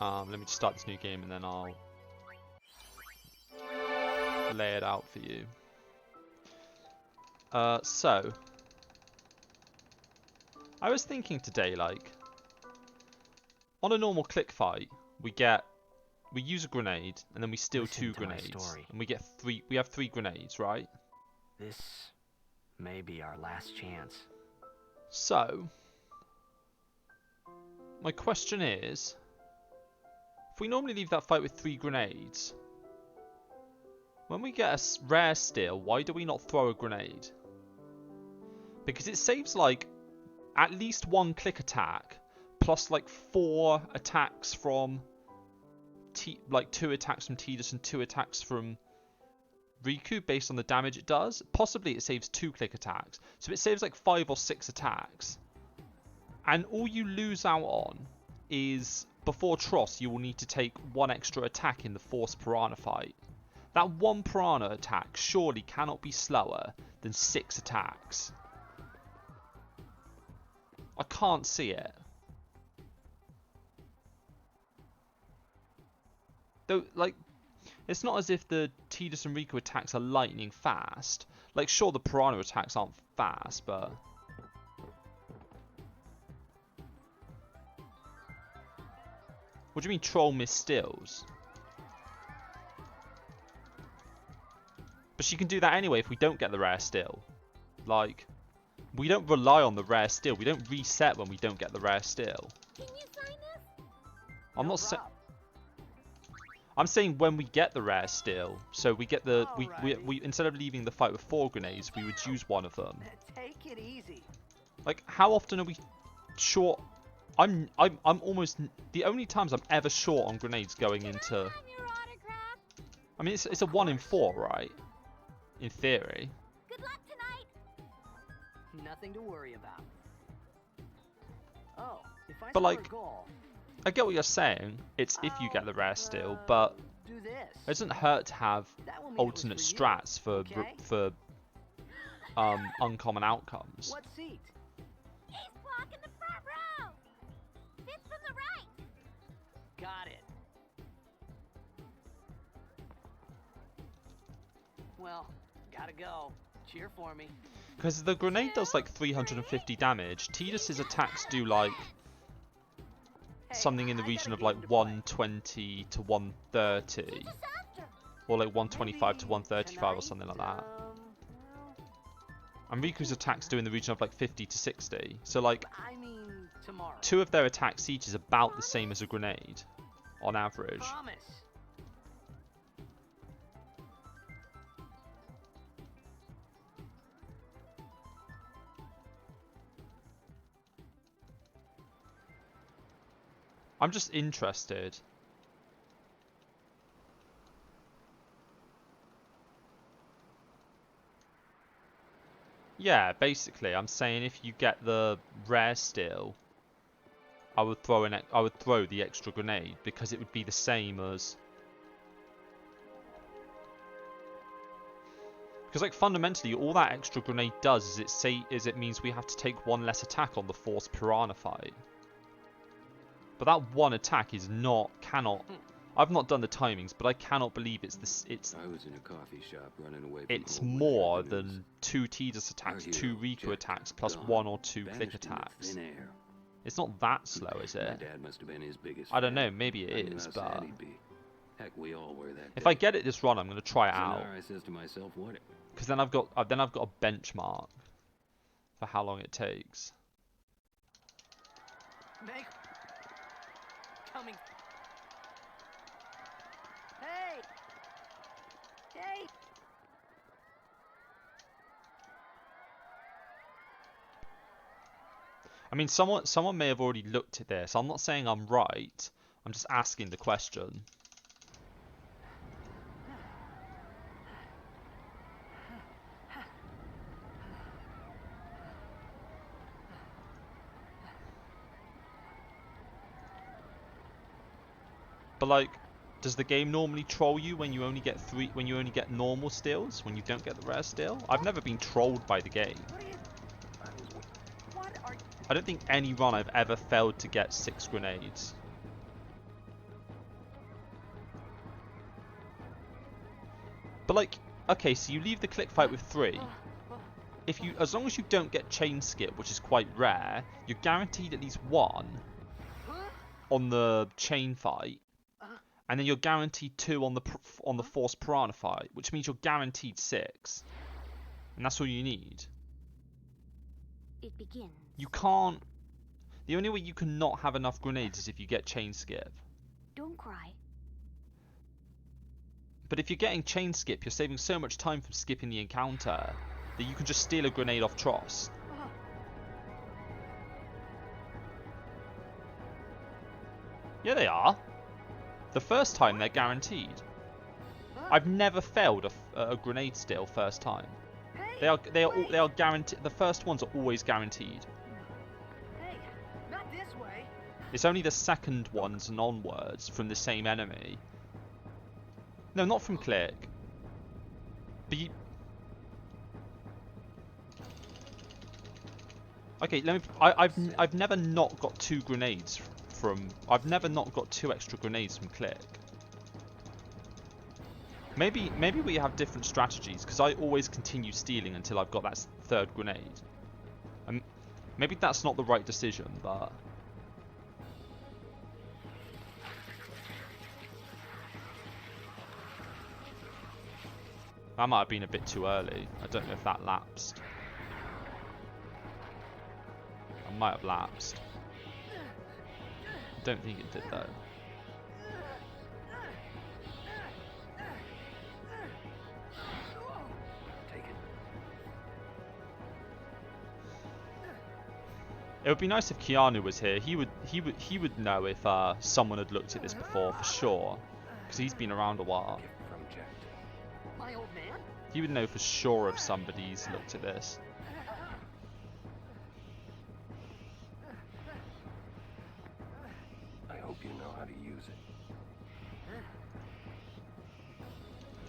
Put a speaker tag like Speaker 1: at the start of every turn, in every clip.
Speaker 1: Let me just start this new game and then I'll lay it out for you. So I was thinking today, like, on a normal click fight, we use a grenade and then we steal 2 grenades, and we have 3 grenades, right?
Speaker 2: This may be our last chance.
Speaker 1: So my question is, if we normally leave that fight with 3 grenades, when we get a rare steal, why do we not throw a grenade? Because it saves like at least 1 click attack, plus like 4 attacks from like 2 attacks from Tidus and 2 attacks from Riku based on the damage it does. Possibly it saves 2 click attacks, so it saves like 5 or 6 attacks. And all you lose out on is, before Tross, you will need to take 1 extra attack in the Force Piranha fight. That 1 Piranha attack surely cannot be slower than 6 attacks. I can't see it. Though, like, it's not as if the Tidus and Riku attacks are lightning fast. Like, sure, the Piranha attacks aren't fast, but... What do you mean Troll miss stills? But she can do that anyway if we don't get the rare still. Like, we don't rely on the rare still. We don't reset when we don't get the rare still.
Speaker 3: Can you sign this?
Speaker 1: I'm not saying... I'm saying when we get the rare still, so we get the we instead of leaving the fight with 4 grenades, we would use 1 of them.
Speaker 2: Take it easy.
Speaker 1: Like, how often are we short? I'm almost the only times I'm ever short on grenades going into. I mean, it's a 1 in 4, right? In theory.
Speaker 3: Good luck tonight.
Speaker 2: Nothing to worry about. Oh, if I
Speaker 1: But,
Speaker 2: score
Speaker 1: like,
Speaker 2: a goal,
Speaker 1: I get what you're saying. It's if you get the rare still, but
Speaker 2: do this.
Speaker 1: it doesn't hurt to have
Speaker 2: That will mean it was
Speaker 1: alternate
Speaker 2: for you,
Speaker 1: strats for
Speaker 2: okay?
Speaker 1: uncommon outcomes.
Speaker 2: What seat?
Speaker 3: He's blocking the front row. Fifth from the right.
Speaker 2: Got it. Well, gotta go. Cheer for me.
Speaker 1: Because the grenade does like 350 damage. Tidus's attacks do like something in the region of like 120 to 130.
Speaker 3: Just after.
Speaker 1: Or like 125 to 135 or something like that. And Riku's attacks do in the region of like 50 to 60. So like,
Speaker 2: I mean, tomorrow.
Speaker 1: 2 of their attacks each is about the same as a grenade, on average.
Speaker 2: Promise.
Speaker 1: I'm just interested. Yeah, basically, I'm saying if you get the rare still, I would throw the extra grenade because it would be the same as. Because like fundamentally, all that extra grenade does is it means we have to take 1 less attack on the Force Piranha fight. But that 1 attack is cannot. I've not done the timings, but I cannot believe it's this.
Speaker 4: I was in a coffee shop running away from
Speaker 1: It's
Speaker 4: home when I
Speaker 1: more
Speaker 4: heard the news.
Speaker 1: than 2 Tidus attacks,
Speaker 4: Our
Speaker 1: 2
Speaker 4: hero,
Speaker 1: Riku
Speaker 4: Jack,
Speaker 1: attacks, plus
Speaker 4: gone,
Speaker 1: 1 or 2 click
Speaker 4: vanished into
Speaker 1: attacks.
Speaker 4: thin air.
Speaker 1: It's not that slow, is
Speaker 4: My
Speaker 1: it?
Speaker 4: dad must have been his biggest
Speaker 1: I don't
Speaker 4: fan.
Speaker 1: know. Maybe
Speaker 4: I
Speaker 1: it
Speaker 4: knew
Speaker 1: is,
Speaker 4: how
Speaker 1: but
Speaker 4: sad he'd be. Heck, we all were that
Speaker 1: if
Speaker 4: day.
Speaker 1: I get it this run, I'm gonna try it
Speaker 4: So
Speaker 1: out.
Speaker 4: now I says to myself, what?
Speaker 1: Because then I've got a benchmark for how long it takes.
Speaker 2: Make coming. Hey. Hey.
Speaker 1: I mean, someone may have already looked at this. I'm not saying I'm right. I'm just asking the question. But like, does the game normally troll you when you only get normal steals, when you don't get the rare steal? I've never been trolled by the game.
Speaker 2: What are you?
Speaker 1: I don't think any run I've ever failed to get 6 grenades. But like, okay, so you leave the click fight with 3. As long as you don't get chain skip, which is quite rare, you're guaranteed at least 1 on the chain fight, and then you're guaranteed 2 on the force piranha fight, which means you're guaranteed 6, and that's all you need.
Speaker 3: It begins.
Speaker 1: You can't. The only way you can not have enough grenades is if you get chain skip.
Speaker 3: Don't cry.
Speaker 1: But if you're getting chain skip, you're saving so much time from skipping the encounter that you can just steal a grenade off Tross. Yeah, they are. The first time they're guaranteed. I've never failed a grenade steal first time. They are guaranteed. The first ones are always guaranteed.
Speaker 5: Hey, not this way.
Speaker 1: It's only the second ones and onwards from the same enemy. No, not from Click. But you... Okay, I've never not got 2 grenades from... I've never not got 2 extra grenades from Click. Maybe we have different strategies, because I always continue stealing until I've got that 3rd grenade. Maybe that's not the right decision, but... That might have been a bit too early. I don't know if that lapsed. I might have lapsed. I don't think it did though. It would be nice if Keanu was here. He would know if someone had looked at this before for sure, because he's been around a while.
Speaker 5: My old man?
Speaker 1: He would know for sure if somebody's looked at this.
Speaker 4: I hope you know how to use it.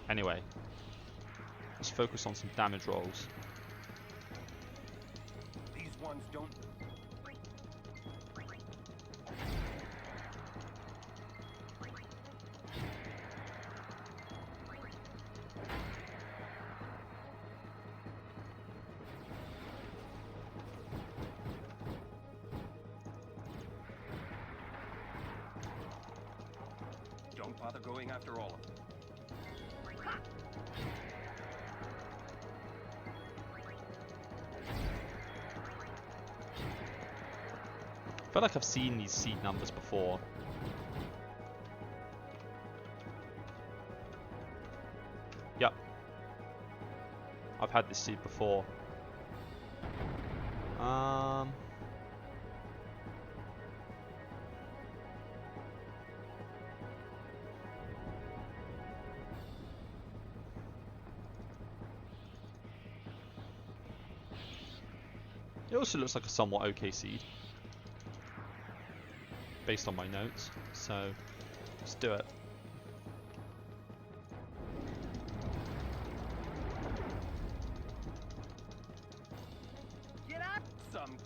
Speaker 1: Anyway, let's focus on some damage rolls.
Speaker 4: These ones don't. Don't bother going after all of them.
Speaker 1: I feel like I've seen these seed numbers before. Yep. I've had this seed before. It also looks like a somewhat okay seed, based on my notes, so let's do it.
Speaker 5: Get out! Some.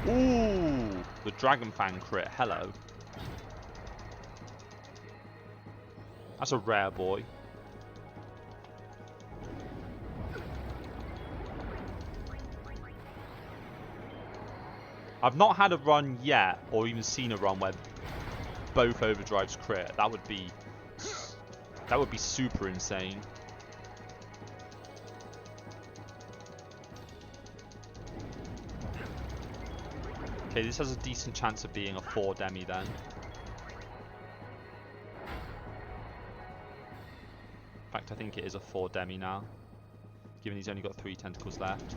Speaker 1: Ooh, the Dragon Fang crit, hello. That's a rare boy. I've not had a run yet, or even seen a run where both overdrives crit. That would be super insane. Okay, this has a decent chance of being a 4 demi then. In fact, I think it is a 4 demi now, given he's only got 3 tentacles left.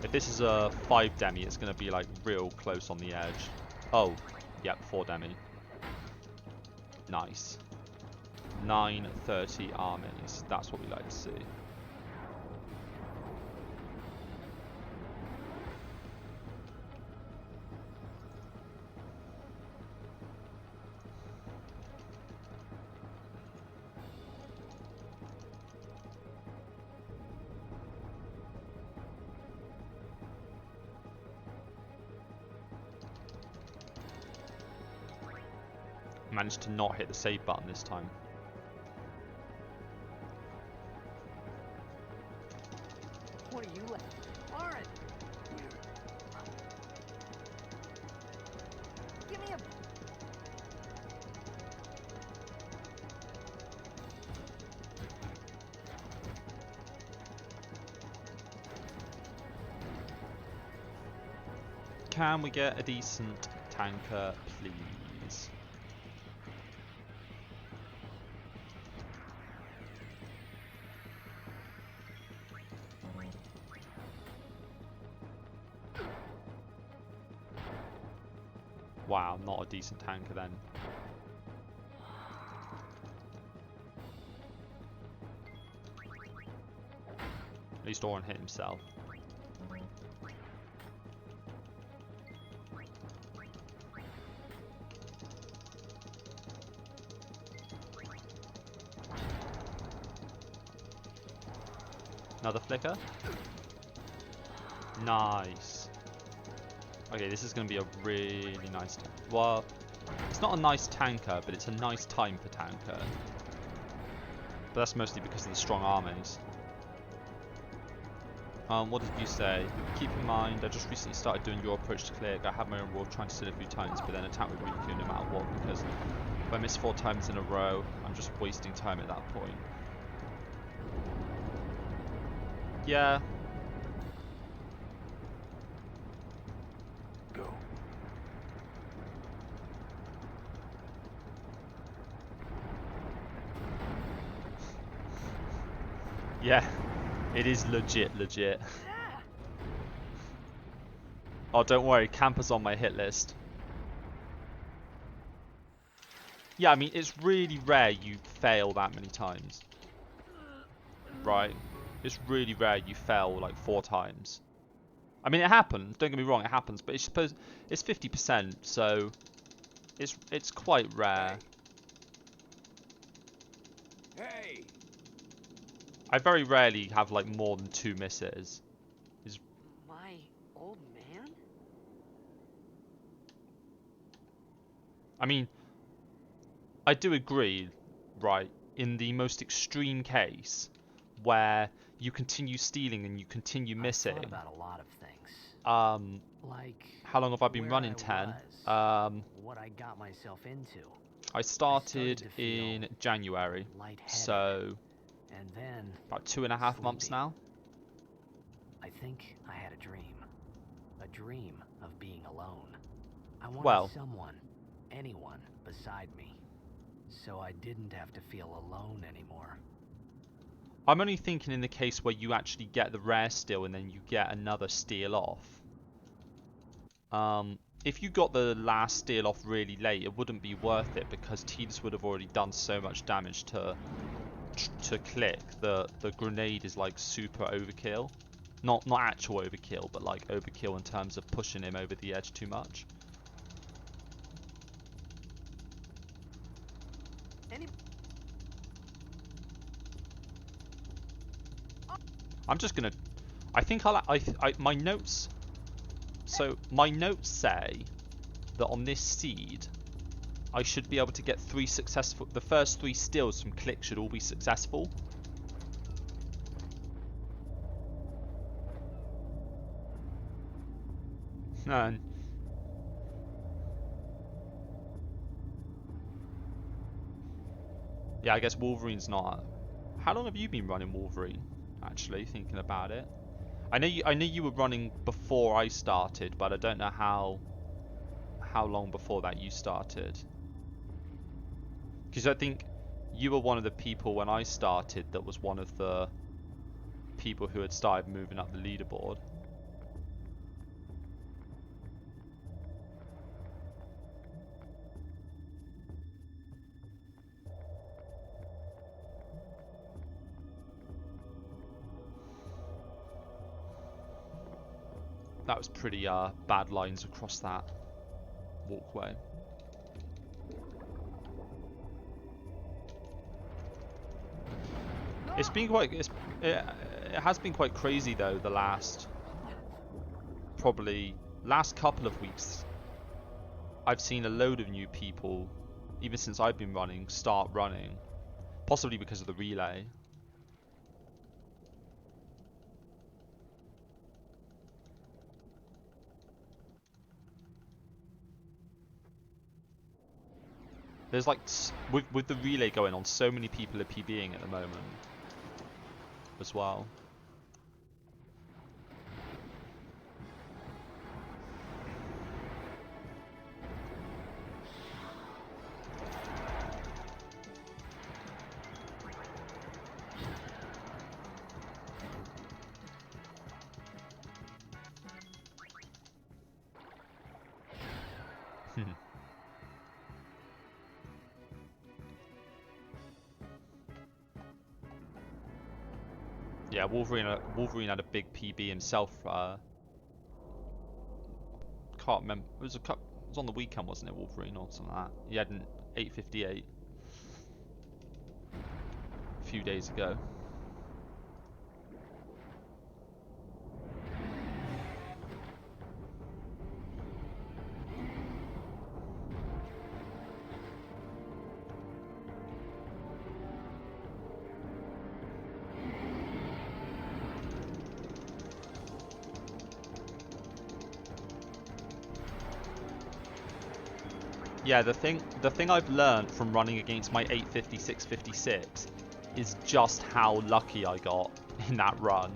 Speaker 1: If this is a 5 demi, it's going to be like real close on the edge. Oh, yep, 4 demi. Nice. 930 armies. That's what we like to see. managed to not hit the save button this time.
Speaker 5: What are you like? Lauren! Give me a...
Speaker 1: Can we get a decent tanker, please? Wow, not a decent tanker then. At least Oren hit himself. Another flicker. Nice. Okay, this is going to be a really nice tank. Well, it's not a nice tanker, but it's a nice time for tanker. But that's mostly because of the strong armies. What did you say? Keep in mind, I just recently started doing your approach to clear. I have my own rule trying to steal a few times, but then attack with Riku no matter what, because if I miss 4 times in a row, I'm just wasting time at that point. Yeah.
Speaker 4: Go.
Speaker 1: Yeah. It is legit. Oh, don't worry, Camper's on my hit list. Yeah, I mean, it's really rare you fail that many times. Right? It's really rare you fail like 4 times. I mean, it happens, don't get me wrong, it happens, but it's 50%, so it's quite rare.
Speaker 4: Hey!
Speaker 1: I very rarely have like more than 2 misses.
Speaker 5: My old man?
Speaker 1: I mean, I do agree, right, in the most extreme case where you continue stealing and you continue missing.
Speaker 2: I've thought about a lot of things. Like
Speaker 1: How long have I been
Speaker 2: where
Speaker 1: running?
Speaker 2: I
Speaker 1: 10.
Speaker 2: what I got myself into.
Speaker 1: I started in January,
Speaker 2: Lightheaded,
Speaker 1: so
Speaker 2: and then
Speaker 1: about 2.5 months
Speaker 2: sleepy.
Speaker 1: now.
Speaker 2: I think I had a dream of being alone. I wanted
Speaker 1: Well,
Speaker 2: someone, anyone beside me, so I didn't have to feel alone anymore.
Speaker 1: I'm only thinking in the case where you actually get the rare steal and then you get another steal off. If you got the last steal off really late, it wouldn't be worth it because Tidus would have already done so much damage to click. The grenade is like super overkill. Not actual overkill, but like overkill in terms of pushing him over the edge too much. I'm just gonna. I think my notes. So my notes say that on this seed, I should be able to get 3 successful. The first 3 steals from click should all be successful. And yeah, I guess Wolverine's not. How long have you been running Wolverine? Actually, thinking about it, I know you were running before I started, but I don't know how long before that you started. Because I think you were one of the people when I started that was one of the people who had started moving up the leaderboard. That was pretty bad lines across that walkway. It's been quite. It has been quite crazy though. The last couple of weeks, I've seen a load of new people even since I've been running, start running. Possibly because of the relay. There's like, with the relay going on, so many people are PBing at the moment as well. Yeah, Wolverine had a big PB himself. Can't remember. It was on the weekend, wasn't it? Wolverine or something like that. He had an 8:58 a few days ago. Yeah, the thing I've learned from running against my 850, 656 is just how lucky I got in that run.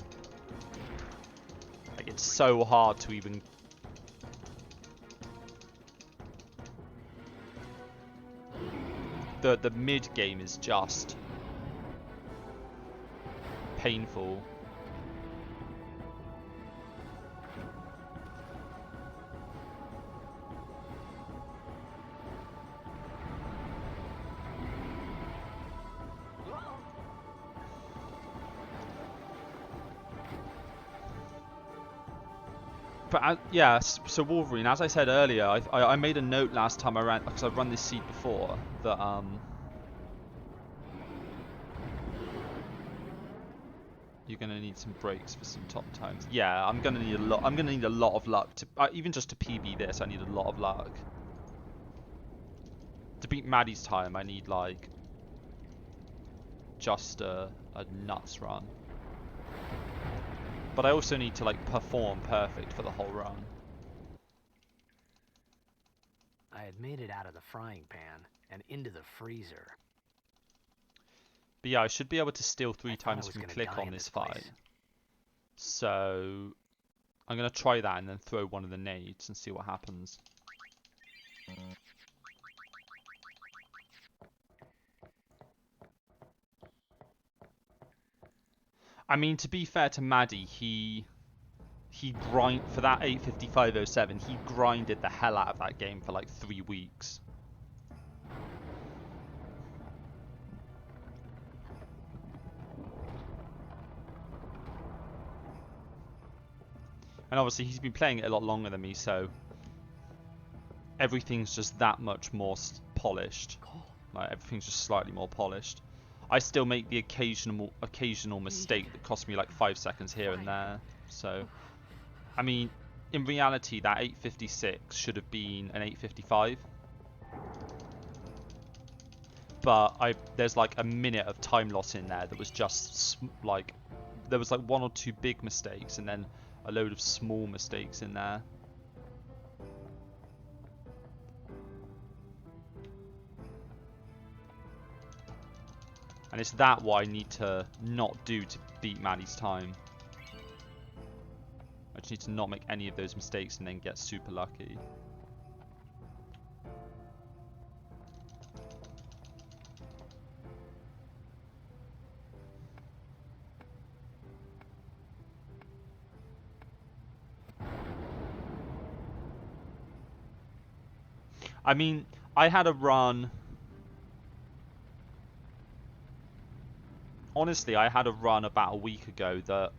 Speaker 1: Like, it's so hard to even... The mid game is just painful. But yeah, so Wolverine, as I said earlier, I made a note last time I ran, because I've run this seed before, that you're gonna need some breaks for some top times. Yeah, I'm gonna need a lot. I'm gonna need a lot of luck to even just to PB this. I need a lot of luck to beat Maddie's time. I need like just a nuts run. But I also need to like perform perfect for the whole run.
Speaker 2: I had made it out of the frying pan and into the freezer.
Speaker 1: But yeah, I should be able to steal 3 times from
Speaker 2: gonna
Speaker 1: click
Speaker 2: die
Speaker 1: on
Speaker 2: in
Speaker 1: this
Speaker 2: this
Speaker 1: fight.
Speaker 2: place.
Speaker 1: So I'm gonna try that and then throw one of the nades and see what happens. I mean, to be fair to Maddie, he grind for that 855.07. He grinded the hell out of that game for like 3 weeks. And obviously he's been playing it a lot longer than me, so everything's just that much more polished. Like, everything's just slightly more polished. I still make the occasional mistake that costs me like 5 seconds here and there. So, I mean, in reality, that 856 should have been an 855. But there's like a minute of time loss in there that was just like, there was like 1 or 2 big mistakes and then a load of small mistakes in there. And it's that what I need to not do to beat Maddie's time. I just need to not make any of those mistakes and then get super lucky. I mean, I had a run... Honestly, I had a run about a week ago that...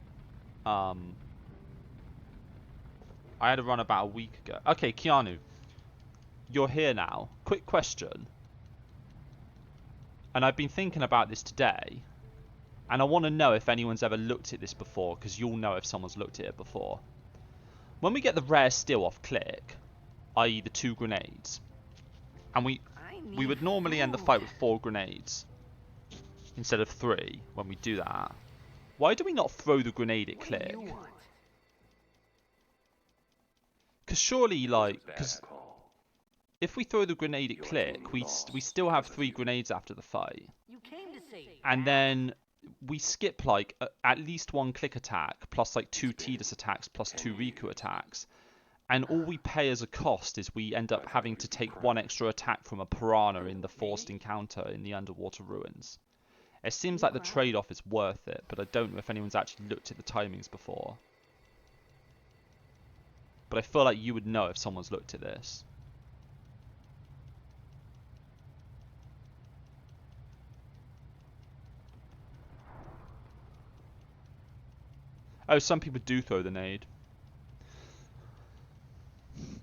Speaker 1: Okay, Keanu. You're here now. Quick question. And I've been thinking about this today. And I want to know if anyone's ever looked at this before, because you'll know if someone's looked at it before. When we get the rare steal off click, i.e. the 2 grenades, and we...
Speaker 5: I
Speaker 1: we would normally end the fight with 4 grenades instead of 3 when we do that. Why do we not throw the grenade at
Speaker 2: What do
Speaker 1: Click?
Speaker 2: you want?
Speaker 1: Because surely, like,
Speaker 4: Bad
Speaker 1: because
Speaker 4: call.
Speaker 1: if we throw the grenade at
Speaker 4: Your
Speaker 1: Click,
Speaker 4: team
Speaker 1: we
Speaker 4: lost
Speaker 1: still have
Speaker 4: because of
Speaker 1: 3
Speaker 4: you.
Speaker 1: grenades after the fight.
Speaker 2: You came to save
Speaker 1: And
Speaker 2: Dad.
Speaker 1: then we skip like at least 1 Click attack, plus like 2
Speaker 4: It's been
Speaker 1: Tidus attacks, plus 2
Speaker 4: 10
Speaker 1: Riku
Speaker 4: years.
Speaker 1: attacks. And all we pay as a cost is we end
Speaker 4: I
Speaker 1: up
Speaker 4: thought
Speaker 1: having
Speaker 4: you'd
Speaker 1: to
Speaker 4: be
Speaker 1: take
Speaker 4: proud.
Speaker 1: 1 extra attack from a piranha in the forced encounter in the underwater ruins. It seems like the trade-off is worth it, but I don't know if anyone's actually looked at the timings before. But I feel like you would know if someone's looked at this. Oh, some people do throw the nade.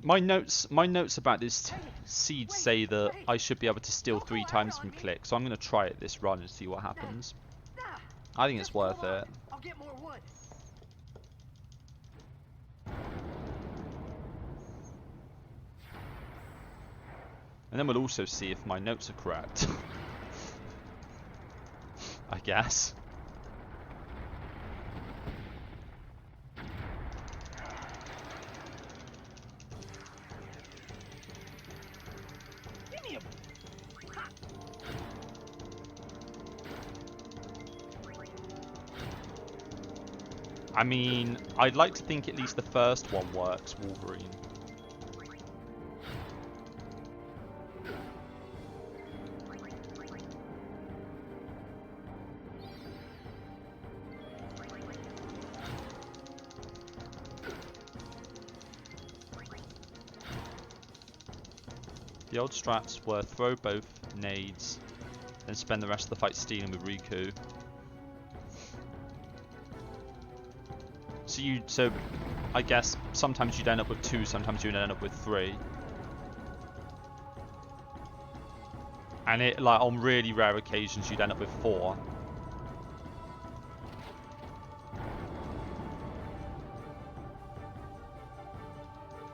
Speaker 1: My notes about this siege say that I should be able to steal 3 times from Click, so I'm going to try it this run and see what happens.
Speaker 2: Ah,
Speaker 1: I think it's
Speaker 2: just hold
Speaker 1: worth
Speaker 2: on.
Speaker 1: it.
Speaker 2: I'll get more wood.
Speaker 1: And then we'll also see if my notes are correct. I guess.
Speaker 2: Give me a.
Speaker 1: I mean, I'd like to think at least the first one works, Wolverine. The old strats were throw both nades, then spend the rest of the fight stealing with Riku. So I guess sometimes you'd end up with 2, sometimes you'd end up with 3. And it, like, on really rare occasions you'd end up with 4.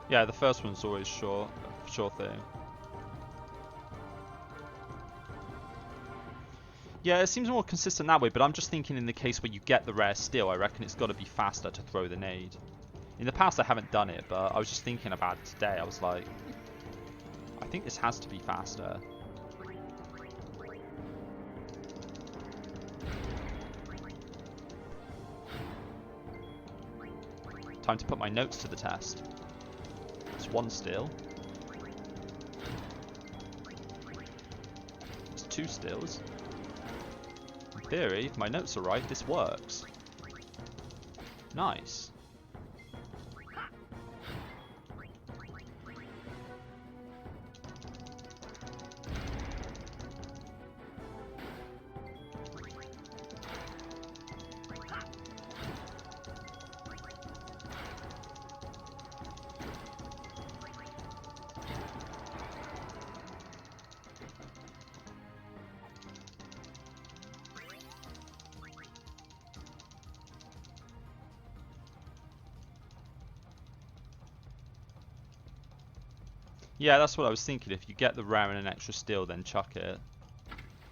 Speaker 1: Yeah, the first one's always sure thing. Yeah, it seems more consistent that way, but I'm just thinking in the case where you get the rare steel, I reckon it's got to be faster to throw the nade. In the past I haven't done it, but I was just thinking about it today. I was like, I think this has to be faster. Time to put my notes to the test. It's 1 still. It's 2 stills. In theory, if my notes are right, this works. Nice. Yeah, that's what I was thinking. If you get the rare and an extra steel, then chuck it.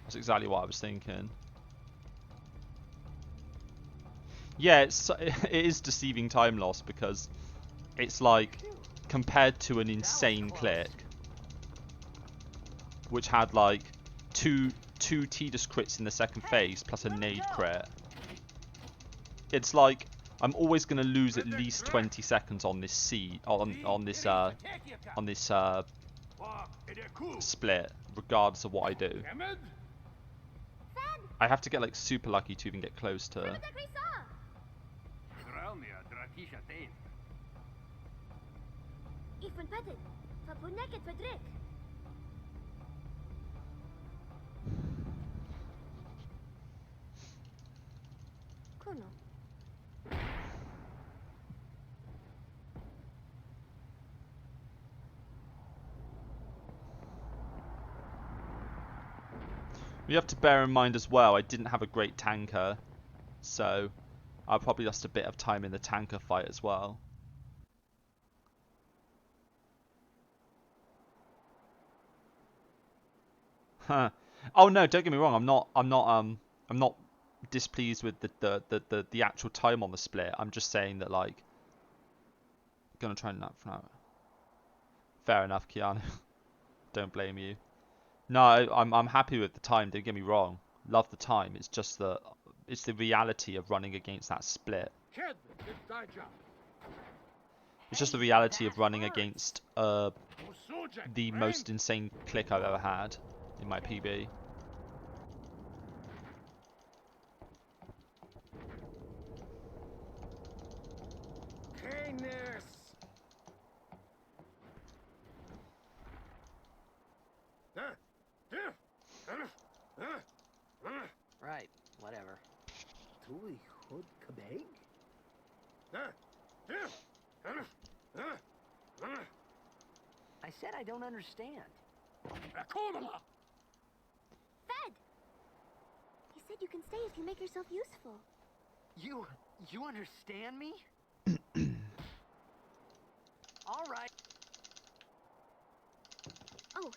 Speaker 1: That's exactly what I was thinking. Yeah, it is deceiving time loss because it's like compared to an insane Click, which had like two Tidus crits in the second phase plus a nade crit. It's like I'm always gonna lose at least 20 seconds on this on this split, regardless of what I do. I have to get like super lucky to even get close to.
Speaker 3: Ik ben Patten, van Boneket Verdruk. Kuno.
Speaker 1: We have to bear in mind as well, I didn't have a great tanker, so I probably lost a bit of time in the tanker fight as well. Huh. Oh no, don't get me wrong. I'm not displeased with the actual time on the split. I'm just saying that like, gonna try and nap for now. Fair enough, Keanu. Don't blame you. No, I'm happy with the time. Don't get me wrong. Love the time. It's just that it's the reality of running against that split.
Speaker 6: Kid, it's thy job.
Speaker 1: It's just the reality of running against the most insane click I've ever had in my PB.
Speaker 6: Canis.
Speaker 2: Right, whatever.
Speaker 6: Tui hod kabeg?
Speaker 2: I said I don't understand.
Speaker 3: Fed! He said you can stay if you make yourself useful.
Speaker 2: You understand me? All right.
Speaker 3: Oh.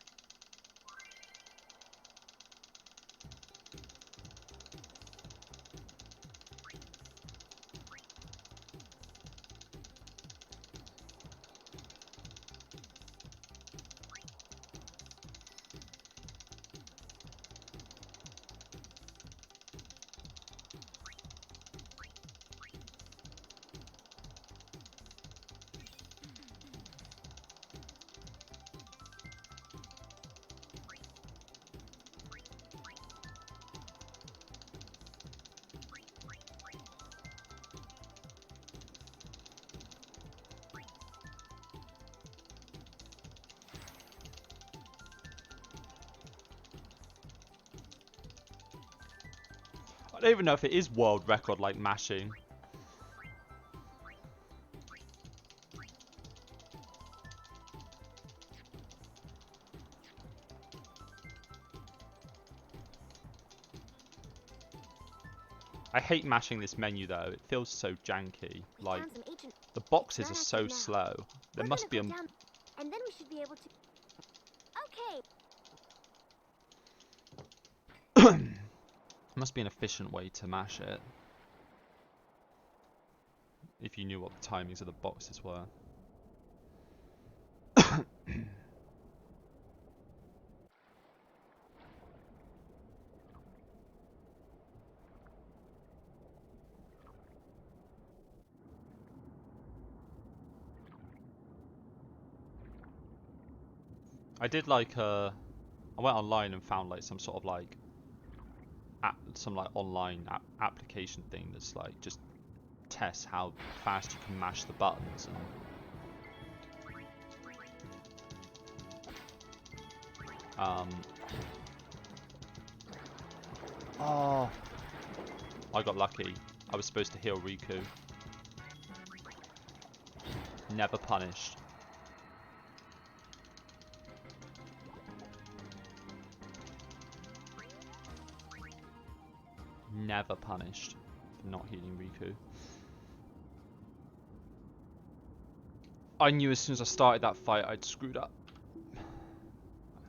Speaker 1: I don't even know if it is world record like mashing. I hate mashing this menu though. It feels so janky.
Speaker 3: We
Speaker 1: Like
Speaker 3: found some ancient.
Speaker 1: the boxes
Speaker 3: It's
Speaker 1: are
Speaker 3: not
Speaker 1: so
Speaker 3: active now.
Speaker 1: slow. There
Speaker 3: We're
Speaker 1: must be
Speaker 3: gonna
Speaker 1: a
Speaker 3: go down, and then we should be able to. Okay.
Speaker 1: must be an efficient way to mash it. If you knew what the timings of the boxes were. I did like I went online and found like some sort of like some like online application thing that's like just tests how fast you can mash the buttons and oh, I got lucky. I was supposed to heal Riku. Never punished. Never punished for not healing Riku. I knew as soon as I started that fight I'd screwed up.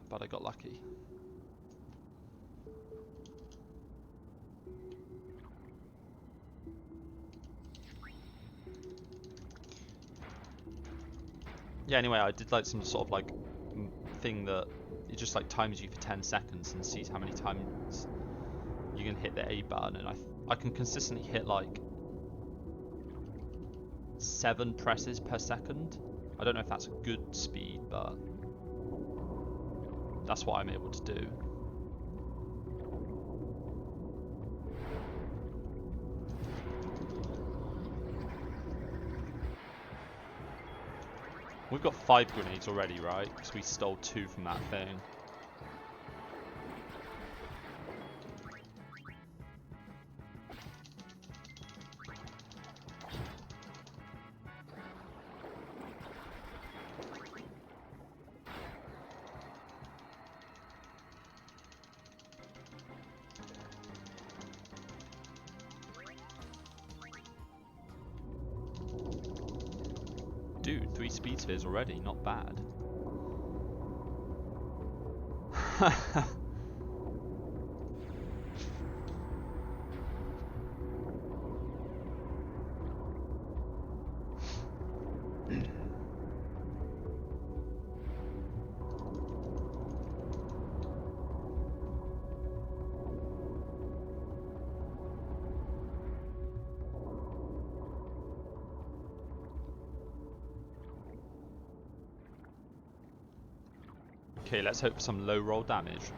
Speaker 1: But I got lucky. Yeah, anyway, I did like some sort of like thing that it just like times you for 10 seconds and sees how many times you can hit the A button, and I can consistently hit like 7 presses per second. I don't know if that's a good speed, but that's what I'm able to do. We've got 5 grenades already, right? Because we stole 2 from that thing. Dude, 3 speed spheres already, not bad. Okay, let's hope for some low roll damage.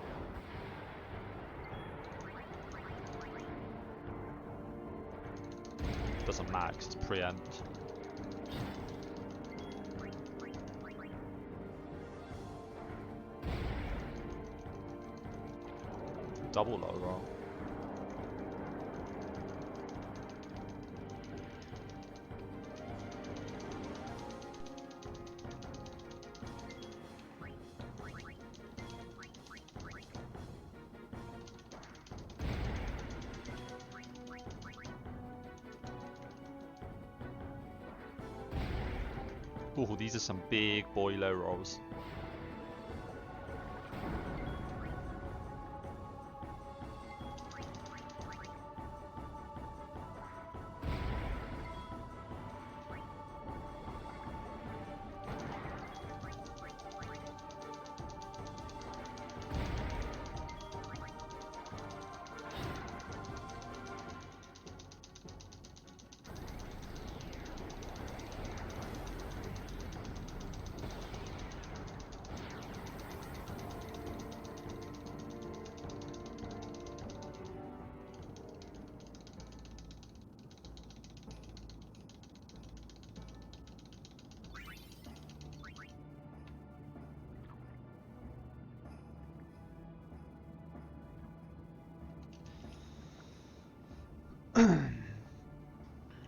Speaker 1: Doesn't matter 'cause it's preempt. Double low roll. Ooh, these are some big boy low rolls.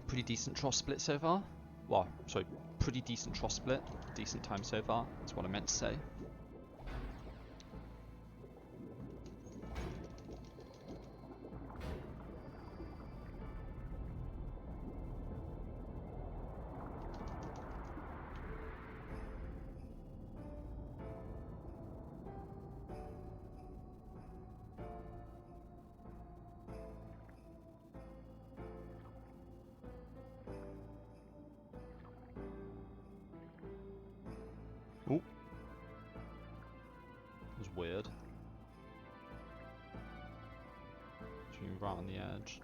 Speaker 1: Pretty decent trough split so far. Well, sorry, pretty decent trough split. Decent time so far. That's what I meant to say. Ooh. That was weird. Shooting right on the edge.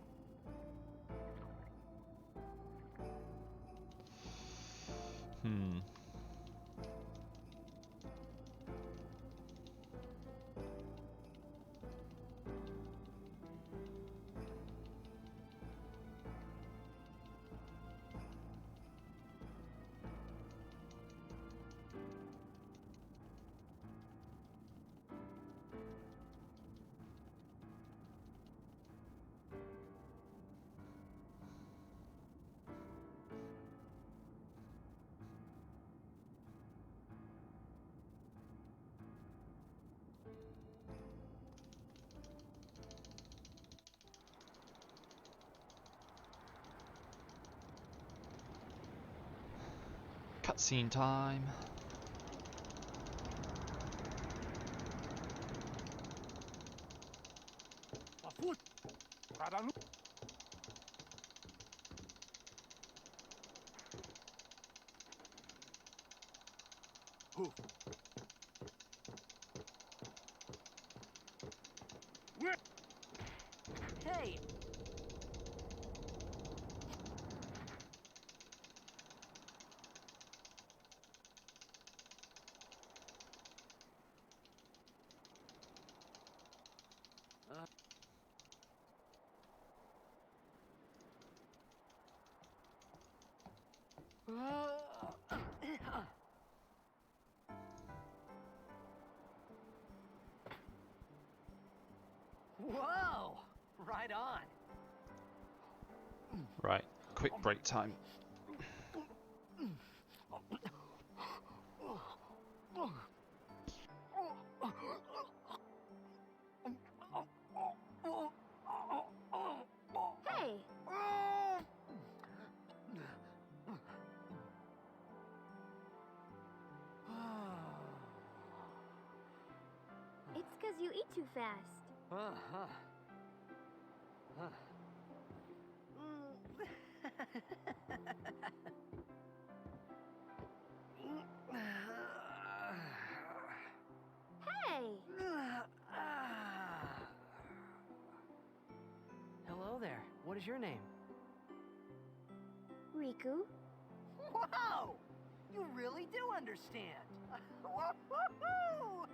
Speaker 1: Cutscene time.
Speaker 6: Afoot! Radanu! Hoof!
Speaker 5: Hey! Whoa! Right on.
Speaker 1: Right, quick break time.
Speaker 3: Hey, it's 'cause you eat too fast. Hey,
Speaker 2: Hello there. What is your name?
Speaker 3: Riku.
Speaker 5: Whoa! You really do understand. Woo-hoo-hoo!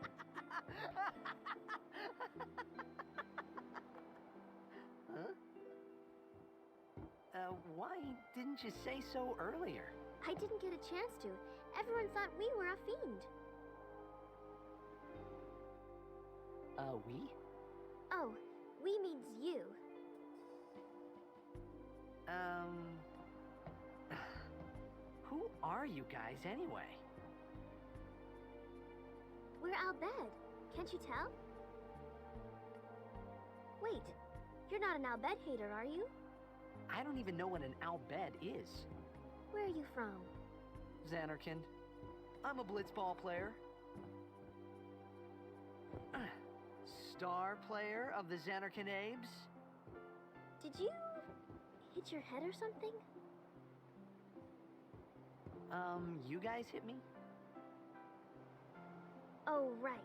Speaker 2: Huh? Why didn't you say so earlier?
Speaker 3: I didn't get a chance to. Everyone thought we were a fiend.
Speaker 2: We?
Speaker 3: Oh, we means you.
Speaker 2: Who are you guys anyway?
Speaker 3: We're Albed. Can't you tell? Wait, you're not an Albed hater, are you?
Speaker 2: I don't even know what an Albed is.
Speaker 3: Where are you from?
Speaker 2: Xanarkand. I'm a blitzball player. Star player of the Xanarkand Abes.
Speaker 3: Did you hit your head or something?
Speaker 2: You guys hit me?
Speaker 3: Oh, right.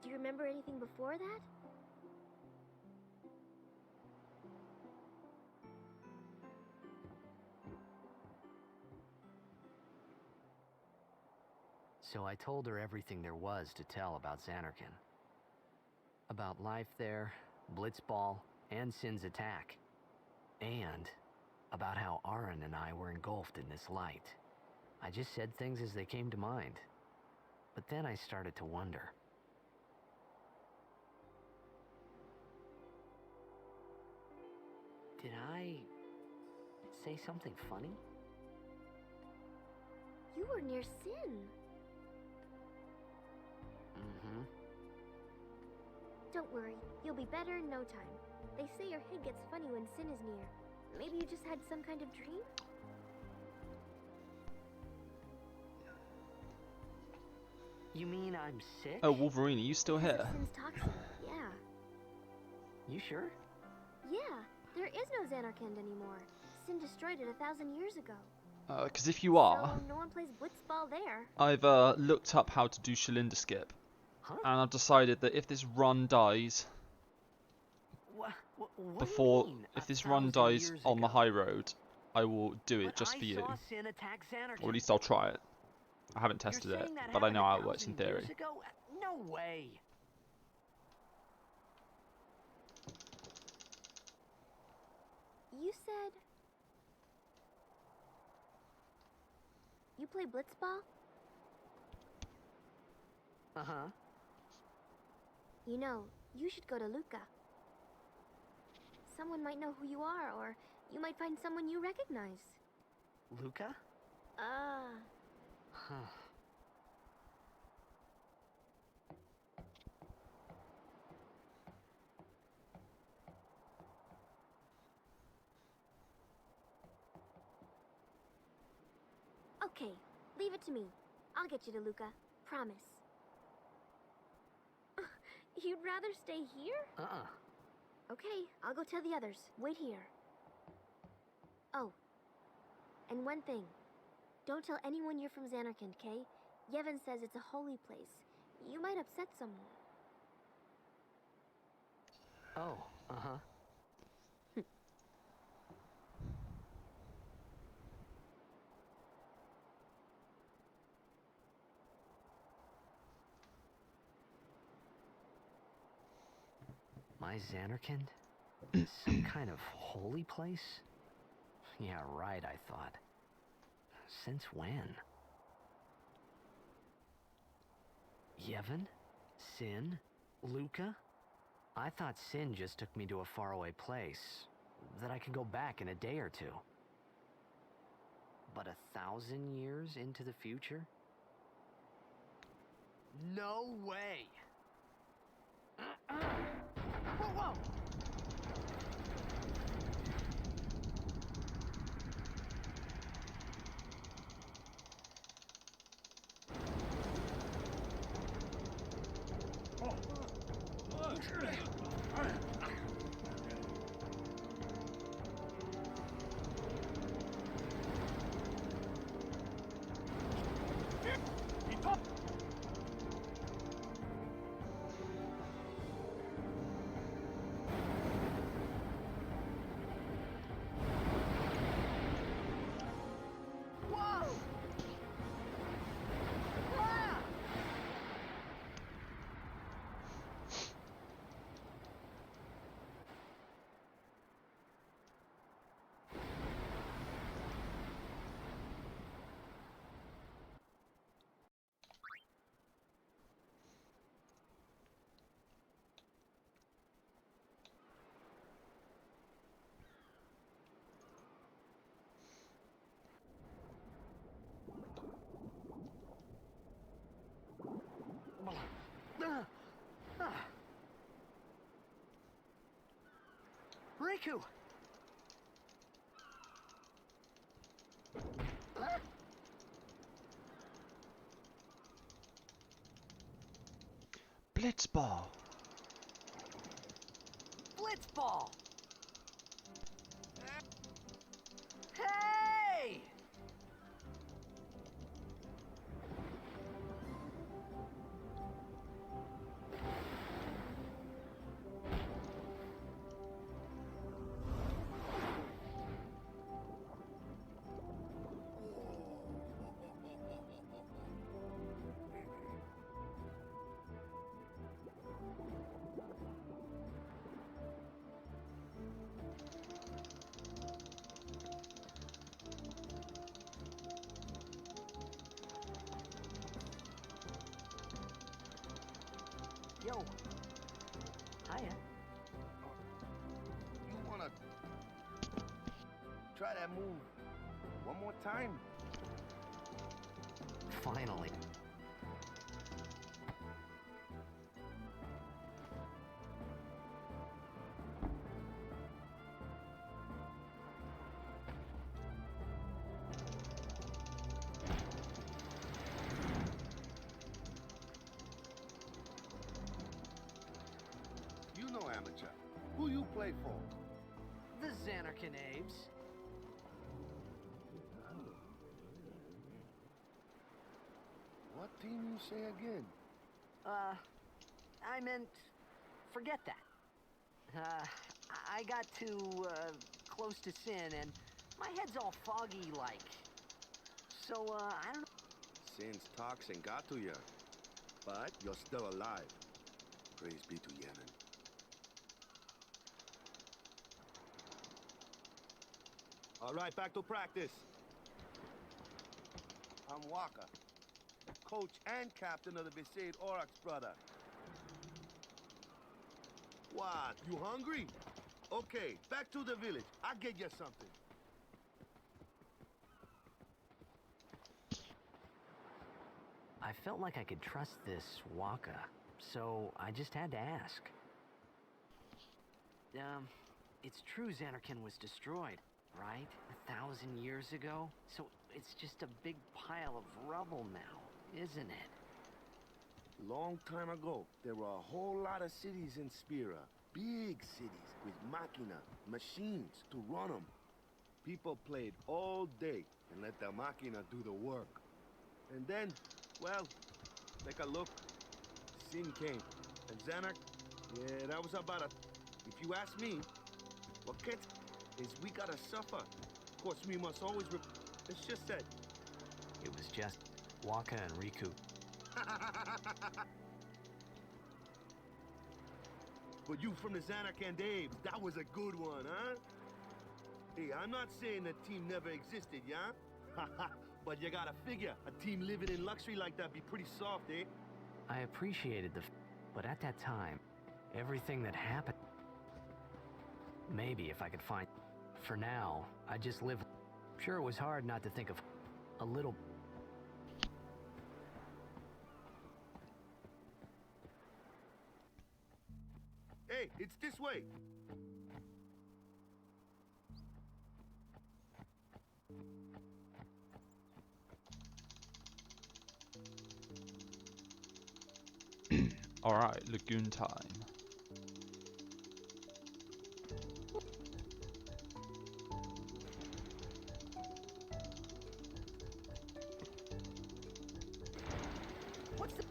Speaker 3: Do you remember anything before that?
Speaker 2: So I told her everything there was to tell about Xanarkand. About life there, Blitzball, and Sin's attack. And about how Aaron and I were engulfed in this light. I just said things as they came to mind. But then I started to wonder. Did I say something funny?
Speaker 3: You were near Sin.
Speaker 2: Mm-hmm.
Speaker 3: Don't worry, you'll be better in no time. They say your head gets funny when Sin is near. Maybe you just had some kind of dream?
Speaker 2: You mean I'm sick?
Speaker 1: Oh, Wolverine, are you still here?
Speaker 3: Sin's toxin, yeah.
Speaker 2: You sure?
Speaker 3: Yeah, there is no Xanarkand anymore. Sin destroyed it 1,000 years ago.
Speaker 1: Because if you are,
Speaker 3: So no one plays blitzball there.
Speaker 1: I've looked up how to do Shalinda skip,
Speaker 2: Huh?
Speaker 1: and I've decided that if this run dies
Speaker 2: What
Speaker 1: before,
Speaker 2: do you mean,
Speaker 1: if this
Speaker 2: 1,000
Speaker 1: run dies
Speaker 2: years
Speaker 1: on the
Speaker 2: ago?
Speaker 1: high road, I will do it
Speaker 2: But
Speaker 1: just
Speaker 2: I
Speaker 1: for you,
Speaker 2: saw Sin attack Xanarkand.
Speaker 1: or at least I'll try it. I haven't
Speaker 2: You're
Speaker 1: tested it,
Speaker 2: saying that
Speaker 1: but I
Speaker 2: happened
Speaker 1: know how it works in
Speaker 2: 1,000 years
Speaker 1: theory.
Speaker 2: ago? No way.
Speaker 3: You said... You play blitzball?
Speaker 2: Uh-huh.
Speaker 3: You know, you should go to Luca. Someone might know who you are, or you might find someone you recognize.
Speaker 2: Luca? Huh.
Speaker 3: Okay, leave it to me. I'll get you to Luca. Promise. You'd rather stay here? Okay, I'll go tell the others. Wait here. Oh, and one thing. Don't tell anyone you're from Xanarkand, okay? Yevon says it's a holy place. You might upset someone.
Speaker 2: Oh, uh-huh. My Xanarkand? Some kind of holy place? Yeah, right, I thought. Since when? Yevon? Sin? Luca? I thought Sin just took me to a faraway place, that I could go back in a day or two. But 1,000 years into the future? No way! Whoa, whoa!
Speaker 5: Riku!
Speaker 1: Blitzball!
Speaker 5: Blitzball! Hey! Yo. Hiya.
Speaker 7: You wanna try that move one more time?
Speaker 2: Finally.
Speaker 7: You know amateur. Who you play for?
Speaker 5: The Xanarkin Abes.
Speaker 7: What team you say again?
Speaker 5: I meant, forget that. I got too, close to Sin, and my head's all foggy like. So, I don't know.
Speaker 7: Sin's toxin got to you, but you're still alive. Praise be to Yemen. All right, back to practice. I'm Waka, coach and captain of the Besaid Aurochs, brother. What, you hungry? Okay, back to the village. I'll get you something.
Speaker 2: I felt like I could trust this Waka, so I just had to ask. It's true Xanarkin was destroyed, right? 1,000 years ago? So it's just a big pile of rubble now, isn't it?
Speaker 7: Long time ago, there were a whole lot of cities in Spira. Big cities with machina, machines to run them. People played all day and let the machina do the work. And then, well, take a look. Sin came. And Xanark, yeah, that was about a... If you ask me, what gets is we gotta suffer. Of course, we must always... It's just that.
Speaker 2: It was just Waka and Riku.
Speaker 7: But you from the Xanark and Daves, that was a good one, huh? Hey, I'm not saying the team never existed, yeah? But you gotta figure, a team living in luxury like that be pretty soft, eh?
Speaker 2: I appreciated but at that time, everything that happened... Maybe if I could find... For now, I just live... Sure, it was hard not to think of a little...
Speaker 7: Hey, it's this way.
Speaker 1: Alright, Lagoon time.
Speaker 5: What's the...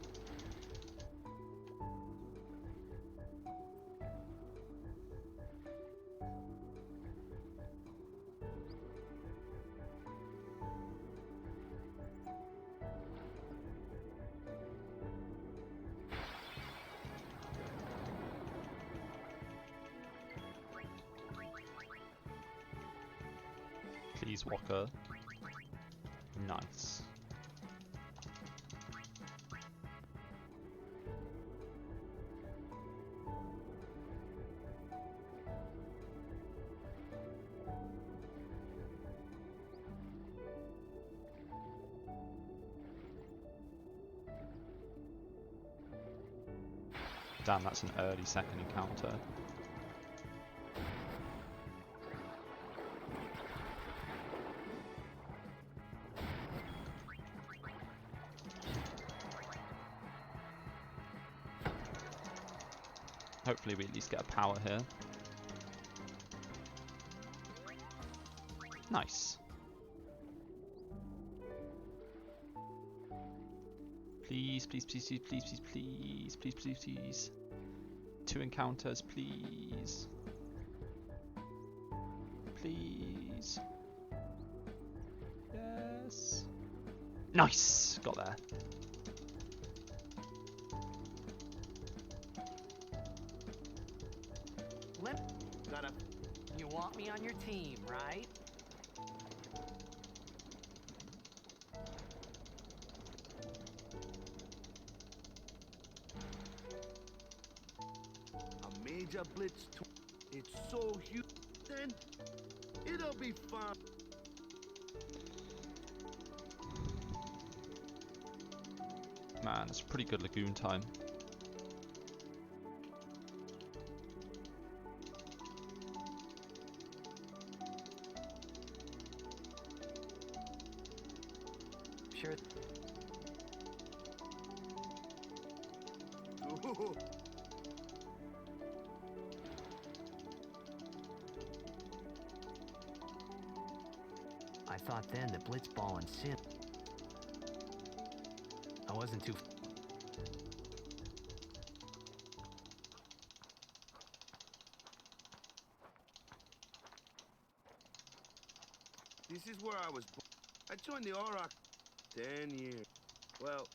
Speaker 1: Please, Walker. Nice. Damn, that's an early second encounter. Hopefully we at least get a power here. Nice. Please, please, please, please, please, please, please, please, please, please. 2 encounters, please. Please. Yes. Nice! Got there.
Speaker 5: Limp. You want me on your team, right?
Speaker 7: A major blitz. It's so huge. Then it'll be fun.
Speaker 1: Man, it's pretty good lagoon time.
Speaker 5: Sure.
Speaker 7: Ooh.
Speaker 2: I thought then that Blitzball and Sin... I wasn't too...
Speaker 7: This is where I was born. I joined the Auroch 10 years. Well,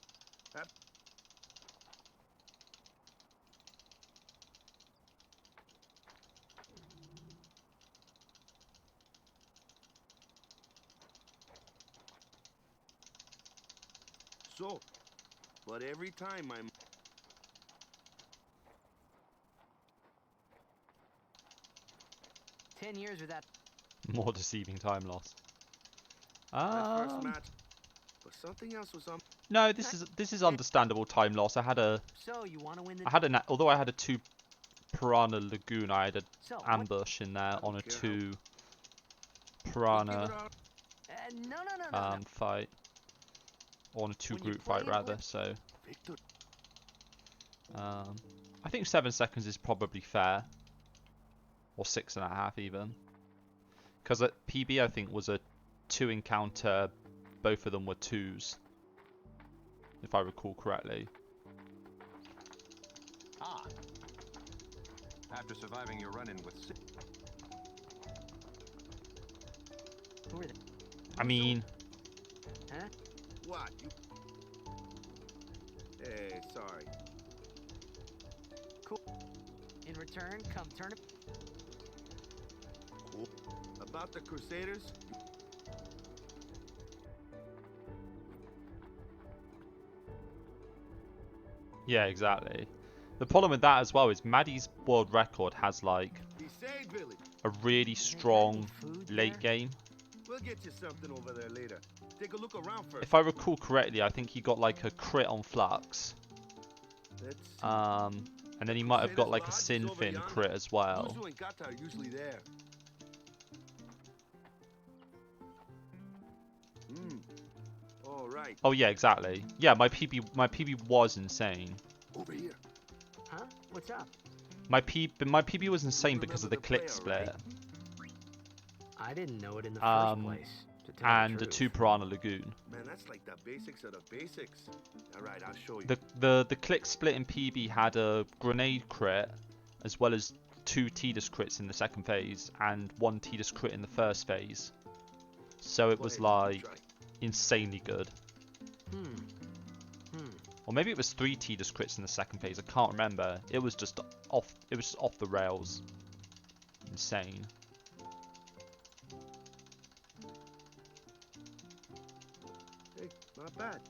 Speaker 7: so, but every time I'm
Speaker 5: 10 years without...
Speaker 1: More deceiving time loss.
Speaker 7: my first match, but something else was on.
Speaker 1: No, this is understandable time loss. I had a
Speaker 5: So, you want to win the...
Speaker 1: although I had a 2 Piranha Lagoon, I had an
Speaker 5: So, what...
Speaker 1: ambush in there on a 2
Speaker 7: We'll
Speaker 1: Piranha
Speaker 7: figure it out.
Speaker 5: no.
Speaker 1: fight. Or on a 2
Speaker 5: When you
Speaker 1: group
Speaker 5: play
Speaker 1: fight
Speaker 5: it
Speaker 1: rather,
Speaker 5: with-
Speaker 1: so
Speaker 7: Victor.
Speaker 1: I think 7 seconds is probably fair. Or 6.5 even. Because at PB I think was a 2 encounter, both of them were 2s. If I recall correctly.
Speaker 4: Ah. After surviving your run-in with
Speaker 5: Who are they?
Speaker 1: I mean,
Speaker 5: Huh?
Speaker 7: What? You... Hey, sorry.
Speaker 5: In return, come turn it...
Speaker 7: Cool. About the Crusaders?
Speaker 1: yeah, exactly. The problem with that as well is Maddie's world record has like
Speaker 7: Crusade Village.
Speaker 1: a really strong
Speaker 5: food
Speaker 1: late
Speaker 5: there?
Speaker 1: game.
Speaker 7: We'll get you something over there later. Take a look around first.
Speaker 1: If I recall correctly, I think he got like a crit on Flux.
Speaker 7: Let's see.
Speaker 1: And then he might have got
Speaker 7: Crusaders
Speaker 1: like a
Speaker 7: Lodge is
Speaker 1: Sin
Speaker 7: over
Speaker 1: Fin
Speaker 7: yonder.
Speaker 1: crit as well.
Speaker 7: Yuzu and Gata are usually there. All right.
Speaker 1: Oh yeah, exactly. Yeah, my PB was insane.
Speaker 7: Over here.
Speaker 5: Huh? What's up?
Speaker 1: My PB was insane
Speaker 7: You
Speaker 1: because of the
Speaker 7: remember the
Speaker 1: click
Speaker 7: player,
Speaker 1: split
Speaker 7: right?
Speaker 2: I didn't know it in the first place. To tell
Speaker 1: and
Speaker 2: the
Speaker 1: the
Speaker 2: truth.
Speaker 1: 2 Piranha Lagoon.
Speaker 7: Man, that's like the basics of the basics. All right, I'll show you.
Speaker 1: The click split in PB had a grenade crit as well as 2 Tidus crits in the second phase and 1 Tidus crit in the first phase. So it
Speaker 7: Go
Speaker 1: was
Speaker 7: ahead,
Speaker 1: like
Speaker 7: try.
Speaker 1: insanely good. Or maybe it was 3 Tidus crits in the second phase. I can't remember. It was just off. It was just off the rails. Insane.
Speaker 7: Hey, not bad.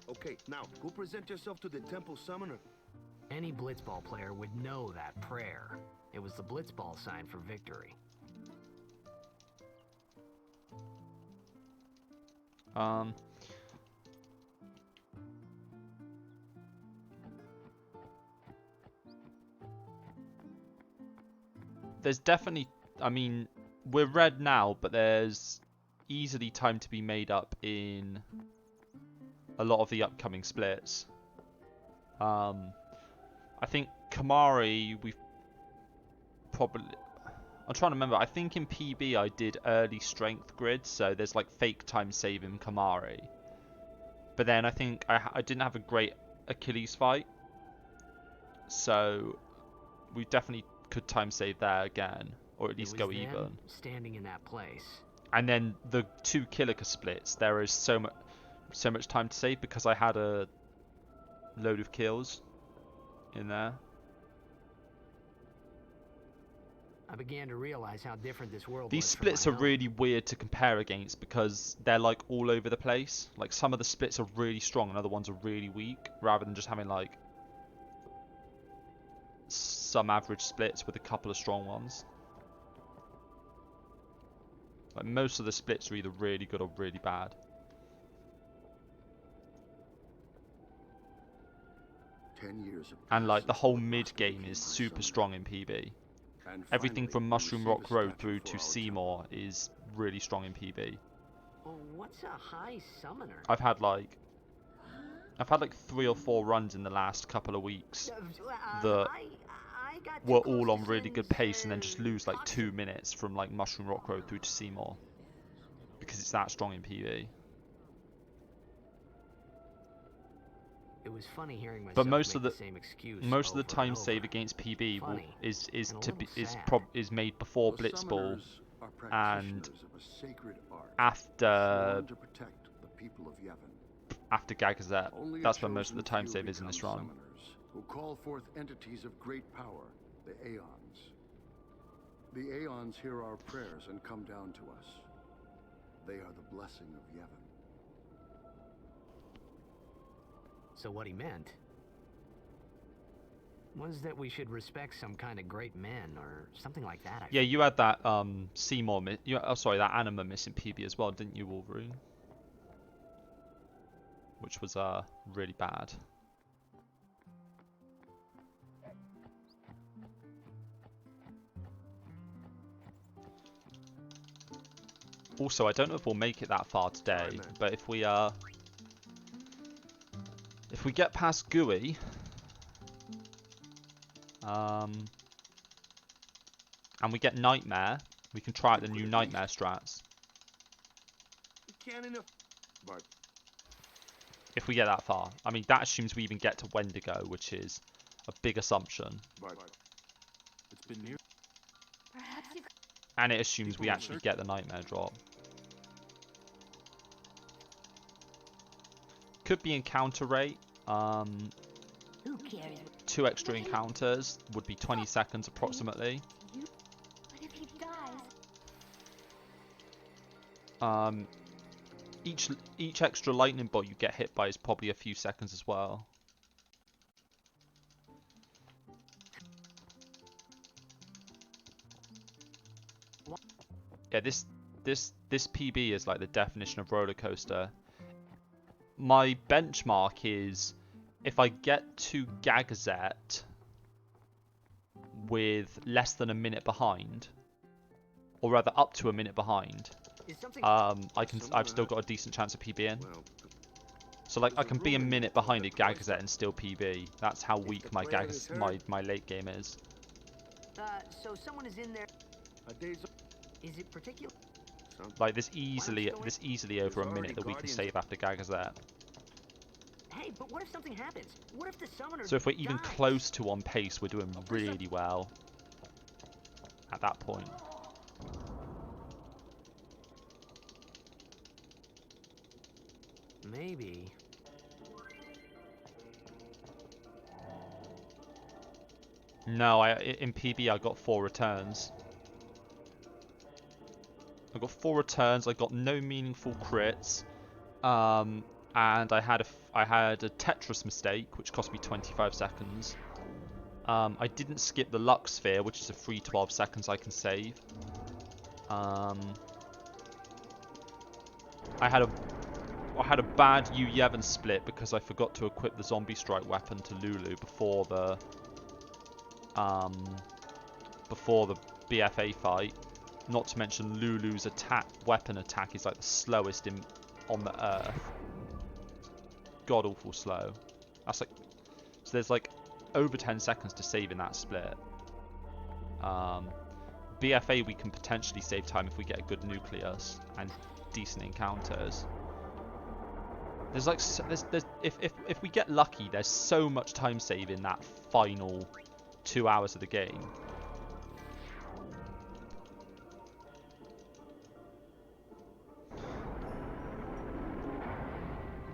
Speaker 7: Okay, now go present yourself to the temple summoner.
Speaker 2: Any Blitzball player would know that prayer. It was the Blitzball sign for victory.
Speaker 1: There's definitely, I mean, we're red now, but there's easily time to be made up in a lot of the upcoming splits. I think Kamari, we've probably... I'm trying to remember. I think in PB I did early strength grid, so there's like fake time save in Kamari. But then I think I didn't have a great Achilles fight, so we definitely could time save there again, or at least go even.
Speaker 2: Standing in that place.
Speaker 1: And then the 2 Killiker splits, there is so much time to save because I had a load of kills in there.
Speaker 2: I began to realize how different this world
Speaker 1: These
Speaker 2: was
Speaker 1: splits
Speaker 2: from
Speaker 1: are
Speaker 2: my own.
Speaker 1: really weird to compare against because they're like all over the place. Like some of the splits are really strong and other ones are really weak, rather than just having like some average splits with a couple of strong ones. Like most of the splits are either really good or really bad. And like the whole mid game is super strong in PB. Everything from Mushroom Rock Road through to Seymour is really strong in PB.
Speaker 2: Oh, what's a high summoner?
Speaker 1: I've had like 3 or 4 runs in the last couple of weeks that were all on really good pace and then just lose like 2 minutes from like Mushroom Rock Road through to Seymour because it's that strong in PB.
Speaker 2: It was funny hearing myself
Speaker 1: But most of
Speaker 2: make
Speaker 1: the
Speaker 2: same excuse
Speaker 1: most of the
Speaker 2: over
Speaker 1: time
Speaker 2: and
Speaker 1: save
Speaker 2: over.
Speaker 1: against PB
Speaker 2: Funny
Speaker 1: is made before Blitzball and after Gagazette. That's where most of the time save is in this run.
Speaker 8: Who call forth entities of great power, the Aeons. The Aeons hear our prayers and come down to us. They are the blessing of Yevon.
Speaker 2: So what he meant was that we should respect some kind of great men or something like that.
Speaker 1: Yeah, you had that Seymour that Anima miss in PB as well, didn't you, Wolverine? Which was really bad. Also, I don't know if we'll make it that far today, but if we get past GUI, and we get Nightmare, we can try out the new Nightmare strats. If we get that far. I mean, that assumes we even get to Wendigo, which is a big assumption.
Speaker 6: It's been near.
Speaker 1: And it assumes we actually get the Nightmare drop. Could be encounter rate. 2 extra encounters would be 20 seconds approximately. Each extra lightning bolt you get hit by is probably a few seconds as well. Yeah, this PB is like the definition of roller coaster. My benchmark is if I get to Gagazette with less than a minute behind, or rather up to a minute behind, I've still got a decent chance of PBing. So like I can be a minute behind at Gagazette and still PB. That's how weak my late game is.
Speaker 5: So someone is in there. Is it particular?
Speaker 1: Like this easily over a minute that we can save after Gagazette.
Speaker 5: Hey, but what if something happens? What if the summoner
Speaker 1: So if we're even close to on pace, we're doing really well at that point.
Speaker 2: Maybe.
Speaker 1: No, in PB I got 4 returns. I got 4 returns. I got no meaningful crits, and I had a Tetris mistake, which cost me 25 seconds. I didn't skip the Luck Sphere, which is a free 12 seconds I can save. I had a bad Yevon split because I forgot to equip the Zombie Strike weapon to Lulu before the BFA fight. Not to mention Lulu's weapon attack is like the slowest on the earth. God awful slow. It's So there's like over 10 seconds to save in that split. BFA we can potentially save time if we get a good nucleus and decent encounters. There's like if we get lucky, there's so much time save in that final 2 hours of the game.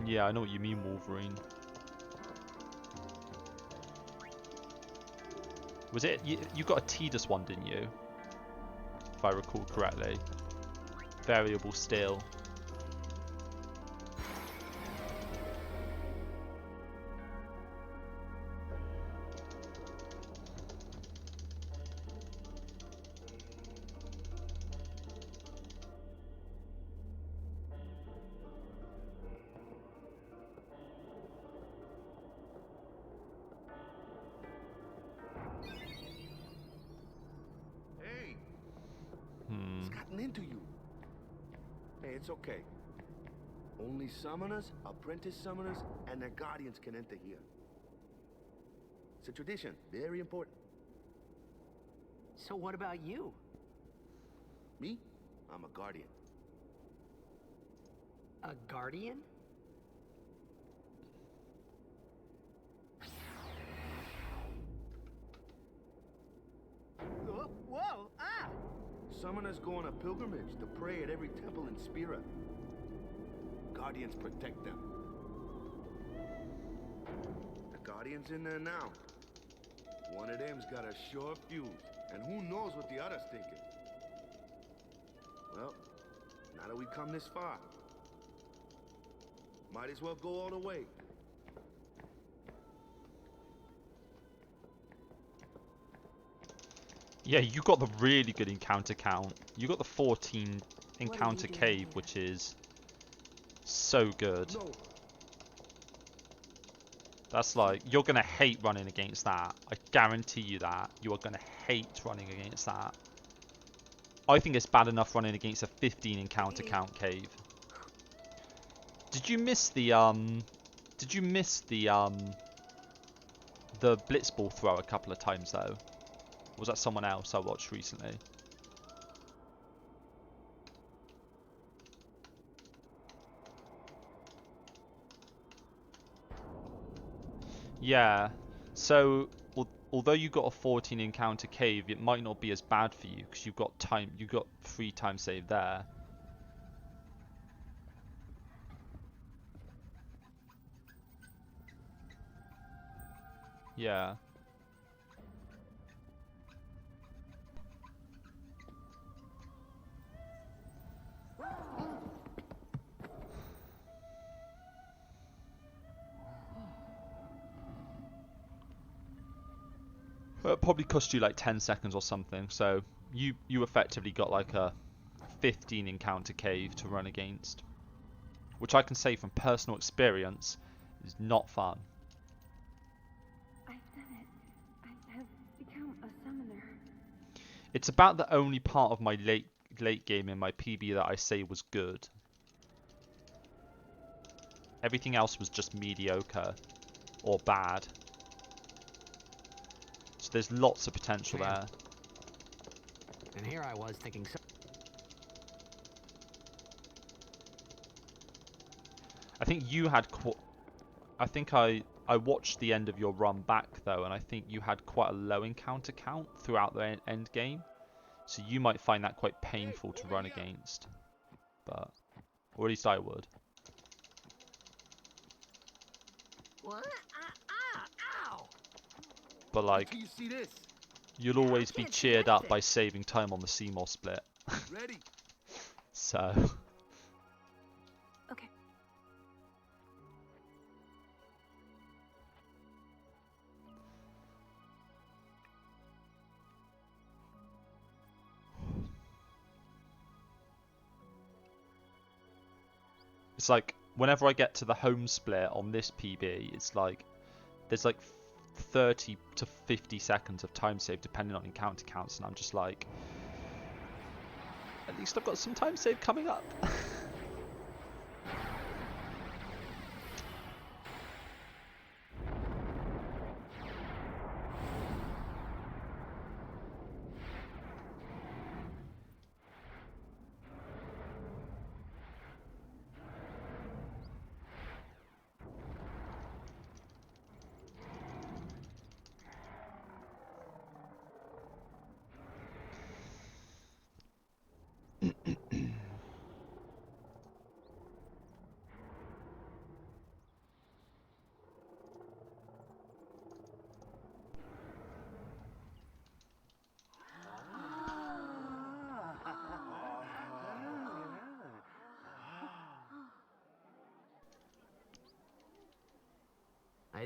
Speaker 1: Yeah, I know what you mean, Wolverine. Was it you got a Tidus one, didn't you? If I recall correctly. Variable still.
Speaker 7: It's gotten into you. Hey, it's okay. Only summoners, apprentice summoners, and their guardians can enter here. It's a tradition, very important.
Speaker 5: So what about you?
Speaker 7: Me? I'm a guardian.
Speaker 5: A guardian? Whoa! Ah!
Speaker 7: Summoners go on a pilgrimage to pray at every temple in Spira. Guardians protect them. The Guardian's in there now. One of them's got a sure fuse, and who knows what the other's thinking. Well, now that we've come this far, might as well go all the way.
Speaker 1: Yeah, you got the really good encounter count. You got the 14 encounter cave, which is so good.
Speaker 7: No.
Speaker 1: That's like, you're going to hate running against that. I guarantee you that. You are going to hate running against that. I think it's bad enough running against a 15 encounter count cave. Did you miss the blitzball throw a couple of times though? Or was that someone else I watched recently? Yeah, so although you got a 14 encounter cave, it might not be as bad for you because you've got free time save there. Yeah. It probably cost you like 10 seconds or something, so you effectively got like a 15 encounter cave to run against, which I can say from personal experience is not fun.
Speaker 9: I've done it. I have become a summoner.
Speaker 1: It's about the only part of my late game in my PB that I say was good. Everything else was just mediocre or bad. So there's lots of potential there.
Speaker 2: And here I was thinking so.
Speaker 1: I think you had I watched the end of your run back though, and I think you had quite a low encounter count throughout the end game. So you might find that quite painful to run against. But, or at least I would.
Speaker 5: What? Ow!
Speaker 1: But like,
Speaker 7: You see this?
Speaker 1: you'll always be cheered up by saving time on the Seymour split.
Speaker 7: Ready?
Speaker 1: So.
Speaker 3: Okay.
Speaker 1: It's like, whenever I get to the home split on this PB, it's like, there's like 30 to 50 seconds of time save depending on encounter counts, and I'm just like, at least I've got some time save coming up.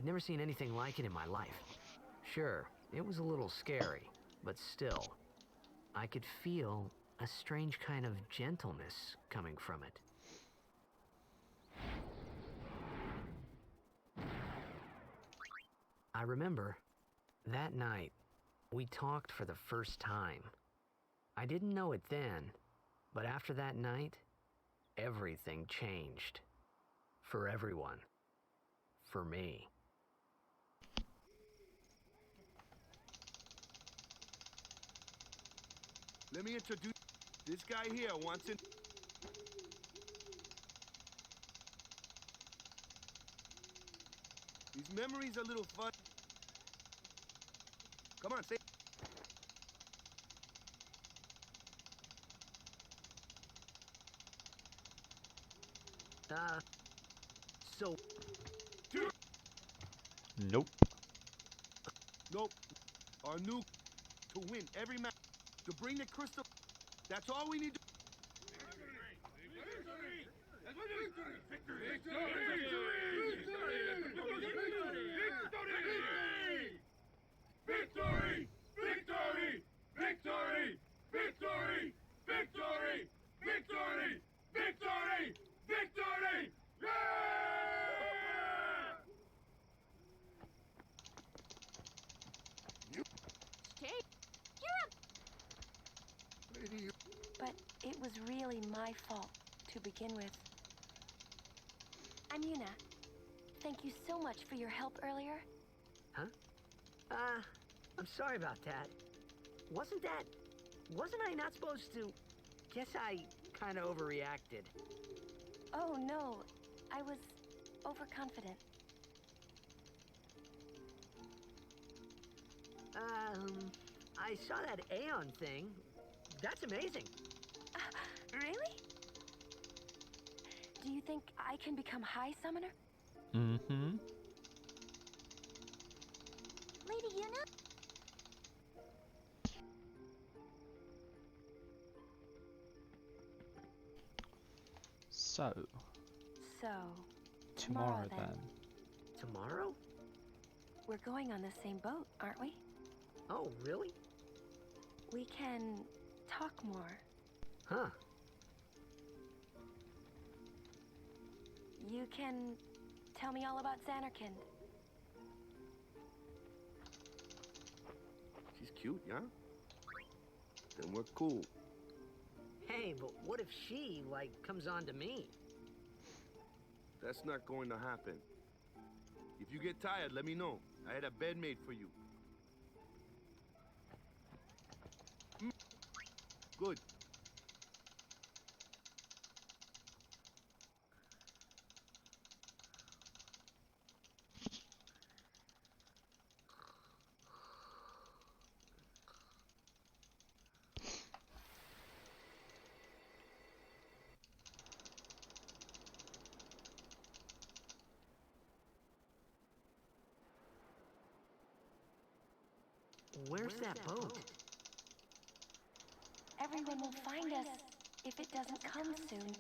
Speaker 2: I'd never seen anything like it in my life. Sure, it was a little scary, but still, I could feel a strange kind of gentleness coming from it. I remember, that night, we talked for the first time. I didn't know it then, but after that night, everything changed. For everyone. For me.
Speaker 7: Let me introduce this guy here wants it. His memory's a little fun. Come on, say.
Speaker 5: So...
Speaker 1: Nope.
Speaker 7: Nope. Our new to win every match. To bring the crystal. That's all we need to...
Speaker 10: Victory! Victory! Victory! Victory! Victory! Victory! Victory! Victory! Yeah!
Speaker 3: Stay. But it was really my fault to begin with. I'm Yuna. Thank you so much for your help earlier.
Speaker 2: Huh? I'm sorry about that. Wasn't I not supposed to... Guess I kind of overreacted.
Speaker 3: Oh no, I was overconfident.
Speaker 2: I saw that Aeon thing. That's amazing.
Speaker 3: Really? Do you think I can become High Summoner?
Speaker 1: Mm-hmm.
Speaker 3: Lady Yuna?
Speaker 1: So,
Speaker 3: Tomorrow then.
Speaker 2: Tomorrow?
Speaker 3: We're going on the same boat, aren't we?
Speaker 2: Oh, really?
Speaker 3: We can talk more.
Speaker 2: Huh.
Speaker 3: You can tell me all about Xanarkand.
Speaker 7: She's cute, yeah? Then we're cool.
Speaker 2: Hey, but what if she, comes on to me?
Speaker 7: That's not going to happen. If you get tired, let me know. I had a bed made for you. Good.
Speaker 2: Where's that boat?
Speaker 3: Everyone will find us if it doesn't come soon.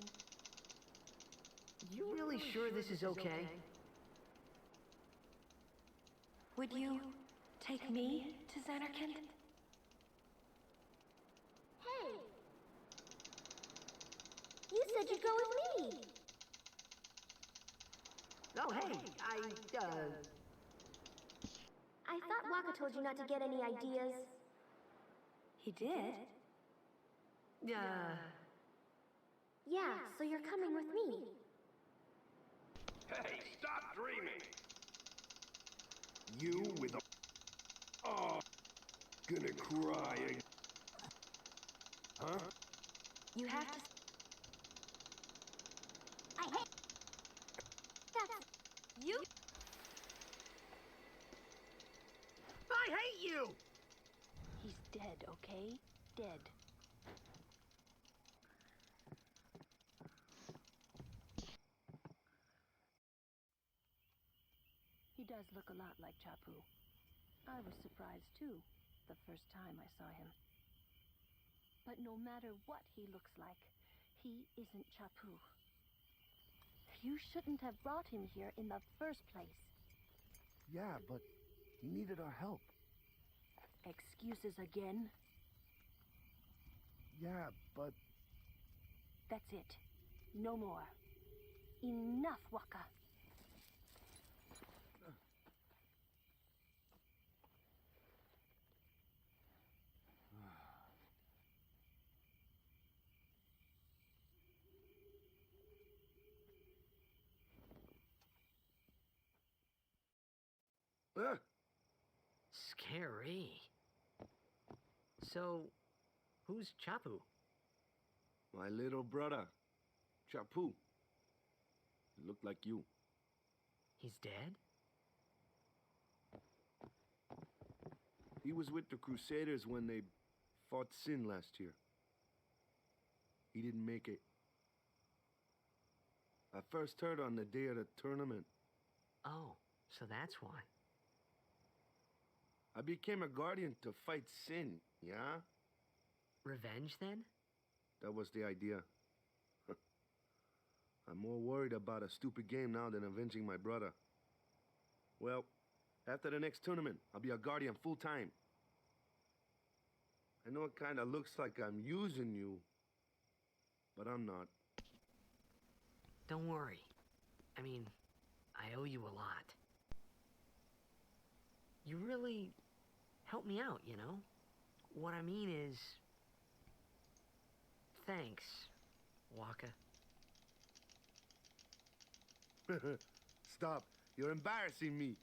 Speaker 2: You really sure this is okay?
Speaker 3: Would you take me to Xanarkand? Hey! You said you'd go with me!
Speaker 2: Oh, hey,
Speaker 3: I thought Waka told you not to get any ideas. He did? Yeah, so you're coming with me.
Speaker 10: Hey, stop dreaming!
Speaker 7: You with a... Oh, gonna cry again. Huh?
Speaker 3: You have to... I hate... That's... You...
Speaker 2: I hate you!
Speaker 3: He's dead, okay? Dead.
Speaker 11: He does look a lot like Chapu. I was surprised too, the first time I saw him. But no matter what he looks like, he isn't Chapu. You shouldn't have brought him here in the first place.
Speaker 7: Yeah, but he needed our help.
Speaker 11: Excuses again?
Speaker 7: Yeah, but...
Speaker 11: That's it. No more. Enough, Waka.
Speaker 2: Scary. So, who's Chapu?
Speaker 7: My little brother, Chapu. He looked like you.
Speaker 2: He's dead?
Speaker 7: He was with the Crusaders when they fought Sin last year. He didn't make it. I first heard on the day of the tournament.
Speaker 2: Oh, so that's why.
Speaker 7: I became a guardian to fight Sin, yeah?
Speaker 2: Revenge, then?
Speaker 7: That was the idea. I'm more worried about a stupid game now than avenging my brother. Well, after the next tournament, I'll be a guardian full-time. I know it kinda looks like I'm using you, but I'm not.
Speaker 2: Don't worry. I mean, I owe you a lot. You really helped me out, you know? What I mean is... Thanks, Waka.
Speaker 7: Stop. You're embarrassing me.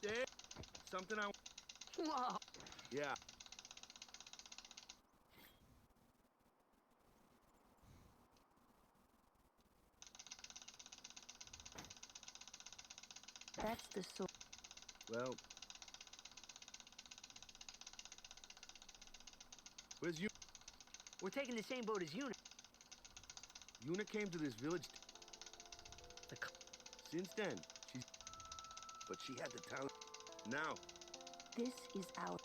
Speaker 7: Dave, something I...
Speaker 2: Whoa!
Speaker 7: Yeah.
Speaker 11: That's the sword.
Speaker 7: Well... Where's you?
Speaker 2: We're taking the same boat as Una.
Speaker 7: Yuna came to this village... Since then, she's... But she had the talent. Now...
Speaker 11: This is our...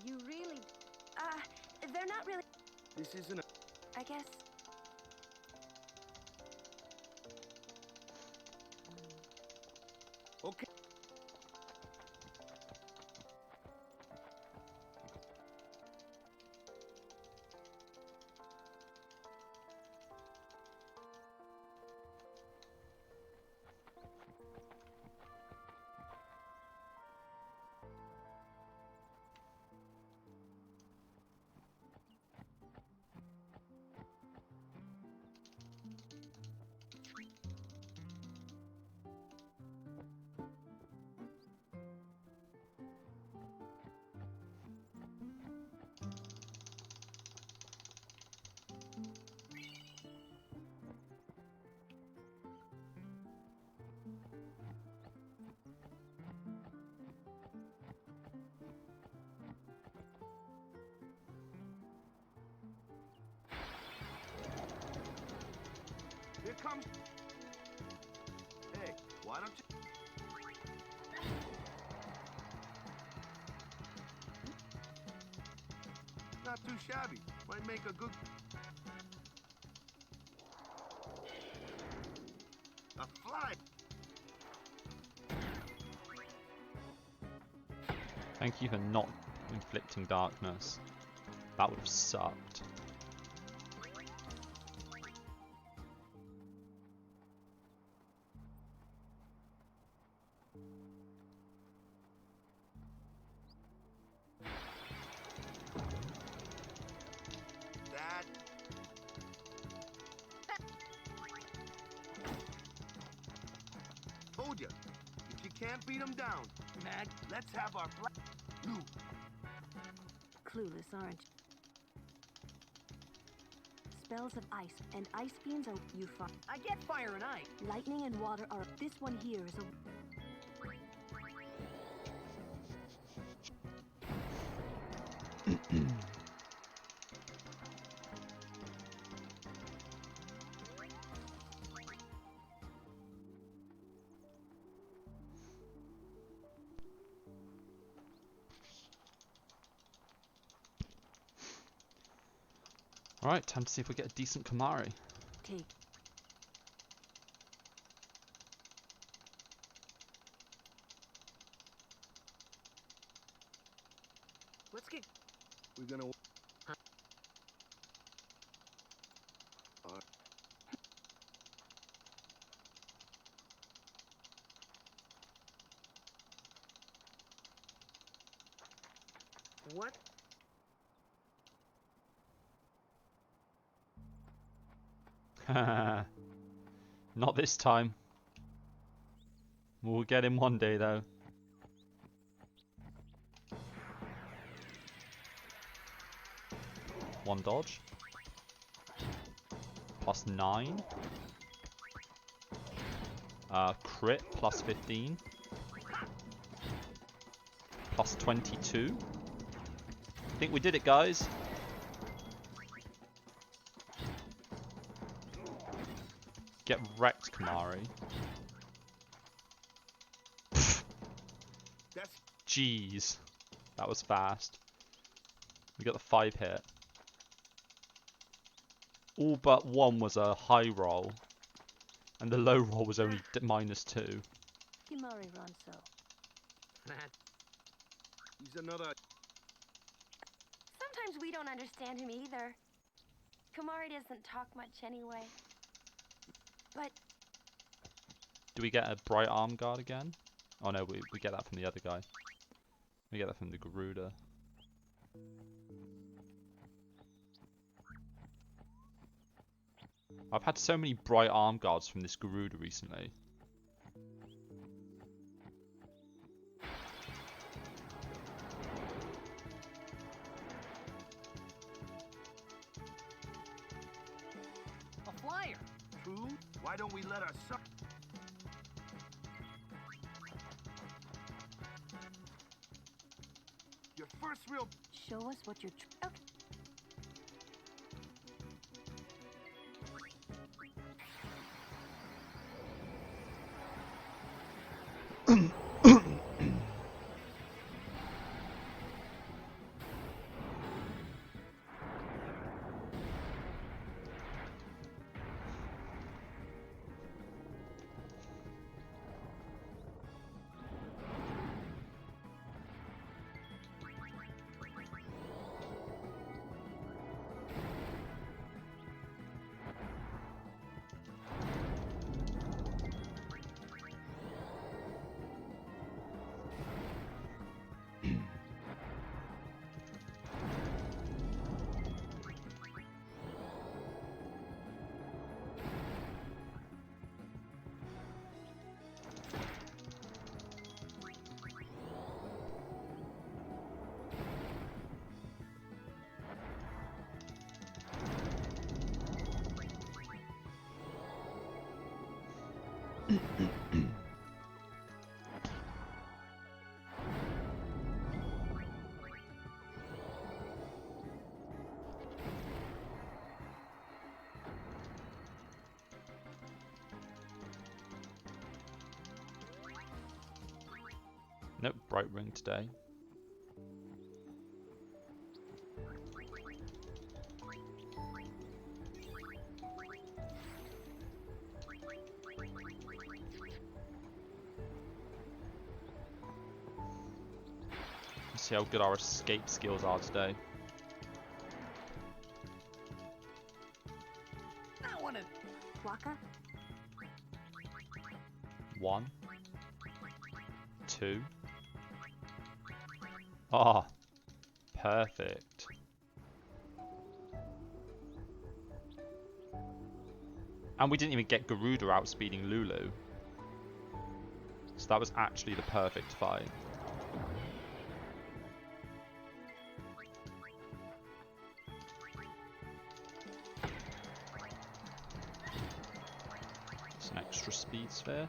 Speaker 11: You really... they're not really...
Speaker 7: This isn't a...
Speaker 11: I guess...
Speaker 7: Okay. Here comes... Hey, why don't you... Not too shabby. Might make a good... A fly!
Speaker 1: Thank you for not inflicting darkness. That would have sucked.
Speaker 7: That... Told ya. If you can't beat them down, Mag, let's have our black... Blue.
Speaker 11: Clueless, aren't you? Spells of ice and ice beams are you find.
Speaker 2: I get fire and ice.
Speaker 11: Lightning and water are. This one here is a.
Speaker 1: Alright, time to see if we get a decent Kamari.
Speaker 11: Take.
Speaker 5: Let's get...
Speaker 7: We're gonna...
Speaker 5: What?
Speaker 1: Not this time. We'll get him one day though. One dodge. Plus 9. Crit plus 15. Plus 22. I think we did it, guys. Get wrecked, Kamari. Jeez. That was fast. We got the 5 hit. All but one was a high roll. And the low roll was only -2.
Speaker 11: Kimari Ronso.
Speaker 7: He's another...
Speaker 3: Sometimes we don't understand him either. Kamari doesn't talk much anyway. But...
Speaker 1: Do we get a bright arm guard again? Oh no, we get that from the other guy. We get that from the Garuda. I've had so many bright arm guards from this Garuda recently.
Speaker 5: A flyer!
Speaker 7: True? Why don't we let our son... Your first real...
Speaker 11: Show us what you're... Okay.
Speaker 1: Nope, bright ring today. Let's see how good our escape skills are today.
Speaker 5: I want to...
Speaker 3: Waka?
Speaker 1: 1, 2. Ah, perfect. And we didn't even get Garuda outspeeding Lulu. So that was actually the perfect fight. It's an extra speed sphere.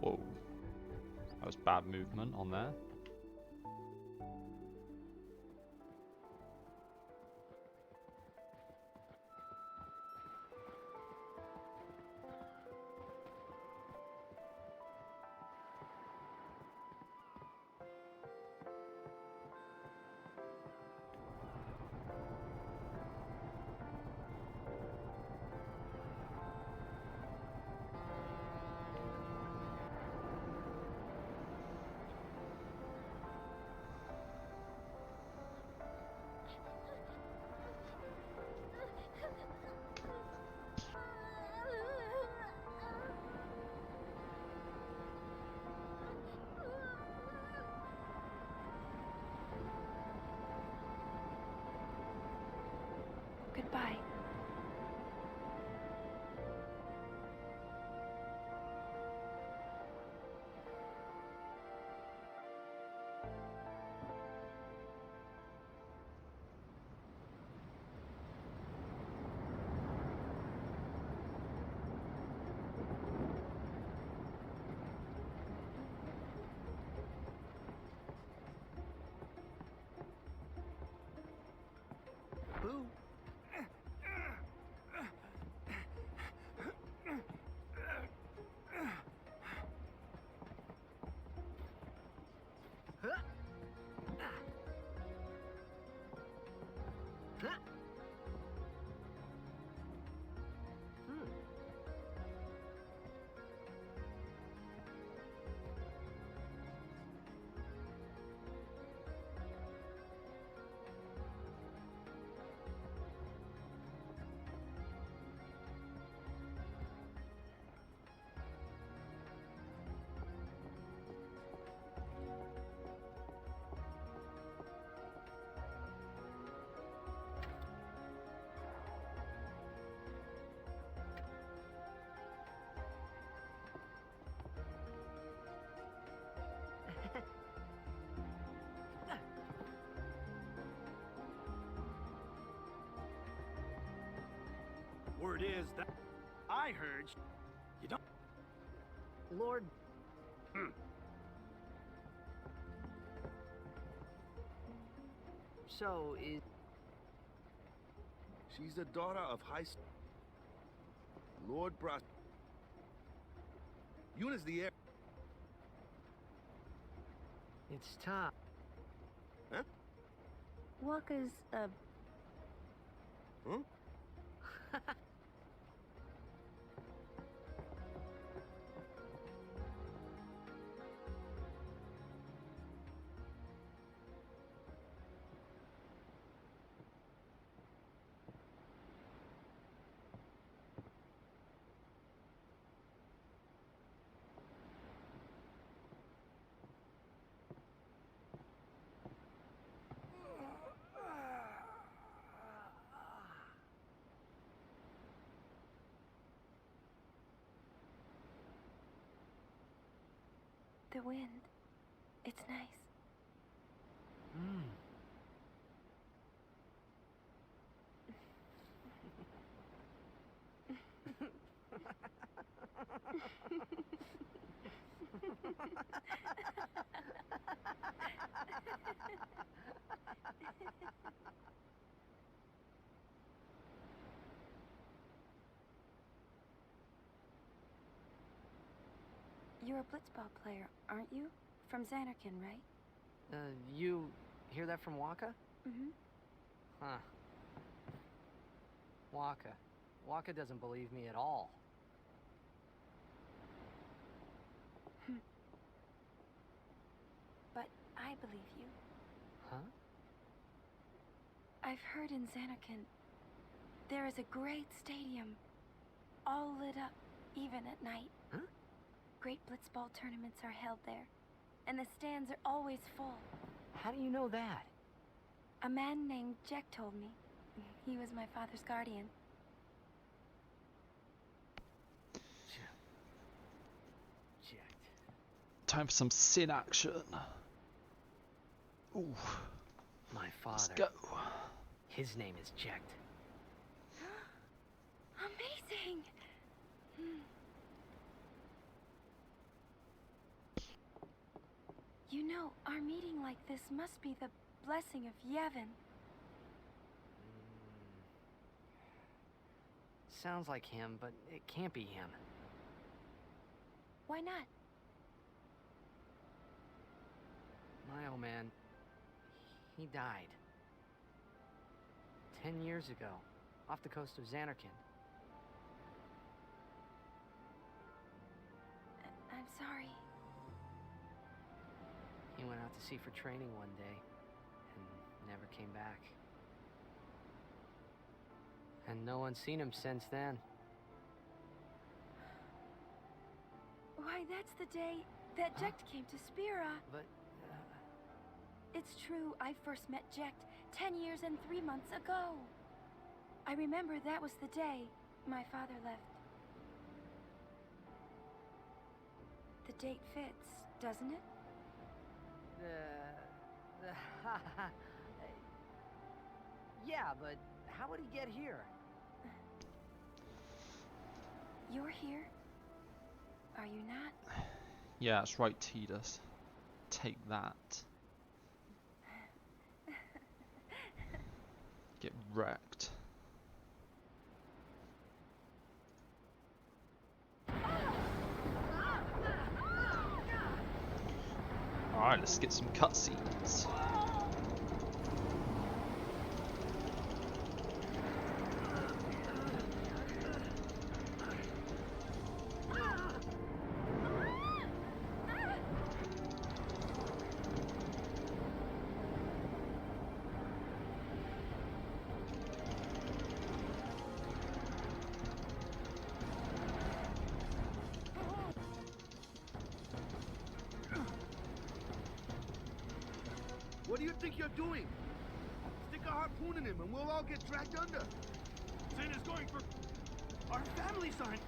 Speaker 1: Whoa. That was bad movement on there.
Speaker 9: Goodbye.
Speaker 5: Boo.
Speaker 10: Word is that I heard you don't.
Speaker 5: Lord. So, is...
Speaker 7: She's the daughter of Lord Bras. Yuna's the heir.
Speaker 5: It's time.
Speaker 7: Huh?
Speaker 11: Walker's,
Speaker 7: Huh?
Speaker 9: The wind. It's nice. You're a blitzball player, aren't you? From Xanarkin, right?
Speaker 5: You hear that from Waka?
Speaker 9: Mm-hmm.
Speaker 5: Huh. Waka. Waka doesn't believe me at all.
Speaker 9: But I believe you.
Speaker 5: Huh?
Speaker 9: I've heard in Xanarkin, there is a great stadium, all lit up, even at night.
Speaker 5: Huh?
Speaker 9: Great blitzball tournaments are held there, and the stands are always full.
Speaker 5: How do you know that?
Speaker 9: A man named Jack told me. He was my father's guardian.
Speaker 1: Time for some sin action. Ooh.
Speaker 5: My father.
Speaker 1: Let's go.
Speaker 5: His name is Jecht.
Speaker 9: Amazing! You know, our meeting like this must be the blessing of Yevon.
Speaker 5: Sounds like him, but it can't be him.
Speaker 9: Why not?
Speaker 5: My old man, he died. 10 years ago, off the coast of Xanarkin.
Speaker 9: I'm sorry.
Speaker 5: He went out to sea for training one day, and never came back. And no one's seen him since then.
Speaker 9: Why, that's the day that Jecht came to Spira.
Speaker 5: But,
Speaker 9: It's true, I first met Jecht 10 years and 3 months ago. I remember that was the day my father left. The date fits, doesn't it?
Speaker 5: Yeah, but how would he get here?
Speaker 9: You're here? Are you not?
Speaker 1: Yeah, that's right, Tidus. Take that. Get wrecked. Alright, let's get some cutscenes.
Speaker 7: What do you think you're doing? Stick a harpoon in him and we'll all get dragged under.
Speaker 10: Sin is going for our family sign.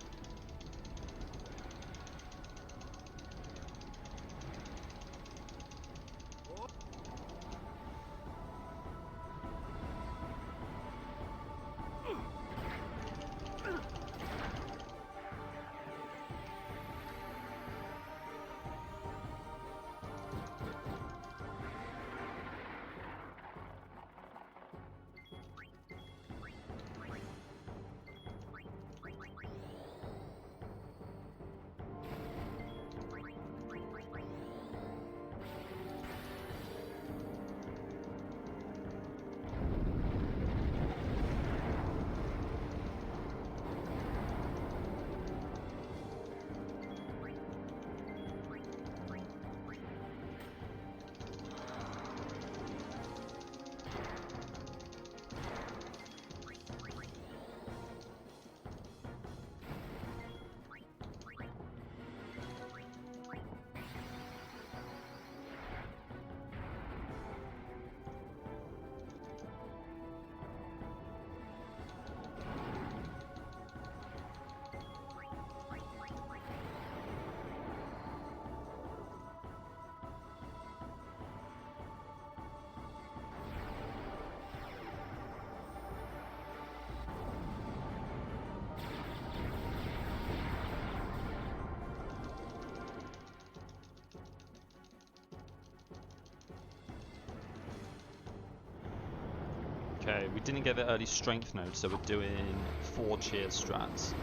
Speaker 1: Okay, we didn't get the early strength node, so we're doing 4 cheer strats.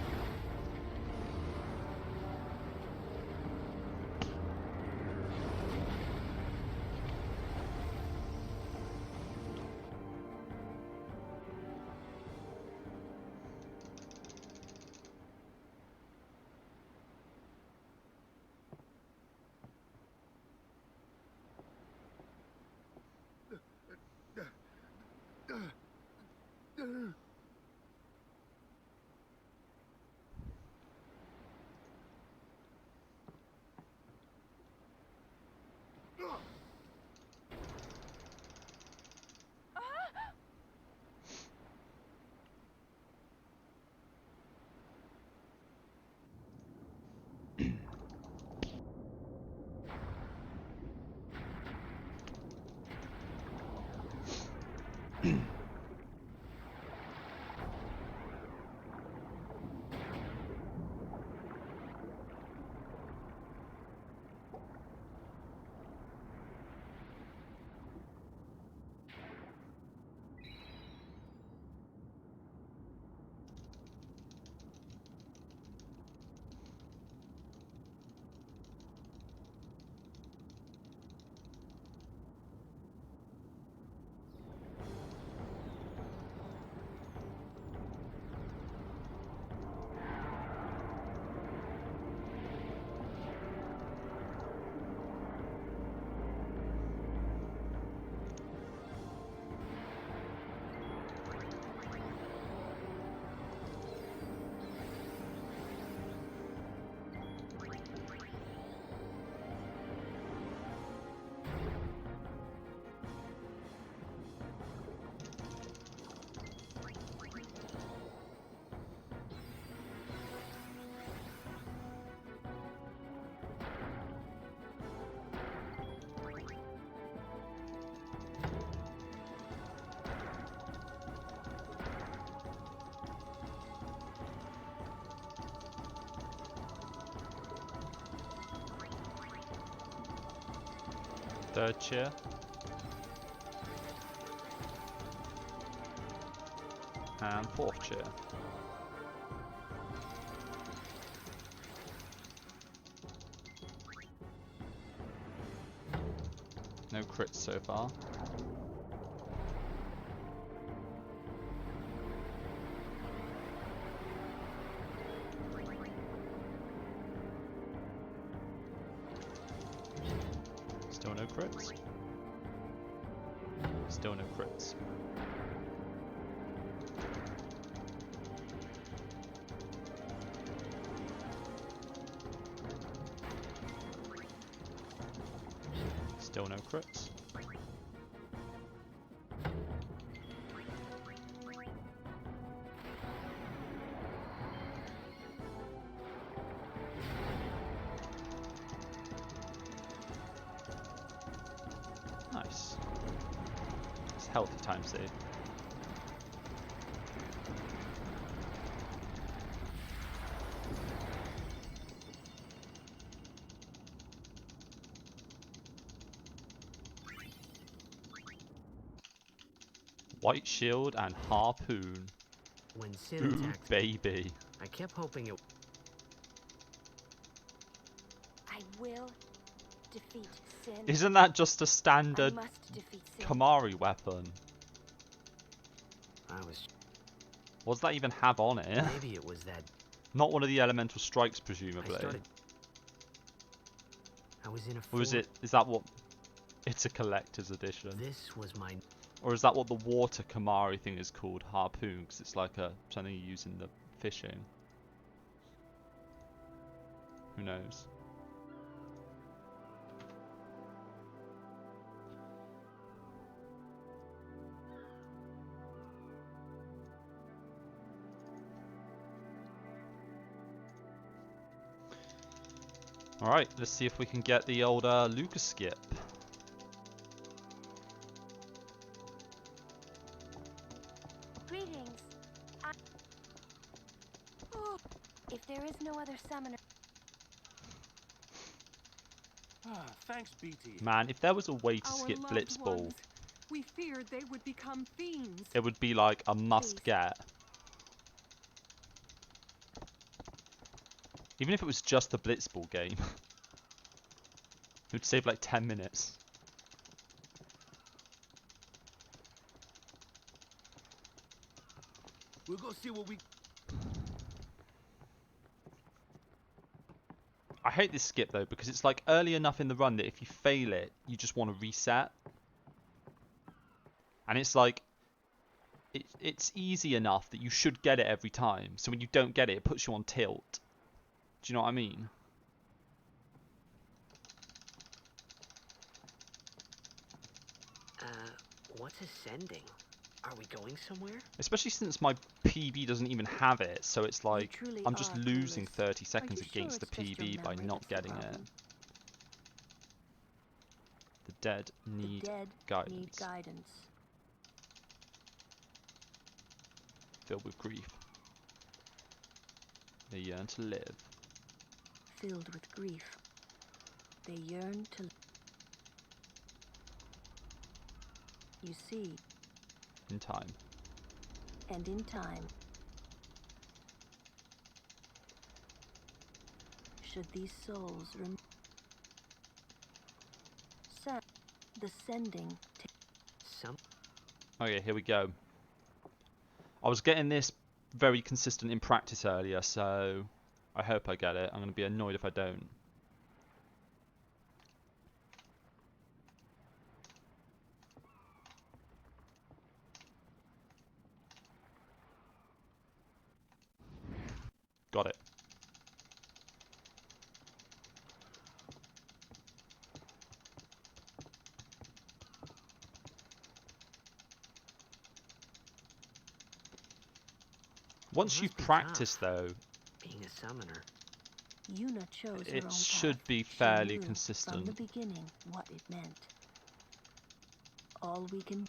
Speaker 1: Third cheer. And fourth cheer. No crits so far. Still no crits. Still no crits. Still no crits. Nice. It's healthy time save. White shield and harpoon.
Speaker 2: When Sin
Speaker 1: Ooh,
Speaker 2: attacked
Speaker 1: baby.
Speaker 2: I kept hoping it.
Speaker 9: I will defeat Sin.
Speaker 1: Isn't that just a
Speaker 9: I
Speaker 1: standard
Speaker 9: must defeat Sin.
Speaker 1: Kamari weapon?
Speaker 2: I was.
Speaker 1: What does that even have on it?
Speaker 2: Maybe it was that.
Speaker 1: Not one of the elemental strikes, presumably.
Speaker 2: I was in a.
Speaker 1: Or is it? Is that what? It's a collector's edition.
Speaker 2: This was my.
Speaker 1: Or is that what the water Kamari thing is called? Harpoon, because it's like a something you use in the fishing. Who knows? Alright, let's see if we can get the old Lucas skip.
Speaker 9: Greetings. Oh, if there is no other summoner.
Speaker 6: Thanks, BT.
Speaker 1: Man, if there was a way to
Speaker 12: Our
Speaker 1: skip
Speaker 12: loved
Speaker 1: Blitzball,
Speaker 12: ones. We feared they would become fiends.
Speaker 1: it would be like a must get. Even if it was just the Blitzball game. It would save like 10 minutes.
Speaker 7: We'll go see what we...
Speaker 1: I hate this skip though, because it's like early enough in the run that if you fail it, you just want to reset. And it's like, it's easy enough that you should get it every time. So when you don't get it, it puts you on tilt. Do you know what I mean?
Speaker 2: What's ascending? Are we going somewhere?
Speaker 1: Especially since my PB doesn't even have it, so it's like I'm just losing 30 seconds against the PB by not getting it. The dead need guidance. Filled with grief. They yearn to live.
Speaker 11: Filled with grief, they yearn to. You see.
Speaker 1: In time.
Speaker 11: And in time. Should these souls the sending
Speaker 2: some.
Speaker 1: Okay, here we go. I was getting this very consistent in practice earlier, so I hope I get it. I'm going to be annoyed if I don't. Got it. Once you've practiced, though,
Speaker 2: being a summoner,
Speaker 11: Yuna chose her
Speaker 1: it
Speaker 11: own
Speaker 1: should
Speaker 11: path.
Speaker 1: be
Speaker 11: She
Speaker 1: fairly
Speaker 11: knew
Speaker 1: consistent.
Speaker 11: From the beginning, what it meant. All we can.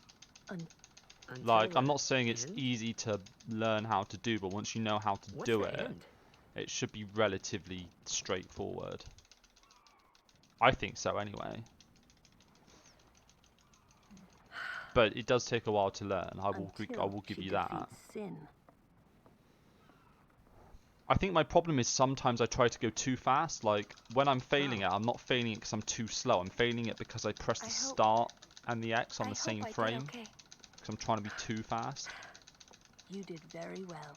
Speaker 1: Like, I'm not saying it's easy to learn how to do, but once you know how to do it, it should be relatively straightforward. I think so, anyway. But it does take a while to learn. I will give you that.
Speaker 11: Sin.
Speaker 1: I think my problem is sometimes I try to go too fast. Like, when I'm failing it, I'm not failing it because I'm too slow. I'm failing it because I press the start and the X on the same frame. Because I'm trying to be too fast.
Speaker 11: You did very well.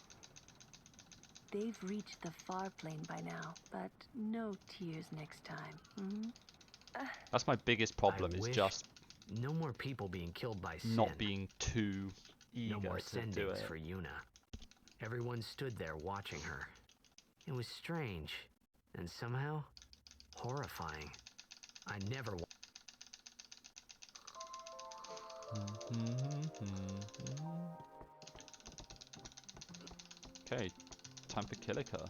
Speaker 11: They've reached the far plane by now, but no tears next time.
Speaker 1: That's my biggest problem, is just
Speaker 2: no more people being killed by sin.
Speaker 1: Not being too eager
Speaker 2: no more
Speaker 1: to do it.
Speaker 2: for Yuna. Everyone stood there watching her. It was strange, and somehow horrifying. I never.
Speaker 1: Okay, time for Killiker.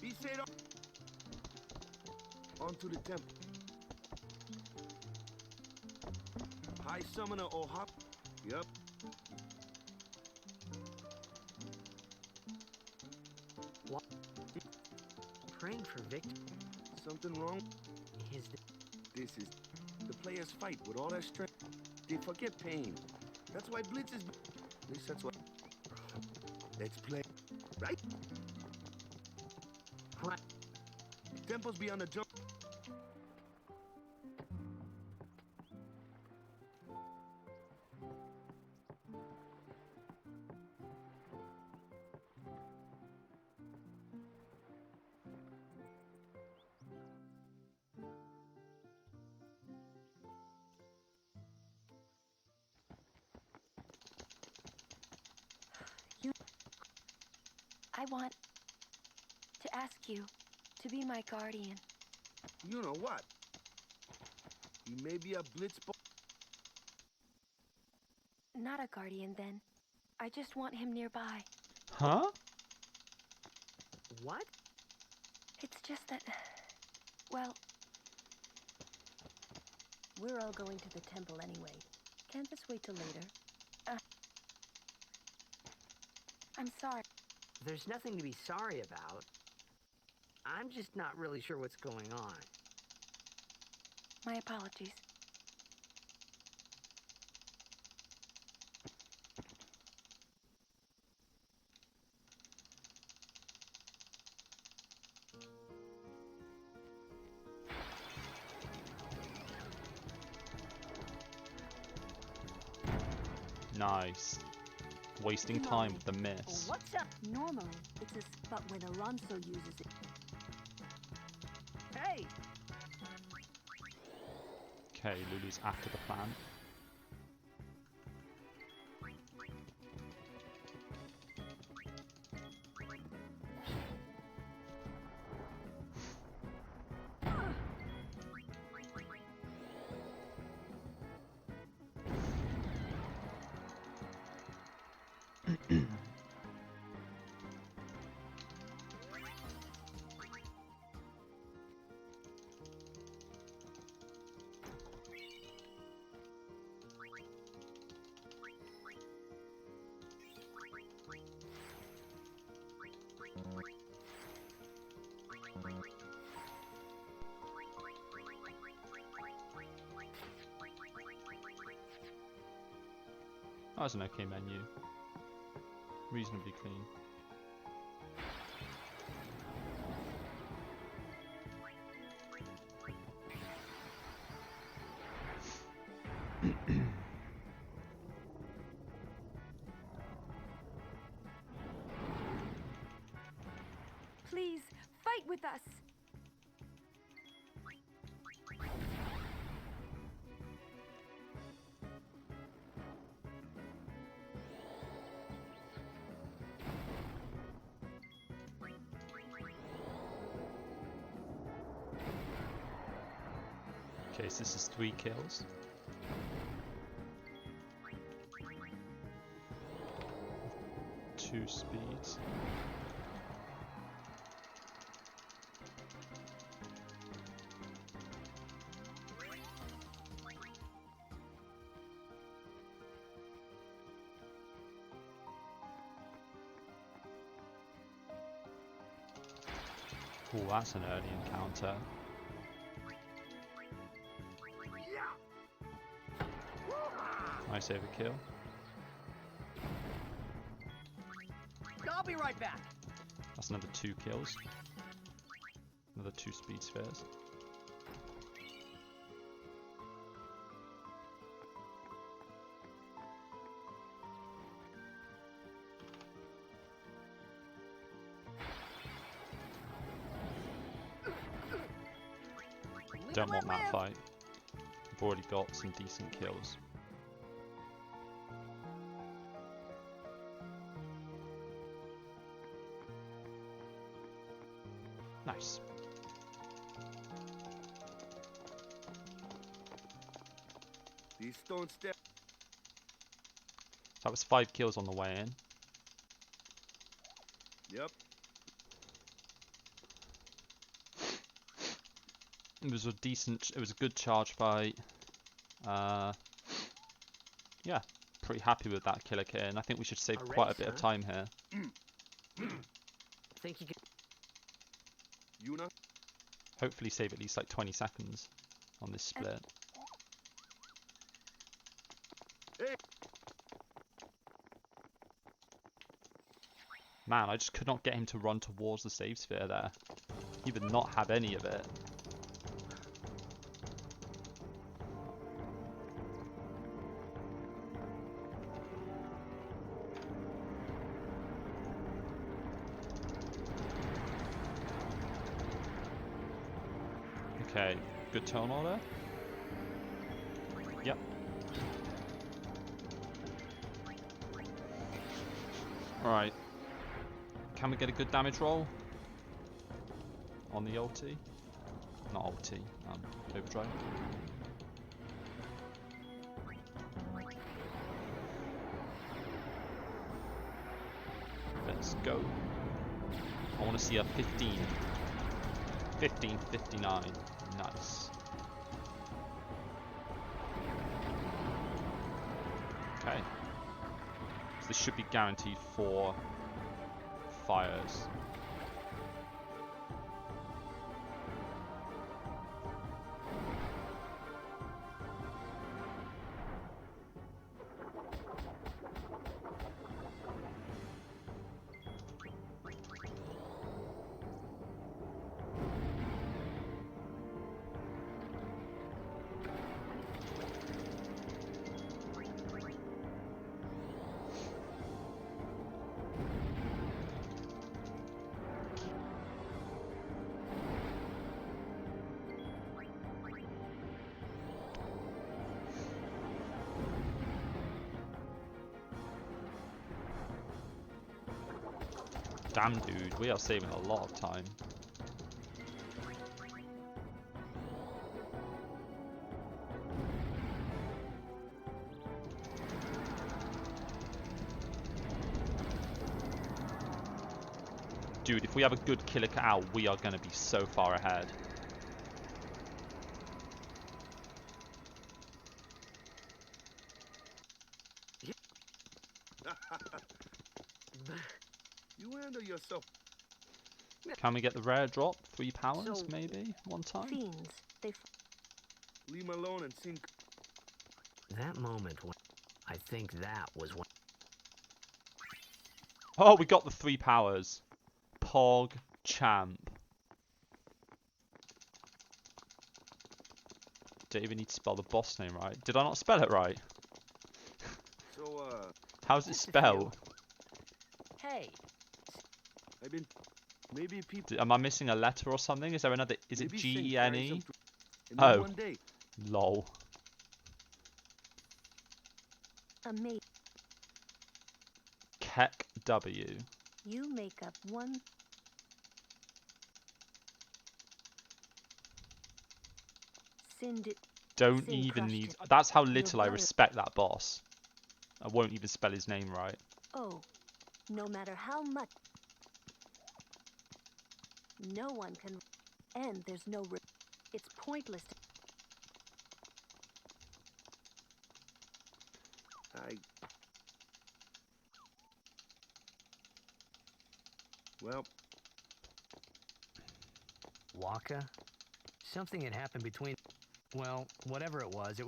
Speaker 7: Be set on to the temple. High Summoner Ohop. Yep.
Speaker 2: What? Praying for victory.
Speaker 7: Something wrong? This is the players fight with all their strength. They forget pain. That's why Blitz is. At least that's what. Let's play, right?
Speaker 2: Right.
Speaker 7: Temples be on the jump.
Speaker 9: I want to ask you to be my guardian.
Speaker 7: You know what? He may be a Blitz.
Speaker 9: Not a guardian, then. I just want him nearby.
Speaker 1: Huh?
Speaker 2: What?
Speaker 9: It's just that... Well...
Speaker 11: We're all going to the temple anyway. Can't this wait till later?
Speaker 9: I'm sorry.
Speaker 2: There's nothing to be sorry about. I'm just not really sure what's going on.
Speaker 9: My apologies.
Speaker 1: Nice. Wasting time with the miss.
Speaker 11: What's up? Normally, it's a spot when Alonso uses it. Hey!
Speaker 1: Okay, Lulu's after the plan. That was an okay menu. Reasonably clean.
Speaker 9: Please, fight with us!
Speaker 1: Okay, so this is 3 kills. Two speeds. Oh, that's an early encounter. Nice overkill.
Speaker 5: I'll be right back.
Speaker 1: That's another 2 kills. Another 2 speed spheres. Don't want that fight. I've already got some decent kills. Nice.
Speaker 7: These stone steps.
Speaker 1: That was 5 kills on the way in.
Speaker 7: Yep.
Speaker 1: It was a decent, it was a good charge fight. Yeah, pretty happy with that killer kit, and I think we should save quite a bit of time here.
Speaker 5: Think you can...
Speaker 7: Yuna?
Speaker 1: Hopefully save at least like 20 seconds on this split.
Speaker 7: Hey.
Speaker 1: Man, I just could not get him to run towards the save sphere there. He would not have any of it. Okay, good turn order. Yep. Alright. Can we get a good damage roll? On the ulti? Not ulti, overdrive. Let's go. I want to see a 15. 1559. Nice. Okay. So this should be guaranteed 4 fires. Damn, dude, we are saving a lot of time. Dude, if we have a good killer cat out, we are going to be so far ahead.
Speaker 7: You handle yourself.
Speaker 1: Can we get the rare drop? 3 powers, maybe? One time?
Speaker 11: Fiends, they...
Speaker 7: Leave him alone and sink.
Speaker 2: That moment when... I think that was when...
Speaker 1: Oh, we got the 3 powers. Pog champ. Don't even need to spell the boss name right. Did I not spell it right?
Speaker 7: So,
Speaker 1: how's it spelled?
Speaker 5: Hey.
Speaker 7: I've been... Maybe people...
Speaker 1: Am I missing a letter or something? Is there another... Is it G-E-N-E?
Speaker 7: Oh.
Speaker 1: Oh. Lol.
Speaker 11: Amazing.
Speaker 1: Keck W.
Speaker 11: You make up one...
Speaker 1: Don't even need... That's how little I respect that boss. I won't even spell his name right.
Speaker 11: Oh, no matter how much... No one can... And there's no... It's pointless to...
Speaker 7: Well...
Speaker 2: Waka? Something had happened between... Well, whatever it was,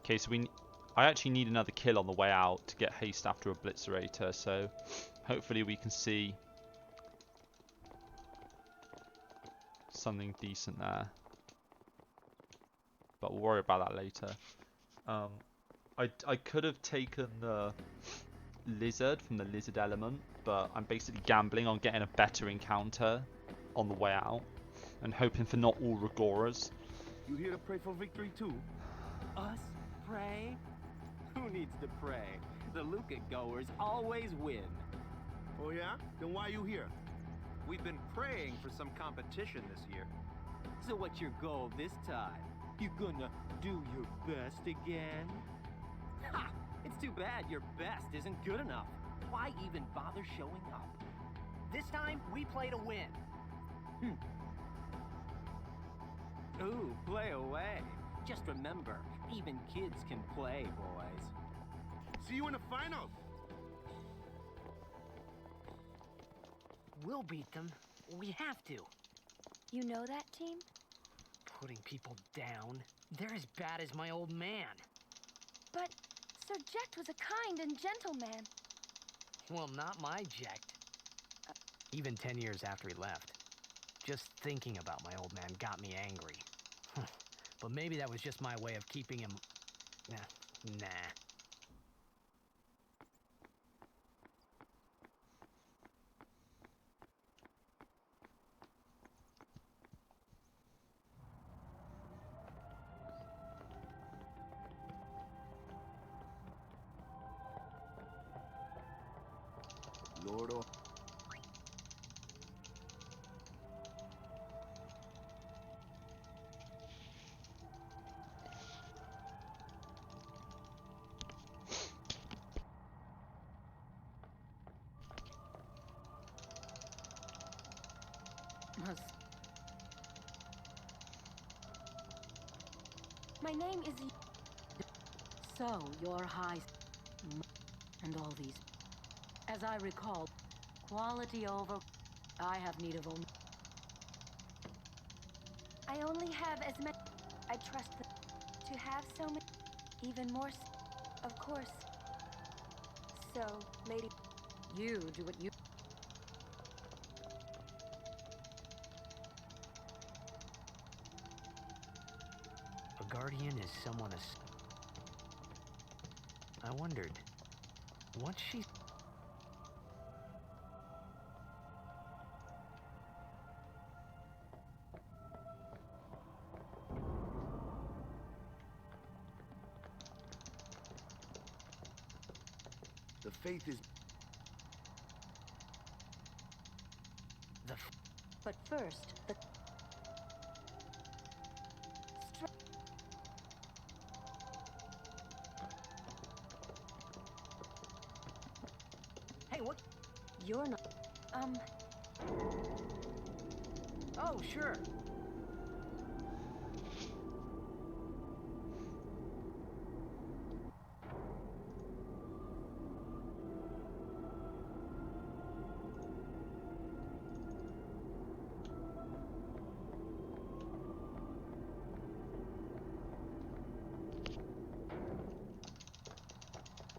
Speaker 1: Okay, so I actually need another kill on the way out to get haste after Obliterator, so hopefully we can see something decent there. But we'll worry about that later. I could have taken the lizard from the lizard element, but I'm basically gambling on getting a better encounter on the way out and hoping for not all Regoras.
Speaker 10: You here to pray for victory too?
Speaker 5: Us? Pray? Who needs to pray? The Luca goers always win.
Speaker 7: Oh yeah? Then why you here?
Speaker 4: We've been praying for some competition this year.
Speaker 5: So what's your goal this time? You gonna do your best again? Ha! It's too bad your best isn't good enough. Why even bother showing up? This time, we play to win. Ooh, play away. Just remember, even kids can play, boys.
Speaker 7: See you in the finals!
Speaker 2: We'll beat them. We have to.
Speaker 9: You know that team?
Speaker 2: Putting people down. They're as bad as my old man.
Speaker 9: But Sir Jecht was a kind and gentle man.
Speaker 2: Well, not my Jecht. Even 10 years after he left. Just thinking about my old man got me angry. But maybe that was just my way of keeping him... Nah.
Speaker 7: Lord of...
Speaker 11: My name is... So, your high... And all these... As I recall, quality over... I have need of only...
Speaker 9: I only have as many... I trust them. To have so many... Even more... Of course. So, lady...
Speaker 11: You do what you...
Speaker 2: A guardian is someone I wondered, what's she...
Speaker 7: The faith is...
Speaker 11: But first, the...
Speaker 5: Hey, what?
Speaker 11: You're not...
Speaker 5: Oh, sure.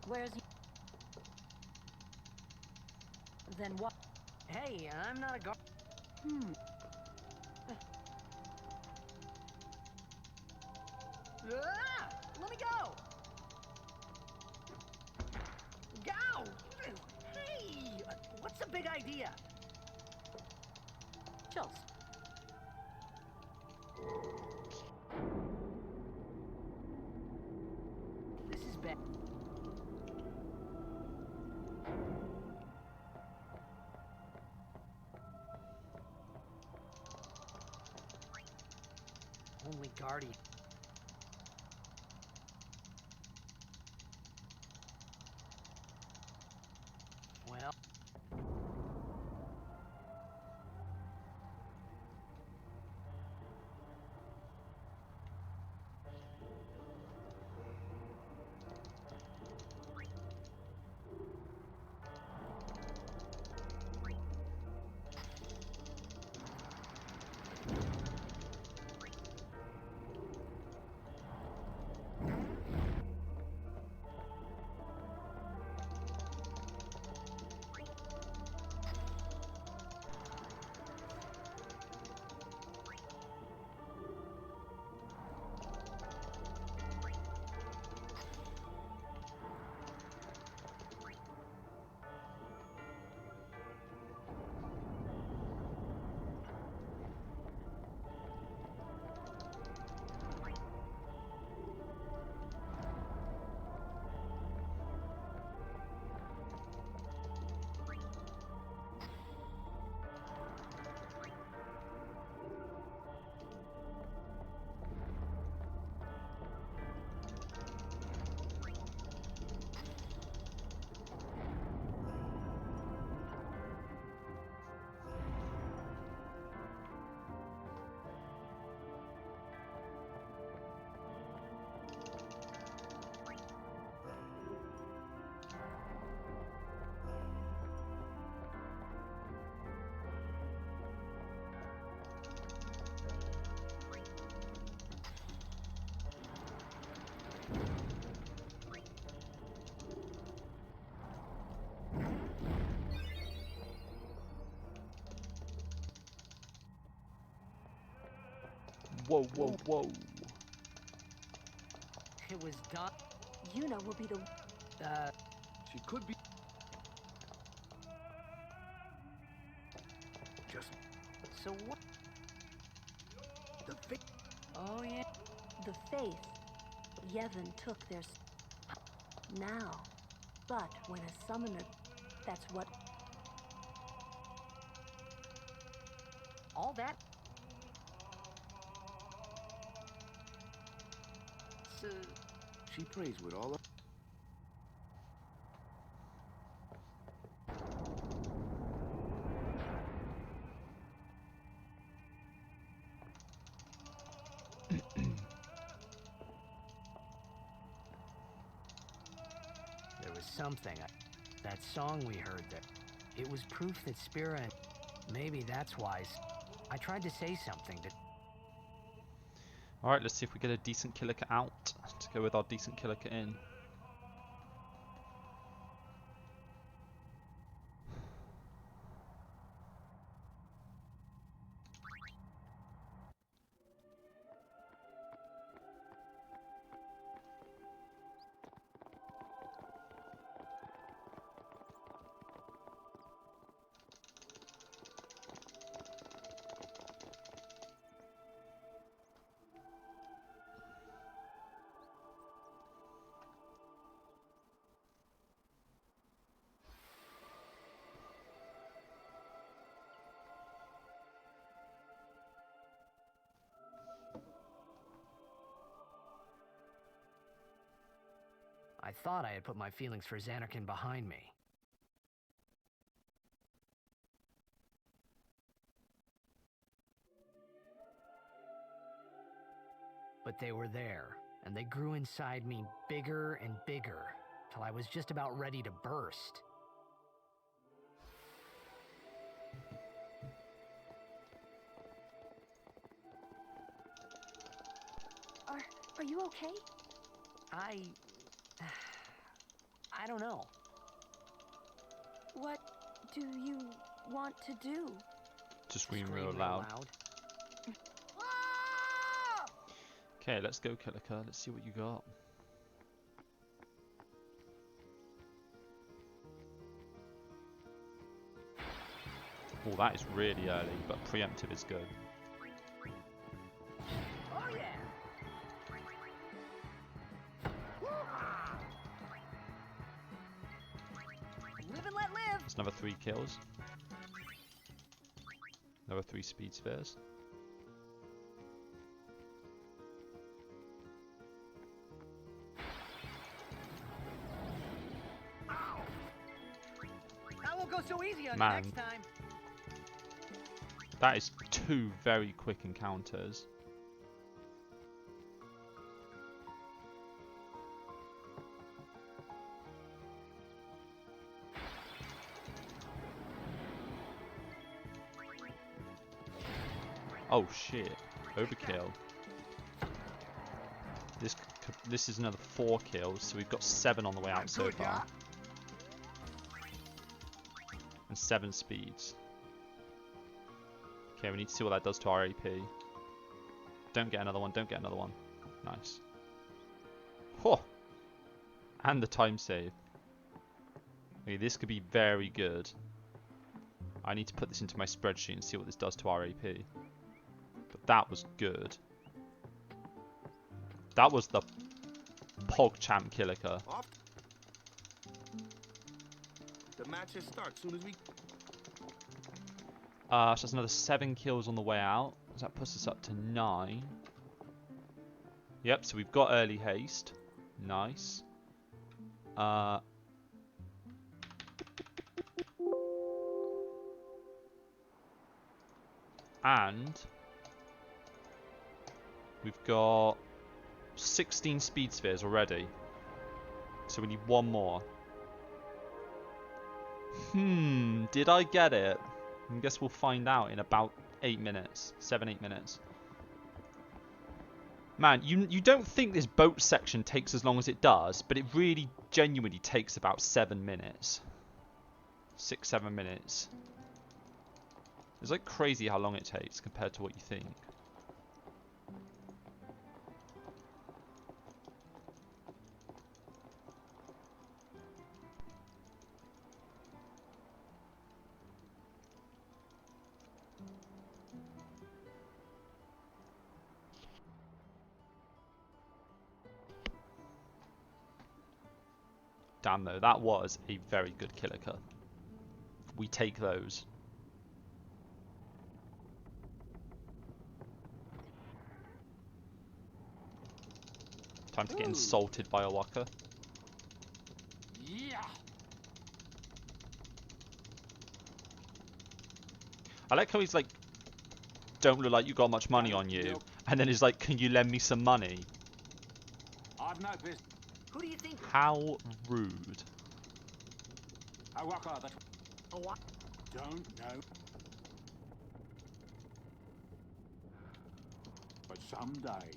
Speaker 11: Where's... Then what?
Speaker 2: Hey, I'm not a guard...
Speaker 5: Let me go! Go! Hey! What's the big idea?
Speaker 11: Just...
Speaker 5: This is bad.
Speaker 2: Only guardian. Well...
Speaker 1: whoa, whoa, whoa.
Speaker 2: It was done.
Speaker 11: Yuna will be the...
Speaker 7: She could be. Just
Speaker 2: So what?
Speaker 7: the thing.
Speaker 2: Oh, yeah.
Speaker 11: The faith. Yevon took their... Now. But when a summoner... That's what...
Speaker 2: All that? So...
Speaker 7: She prays with all of.
Speaker 2: There was something. That song we heard there. It was proof that Spira and... Maybe that's why. I tried to say something that...
Speaker 1: Alright, let's see if we get a decent killer kit out to go with our decent killer kit in.
Speaker 2: I thought I had put my feelings for Xanarkin behind me. But they were there, and they grew inside me bigger and bigger, till I was just about ready to burst.
Speaker 11: Are you okay?
Speaker 2: I don't know.
Speaker 11: What do you want to do?
Speaker 1: To scream real loud. Okay, let's go, Killiker. Let's see what you got. Oh, that is really early, but preemptive is good.
Speaker 2: Oh yeah! Live and let live!
Speaker 1: It's another 3 kills. Another 3 speed spheres.
Speaker 2: That won't go so easy on you
Speaker 1: Man.
Speaker 2: next time.
Speaker 1: That is 2 very quick encounters. Oh shit, overkill. This is another 4 kills, so we've got 7 on the way out so far. And 7 speeds. Okay, we need to see what that does to our AP. Don't get another one, don't get another one. Nice. Whoa! And the time save. Okay, this could be very good. I need to put this into my spreadsheet and see what this does to our AP. But that was good. That was the PogChamp Killiker.
Speaker 7: The matches start soon as we.
Speaker 1: So that's another 7 kills on the way out. So that puts us up to 9. Yep, so we've got early haste. Nice. And we've got 16 speed spheres already. So we need 1 more. Did I get it? I guess we'll find out in about 8 minutes. 7-8 minutes. Man, you don't think this boat section takes as long as it does, but it really genuinely takes about 7 minutes. 6-7 minutes. It's like crazy how long it takes compared to what you think. Damn though, that was a very good killer cut. We take those. Time to get insulted by a walker.
Speaker 10: Yeah.
Speaker 1: I like how he's like, don't look like you got much money on you. And then he's like, can you lend me some money?
Speaker 10: I've no business.
Speaker 5: Who do you think?
Speaker 1: How rude.
Speaker 10: I walk out that.
Speaker 5: Oh, what?
Speaker 6: Don't know. But someday,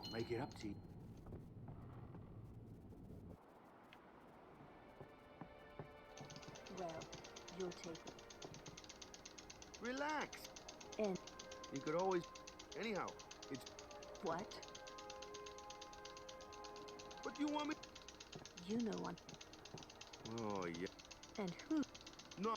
Speaker 6: I'll make it up to you.
Speaker 11: Well, you'll take it.
Speaker 7: Relax.
Speaker 11: And
Speaker 7: You could always... Anyhow, it's...
Speaker 11: what?
Speaker 7: What do you want me...
Speaker 11: You know one.
Speaker 7: Oh, yeah.
Speaker 11: And who?
Speaker 7: No.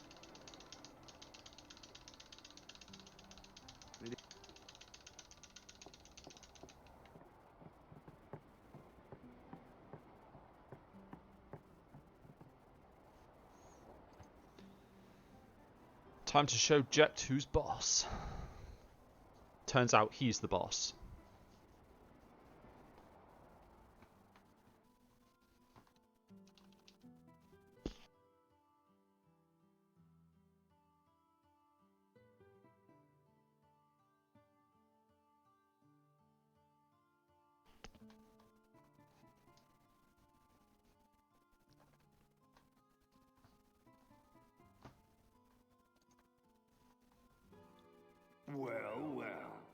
Speaker 1: Time to show Jet who's boss. Turns out he's the boss.
Speaker 13: Well, well.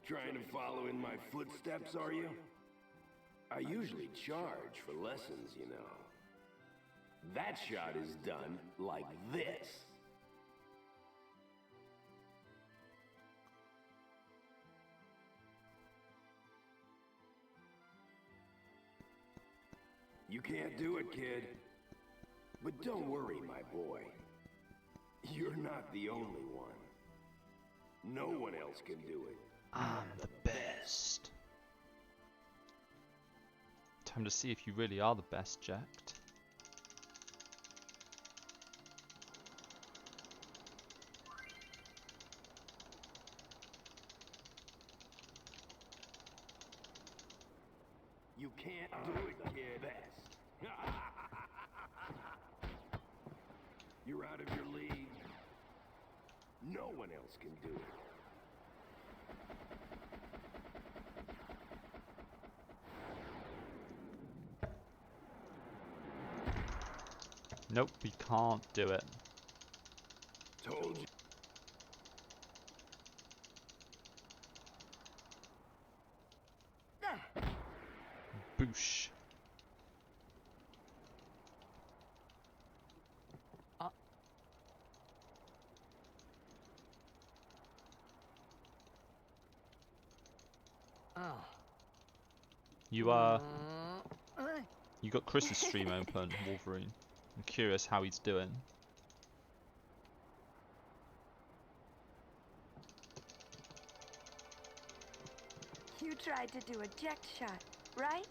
Speaker 13: Trying to follow in my footsteps, are you? I usually charge for lessons, you know. That shot is done like this. You can't do it, kid. But don't worry, my boy. You're not the only one. No one else can do it.
Speaker 1: I'm the best. Time to see if you really are the best, Jack.
Speaker 13: You can't do it, kid. Best. You're out of your league. No one else can do it.
Speaker 1: Nope, we can't do it.
Speaker 13: Told you.
Speaker 1: Boosh. You you got Chris's stream open, Wolverine. I'm curious how he's doing.
Speaker 9: You tried to do a jet shot, right?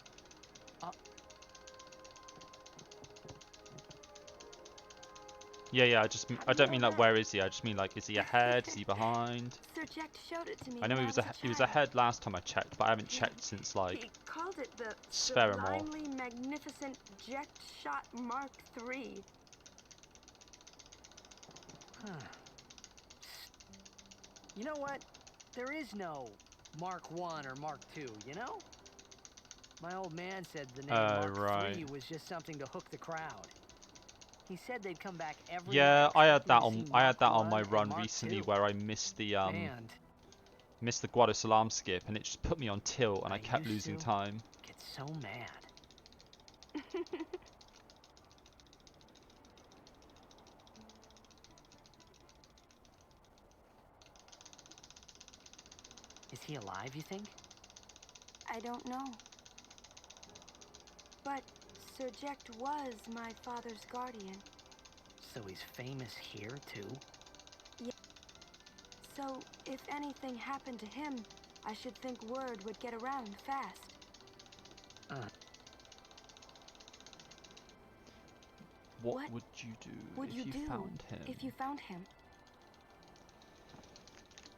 Speaker 1: Yeah, I don't mean like where is he, I just mean like is he ahead, is he behind?
Speaker 9: Sir Jack showed it to me.
Speaker 1: I know he was ahead last time I checked, but I haven't checked since like
Speaker 9: He called it the
Speaker 1: Spheramore.
Speaker 9: Sublimely Magnificent Jet Shot Mark III.
Speaker 2: You know what? There is no Mark 1 or Mark 2, you know? My old man said the name Mark
Speaker 1: right.
Speaker 2: 3 was just something to hook the crowd. He said they'd come back every
Speaker 1: Yeah,
Speaker 2: night
Speaker 1: I had that
Speaker 2: expecting to
Speaker 1: on
Speaker 2: see
Speaker 1: I had that
Speaker 2: Mark
Speaker 1: on my
Speaker 2: 1
Speaker 1: run
Speaker 2: and Mark
Speaker 1: recently
Speaker 2: 2.
Speaker 1: where I missed the
Speaker 2: And
Speaker 1: missed the Guado Salam skip and it just put me on tilt and I kept losing time.
Speaker 2: Get so mad. Is he alive, you think?
Speaker 9: I don't know. But Sir Jack was my father's guardian.
Speaker 2: So he's famous here, too?
Speaker 9: Yeah. So, if anything happened to him, I should think word would get around fast.
Speaker 1: What would you do
Speaker 9: would
Speaker 1: if
Speaker 9: you
Speaker 1: you
Speaker 9: do
Speaker 1: found him?
Speaker 9: if you found him?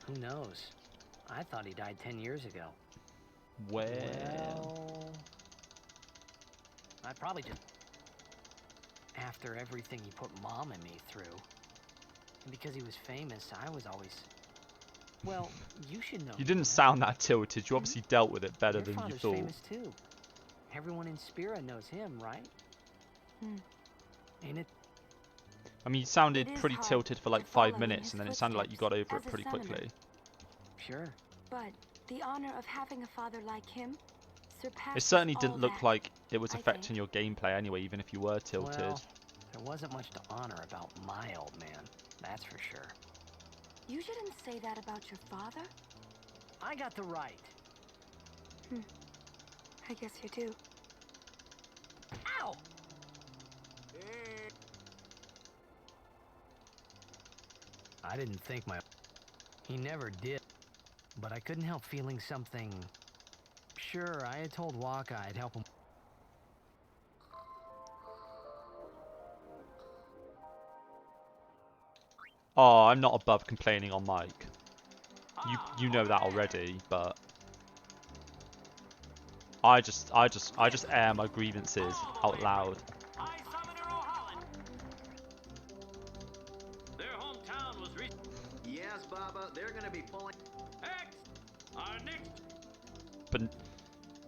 Speaker 2: Who knows? I thought he died 10 years ago.
Speaker 1: Well,
Speaker 2: I'd probably just... After everything he put Mom and me through. And because he was famous, I was always... Well, you should know.
Speaker 1: you didn't sound that tilted. You obviously dealt with it better
Speaker 2: Your
Speaker 1: than you
Speaker 2: father's
Speaker 1: thought.
Speaker 2: famous too. Everyone in Spira knows him, right? Ain't it?
Speaker 1: I mean, you sounded
Speaker 9: It is
Speaker 1: pretty
Speaker 9: hard
Speaker 1: tilted for like
Speaker 9: to follow
Speaker 1: 5
Speaker 9: in
Speaker 1: minutes,
Speaker 9: his
Speaker 1: and then it sounded like you got over it
Speaker 9: footsteps
Speaker 1: pretty
Speaker 9: as a summoner.
Speaker 1: quickly.
Speaker 2: Sure.
Speaker 9: But the honor of having a father like him surpasses
Speaker 1: It certainly
Speaker 9: all
Speaker 1: didn't look
Speaker 9: that,
Speaker 1: like it was
Speaker 9: I
Speaker 1: affecting
Speaker 9: think.
Speaker 1: your gameplay anyway, even if you were tilted.
Speaker 2: Well, there wasn't much to honor about my old man. That's for sure.
Speaker 9: You shouldn't say that about your father.
Speaker 2: I got the right.
Speaker 9: I guess you do.
Speaker 2: Ow! I didn't think my... He never did. But I couldn't help feeling something... Sure, I had told Waka I'd help him...
Speaker 1: Oh, I'm not above complaining on mic. You know that already, but I just air my grievances out loud.
Speaker 5: Their hometown was Yes, Baba, they're gonna be pulling our next.
Speaker 1: But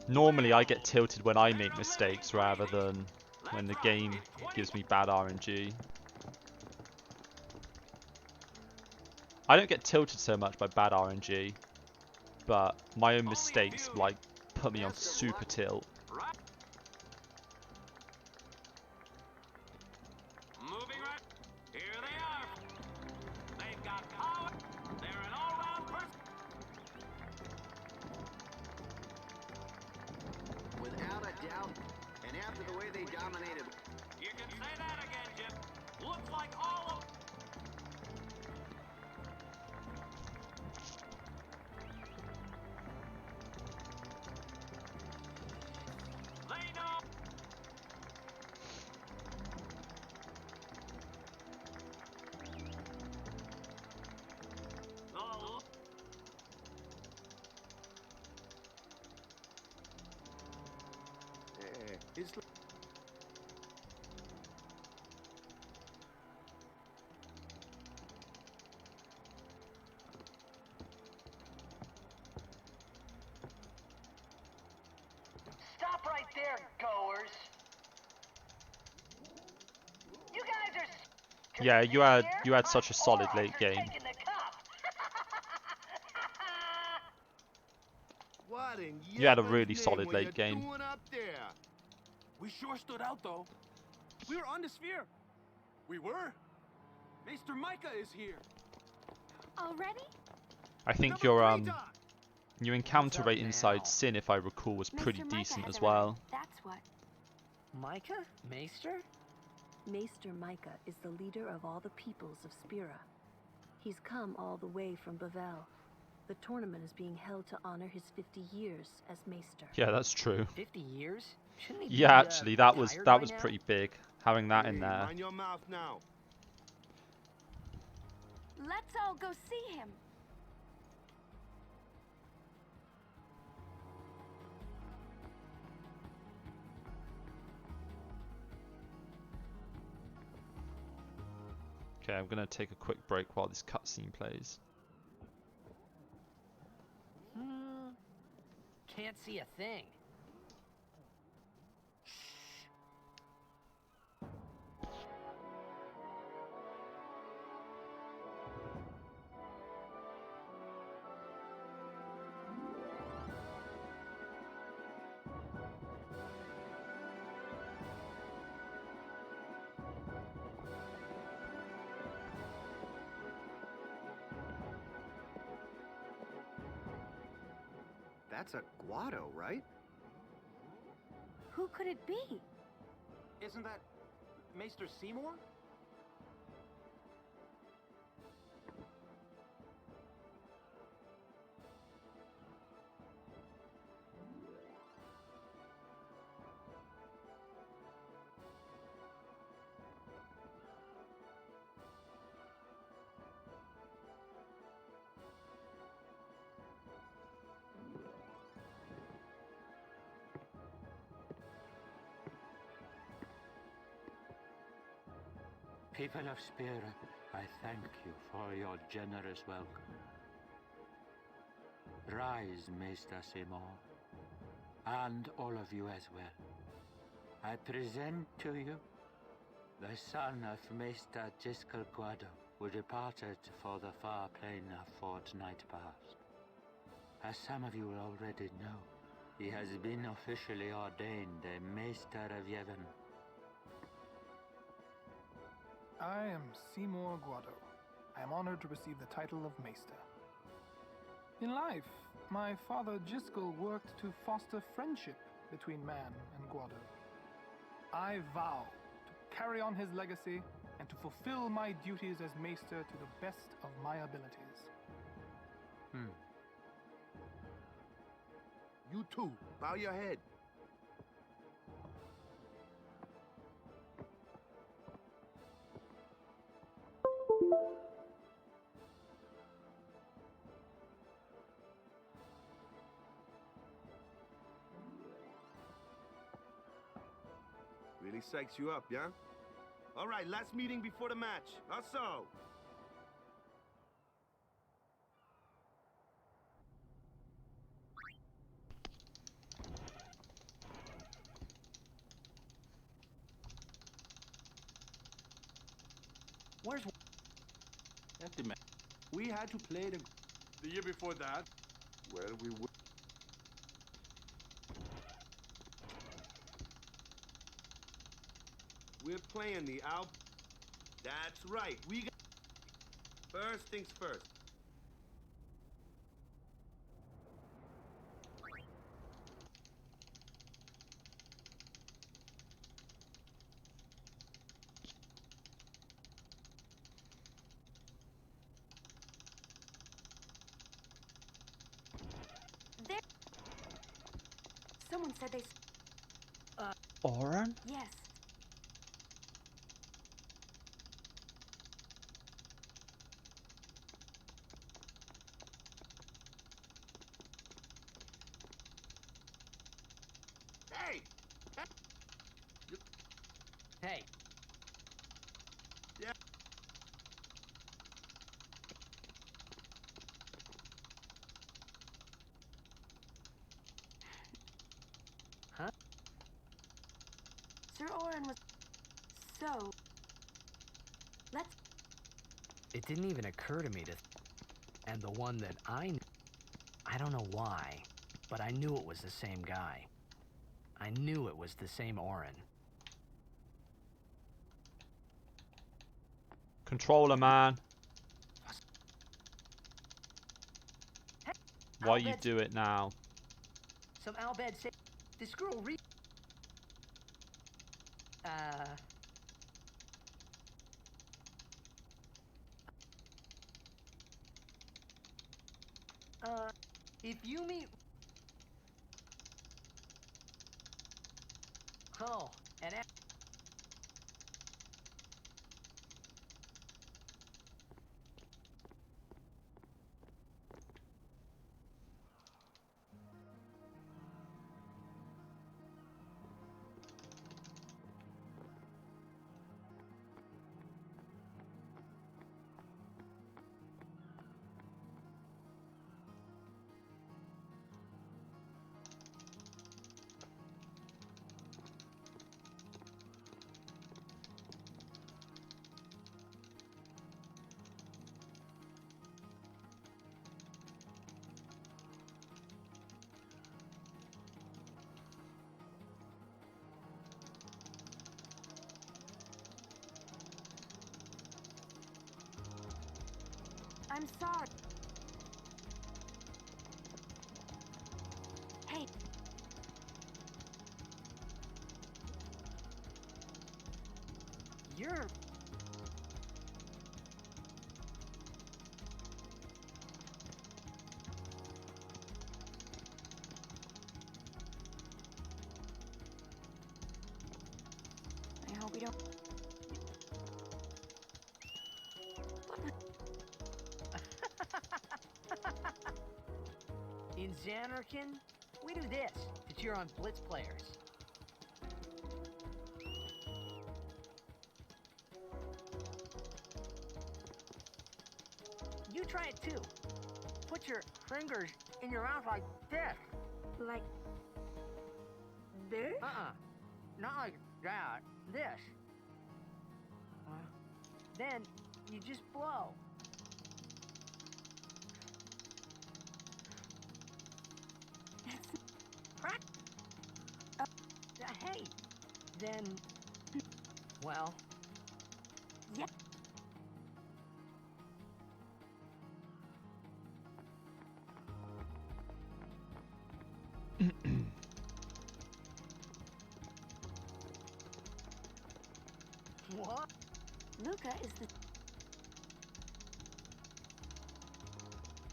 Speaker 1: normally I get tilted when I make mistakes rather than when the game gives me bad RNG. I don't get tilted so much by bad RNG, but my own mistakes like put me on super tilt.
Speaker 5: Moving right. Here they are. They've got power. They're an all-round person.
Speaker 14: Without a doubt, and after the way they dominated.
Speaker 5: You can say that again, Jim. Looks like all of. They know. Oh.
Speaker 7: It's
Speaker 15: Stop right there, goers. You guys are.
Speaker 1: Yeah, you had such a solid late game.
Speaker 7: what in
Speaker 1: You had a
Speaker 7: Yevon's
Speaker 1: really
Speaker 7: name
Speaker 1: solid
Speaker 7: were
Speaker 1: late
Speaker 7: you
Speaker 1: game.
Speaker 7: doing up there?
Speaker 10: We sure stood out, though. We were on the sphere. We were. Maester Micah is here.
Speaker 9: Already?
Speaker 1: I think your encounter rate inside Sin, if I recall, was pretty
Speaker 9: Maester Micah
Speaker 1: decent
Speaker 9: has
Speaker 1: as well.
Speaker 9: arrived, that's what.
Speaker 2: Micah? Maester?
Speaker 11: Maester Micah is the leader of all the peoples of Spira. He's come all the way from Bavel. The tournament is being held to honor his 50 years as Maester.
Speaker 1: Yeah, that's true.
Speaker 2: 50 years? Shouldn't he
Speaker 1: Yeah,
Speaker 2: be,
Speaker 1: actually, that was
Speaker 2: retired by now?
Speaker 1: pretty big, having that in there.
Speaker 7: Mind your mouth now.
Speaker 9: Let's all go see him.
Speaker 1: Okay, I'm gonna take a quick break while this cutscene plays.
Speaker 2: Can't see a thing.
Speaker 14: That's a Guado, right?
Speaker 9: Who could it be?
Speaker 5: Isn't that Maester Seymour?
Speaker 16: People of Spira, I thank you for your generous welcome. Rise, Maester Seymour, and all of you as well. I present to you the son of Maester Giskel Guado, who departed for the far plain a fortnight past. As some of you already know, he has been officially ordained a Maester of Yevon.
Speaker 17: I am Seymour Guado. I am honored to receive the title of Maester. In life, my father Giskel worked to foster friendship between man and Guado. I vow to carry on his legacy and to fulfill my duties as Maester to the best of my abilities.
Speaker 7: You too, bow your head. Really psychs you up, yeah? All right, last meeting before the match. How so?
Speaker 5: Where's... We had to play
Speaker 10: the year before that.
Speaker 8: Well, we would.
Speaker 7: We're playing the Alp. That's right. We got... First things first.
Speaker 9: There. Someone said they.
Speaker 1: Oren?
Speaker 9: Yes.
Speaker 7: Hey!
Speaker 2: Hey.
Speaker 7: Yeah.
Speaker 2: Huh?
Speaker 9: Sir Oren was so. Let's.
Speaker 2: It didn't even occur to me to. And the one that I don't know why, but I knew it was the same guy. I knew it was the same Oren.
Speaker 1: Controller, man.
Speaker 2: Hey,
Speaker 1: Why you do it now?
Speaker 2: Some Albed said this girl if you meet... Oh, and...
Speaker 9: I'm sorry. Hey.
Speaker 2: You're...
Speaker 9: I hope we don't...
Speaker 2: In Xanarkin, we do this to cheer on Blitz players.
Speaker 5: Try it too. Put your fingers in your mouth like this.
Speaker 3: Like this?
Speaker 5: Not like that. This. Then you just blow. Hey, then, well, yeah. What?
Speaker 9: Luca is the...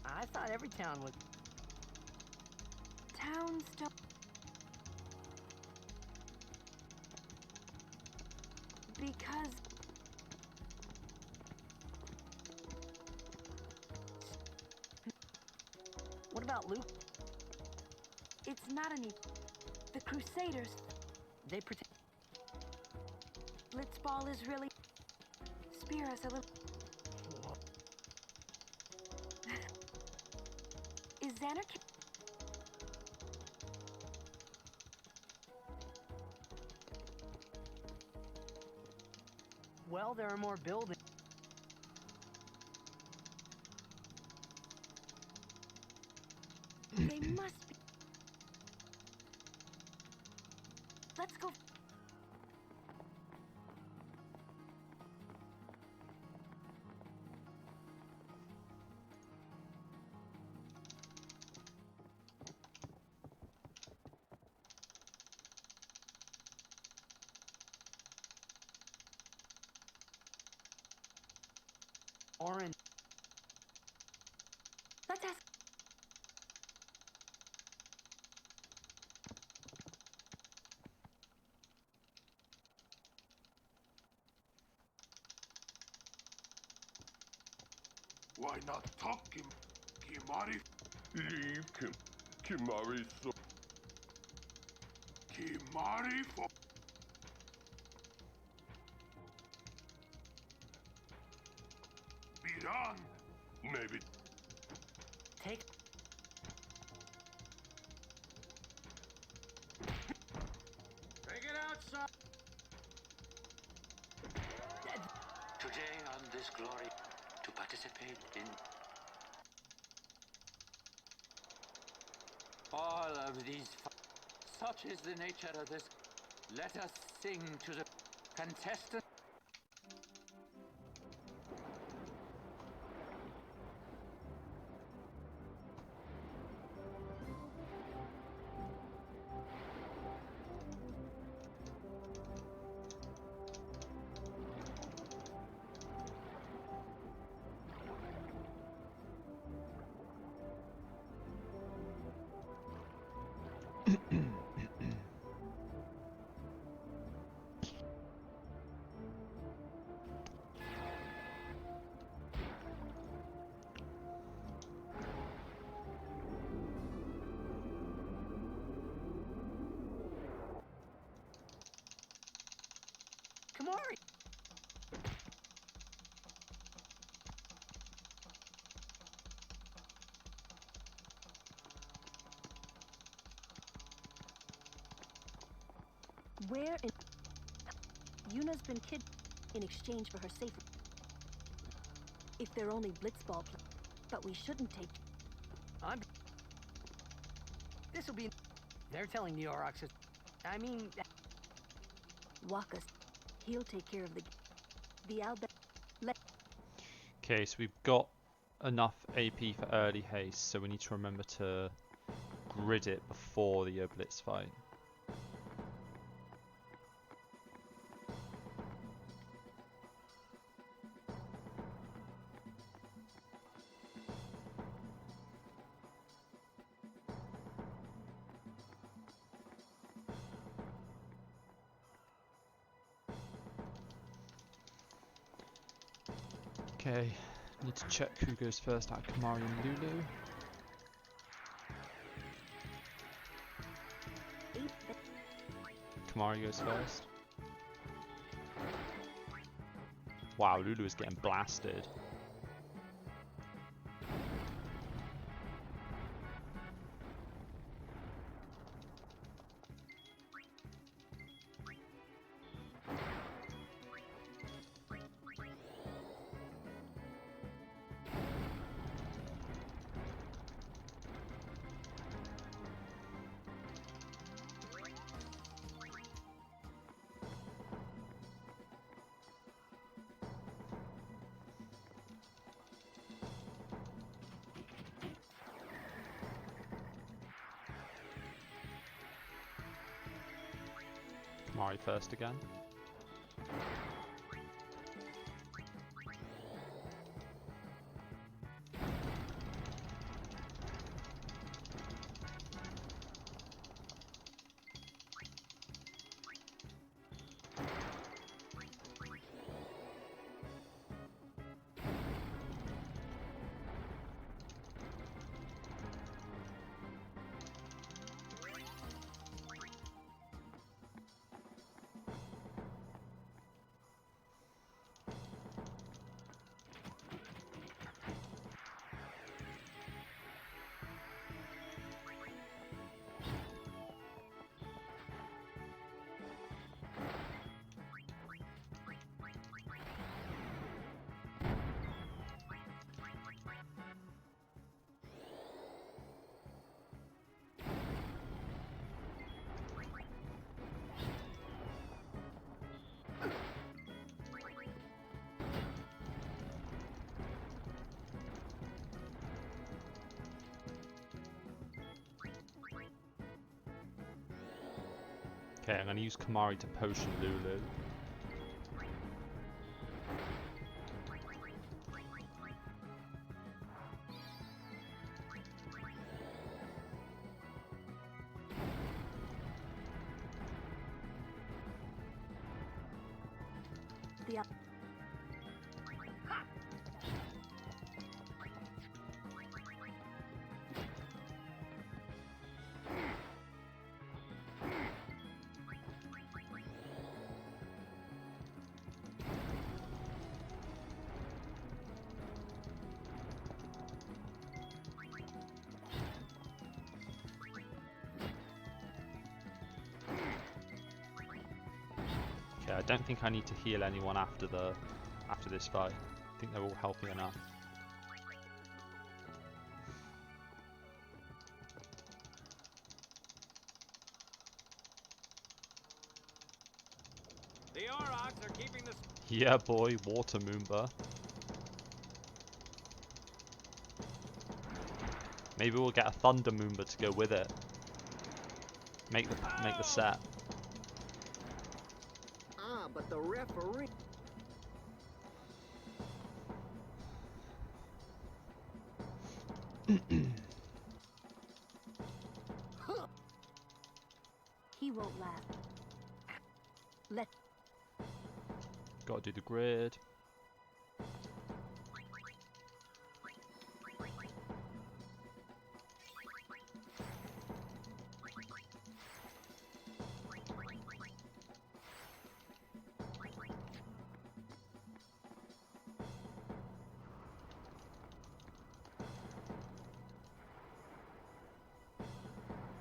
Speaker 5: I thought every town would...
Speaker 9: Towns don't... Because...
Speaker 5: What about Luke?
Speaker 9: It's not any... The Crusaders...
Speaker 5: They pretend...
Speaker 9: Blitzball is really... Spear us a little... Is Xanarkin...
Speaker 5: Well, there are more buildings.
Speaker 9: They must be... Let's go...
Speaker 5: Orange.
Speaker 9: Let's ask...
Speaker 18: Why not talk, Kimari? Leave Kimari so... Kimari for... Biran, maybe...
Speaker 5: Take...
Speaker 14: Take it outside!
Speaker 16: Today on this glory, to participate in all of these. Such is the nature of this. Let us sing to the contestant.
Speaker 5: Kamari!
Speaker 11: Where in... Yuna's been kidnapped in exchange for her safety. If they're only blitzball but we shouldn't take...
Speaker 5: This'll be... They're telling the Aurochs... I mean...
Speaker 11: Wakas. He'll take care of the Albert.
Speaker 1: Okay, so we've got enough AP for early haste, so we need to remember to grid it before the blitz fight. Okay, need to check who goes first out of Kamari and Lulu. Kamari goes first. Wow, Lulu is getting blasted. Kamari first again. Okay, I'm going to use Kamari to potion Lulu.
Speaker 3: The
Speaker 1: Okay, I don't think I need to heal anyone after this fight. I think they're all healthy enough.
Speaker 5: The Aurochs are keeping the...
Speaker 1: Yeah, boy, Water Moomba. Maybe we'll get a Thunder Moomba to go with it. Make the set.
Speaker 14: Ah, but the referee...
Speaker 11: He won't laugh. Let...
Speaker 1: Gotta do the grid.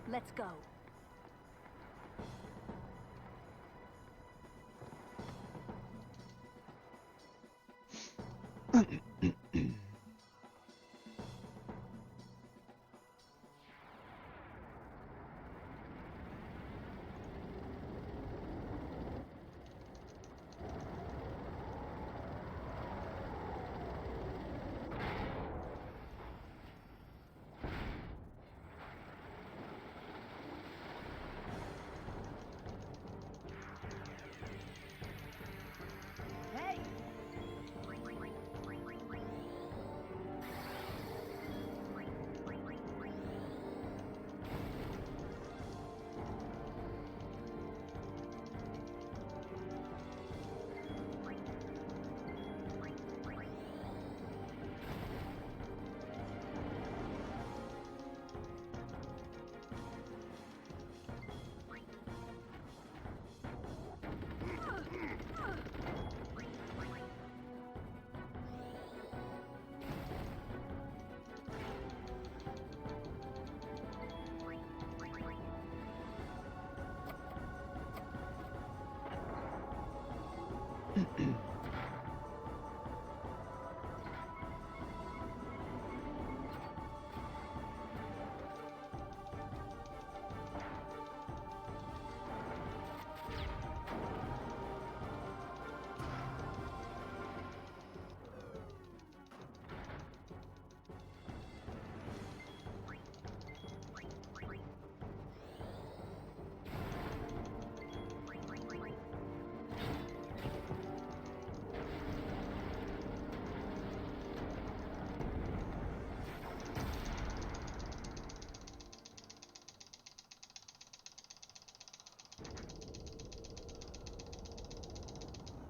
Speaker 11: Let's go.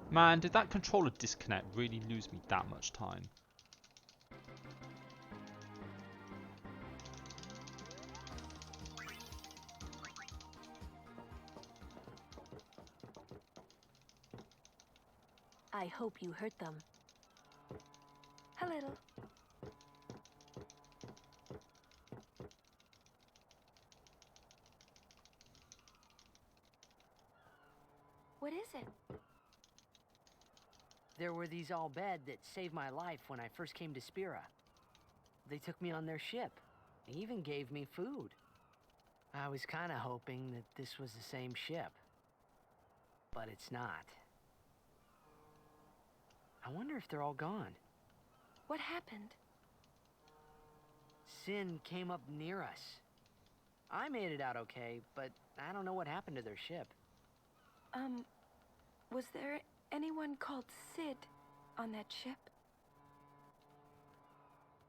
Speaker 1: Man, did that controller disconnect really lose me that much time?
Speaker 11: I hope you hurt them. A little. What is it?
Speaker 2: There were these Al-Bed that saved my life when I first came to Spira. They took me on their ship. They even gave me food. I was kind of hoping that this was the same ship. But it's not. I wonder if they're all gone.
Speaker 11: What happened?
Speaker 2: Sin came up near us. I made it out okay, but I don't know what happened to their ship.
Speaker 11: Was there anyone called Sid on that ship?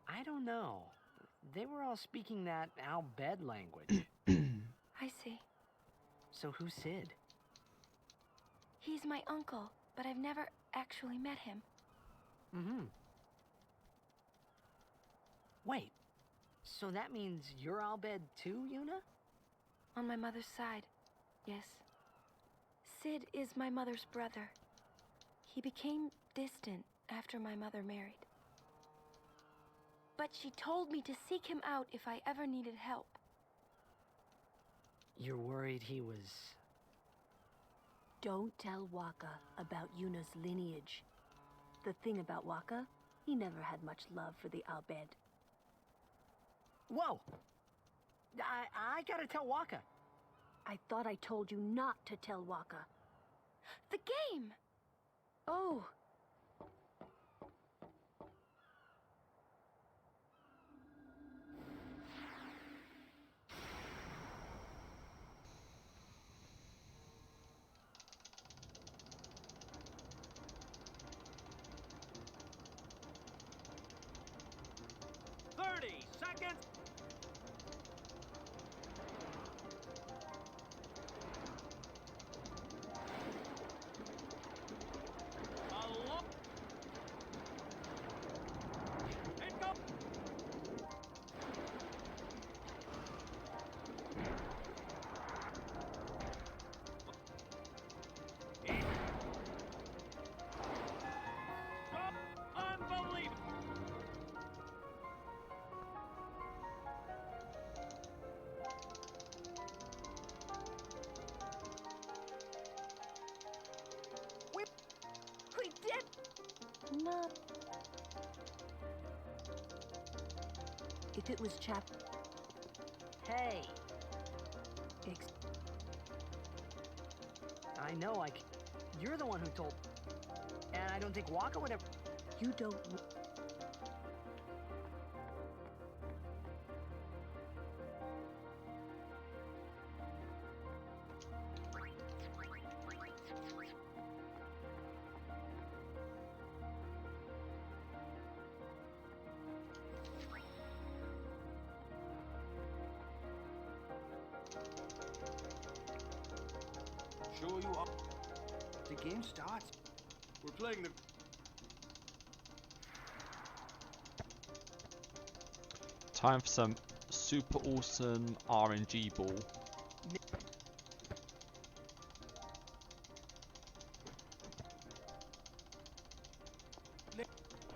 Speaker 2: I don't know. They were all speaking that Al-Bed language.
Speaker 11: I see.
Speaker 2: So who's Sid?
Speaker 11: He's my uncle, but I've never actually met him.
Speaker 2: Mm-hmm. Wait, so that means you're Al-Bed too, Yuna?
Speaker 11: On my mother's side, yes. Sid is my mother's brother. He became distant after my mother married. But she told me to seek him out if I ever needed help.
Speaker 2: You're worried he was...
Speaker 11: Don't tell Waka about Yuna's lineage. The thing about Waka, he never had much love for the Al-Bed.
Speaker 2: Whoa! I gotta tell Waka.
Speaker 11: I thought I told you not to tell Waka. The game! Oh.
Speaker 5: Seconds. And go. Unbelievable.
Speaker 11: We did! No. If it was
Speaker 2: Hey! I know, you're the one who told... And I don't think Waka would ever...
Speaker 11: You don't...
Speaker 10: Show you up. The game starts. We're playing the...
Speaker 1: Time for some super awesome RNG ball.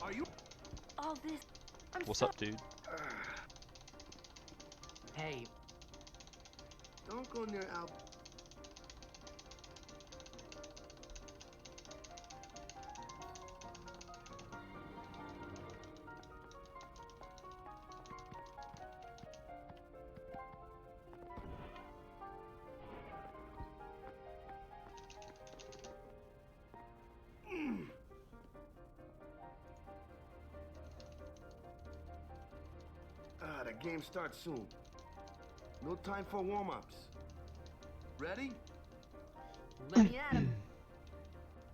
Speaker 10: Are you...
Speaker 11: All this...
Speaker 1: What's up, dude?
Speaker 2: Hey.
Speaker 7: Don't go near Al... The game starts soon. No time for warm-ups. Ready?
Speaker 2: Let me at him.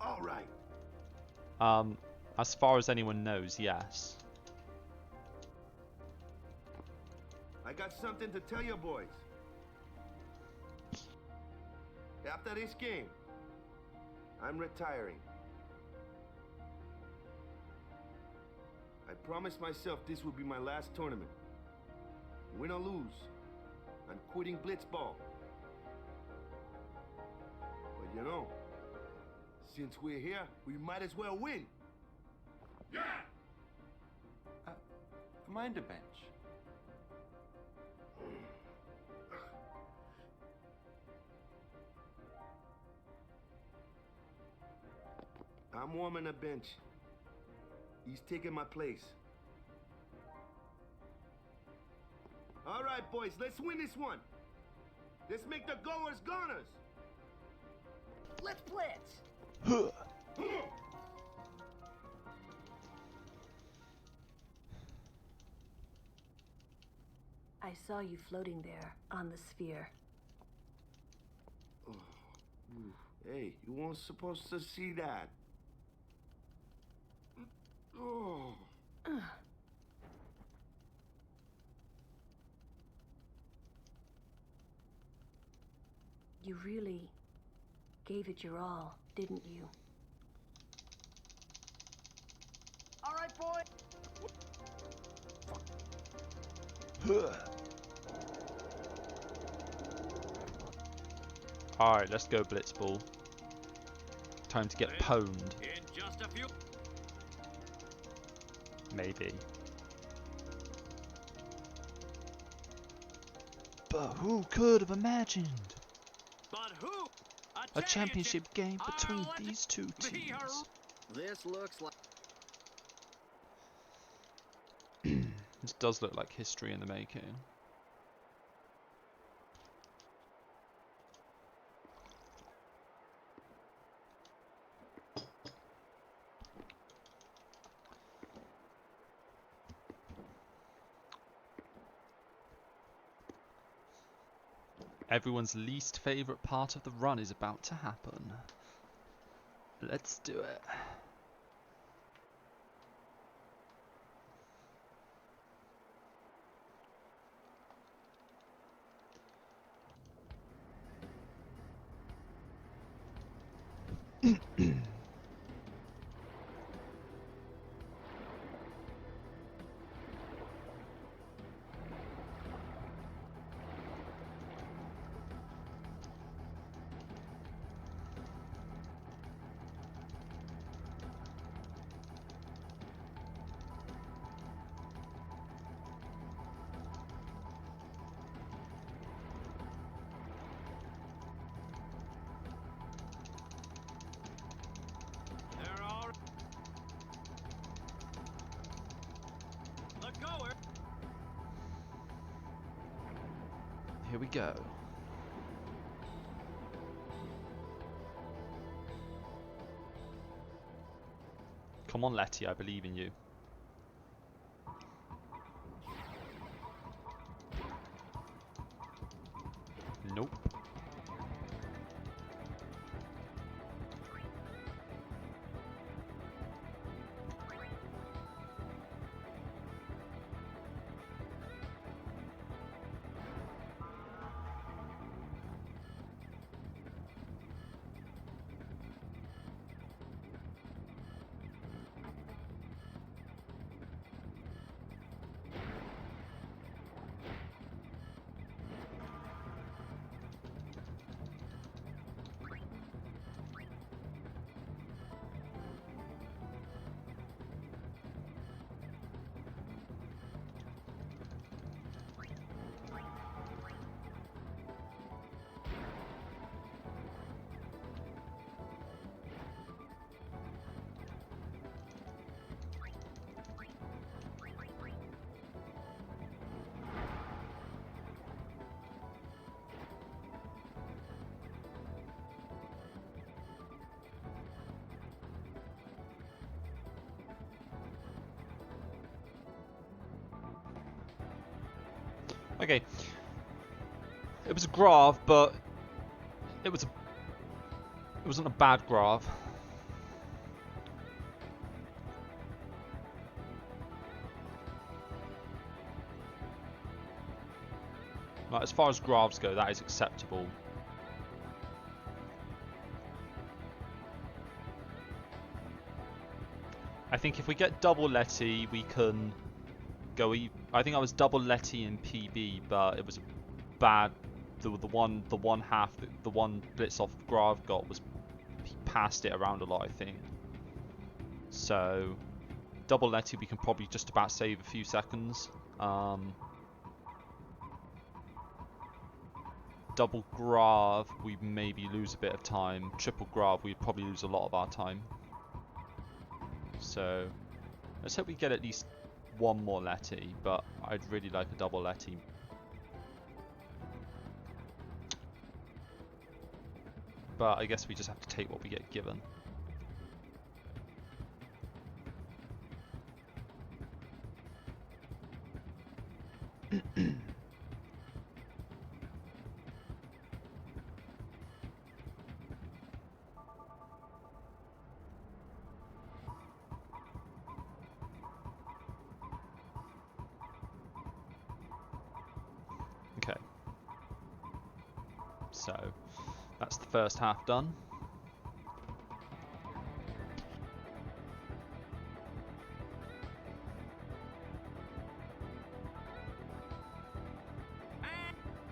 Speaker 7: All right.
Speaker 1: As far as anyone knows, yes.
Speaker 7: I got something to tell you boys. After this game, I'm retiring. I promised myself this would be my last tournament. Win or lose, I'm quitting Blitzball. But you know, since we're here, we might as well win.
Speaker 18: Yeah!
Speaker 10: Mind a bench.
Speaker 7: I'm warming a bench. He's taking my place. All right, boys, let's win this one. Let's make the goers goners.
Speaker 15: Let's blitz.
Speaker 11: I saw you floating there on the sphere.
Speaker 7: Oh, hey, you weren't supposed to see that. Oh.
Speaker 11: You really gave it your all, didn't you?
Speaker 15: All right, boy.
Speaker 1: Alright, let's go Blitzball. Time to get pwned.
Speaker 5: In just a few.
Speaker 1: Maybe. But who could have imagined
Speaker 5: But who?
Speaker 1: a championship game between these two teams?
Speaker 14: This looks like...
Speaker 1: This does look like history in the making. Everyone's least favourite part of the run is about to happen. Let's do it.
Speaker 5: They're all... The goer.
Speaker 1: Here we go. Come on, Letty, I believe in you. Nope. Okay. It was a grave, but it wasn't a bad grave. Like, as far as graves go, that is acceptable. I think if we get double Letty, we can go. I think I was double Letty in PB, but it was bad. The one half, the one blitz off Grav got was he passed it around a lot. I think. So double Letty, we can probably just about save a few seconds. Double Grav, we maybe lose a bit of time. Triple Grav, we'd probably lose a lot of our time. So let's hope we get at least one more Letty, but I'd really like a double Letty. But I guess we just have to take what we get given. Okay. So that's the first half done.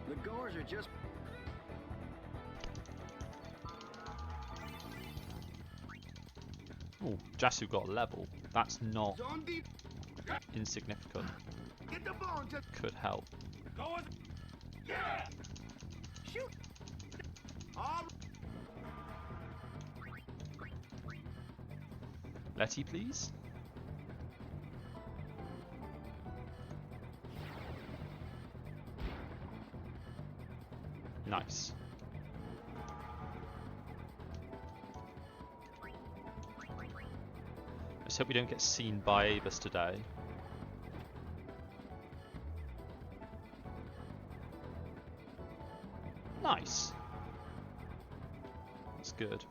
Speaker 14: The goers are just...
Speaker 1: Oh, Jasu got a level. That's not insignificant. Could help.
Speaker 10: Yeah! Shoot!
Speaker 1: Letty, please. Nice. Let's hope we don't get seen by Avis today. Nice. That's good.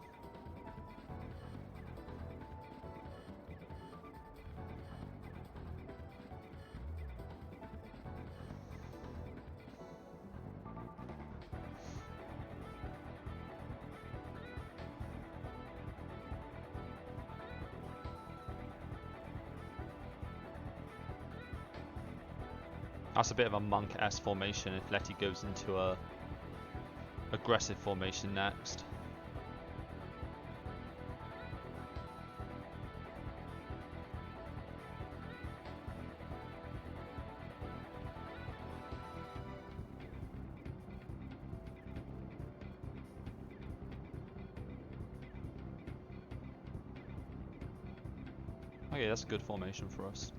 Speaker 1: That's a bit of a monk S formation if Letty goes into a aggressive formation next. Okay, that's a good formation for us.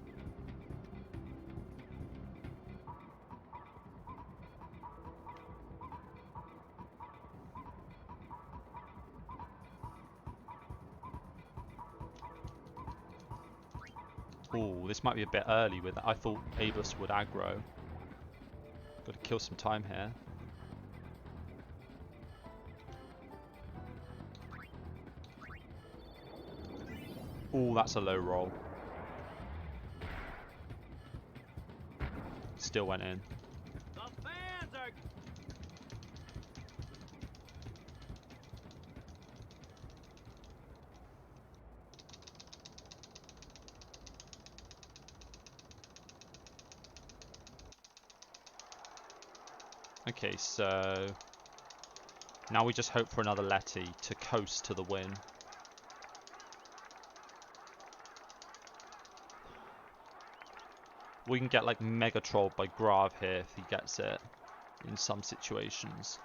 Speaker 1: Oh, this might be a bit early with it. I thought Abus would aggro. Got to kill some time here. Oh, that's a low roll. Still went in.
Speaker 10: The fans are...
Speaker 1: Okay, so now we just hope for another Letty to coast to the win. We can get like mega trolled by Grav here if he gets it in some situations.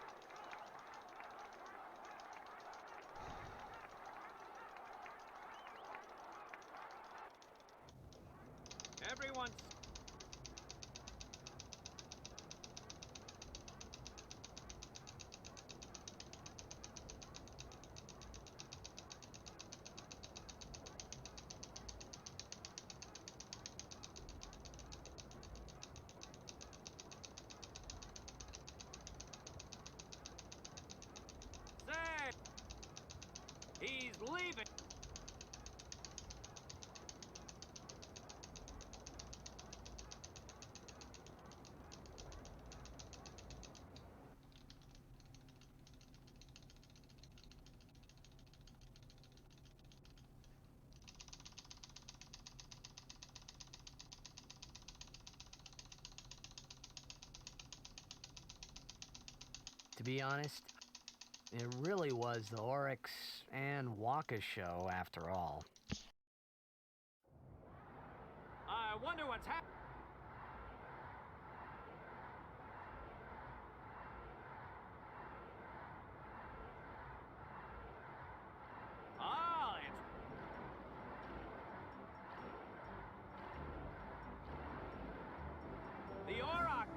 Speaker 10: Everyone... He's leaving.
Speaker 2: To be honest, it really was the Oryx and Waka show after all.
Speaker 5: I wonder what's happening. Ah, it's... The Auroch!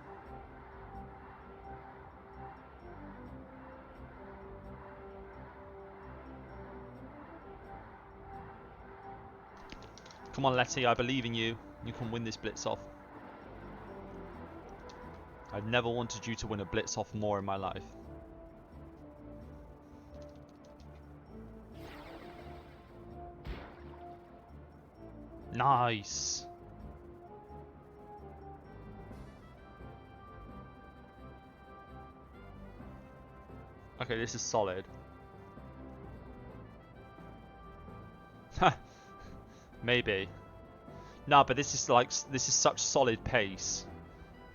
Speaker 1: Come on, Letty, I believe in you. You can win this blitz off. I've never wanted you to win a blitz off more in my life. Nice. Okay, this is solid. Maybe. No, but this is such solid pace.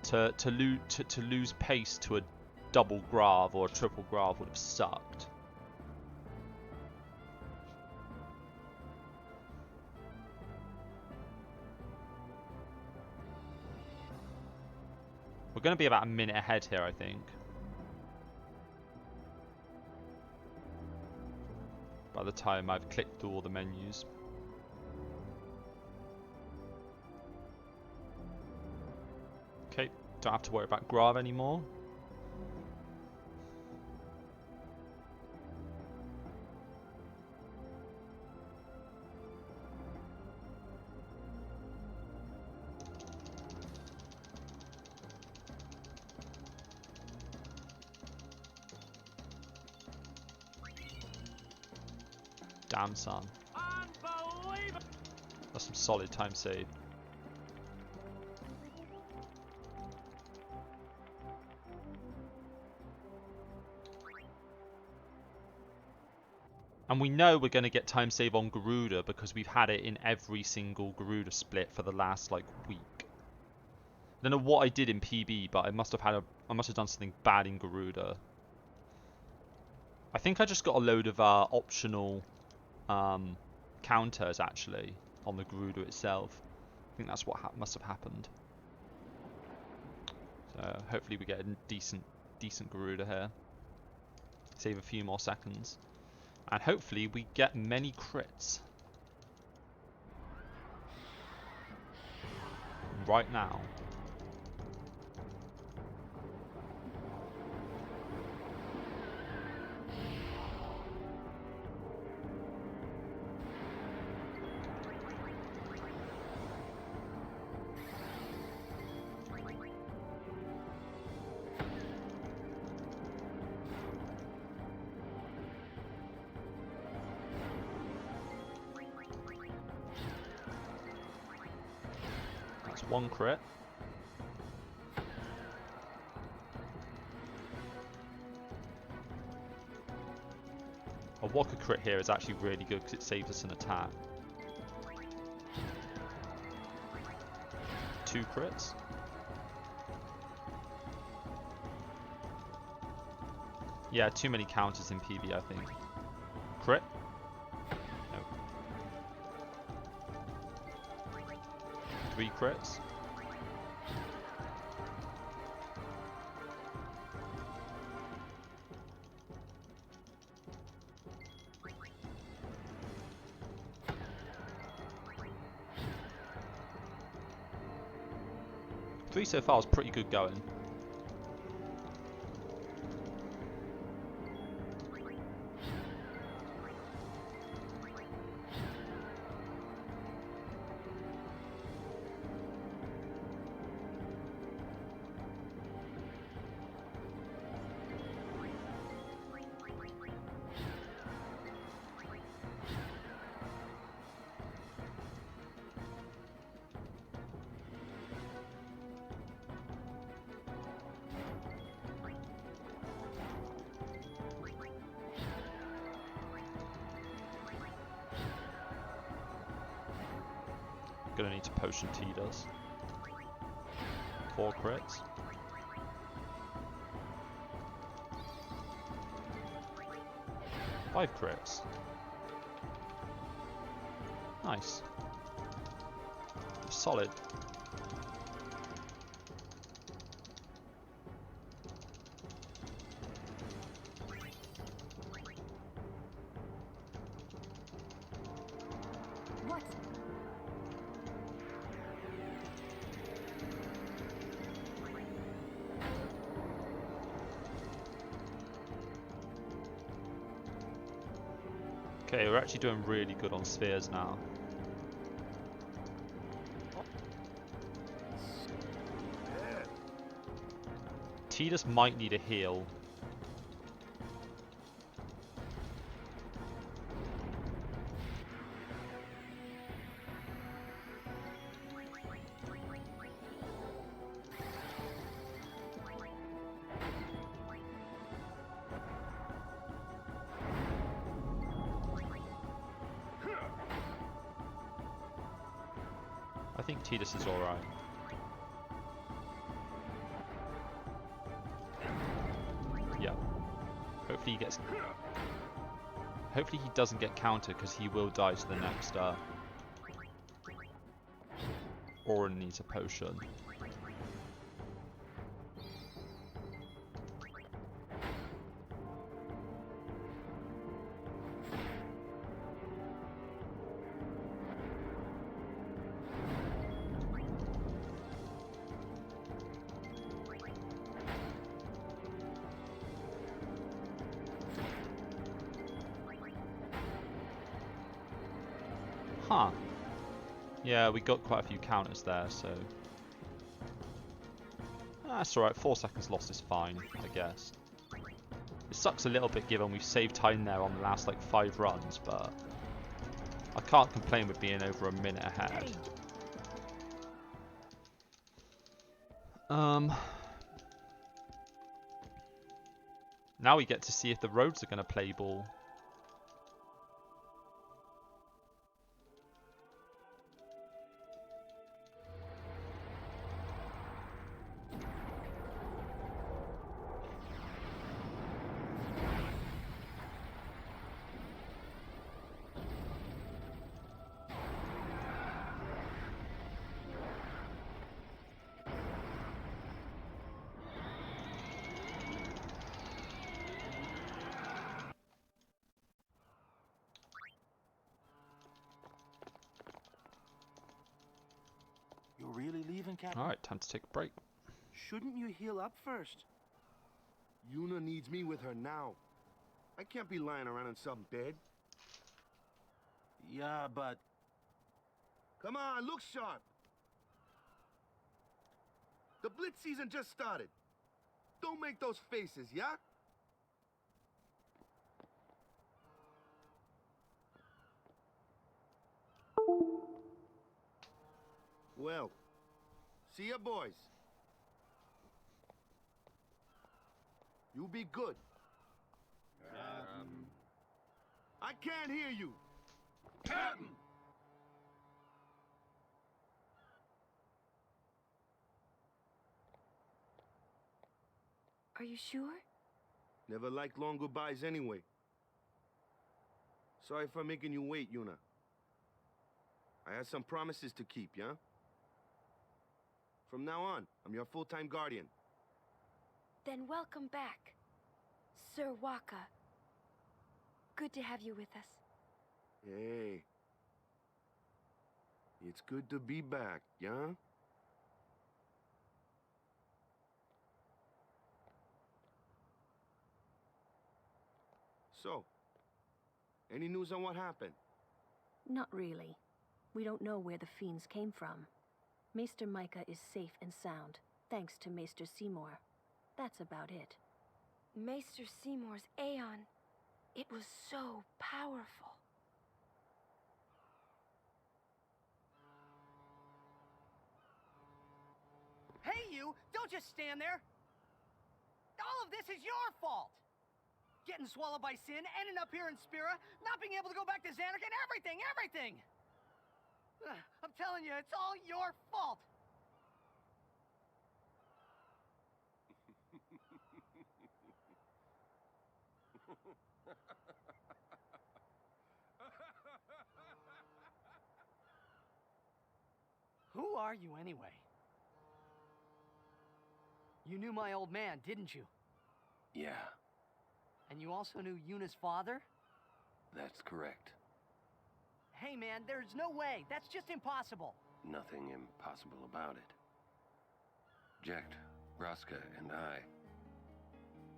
Speaker 1: To lose pace to a double grav or a triple grav would have sucked. We're going to be about a minute ahead here, I think. By the time I've clicked through all the menus. Okay, don't have to worry about grav anymore. Damn, son. That's some solid time save. And we know we're going to get time save on Garuda because we've had it in every single Garuda split for the last like week. I don't know what I did in PB, but I must have done something bad in Garuda. I think I just got a load of optional counters actually on the Garuda itself. I think that's what must have happened. So hopefully we get a decent Garuda here. Save a few more seconds. And hopefully we get many crits. Right now. One crit. A Waka crit here is actually really good because it saves us an attack. 2 crits. Yeah, too many counters in PB, I think. Crit? No. 3 crits. Three so far is pretty good going. Gonna need to potion T does. 4 crits. 5 crits. Nice. Solid.
Speaker 9: What?
Speaker 1: Okay, we're actually doing really good on spheres now. Tidus might need a heal. I think Tidus is alright. Yeah. Hopefully he gets... Hopefully he doesn't get countered, because he will die to the next Auron needs a potion. Huh. Yeah, we got quite a few counters there, so... That's alright, 4 seconds lost is fine, I guess. It sucks a little bit given we've saved time there on the last, like, 5 runs, but... I can't complain with being over a minute ahead. Now we get to see if the roads are going to play ball.
Speaker 5: You're really leaving, Captain?
Speaker 1: Alright, time to take a break.
Speaker 5: Shouldn't you heal up first?
Speaker 7: Yuna needs me with her now. I can't be lying around in some bed.
Speaker 5: Yeah, but...
Speaker 7: Come on, look sharp. The Blitz season just started. Don't make those faces, yeah? Well, see ya, boys. You be good. I can't hear you.
Speaker 18: Captain!
Speaker 9: Are you sure?
Speaker 7: Never liked long goodbyes anyway. Sorry for making you wait, Yuna. I had some promises to keep, yeah? From now on, I'm your full-time guardian.
Speaker 9: Then welcome back, Sir Waka. Good to have you with us.
Speaker 7: Hey. It's good to be back, yeah? So, any news on what happened?
Speaker 11: Not really. We don't know where the fiends came from. Maester Micah is safe and sound, thanks to Maester Seymour. That's about it.
Speaker 9: Maester Seymour's Aeon. It was so powerful.
Speaker 15: Hey, you! Don't just stand there! All of this is your fault! Getting swallowed by sin, ending up here in Spira, not being able to go back to Xanarkand, everything! I'm telling you, it's all your fault! are you, anyway? You knew my old man, didn't you?
Speaker 13: Yeah,
Speaker 15: And you also knew Yuna's father?
Speaker 13: that's correct.
Speaker 15: Hey, man, there's no way. That's just impossible.
Speaker 13: Nothing impossible about it. Jecht, Braska, and I,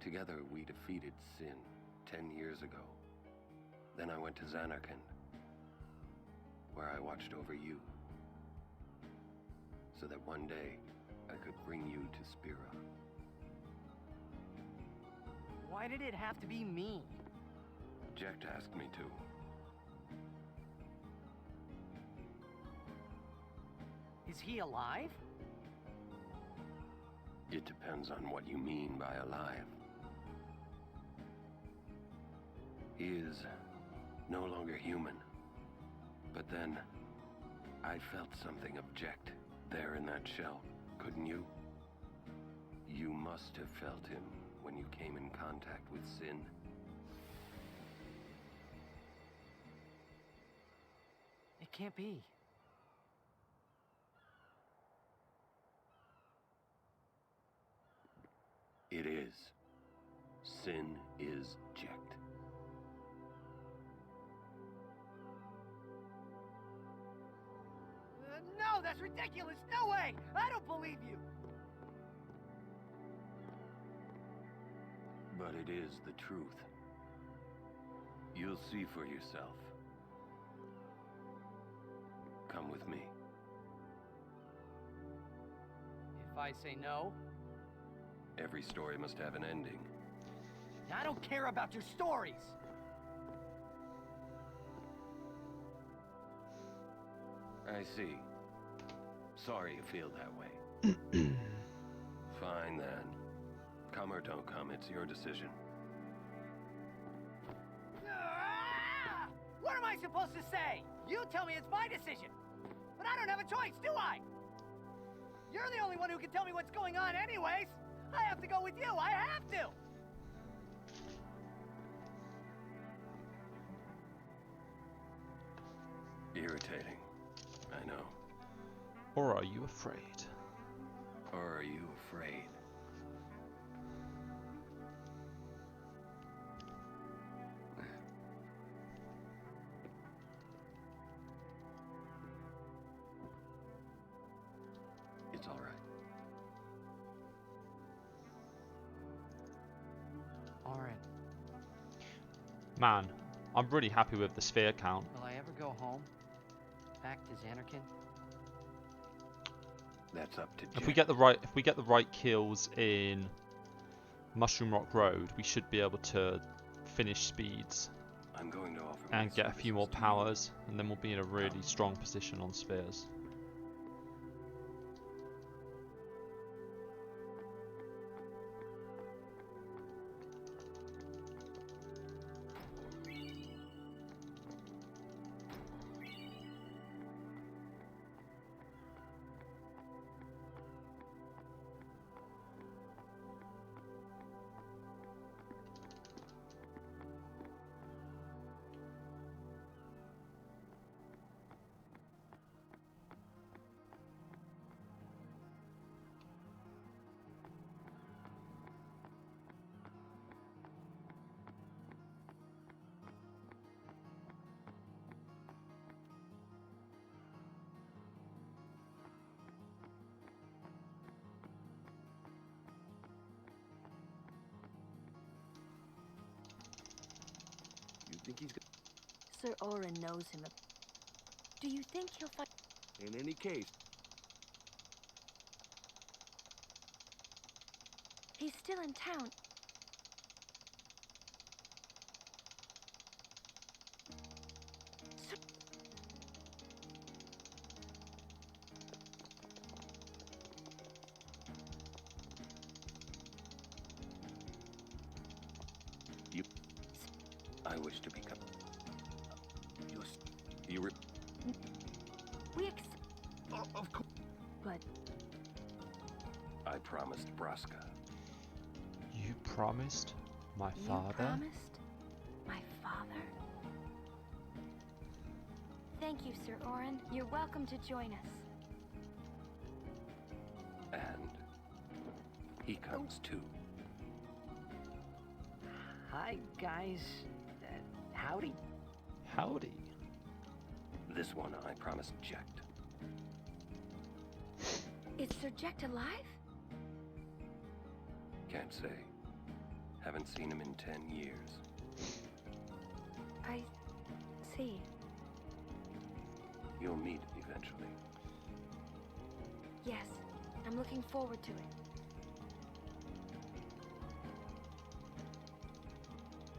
Speaker 13: together we defeated Sin 10 years ago. Then I went to Zanarkand, where I watched over you, so that one day I could bring you to Spira.
Speaker 15: Why did it have to be me?
Speaker 13: Jecht asked me to.
Speaker 15: Is he alive?
Speaker 13: It depends on what you mean by alive. He is no longer human. But then, I felt something of Jecht there in that shell, couldn't you? You must have felt him when you came in contact with Sin.
Speaker 15: It can't be.
Speaker 13: It is. Sin is Jecht.
Speaker 15: No, that's ridiculous! No way! I don't believe you!
Speaker 13: But it is the truth. You'll see for yourself. Come with me.
Speaker 15: If I say no?
Speaker 13: Every story must have an ending.
Speaker 15: I don't care about your stories!
Speaker 13: I see. Sorry you feel that way. Fine then. Come or don't come, it's your decision.
Speaker 15: What am I supposed to say? You tell me it's my decision. But I don't have a choice, do I? You're the only one who can tell me what's going on anyways. I have to go with you. I have to.
Speaker 13: Irritating. I know.
Speaker 1: Or are you afraid?
Speaker 13: Or are you afraid? It's all right.
Speaker 2: Orin,
Speaker 1: Man, I'm really happy with the sphere count.
Speaker 2: will I ever go home? Back to Zanarkand?
Speaker 13: That's up to
Speaker 1: If we get the right kills in Mushroom Rock Road, we should be able to finish speeds
Speaker 13: I'm going to offer
Speaker 1: and get a few more powers, and then we'll be in a really strong position on spheres.
Speaker 7: Think he's
Speaker 11: Sir Orin knows him. Do you think he'll fight?
Speaker 7: in any case?
Speaker 11: He's still in town.
Speaker 13: I wish to become.
Speaker 7: Of course.
Speaker 11: But
Speaker 13: I promised Braska.
Speaker 1: You promised my father?
Speaker 11: You promised my father? Thank you, Sir Orin. You're welcome to join us.
Speaker 13: He comes too.
Speaker 2: Hi, guys. Howdy.
Speaker 1: Howdy.
Speaker 13: This one I promised Jecht.
Speaker 9: Is Sir Jecht alive?
Speaker 13: Can't say. Haven't seen him in 10 years.
Speaker 9: I see.
Speaker 13: You'll meet eventually.
Speaker 9: Yes, I'm looking forward to it.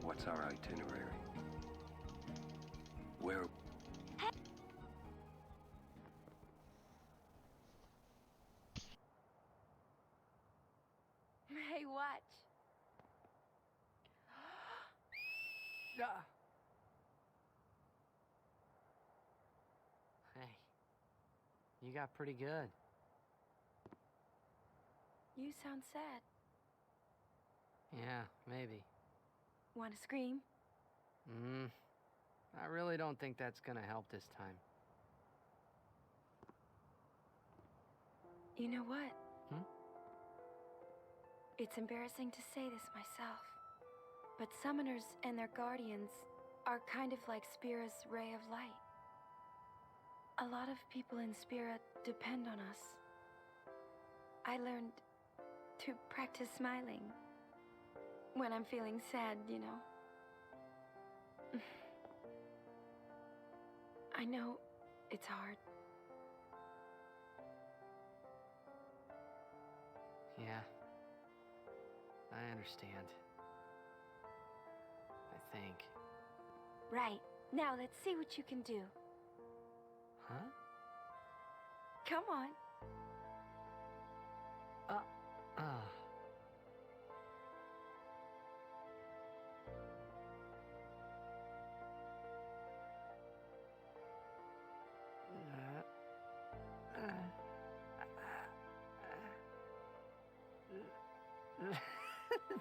Speaker 13: What's our itinerary? Where...
Speaker 9: Hey, watch.
Speaker 2: Hey, you got pretty good.
Speaker 9: You sound sad.
Speaker 2: Yeah, maybe.
Speaker 9: Want to scream?
Speaker 2: I really don't think that's gonna help this time.
Speaker 9: You know what?
Speaker 2: Hmm?
Speaker 9: It's embarrassing to say this myself, but summoners and their guardians are kind of like Spira's ray of light. A lot of people in Spira depend on us. I learned to practice smiling when I'm feeling sad, you know. I know it's hard.
Speaker 2: Yeah. I understand. I think.
Speaker 9: Right. Now let's see what you can do.
Speaker 2: Huh?
Speaker 9: Come on.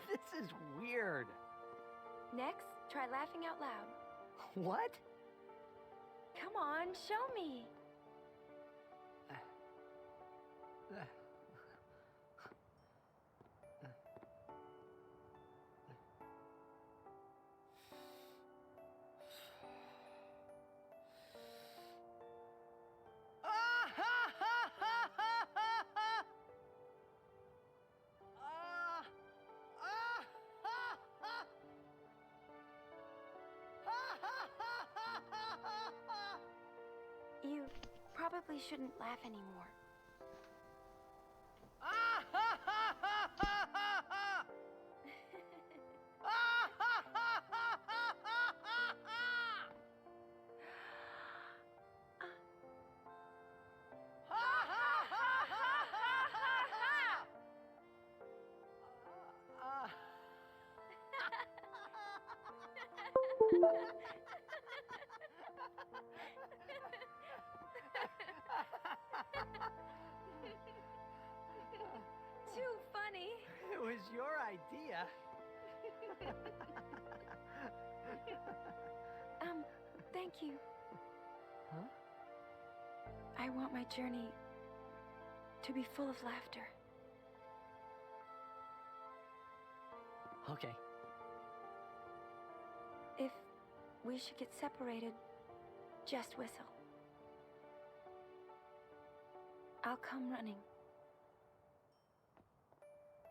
Speaker 2: This is weird.
Speaker 9: Next, try laughing out loud.
Speaker 2: What?
Speaker 9: Come on, show me. You probably shouldn't laugh anymore. Too funny.
Speaker 2: It was your idea.
Speaker 9: Thank you.
Speaker 2: Huh?
Speaker 9: I want my journey to be full of laughter.
Speaker 2: Okay.
Speaker 9: If we should get separated, just whistle. I'll come running.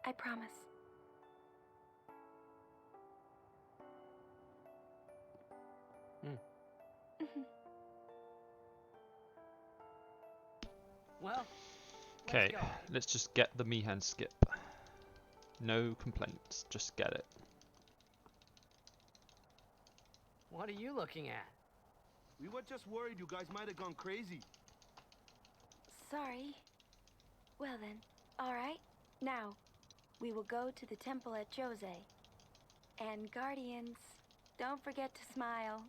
Speaker 9: I promise.
Speaker 2: Well,
Speaker 1: Okay, let's just get the Mihan skip. No complaints, just get it.
Speaker 2: what are you looking at?
Speaker 7: We were just worried you guys might have gone crazy.
Speaker 9: Sorry. Well then, all right. Now, we will go to the temple at Jose. And guardians, don't forget to smile.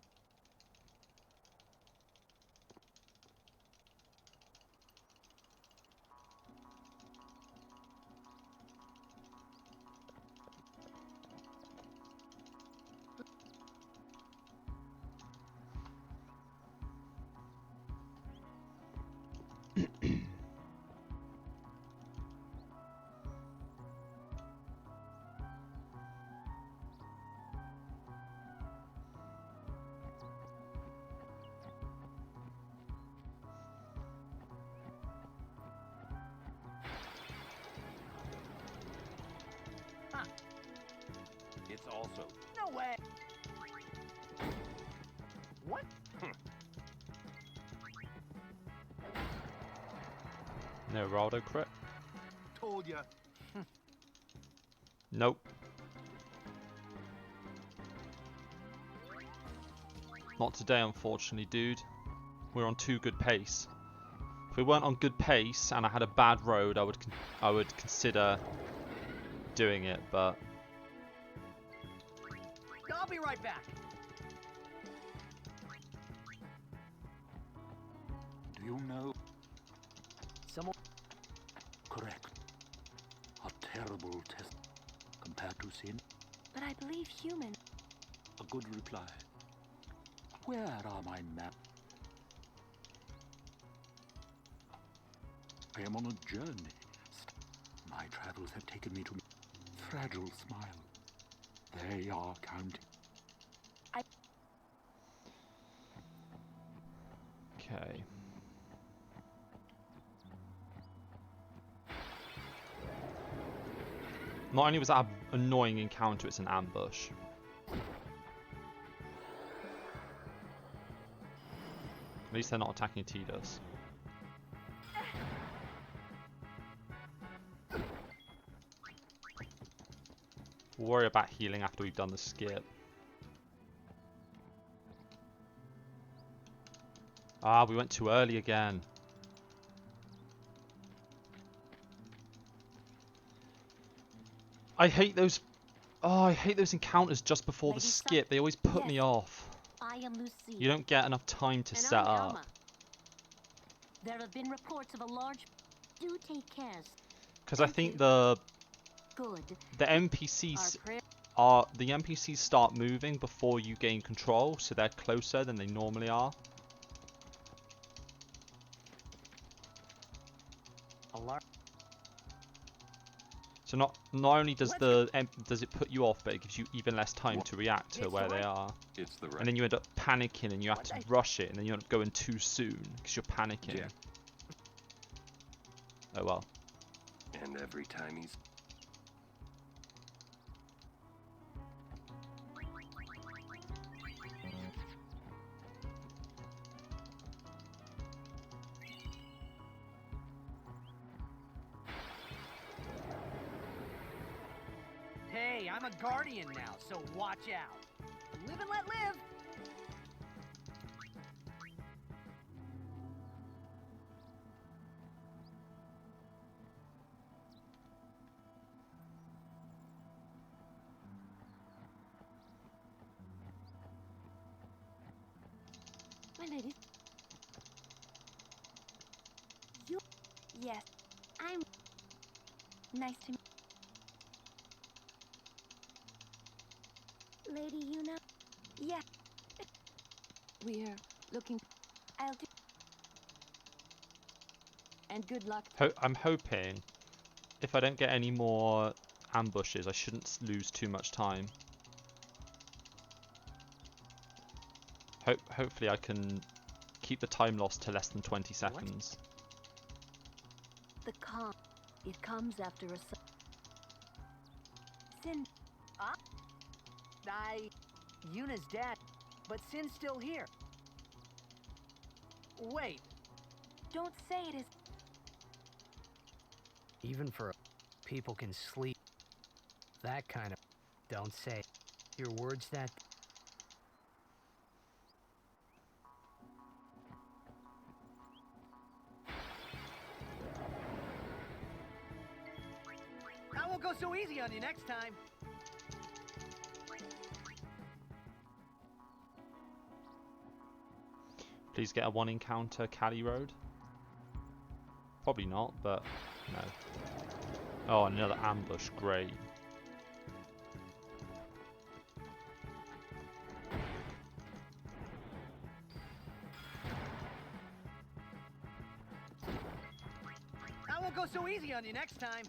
Speaker 1: No Raldo crit.
Speaker 5: Told ya.
Speaker 1: Nope. Not today, unfortunately, dude. We're on too good pace. If we weren't on good pace and I had a bad road, I would consider doing it, but
Speaker 15: I'll be right back.
Speaker 16: Do you know?
Speaker 2: Someone.
Speaker 16: Correct. A terrible test compared to sin.
Speaker 9: But I believe human.
Speaker 16: A good reply. Where are my maps? I am on a journey. My travels have taken me to fragile smile. They are counting.
Speaker 1: okay. Not only was that an annoying encounter, it's an ambush. At least they're not attacking Tidus. We'll worry about healing after we've done the skip. Ah, we went too early again. I hate those. Oh, I hate those encounters just before the skip. They always put me off.
Speaker 11: I am Lucy.
Speaker 1: You don't get enough time to set up.
Speaker 11: There have been reports of a large. Do take care.
Speaker 1: Because I think the NPCs start moving before you gain control, so they're closer than they normally are. So not only does does it put you off, but it gives you even less time to react to where they are.
Speaker 13: It's the right.
Speaker 1: And then you end up panicking, and you have to rush it, and then you end up going too soon because you're panicking.
Speaker 13: Yeah.
Speaker 1: Oh well.
Speaker 13: And every time he's...
Speaker 15: Hey, I'm a guardian now, so watch out. Live and let live.
Speaker 9: My lady. You? Yes. I'm... Nice to meet
Speaker 3: Lady Yuna?
Speaker 9: Yeah.
Speaker 11: We're looking.
Speaker 9: I'll do...
Speaker 11: And good luck.
Speaker 1: I'm hoping if I don't get any more ambushes, I shouldn't lose too much time. Hopefully I can keep the time loss to less than 20 seconds.
Speaker 11: The calm. It comes after a...
Speaker 15: Sin... Yuna's dead, but Sin's still here. Wait.
Speaker 9: Don't say it is...
Speaker 2: Even for people can sleep. That kind of... Don't say. Your words that...
Speaker 15: I won't go so easy on you next time.
Speaker 1: Please get a one encounter Cali Road. Probably not, but no. Oh, another ambush. Great.
Speaker 15: I won't go so easy on you next time.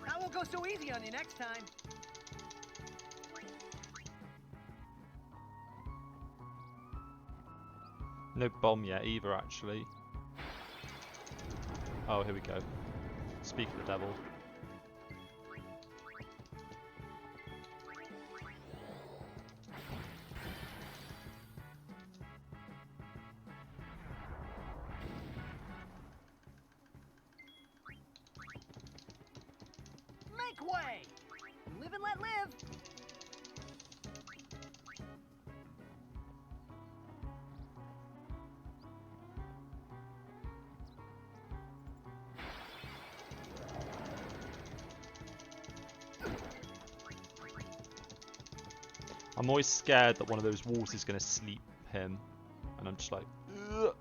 Speaker 15: I won't go so easy on you next time.
Speaker 1: No bomb yet either, actually. Oh, here we go. Speak of the devil.
Speaker 15: Make way! Live and let live!
Speaker 1: I'm always scared that one of those walls is going to sleep him. And I'm just like, ugh.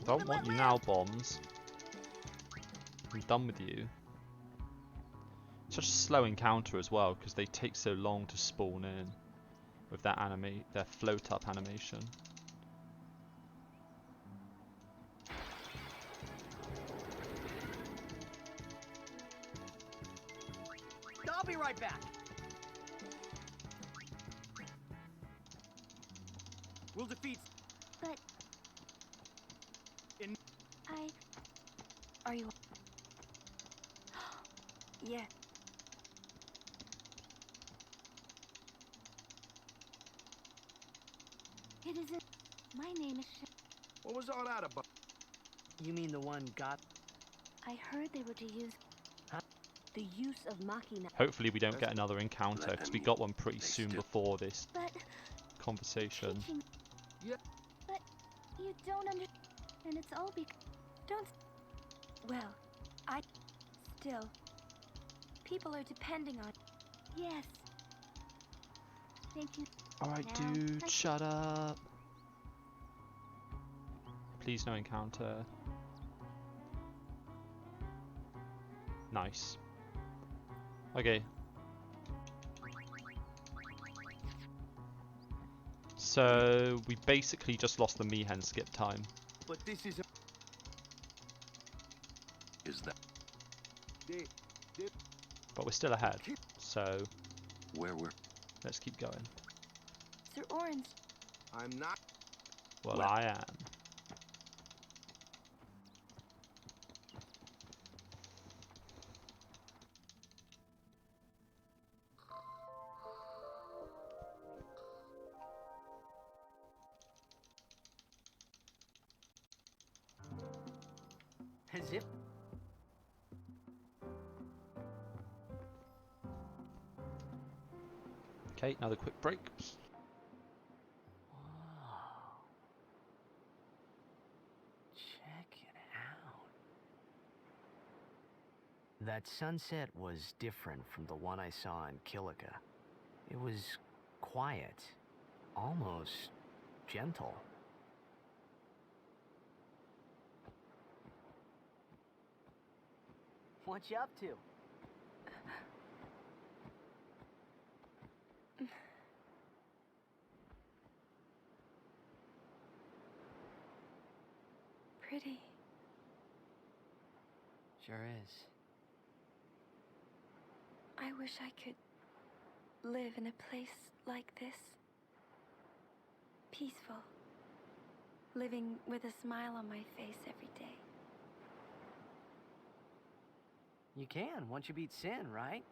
Speaker 1: Don't want you now, bombs. I'm done with you. Such a slow encounter as well, because they take so long to spawn in with that their float up animation.
Speaker 15: I'll be right back. We'll defeat.
Speaker 3: But
Speaker 15: in.
Speaker 9: Are you? Yeah.
Speaker 3: it isn't. My name is
Speaker 7: What was all that about?
Speaker 5: You mean the one got?
Speaker 3: I heard they were to use the use of Machina.
Speaker 1: Hopefully we don't get another encounter, because we got one pretty soon before this conversation.
Speaker 3: Yeah. But you don't understand, and it's all because
Speaker 9: don't. Well, still. People are depending on.
Speaker 3: Yes. Thank you.
Speaker 1: Alright, dude, shut up. Please no encounter. Nice. Okay. So we basically just lost the Mihen skip time.
Speaker 7: But this is
Speaker 13: that?
Speaker 1: But we're still ahead. So
Speaker 13: where we're.
Speaker 1: Let's keep going.
Speaker 9: Sir Orange.
Speaker 7: I'm not.
Speaker 1: Well, I am.
Speaker 5: As if.
Speaker 1: Okay, another quick break.
Speaker 2: Check it out. That sunset was different from the one I saw in Kilika. It was quiet, almost gentle.
Speaker 5: What you up to?
Speaker 9: Pretty.
Speaker 2: Sure is.
Speaker 9: I wish I could live in a place like this. Peaceful. Living with a smile on my face every day.
Speaker 5: You can, once you beat Sin, right?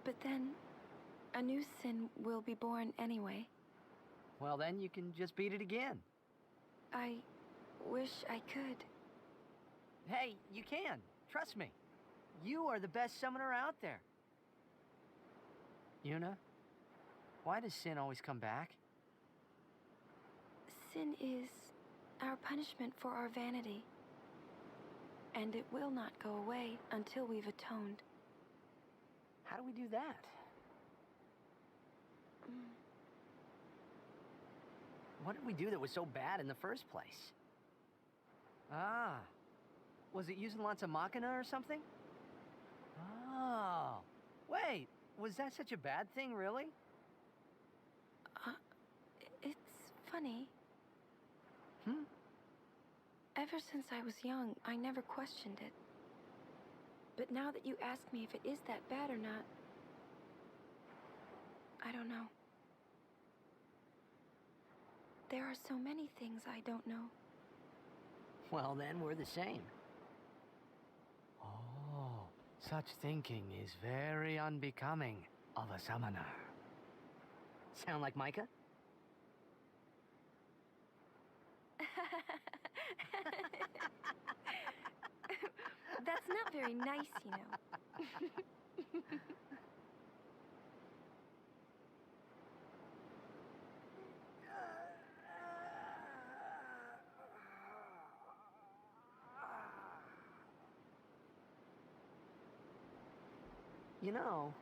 Speaker 9: But then, a new Sin will be born anyway.
Speaker 5: Well, then you can just beat it again.
Speaker 9: I wish I could.
Speaker 5: Hey, you can. Trust me. You are the best summoner out there. Yuna, why does Sin always come back?
Speaker 9: Sin is our punishment for our vanity. And it will not go away until we've atoned.
Speaker 5: How do we do that? What did we do that was so bad in the first place? Ah. Was it using lots of Machina or something? Oh. Wait, was that such a bad thing, really?
Speaker 9: funny. Ever since I was young, I never questioned it. But now that you ask me if it is that bad or not, I don't know. There are so many things I don't know.
Speaker 2: Well, then we're the same. Oh, such thinking is very unbecoming of a summoner. Sound like Micah?
Speaker 9: That's not very nice, you know.
Speaker 2: You know,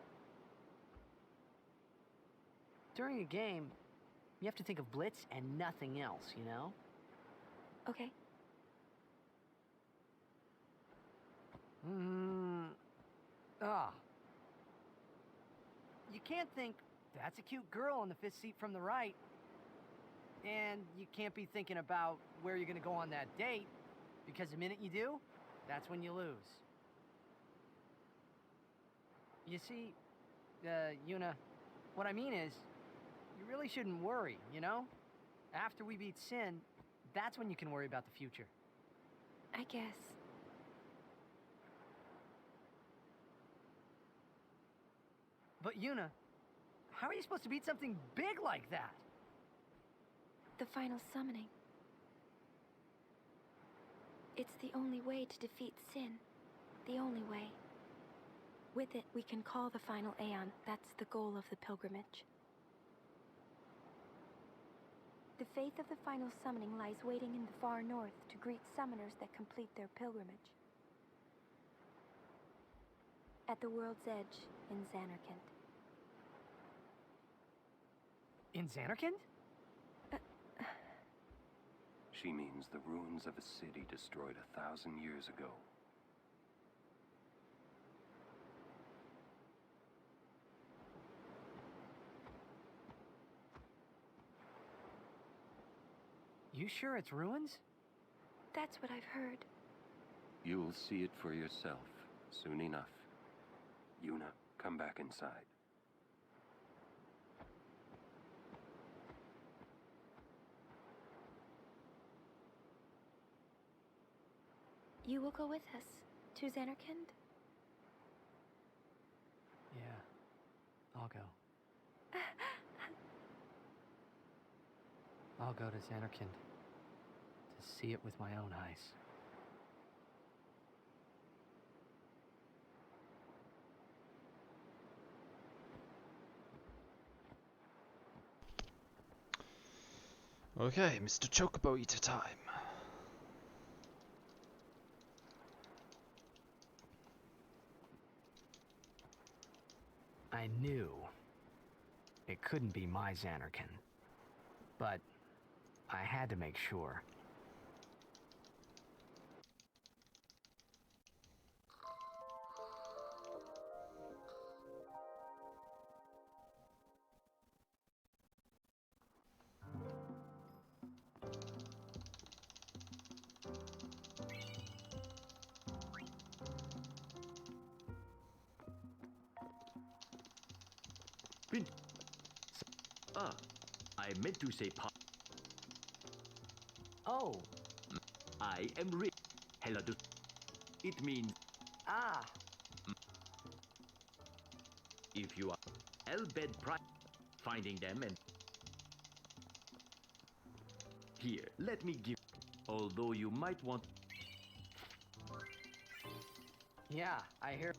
Speaker 2: during a game, you have to think of Blitz and nothing else, you know?
Speaker 9: Okay.
Speaker 2: You can't think, that's a cute girl in the fifth seat from the right. And you can't be thinking about where you're gonna go on that date, because the minute you do, that's when you lose. You see, Yuna, what I mean is, you really shouldn't worry, you know? After we beat Sin, that's when you can worry about the future.
Speaker 9: I guess.
Speaker 2: But Yuna, how are you supposed to beat something big like that?
Speaker 9: The final summoning. It's the only way to defeat Sin. The only way. With it, we can call the final Aeon. That's the goal of the pilgrimage. The faith of the final summoning lies waiting in the far north to greet summoners that complete their pilgrimage. At the world's edge in Xanarkand.
Speaker 2: In Xanarkand?
Speaker 13: She means the ruins of a city destroyed 1,000 years ago.
Speaker 2: You sure it's ruins?
Speaker 9: That's what I've heard.
Speaker 13: You'll see it for yourself soon enough. Yuna, come back inside.
Speaker 9: You will go with us to Xanarkand?
Speaker 2: Yeah, I'll go. I'll go to Xanarkand to see it with my own eyes.
Speaker 1: Okay, Mr. Chocobo Eater time.
Speaker 2: I knew it couldn't be my Xanarkand, but I had to make sure.
Speaker 19: I meant to say
Speaker 2: Oh.
Speaker 19: I am rich. Hello. It means if you are hell-bent finding them and here, let me give. Although you might want.
Speaker 2: Yeah, I hear.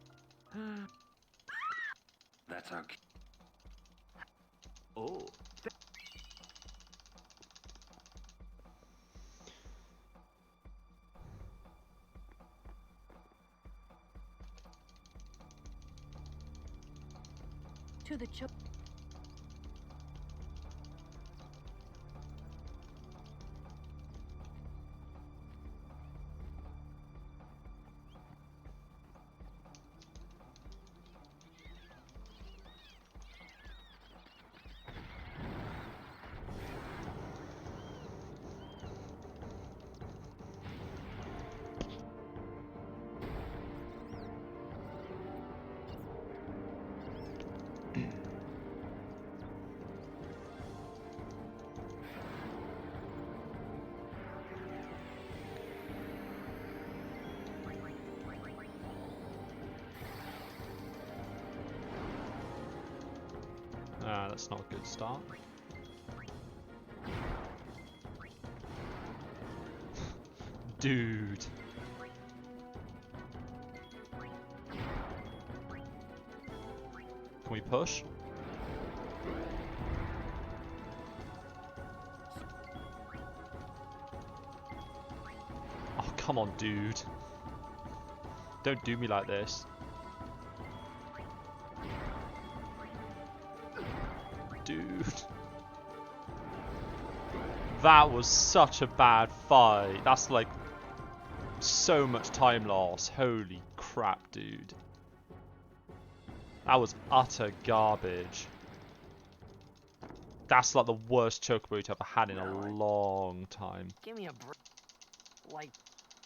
Speaker 13: That's our.
Speaker 19: Oh.
Speaker 11: To the
Speaker 1: that's not a good start. Dude. Can we push? Oh, come on, dude. Don't do me like this. Dude. That was such a bad fight. That's like so much time loss. Holy crap, dude. That was utter garbage. That's like the worst chocobo I've ever had in a long time.
Speaker 2: Give me a break. Like...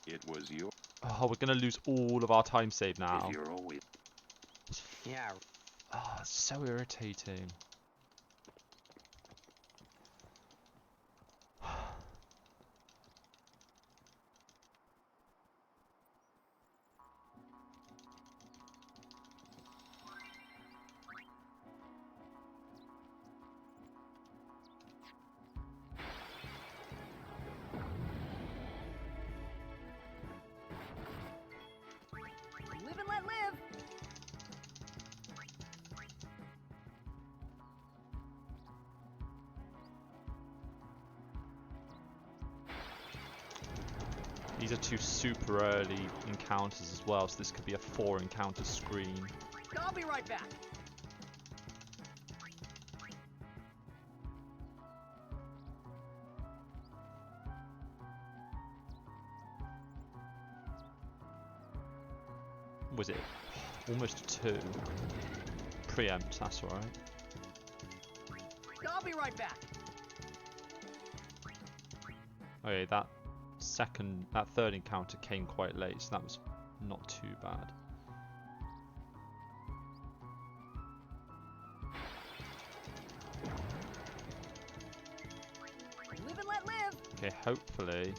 Speaker 13: It was your...
Speaker 1: Oh, we're gonna lose all of our time save now.
Speaker 13: If you're always...
Speaker 2: Yeah.
Speaker 1: Oh, it's so irritating.
Speaker 15: Live and let live.
Speaker 1: These are two super early encounters as well, so this could be a 4 encounter screen.
Speaker 15: I'll be right back.
Speaker 1: Was it almost 2? Preempt, that's alright.
Speaker 15: I'll be right back.
Speaker 1: Okay, that third encounter came quite late, so that was not too bad.
Speaker 15: Live and let live.
Speaker 1: Okay, hopefully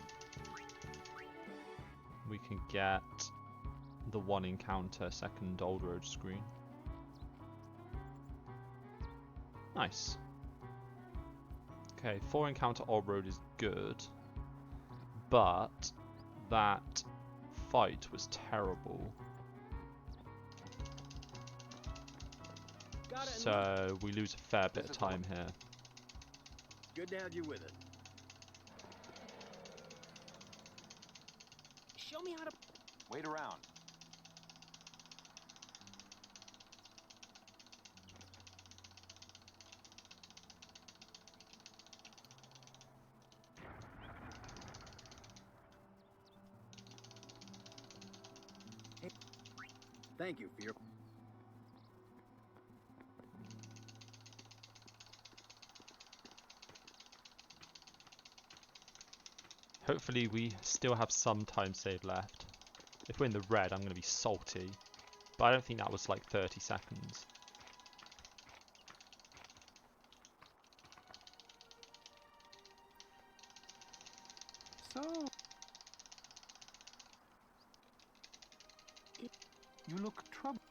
Speaker 1: we can get the 1 encounter second old road screen. Nice. Okay, 4 encounter old road is good, but that fight was terrible. So we lose a fair bit of time here.
Speaker 14: Good to have you with it.
Speaker 15: Show me how to...
Speaker 4: Wait around.
Speaker 14: Thank you for your...
Speaker 1: Hopefully we still have some time save left. If we're in the red, I'm going to be salty. But I don't think that was like 30 seconds.
Speaker 17: So... You look troubled.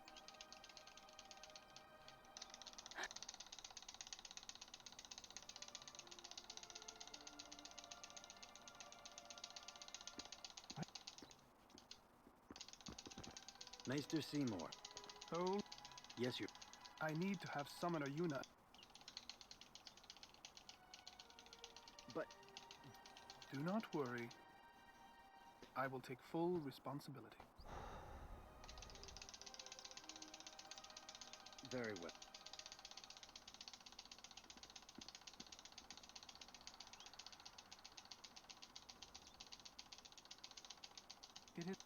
Speaker 14: Maester Seymour.
Speaker 17: Oh,
Speaker 14: Yes, you...
Speaker 17: I need to have Summoner Yuna.
Speaker 14: But...
Speaker 17: Do not worry. I will take full responsibility.
Speaker 14: Very well.
Speaker 17: It is...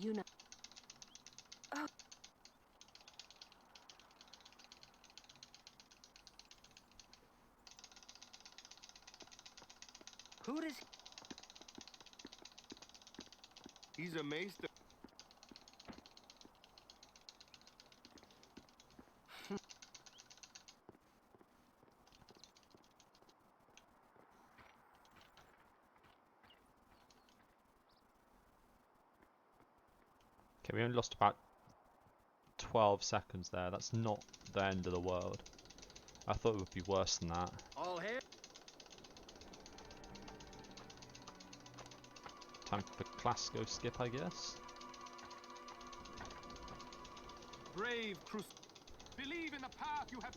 Speaker 11: Yuna.
Speaker 15: Who does...
Speaker 7: He's a maester.
Speaker 1: Okay, we only lost about 12 seconds there. That's not the end of the world. I thought it would be worse than that.
Speaker 14: All hands.
Speaker 1: Time for the Classico skip, I guess.
Speaker 10: Brave Cruz. Believe in the path you have.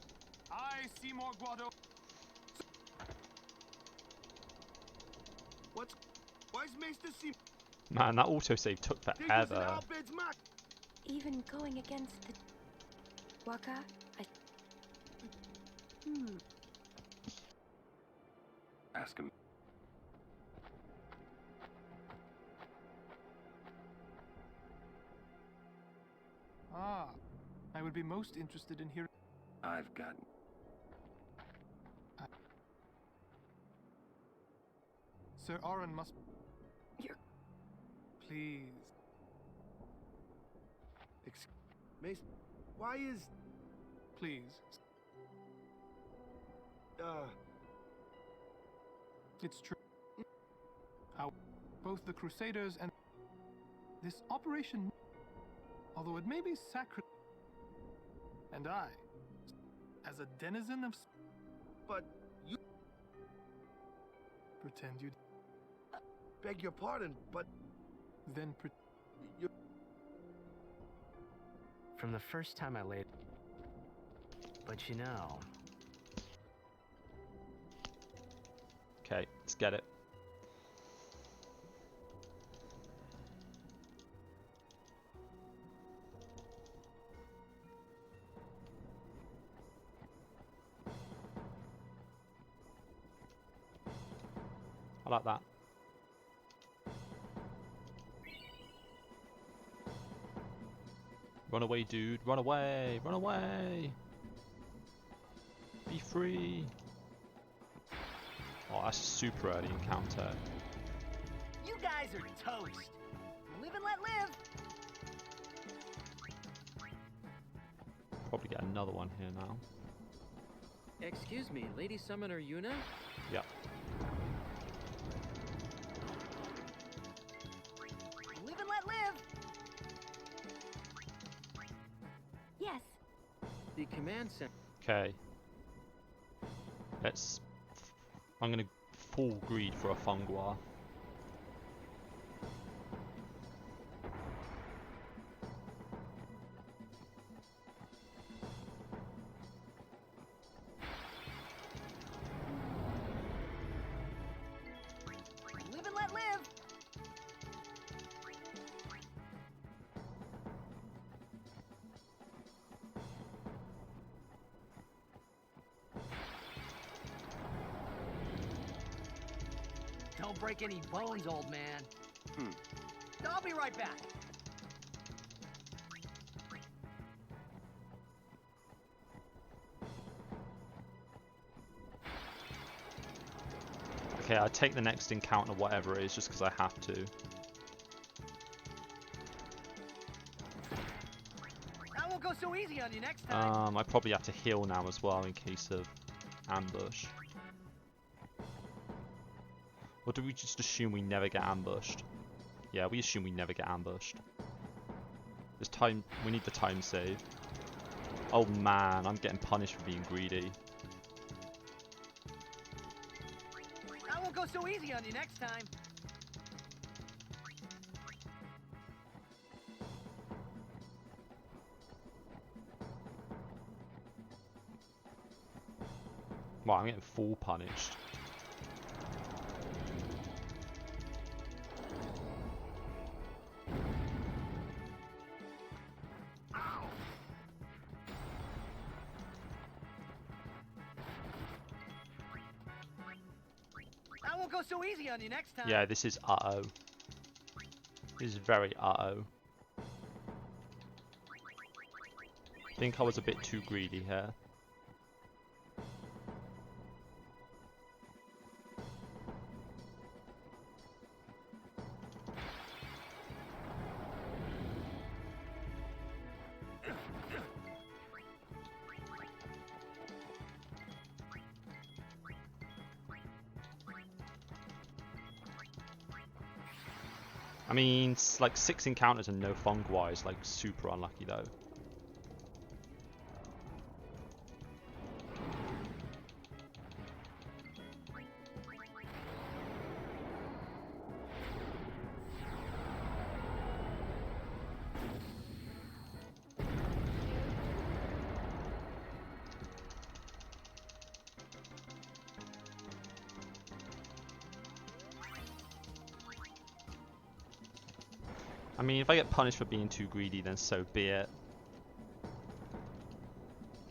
Speaker 10: I, Seymour Guado.
Speaker 7: Why's Maester Seymour?
Speaker 1: Man, that autosave took forever.
Speaker 9: Even going against the Waka,
Speaker 13: Ask him.
Speaker 17: Ah, I would be most interested in hearing.
Speaker 13: I've got.
Speaker 17: Sir Aron must.
Speaker 9: You're.
Speaker 17: Please.
Speaker 7: Mace, why is...
Speaker 17: Please. It's true. How both the Crusaders and this operation, although it may be sacred, and I, as a denizen of...
Speaker 7: But you...
Speaker 17: Pretend you...
Speaker 7: Beg your pardon, but...
Speaker 17: Then
Speaker 7: you...
Speaker 2: From the first time I laid... But you know...
Speaker 1: Okay, let's get it. I like that. Run away, dude. Run away. Run away. Be free. Oh, that's a super early encounter.
Speaker 15: You guys are toast. Live and let live.
Speaker 1: Probably get another one here now.
Speaker 20: Excuse me, Lady Summoner Yuna?
Speaker 1: Yep.
Speaker 15: Live and let live.
Speaker 9: Yes.
Speaker 20: The command center.
Speaker 1: Okay. Let's... I'm gonna full greed for a Fungua.
Speaker 15: Live and let live. Don't break any bones, old man. I'll be right back.
Speaker 1: Okay, I take the next encounter, whatever it is, just because I have to.
Speaker 15: I won't go so easy on you next time.
Speaker 1: I probably have to heal now as well in case of ambush. Or do we just assume we never get ambushed? Yeah, we assume we never get ambushed. There's time. We need the time save. Oh man, I'm getting punished for being greedy.
Speaker 15: I won't go so easy on you next time.
Speaker 1: Wow, I'm getting full punished.
Speaker 15: I won't go so easy on you next time.
Speaker 1: Yeah, this is uh-oh. This is very uh-oh. I think I was a bit too greedy here. I mean, like 6 encounters and no Fungi is like super unlucky though. I mean, if I get punished for being too greedy, then so be it.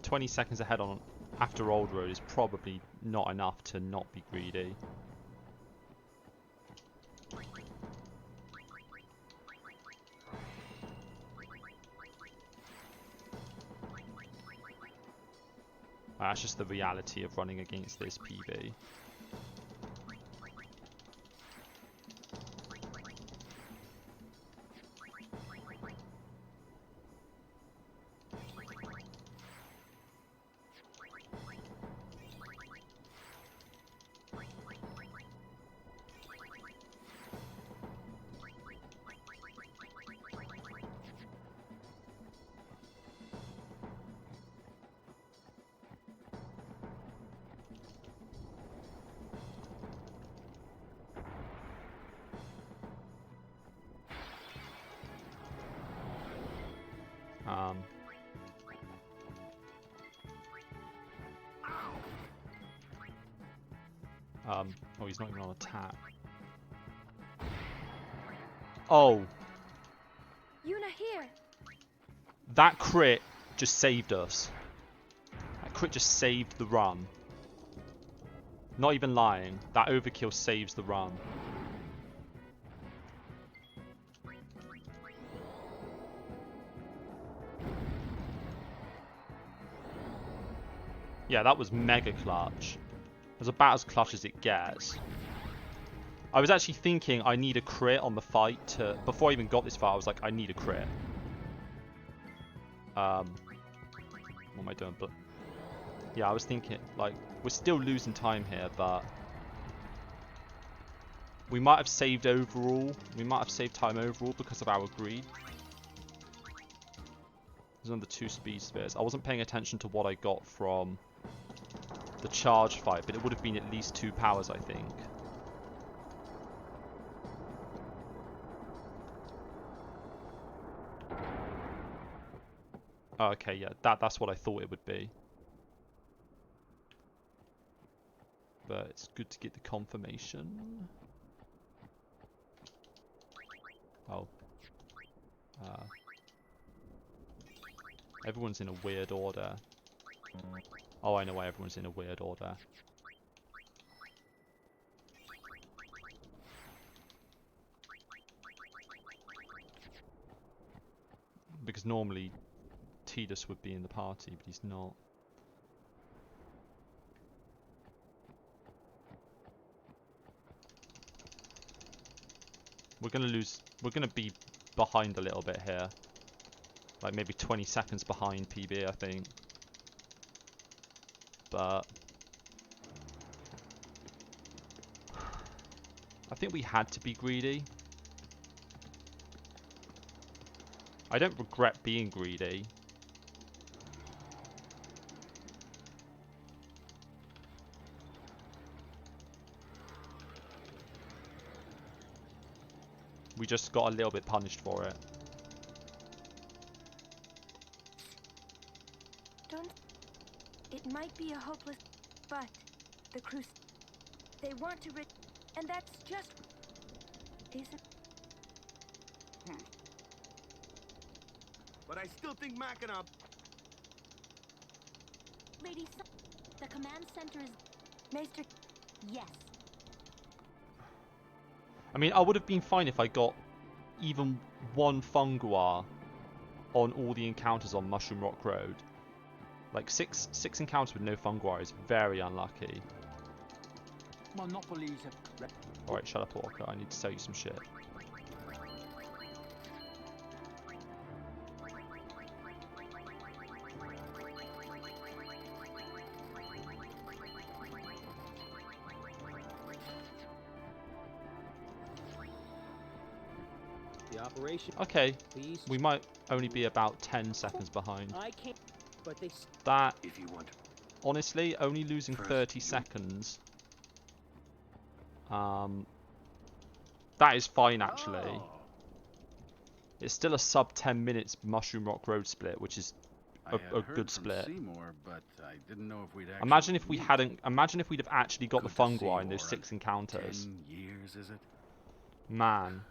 Speaker 1: 20 seconds ahead on after Old Road is probably not enough to not be greedy. That's just the reality of running against this PB. Oh, he's not even on attack. Oh.
Speaker 9: Yuna here.
Speaker 1: That crit just saved us. That crit just saved the run. Not even lying. That overkill saves the run. Yeah, that was mega clutch. It was about as clutch as it gets. I was actually thinking I need a crit on the fight to... Before I even got this far, I was like, I need a crit. What am I doing? But yeah, I was thinking, like, we're still losing time here, but... We might have saved overall. We might have saved time overall because of our greed. There's another 2 speed spheres. I wasn't paying attention to what I got from the charge fight, but it would have been at least 2 powers, I think. Oh, okay, yeah, that's what I thought it would be. But it's good to get the confirmation. Oh. Everyone's in a weird order. Oh, I know why everyone's in a weird order. Because normally Tidus would be in the party, but he's not. We're gonna be behind a little bit here. Like maybe 20 seconds behind PB, I think. But I think we had to be greedy. I don't regret being greedy. We just got a little bit punished for it.
Speaker 9: It might be a hopeless, but the crew, they want to and that's just isn't.
Speaker 7: But I still think Machina.
Speaker 11: Lady, the command center is
Speaker 9: Maester.
Speaker 11: Yes.
Speaker 1: I mean, I would have been fine if I got even 1 Funguar on all the encounters on Mushroom Rock Road. Like, six encounters with no Funguar is very unlucky. Alright, shut up, Walker. I need to sell you some shit.
Speaker 5: operation.
Speaker 1: Okay,
Speaker 5: Please.
Speaker 1: we might only be about 10 seconds behind.
Speaker 5: I can't, but they.
Speaker 1: That,
Speaker 13: if you want.
Speaker 1: Honestly, only losing
Speaker 13: First,
Speaker 1: 30 seconds. That is fine, actually.
Speaker 21: Oh.
Speaker 1: It's still a sub 10 minutes Mushroom Rock Road split, which is a good split.
Speaker 21: Seymour, but I didn't know if we'd actually
Speaker 1: Imagine if we
Speaker 21: meet.
Speaker 1: hadn't. Imagine if we'd have actually got
Speaker 21: Good
Speaker 1: the
Speaker 21: to see
Speaker 1: fungi
Speaker 21: you,
Speaker 1: in those
Speaker 21: Warren.
Speaker 1: 6 encounters.
Speaker 21: 10 years, is it?
Speaker 1: Man,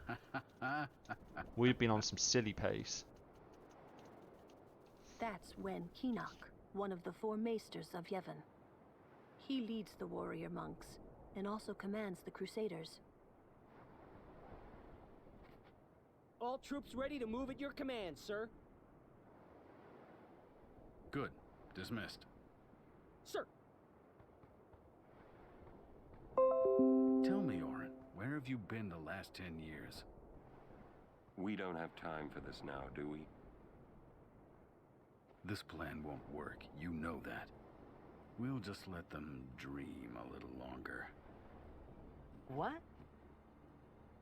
Speaker 1: we've been on some silly pace.
Speaker 11: That's Wen Keenock, one of the 4 maesters of Yevon. He leads the warrior monks, and also commands the Crusaders.
Speaker 5: All troops ready to move at your command, sir.
Speaker 21: Good. Dismissed.
Speaker 5: Sir.
Speaker 21: Tell me, Oren, where have you been the last 10 years?
Speaker 13: We don't have time for this now, do we?
Speaker 21: This plan won't work. You know that. We'll just let them dream a little longer.
Speaker 5: What?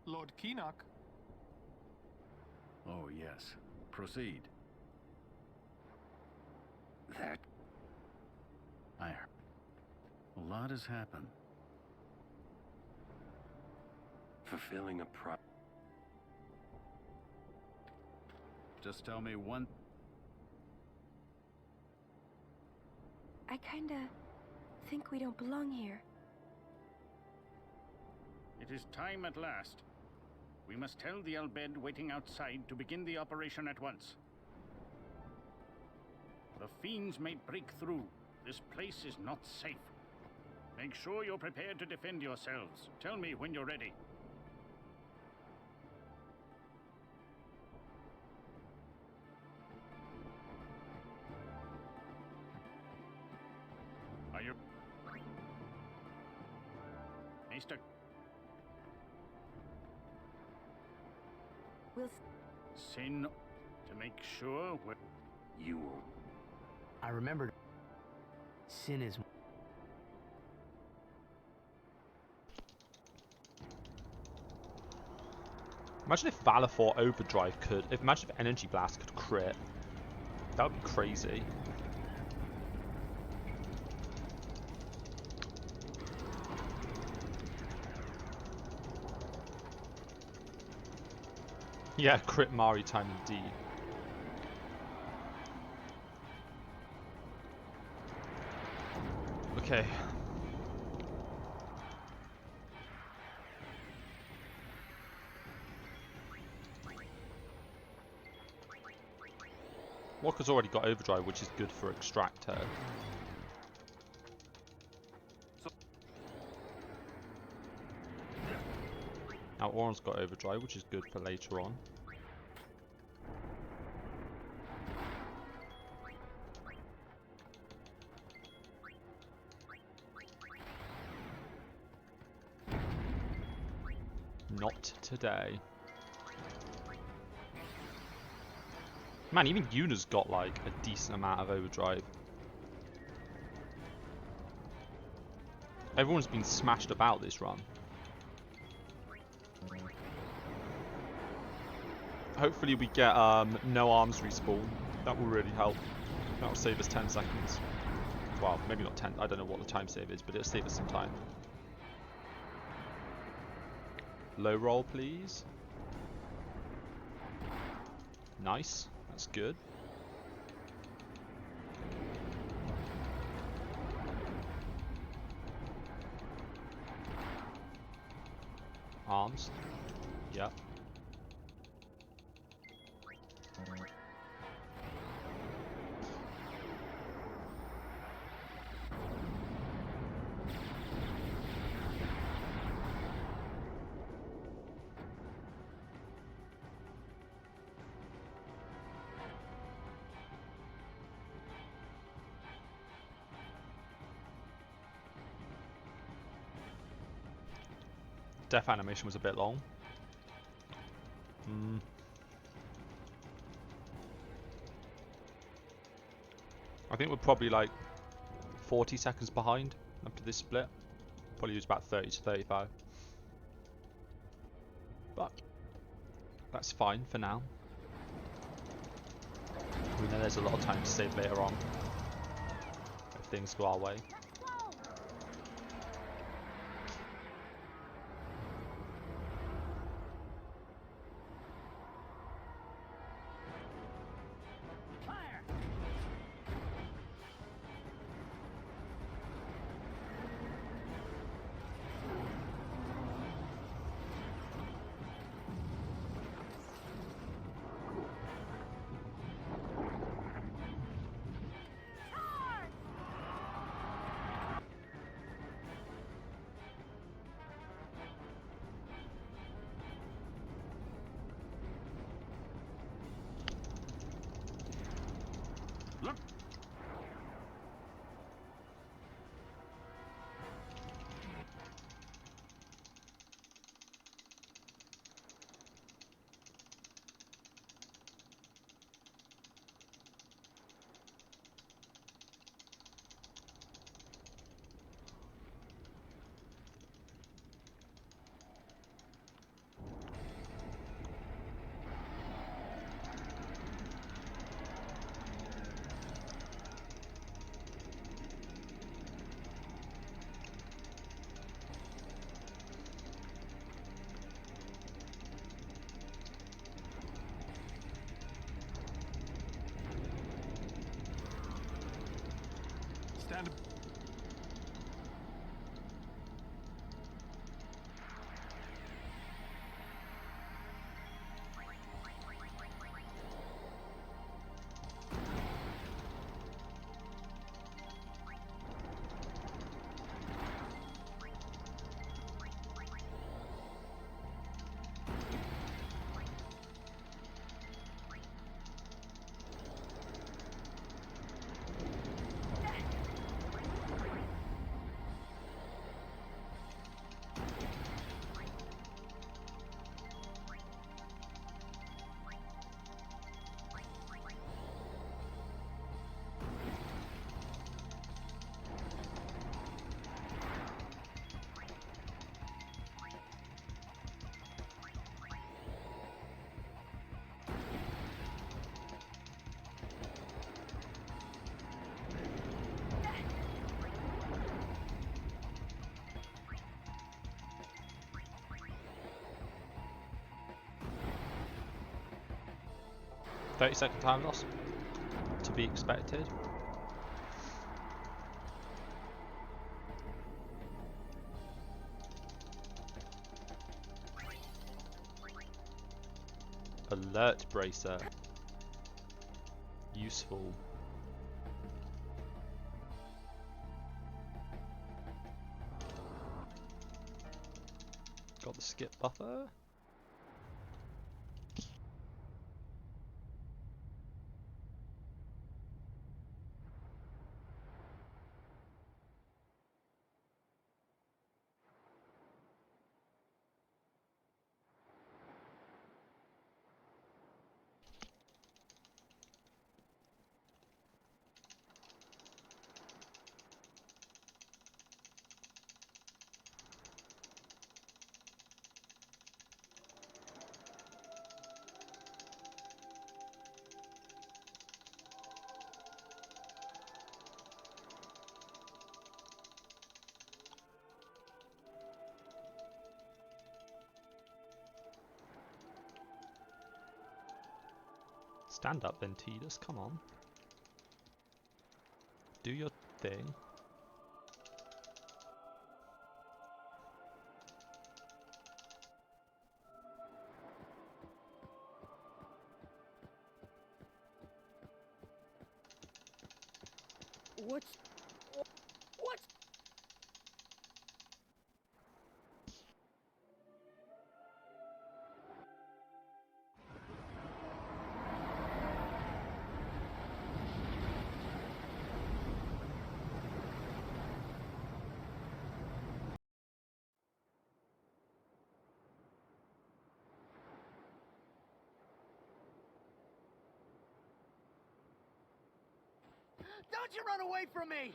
Speaker 17: Lord Keenock.
Speaker 21: Oh, yes. Proceed.
Speaker 13: That...
Speaker 21: I heard. A lot has happened.
Speaker 13: Fulfilling a
Speaker 21: Just tell me one...
Speaker 9: I kinda think we don't belong here.
Speaker 22: It is time at last. We must tell the Albed waiting outside to begin the operation at once. The fiends may break through. This place is not safe. Make sure you're prepared to defend yourselves. Tell me when you're ready. Are you... Maester...
Speaker 9: We'll...
Speaker 22: Sin... to make sure we're...
Speaker 13: You won't.
Speaker 2: I remembered. Sin is...
Speaker 1: Imagine if Valor Overdrive could... Imagine if Energy Blast could crit. That would be crazy. Yeah, crit Mari time indeed. Okay. Walker's already got Overdrive, which is good for Extractor. Now Oran's got Overdrive, which is good for later on. Not today. Man, even Yuna's got like a decent amount of Overdrive. Everyone's been smashed about this run. Hopefully we get no arms respawn. That will really help. That will save us 10 seconds. Well, maybe not 10. I don't know what the time save is, but it'll save us some time. Low roll, please. Nice. That's good. Arms. Yep. Death animation was a bit long. I think we're probably like 40 seconds behind up to this split. Probably use about 30 to 35. But That's fine for now. We know there's a lot of time to save later on if things go our way.
Speaker 22: Look.
Speaker 10: Stand.
Speaker 1: "30-second time loss, to be expected." Alert bracer. Useful. Got the skip buffer. Stand up then, Tidus, come on. Do your thing.
Speaker 15: What? Don't you run away from me!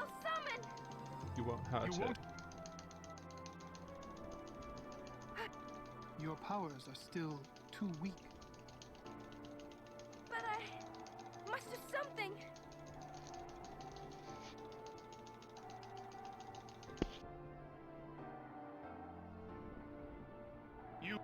Speaker 9: I'll summon!
Speaker 1: You won't hurt it.
Speaker 17: Your powers are still too weak.
Speaker 9: But I must do something.
Speaker 18: You.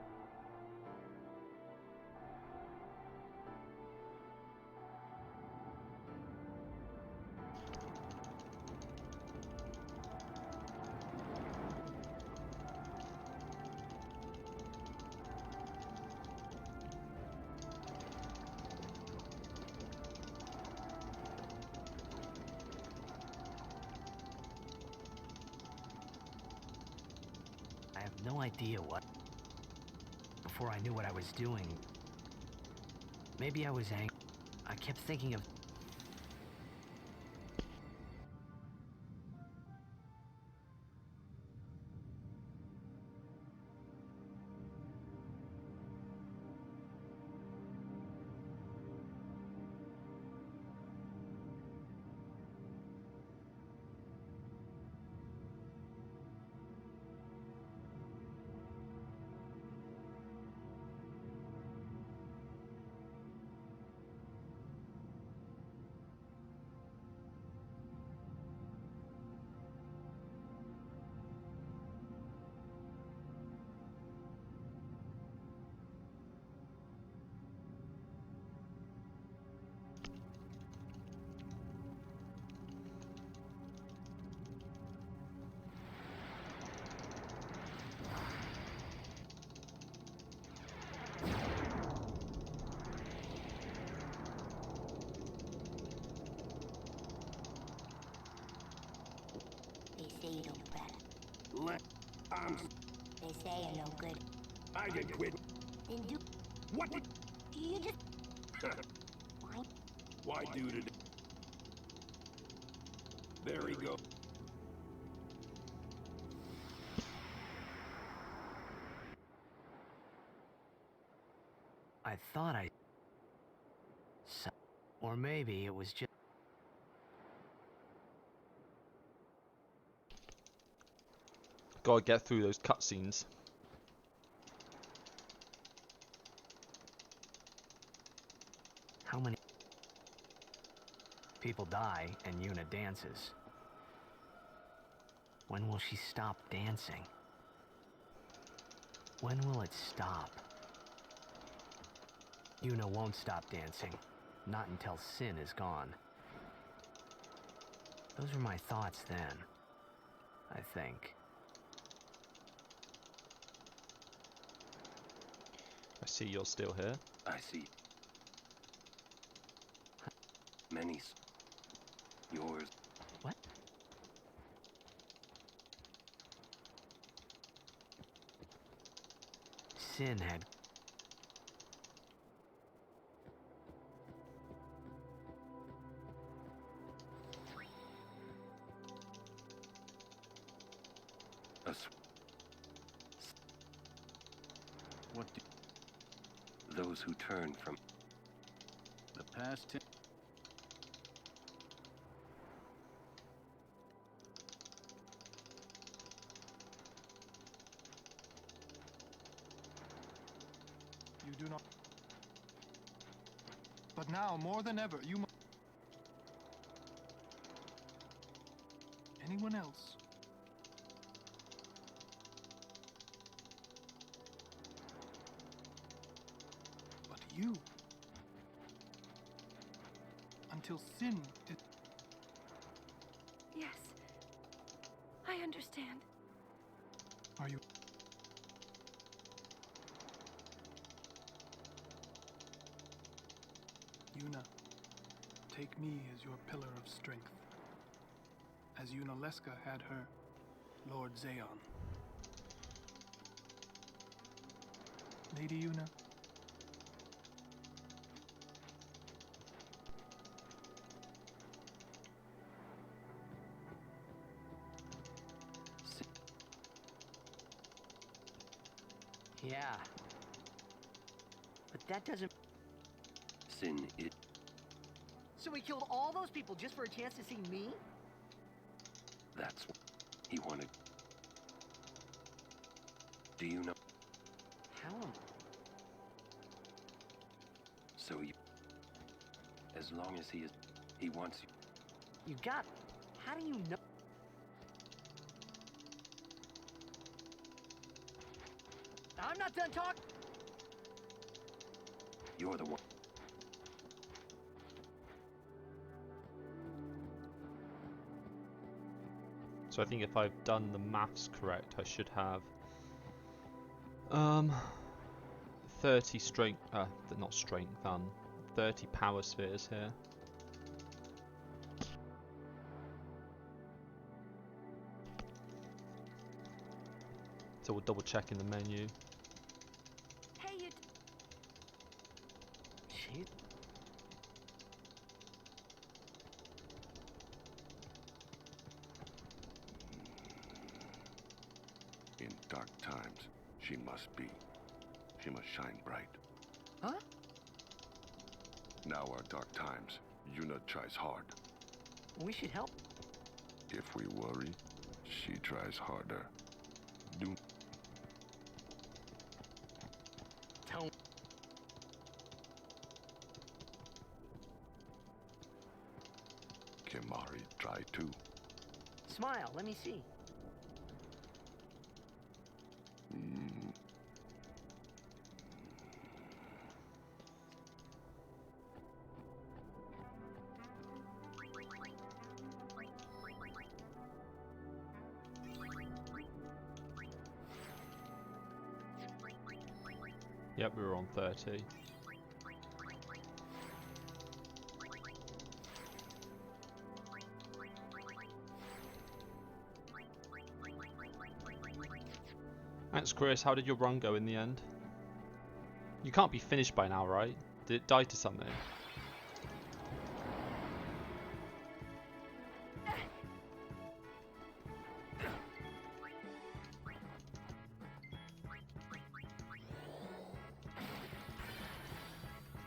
Speaker 2: I have no idea what. Before I knew what I was doing, maybe I was angry. I kept thinking of.
Speaker 6: They say you don't better. They say you're no good.
Speaker 18: I did quit.
Speaker 6: Then do.
Speaker 18: What did...
Speaker 6: Do you just... Why?
Speaker 18: Why do today? There he goes.
Speaker 2: I thought I. Or maybe it was just.
Speaker 1: Gotta get through those cutscenes.
Speaker 2: How many people die and Yuna dances? When will she stop dancing? When will it stop? Yuna won't stop dancing. Not until Sin is gone. Those were my thoughts then, I think.
Speaker 1: I see you're still here.
Speaker 13: I see. Many. Yours.
Speaker 2: What? Sin had.
Speaker 13: What do those who turn from
Speaker 22: the past?
Speaker 17: You do not. But now, more than ever, you must. Anyone else? But you. Until Sin did.
Speaker 9: Yes. I understand.
Speaker 17: Are you? Yuna, take me as your pillar of strength, as Yunalesca had her Lord Zayon. Lady Yuna.
Speaker 2: Yeah. But that doesn't...
Speaker 13: Sin it.
Speaker 15: So he killed all those people just for a chance to see me?
Speaker 13: That's what he wanted. Do you know?
Speaker 2: How?
Speaker 13: So you... As long as he wants you.
Speaker 2: You got... How do you know? I'm not done talking.
Speaker 13: You're the one.
Speaker 1: So I think if I've done the maths correct, I should have 30 strength, not strength, 30 power spheres here. So we'll double check in the menu.
Speaker 9: Hey, you.
Speaker 2: Shit.
Speaker 7: In dark times, she must be. She must shine bright.
Speaker 2: Huh?
Speaker 7: Now are dark times. Yuna tries hard.
Speaker 2: We should help.
Speaker 7: If we worry, she tries harder. Do.
Speaker 2: Don't.
Speaker 7: Kimari try too.
Speaker 2: Smile, let me see.
Speaker 1: Yep, we were on 30. Thanks, Chris. How did your run go in the end? You can't be finished by now, right? Did it die to something?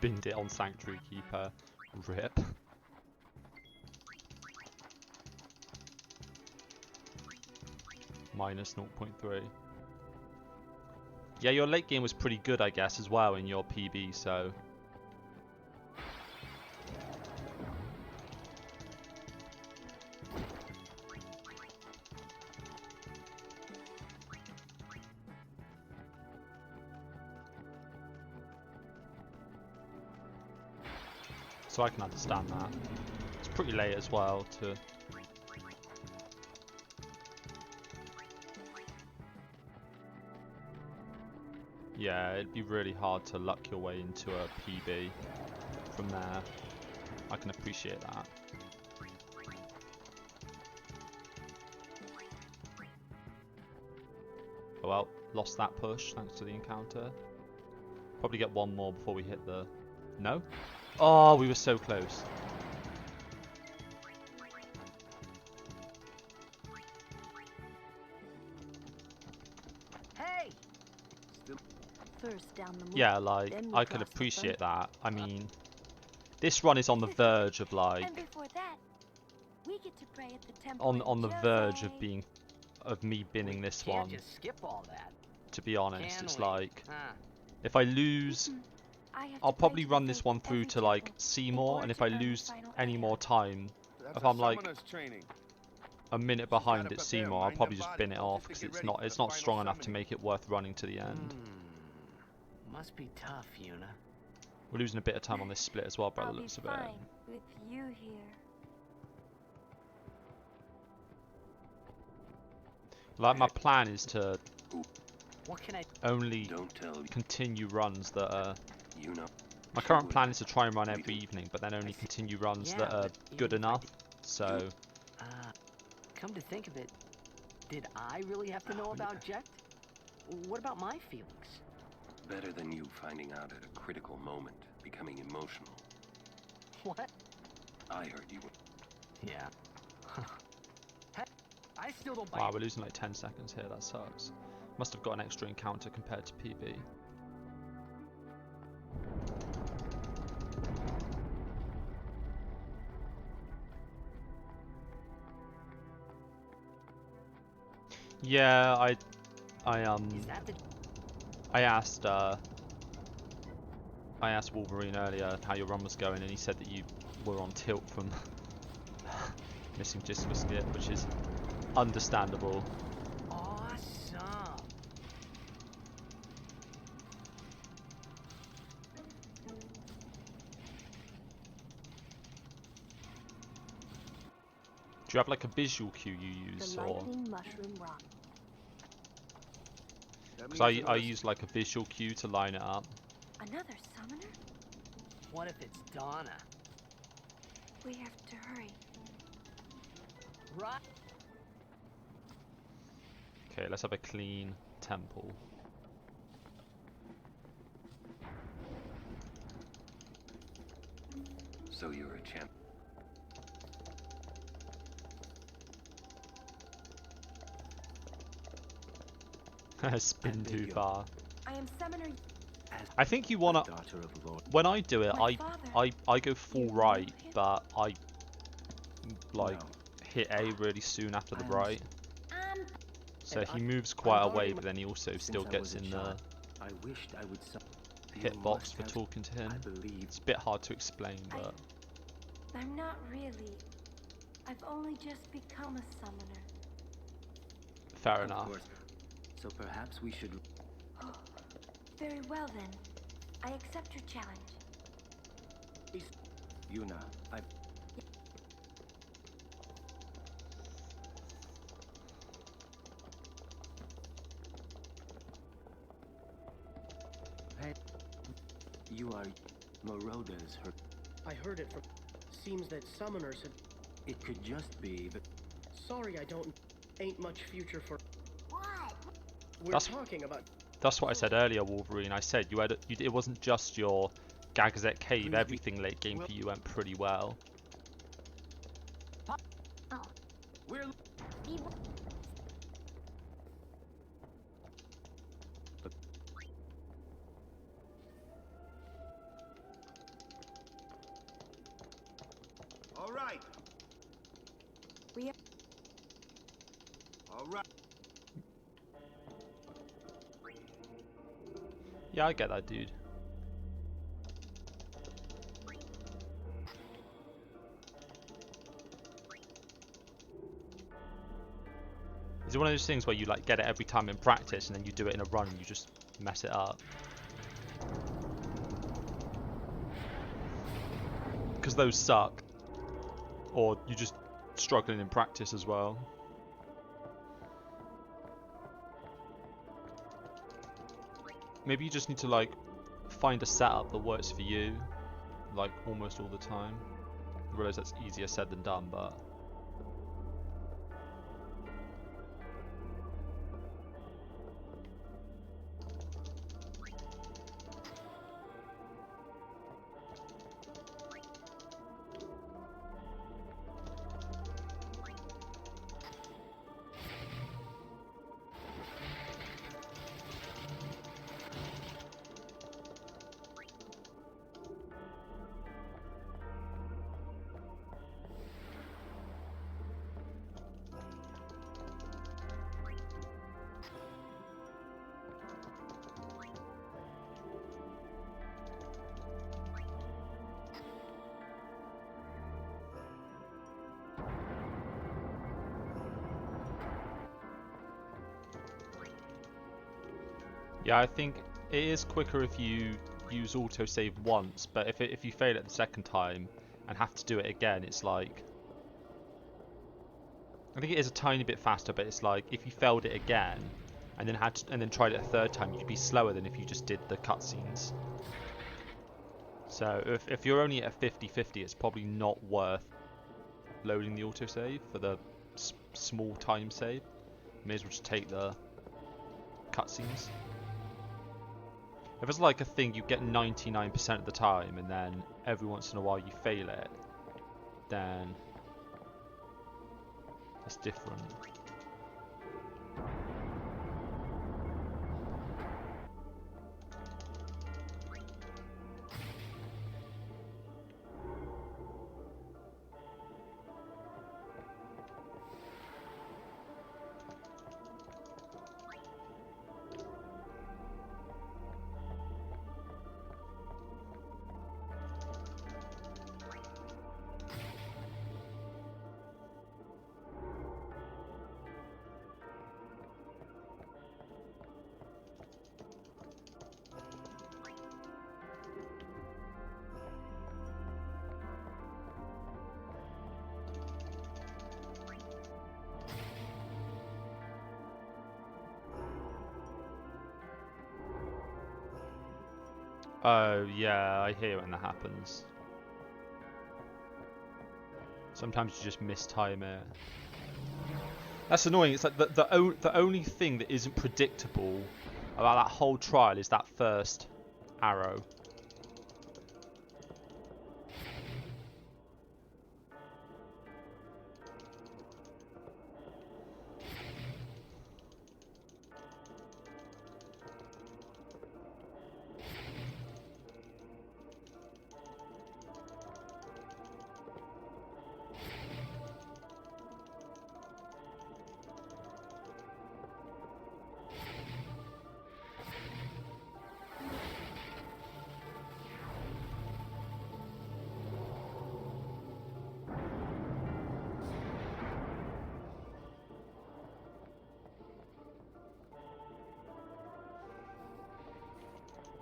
Speaker 1: Binned it on Sanctuary Keeper. Rip. Minus 0.3. Yeah, your late game was pretty good, I guess, as well in your PB, so... So I can understand that. It's pretty late as well to... Yeah, it'd be really hard to luck your way into a PB from there. I can appreciate that. Oh well, lost that push thanks to the encounter. Probably get one more before we hit the... No? Oh, we were so close.
Speaker 2: Hey!
Speaker 11: First down the moon,
Speaker 1: Yeah, like,
Speaker 11: then we
Speaker 1: I can
Speaker 11: cross the
Speaker 1: appreciate
Speaker 11: front.
Speaker 1: that. I mean, this run is on the verge of, like...
Speaker 9: And before that, we get to pray at the temple.
Speaker 1: On the verge of being... of me binning this
Speaker 2: Can't
Speaker 1: one.
Speaker 2: just skip all that.
Speaker 1: To be honest,
Speaker 2: Can
Speaker 1: it's
Speaker 2: we?
Speaker 1: like...
Speaker 2: Huh.
Speaker 1: If I lose... I'll probably run this one through to, like,
Speaker 9: temple
Speaker 1: Seymour,
Speaker 9: order
Speaker 1: and if
Speaker 9: to
Speaker 1: I
Speaker 9: earn the
Speaker 1: lose
Speaker 9: final
Speaker 1: any
Speaker 9: item.
Speaker 1: more time,
Speaker 7: That's
Speaker 1: if
Speaker 7: a
Speaker 1: I'm, like,
Speaker 7: summoner's training.
Speaker 1: a minute
Speaker 7: gotta
Speaker 1: behind at
Speaker 7: prepare
Speaker 1: Seymour, I'll
Speaker 7: mind
Speaker 1: probably
Speaker 7: and
Speaker 1: just
Speaker 7: body
Speaker 1: bin it
Speaker 7: just
Speaker 1: off,
Speaker 7: to
Speaker 1: because
Speaker 7: get
Speaker 1: it's
Speaker 7: ready
Speaker 1: not
Speaker 7: for
Speaker 1: it's
Speaker 7: the
Speaker 1: not
Speaker 7: final
Speaker 1: strong enough to
Speaker 7: summoning.
Speaker 1: make it worth running to the end.
Speaker 2: Must be tough, Yuna.
Speaker 1: We're losing a bit of time on this split as well, by the
Speaker 9: I'll be
Speaker 1: looks of it.
Speaker 9: fine with you here.
Speaker 1: Like, my plan is to
Speaker 2: What can I...
Speaker 1: only
Speaker 13: Don't tell
Speaker 1: continue runs that are...
Speaker 13: you know.
Speaker 1: My current plan is to try and run every evening, but then only continue runs
Speaker 2: Yeah,
Speaker 1: that are
Speaker 2: but
Speaker 1: good
Speaker 2: even if I
Speaker 1: enough. So,
Speaker 2: Come to think of it, did I really have to know about Jekt? What about my feelings?
Speaker 13: Better than you finding out at a critical moment, becoming emotional.
Speaker 2: What?
Speaker 13: I heard you.
Speaker 2: Yeah. Heck, I still don't buy
Speaker 1: wow,
Speaker 2: it.
Speaker 1: we're losing like 10 seconds here, that sucks. Must have got an extra encounter compared to PB. Yeah, I
Speaker 2: Is that the...
Speaker 1: I asked Wolverine earlier how your run was going, and he said that you were on tilt from missing Jisco skip, which is understandable.
Speaker 2: Awesome.
Speaker 1: Do you have like a visual cue you use,
Speaker 11: The
Speaker 1: or?
Speaker 11: lightning mushroom rock.
Speaker 1: Because I use like a visual cue to line it up.
Speaker 9: Another summoner?
Speaker 2: What if it's Donna?
Speaker 9: We have to hurry.
Speaker 2: Right.
Speaker 1: Okay, let's have a clean temple.
Speaker 13: So you're a champ.
Speaker 1: Spin too far.
Speaker 9: I am summoner.
Speaker 1: I think you wanna. When I do it, I go full right, but I like hit A really soon after the right. So he moves quite away, but then he also still gets in the hitbox for talking to him. It's a bit hard to explain, but
Speaker 9: I'm not really. I've only just become a summoner.
Speaker 1: fair enough.
Speaker 5: So perhaps we should...
Speaker 9: Very well then. I accept your challenge.
Speaker 5: Yuna, Hey, you are Moroda's her...
Speaker 8: I heard it from... Seems that summoners had...
Speaker 5: It could just be, but...
Speaker 8: Sorry, I don't... Ain't much future for...
Speaker 6: What?
Speaker 8: We're talking about...
Speaker 1: That's what I said earlier, Wolverine. I said it wasn't just your Gagazet Cave. Everything late game for you went pretty well.
Speaker 6: Oh.
Speaker 5: We're...
Speaker 7: All right.
Speaker 9: We are...
Speaker 7: All right.
Speaker 1: Yeah, I get that, dude. Is it one of those things where you like get it every time in practice and then you do it in a run and you just mess it up? Because those suck. Or you just struggling in practice as well. Maybe you just need to like find a setup that works for you, like almost all the time. I realise that's easier said than done, but yeah, I think it is quicker if you use autosave once, but if you fail it the second time and have to do it again, it's like, I think it is a tiny bit faster, but it's like if you failed it again and then tried it a third time, you'd be slower than if you just did the cutscenes. So if you're only at 50-50, it's probably not worth loading the autosave for the small time save. You may as well just take the cutscenes. If it's like a thing you get 99% of the time and then every once in a while you fail it, then it's different. Oh, yeah, I hear when that happens. Sometimes you just mistime it. That's annoying. It's like the only thing that isn't predictable about that whole trial is that first arrow.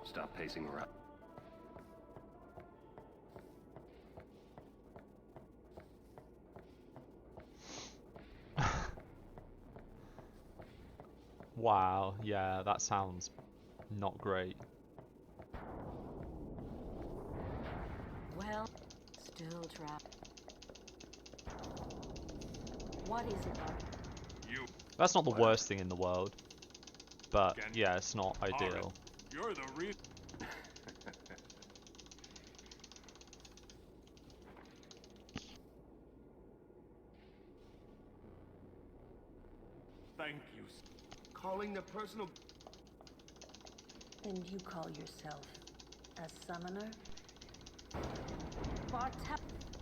Speaker 13: Stop pacing around.
Speaker 1: Wow, yeah, that sounds not great.
Speaker 6: Well, still trapped. What is it?
Speaker 10: You.
Speaker 1: That's not the worst thing in the world, but yeah, it's not ideal.
Speaker 10: You're the real. Thank you.
Speaker 7: Calling the personal.
Speaker 11: And you call yourself a summoner?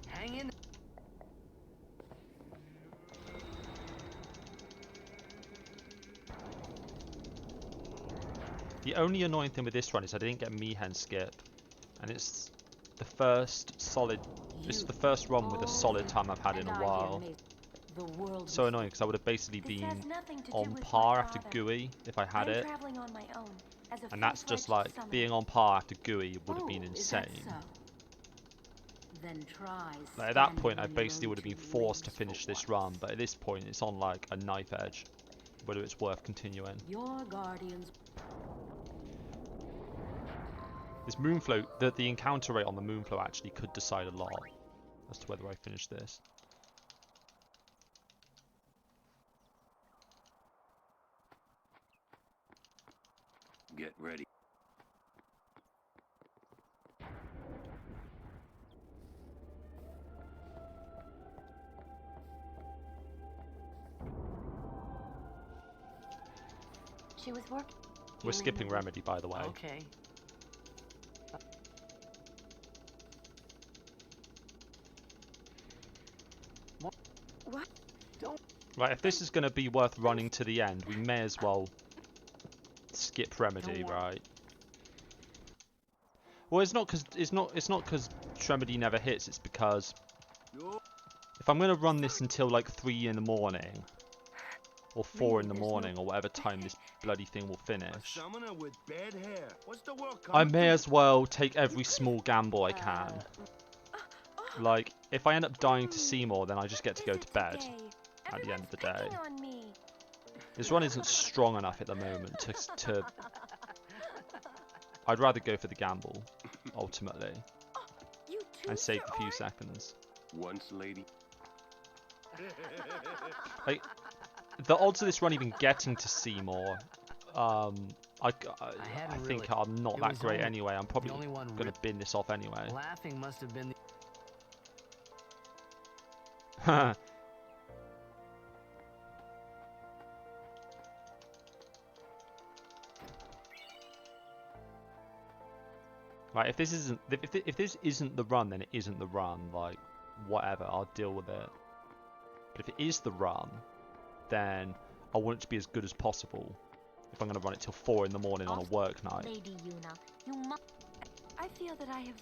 Speaker 15: Hang in.
Speaker 1: The only annoying thing with this run is I didn't get Mihen skip, and it's the first solid. This is the first run with a solid time I've had in a while. So annoying because I would have basically been on par after GUI if I had it, and that's just like being on par after GUI would have been insane.
Speaker 6: Then try.
Speaker 1: Like at that point, I basically would have been forced to finish this run, but at this point, it's on like a knife edge, whether it's worth continuing.
Speaker 6: Your guardians.
Speaker 1: This Moonflow, the encounter rate on the Moonflow actually could decide a lot as to whether I finish this.
Speaker 13: Get ready.
Speaker 9: She was working.
Speaker 1: We're skipping Remedy, by the way.
Speaker 15: Okay.
Speaker 9: What?
Speaker 15: Don't.
Speaker 1: Right, if this is going to be worth running to the end, we may as well skip Remedy, right? Well, it's not because Remedy never hits. It's because if I'm going to run this until like 3 in the morning or 4 in the morning or whatever time this bloody thing will finish, I may as well take every small gamble I can. Like, if I end up dying to Seymour, then I just get to go to bed at the end of the day. This run isn't strong enough at the moment to... I'd rather go for the gamble, ultimately, and save a few seconds.
Speaker 13: Once, lady.
Speaker 1: Like, the odds of this run even getting to Seymour, I think are not that great anyway. I'm probably going to bin this off anyway.
Speaker 2: Laughing must have been
Speaker 1: Right, if this isn't the run, then it isn't the run. Like, whatever, I'll deal with it. But if it is the run, then I want it to be as good as possible. If I'm going to run it till 4 in the morning on a work night.
Speaker 3: Lady Yuna, you must.
Speaker 9: I feel that I have.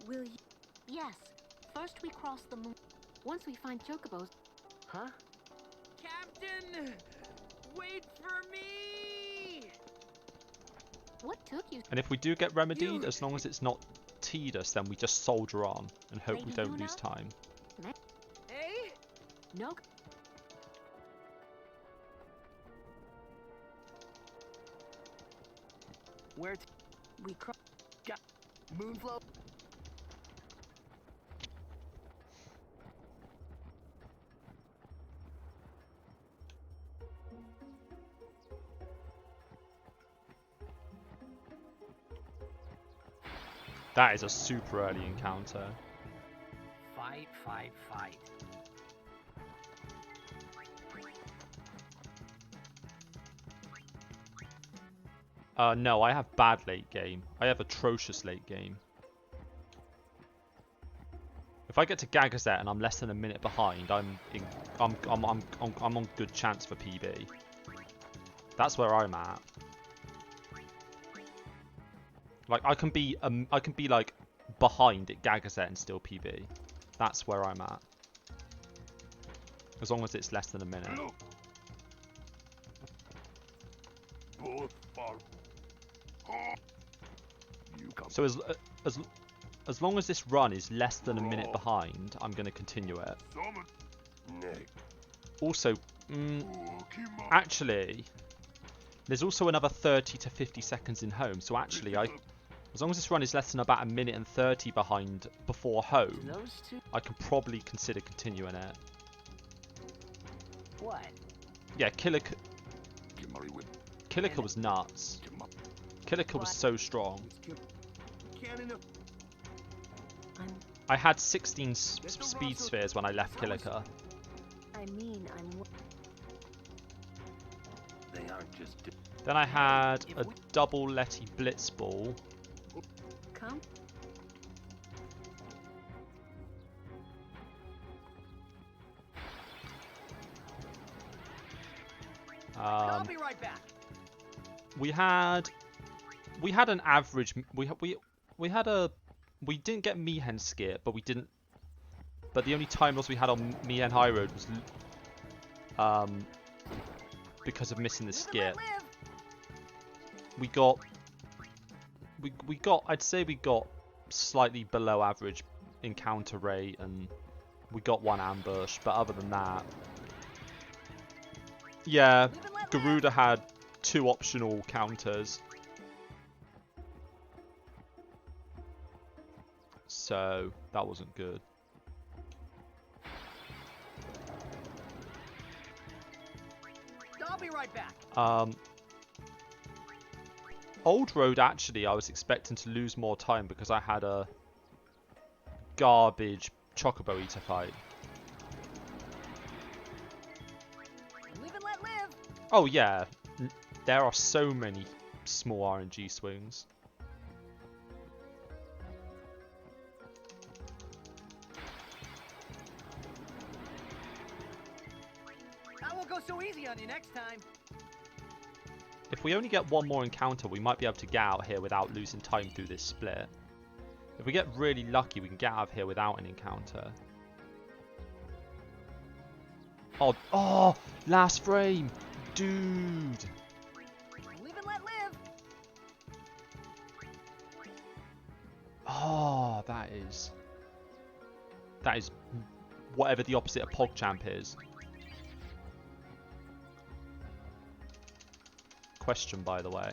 Speaker 9: Will you?
Speaker 3: Yes. First we cross the moon. Once we find chocobos.
Speaker 15: Huh?
Speaker 5: Captain! Wait for me!
Speaker 3: What took you?
Speaker 1: And if we do get remedied, as long as it's not Tidus, then we just soldier on and hope we don't lose time.
Speaker 5: Hey?
Speaker 3: No.
Speaker 15: Where?
Speaker 5: We cross.
Speaker 15: Moonflow.
Speaker 1: That is a super early encounter.
Speaker 2: Fight, fight, fight.
Speaker 1: No, I have bad late game. I have atrocious late game. If I get to Gagazet and I'm less than a minute behind, I'm on good chance for PB. That's where I'm at. Like I can be like behind at Gagazet and still PB. That's where I'm at. As long as it's less than a minute. So as long as this run is less than a minute behind, I'm going to continue it. Also, actually, there's also another 30 to 50 seconds in home. So actually, as long as this run is less than about a minute and 30 behind before home, I can probably consider continuing it.
Speaker 2: What?
Speaker 1: Yeah, Killiker was nuts. Killiker was so strong. I had 16 speed spheres when I left Killiker.
Speaker 11: I mean,
Speaker 13: They aren't just.
Speaker 1: Then I had a double Letty Blitz Ball.
Speaker 11: Come.
Speaker 15: I'll be right back.
Speaker 1: We had an average. We didn't get Mihen skip, but we didn't. But the only time loss we had on Mihen High Road was because of missing the skip. We got. I'd say we got slightly below average encounter rate, and we got one ambush. But other than that, yeah, Garuda had 2 optional counters. So that wasn't good.
Speaker 15: I'll be right back.
Speaker 1: Old Road, actually, I was expecting to lose more time because I had a garbage Chocobo Eater fight.
Speaker 15: Live and let live.
Speaker 1: Oh yeah, there are so many small RNG swings.
Speaker 15: I won't go so easy on you next time.
Speaker 1: If we only get one more encounter, we might be able to get out here without losing time through this split. If we get really lucky, we can get out of here without an encounter. Oh, last frame, dude.
Speaker 15: Live and let live.
Speaker 1: Oh, that is whatever the opposite of PogChamp is. Question, by the way.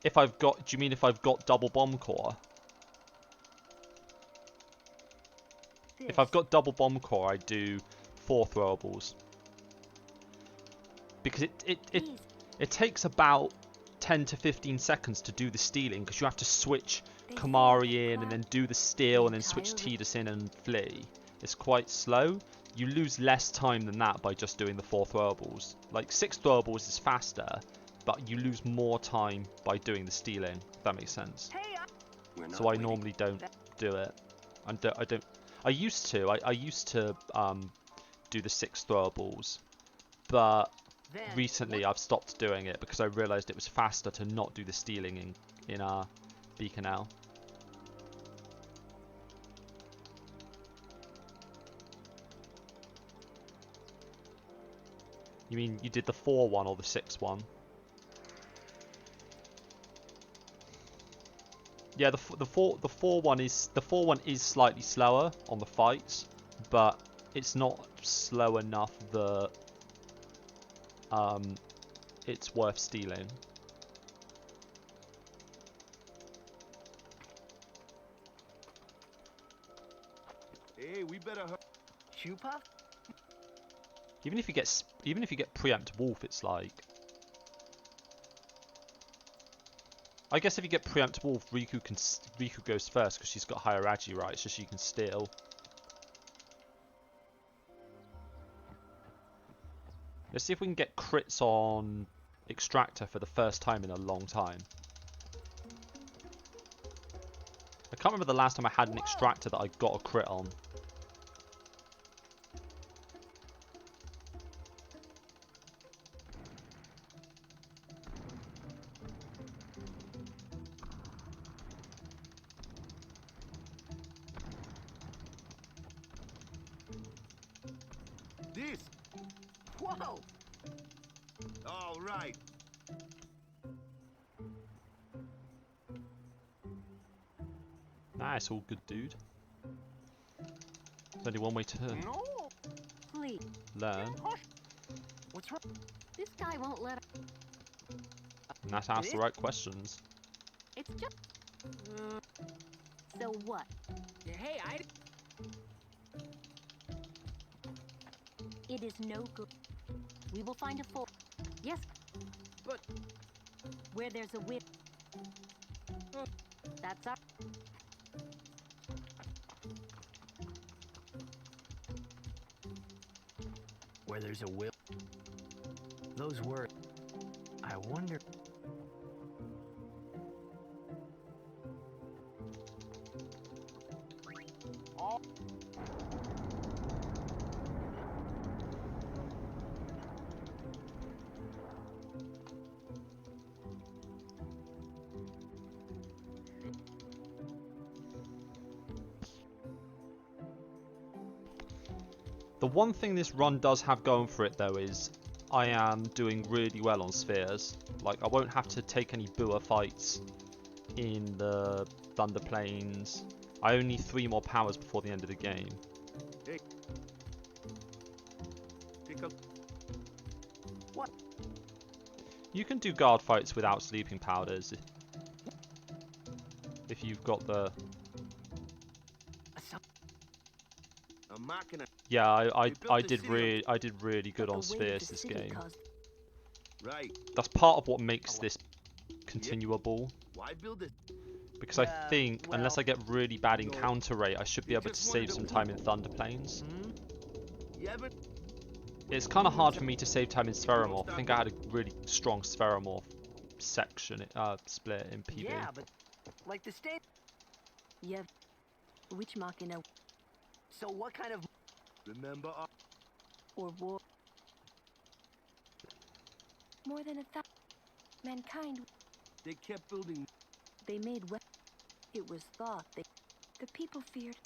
Speaker 1: If I've got, do you mean if I've got double bomb core? If I've got double bomb core, I do 4 throwables. Because it takes about 10 to 15 seconds to do the stealing, because you have to switch Kamari in and then do the steal and then switch Tidus in and flee. It's quite slow. You lose less time than that by just doing the 4 throwables. Like 6 throwables is faster, but you lose more time by doing the stealing, if that makes sense. So I normally don't do it. I used to do the 6 throwables, but recently I've stopped doing it because I realised it was faster to not do the stealing in Beacon L. You mean you did the 4 one or the 6 one? Yeah, the 4 one is slightly slower on the fights, but it's not slow enough that it's worth stealing.
Speaker 7: Hey, we better hurry.
Speaker 15: Chupa?
Speaker 1: Even if you get preempt wolf, it's like, I guess if you get preempt wolf, Riku goes first because she's got higher agi, right? So she can steal. Let's see if we can get crits on Extractor for the first time in a long time. I can't remember the last time I had an Extractor that I got a crit on.
Speaker 7: This.
Speaker 15: Whoa!
Speaker 7: All right.
Speaker 1: Nice, all good, dude. There's only one way to
Speaker 11: Please.
Speaker 1: learn,
Speaker 15: What's wrong?
Speaker 11: This guy won't let.
Speaker 1: and that's ask the right questions.
Speaker 11: It's just. So what?
Speaker 15: Hey,
Speaker 11: It is no good. We will find a full. Yes.
Speaker 15: But
Speaker 11: where there's a will. That's our.
Speaker 2: Where there's a will. Those words. I wonder.
Speaker 1: The one thing this run does have going for it though is I am doing really well on spheres. Like, I won't have to take any Bua fights in the Thunder Plains. I only need 3 more powers before the end of the game.
Speaker 7: Hey. Pick up.
Speaker 15: What?
Speaker 1: You can do guard fights without sleeping powders if you've got the...
Speaker 7: A machina.
Speaker 1: Yeah, I did really good on spheres this game.
Speaker 7: Right.
Speaker 1: That's part of what makes this continuable.
Speaker 7: Why build it?
Speaker 1: Because I think, unless I get really bad encounter rate, I should be able to save some time in Thunder Plains.
Speaker 7: Yeah, but
Speaker 1: It's kind of hard for me to save time in Spheromorph. I think I had a really strong Spheromorph section, split in PB.
Speaker 15: Yeah, but like the state.
Speaker 11: Yeah. Which machina?
Speaker 15: So what kind of?
Speaker 7: Remember.
Speaker 11: Or war?
Speaker 9: More than 1,000 mankind.
Speaker 7: They kept building.
Speaker 11: They made. It was thought they.
Speaker 9: The people feared.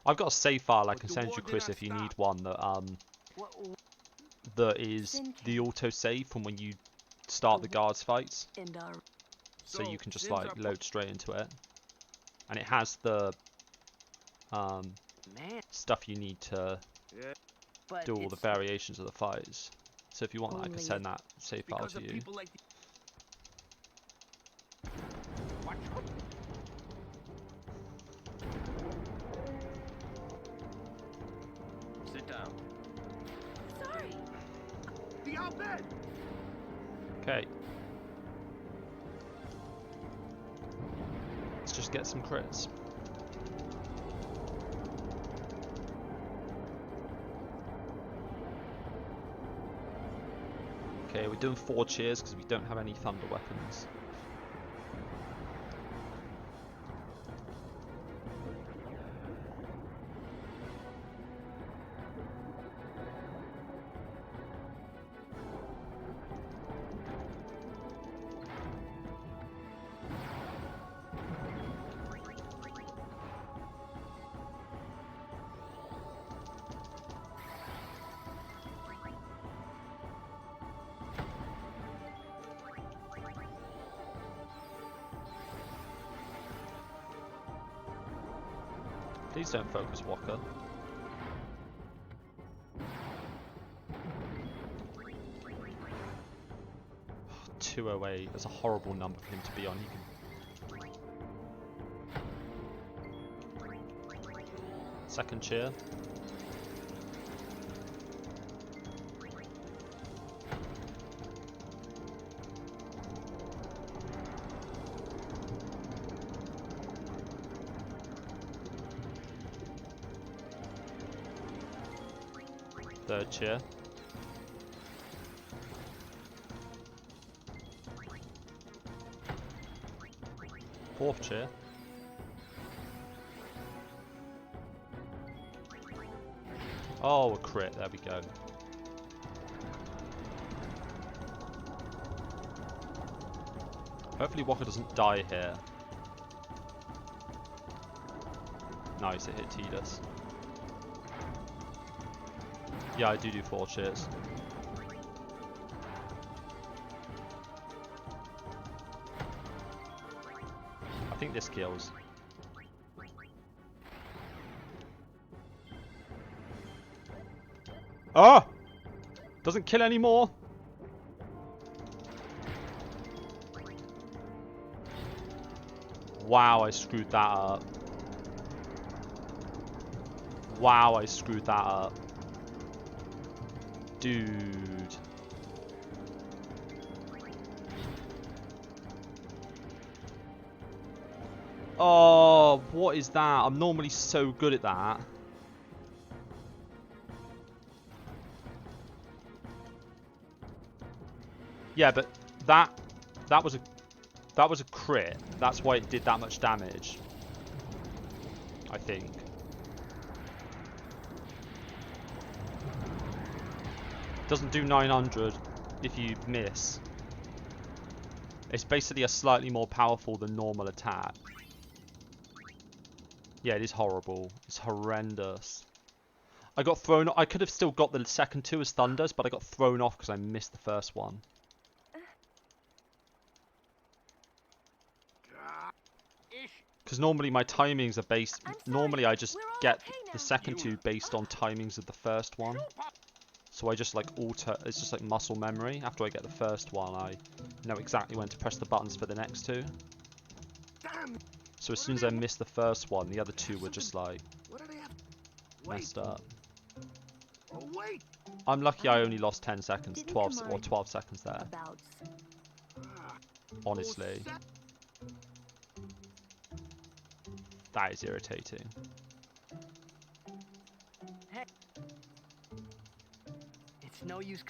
Speaker 1: I've got a save file I can send you, Chris, if you need one that is the auto save from when you start the guards fights. So you can just like load straight into it, and it has the stuff you need to do all the variations of the fights. So if you want that, I can send that save file to you.
Speaker 14: Sit down.
Speaker 9: Sorry.
Speaker 7: The outbid.
Speaker 1: Okay. Let's just get some crits. Okay, we're doing 4 cheers because we don't have any thunder weapons. Please don't focus, Walker. 208. That's a horrible number for him to be on. He can... Second cheer. Third cheer. Fourth cheer. Oh, a crit. There we go. Hopefully Walker doesn't die here. Nice, it hit Tidus. Yeah, I do 4 cheers. I think this kills. Oh! Doesn't kill anymore. Wow, I screwed that up. Wow, I screwed that up. Dude. Oh, what is that? I'm normally so good at that. Yeah, but that was a crit. That's why it did that much damage. I think. Doesn't do 900 if you miss. It's basically a slightly more powerful than normal attack. Yeah, it is horrible. It's horrendous. I got thrown. I could have still got the second 2 as thunders, but I got thrown off because I missed the first one. Because normally my timings are based... Normally I just get the second 2 based on timings of the first one. So I just like alter... It's just like muscle memory. After I get the first one, I know exactly when to press the buttons for the next 2. So as soon as I missed the first one, the other 2 were just like... messed up. I'm lucky I only lost 10 seconds, 12 seconds there. Honestly. That is irritating.
Speaker 2: Hey. It's no use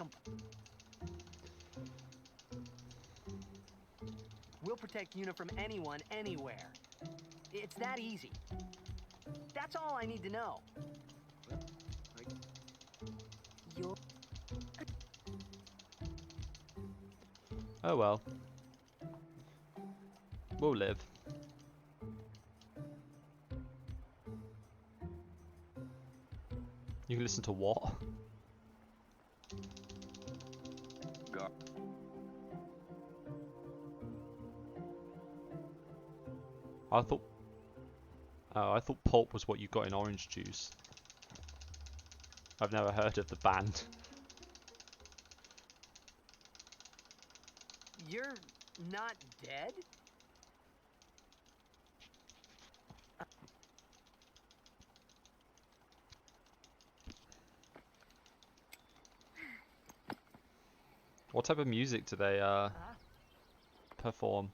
Speaker 2: We'll protect Yuna from anyone, anywhere. It's that easy. That's all I need to know.
Speaker 1: Oh well. We'll live. You can listen to what? I thought... Oh, I thought pulp was what you got in orange juice. I've never heard of the band.
Speaker 2: You're not dead?
Speaker 1: What type of music do they perform?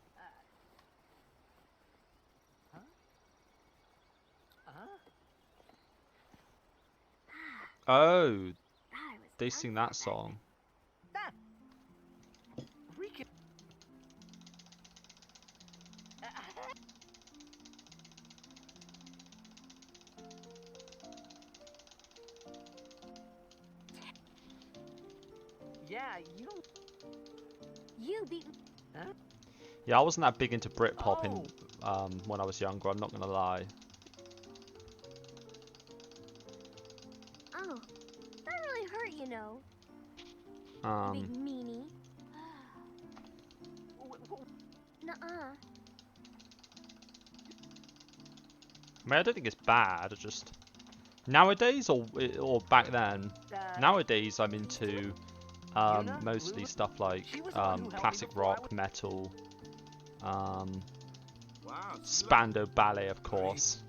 Speaker 1: Oh, they sing that song.
Speaker 2: Yeah, you beat me. Huh?
Speaker 1: Yeah, I wasn't that big into Britpop when I was younger, I'm not gonna lie.
Speaker 3: Oh, that really hurt, you know. Big meanie. Nuh-uh.
Speaker 1: I mean, I don't think it's bad, it's just... Nowadays, or back then? Nowadays, I'm into Mostly stuff like classic rock, metal, Spandau Ballet, of course.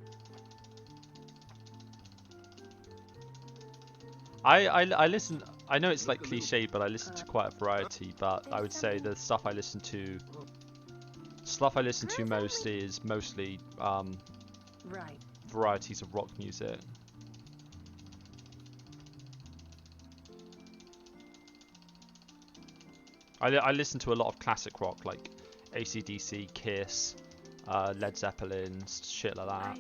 Speaker 1: I listen. I know it's like cliche, but I listen to quite a variety. But I would say the stuff I listen to most is mostly varieties of rock music. I listen to a lot of classic rock like AC/DC, Kiss, Led Zeppelin, shit like that.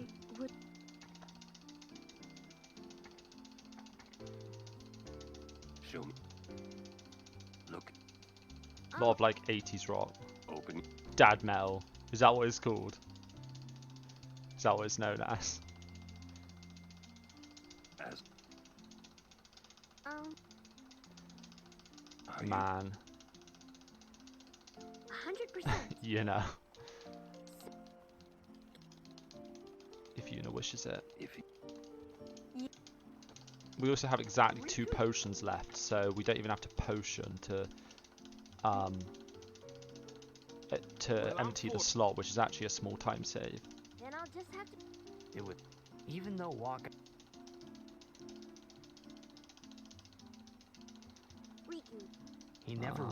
Speaker 13: Show me. Look.
Speaker 1: A lot of like 80s rock.
Speaker 13: Open.
Speaker 1: Dad metal. Is that what it's called? Is that what it's known as? Man.
Speaker 3: 100%.
Speaker 1: You know. If Una wishes it. We also have exactly 2 potions left, so we don't even have to potion to empty the slot, which is actually a small time save.
Speaker 3: Then I'll just have to.
Speaker 2: It would, even though walking. He never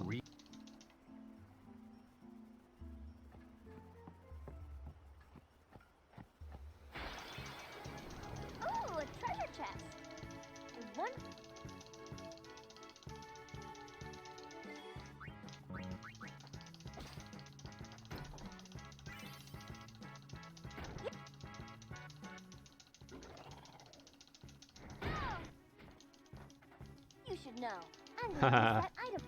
Speaker 3: Oh, a treasure chest. And one. You should know. I'm going to use that item.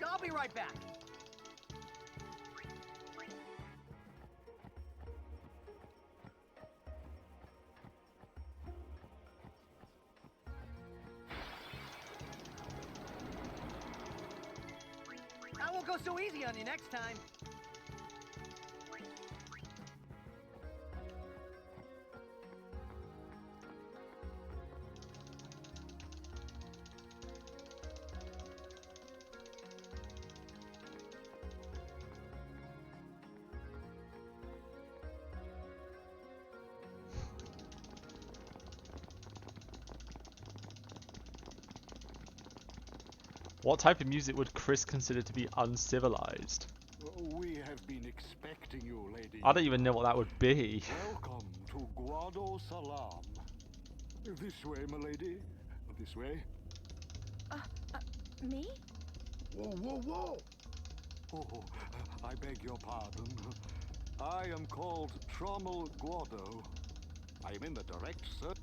Speaker 15: I'll be right back. I won't go so easy on you next time.
Speaker 1: What type of music would Chris consider to be uncivilized?
Speaker 18: We have been expecting you, lady.
Speaker 1: I don't even know what that would be.
Speaker 18: Welcome to Guado Salam. This way, my lady. This way.
Speaker 9: Me?
Speaker 18: Whoa, whoa, whoa! Oh, I beg your pardon. I am called Trommel Guado. I am in the direct search,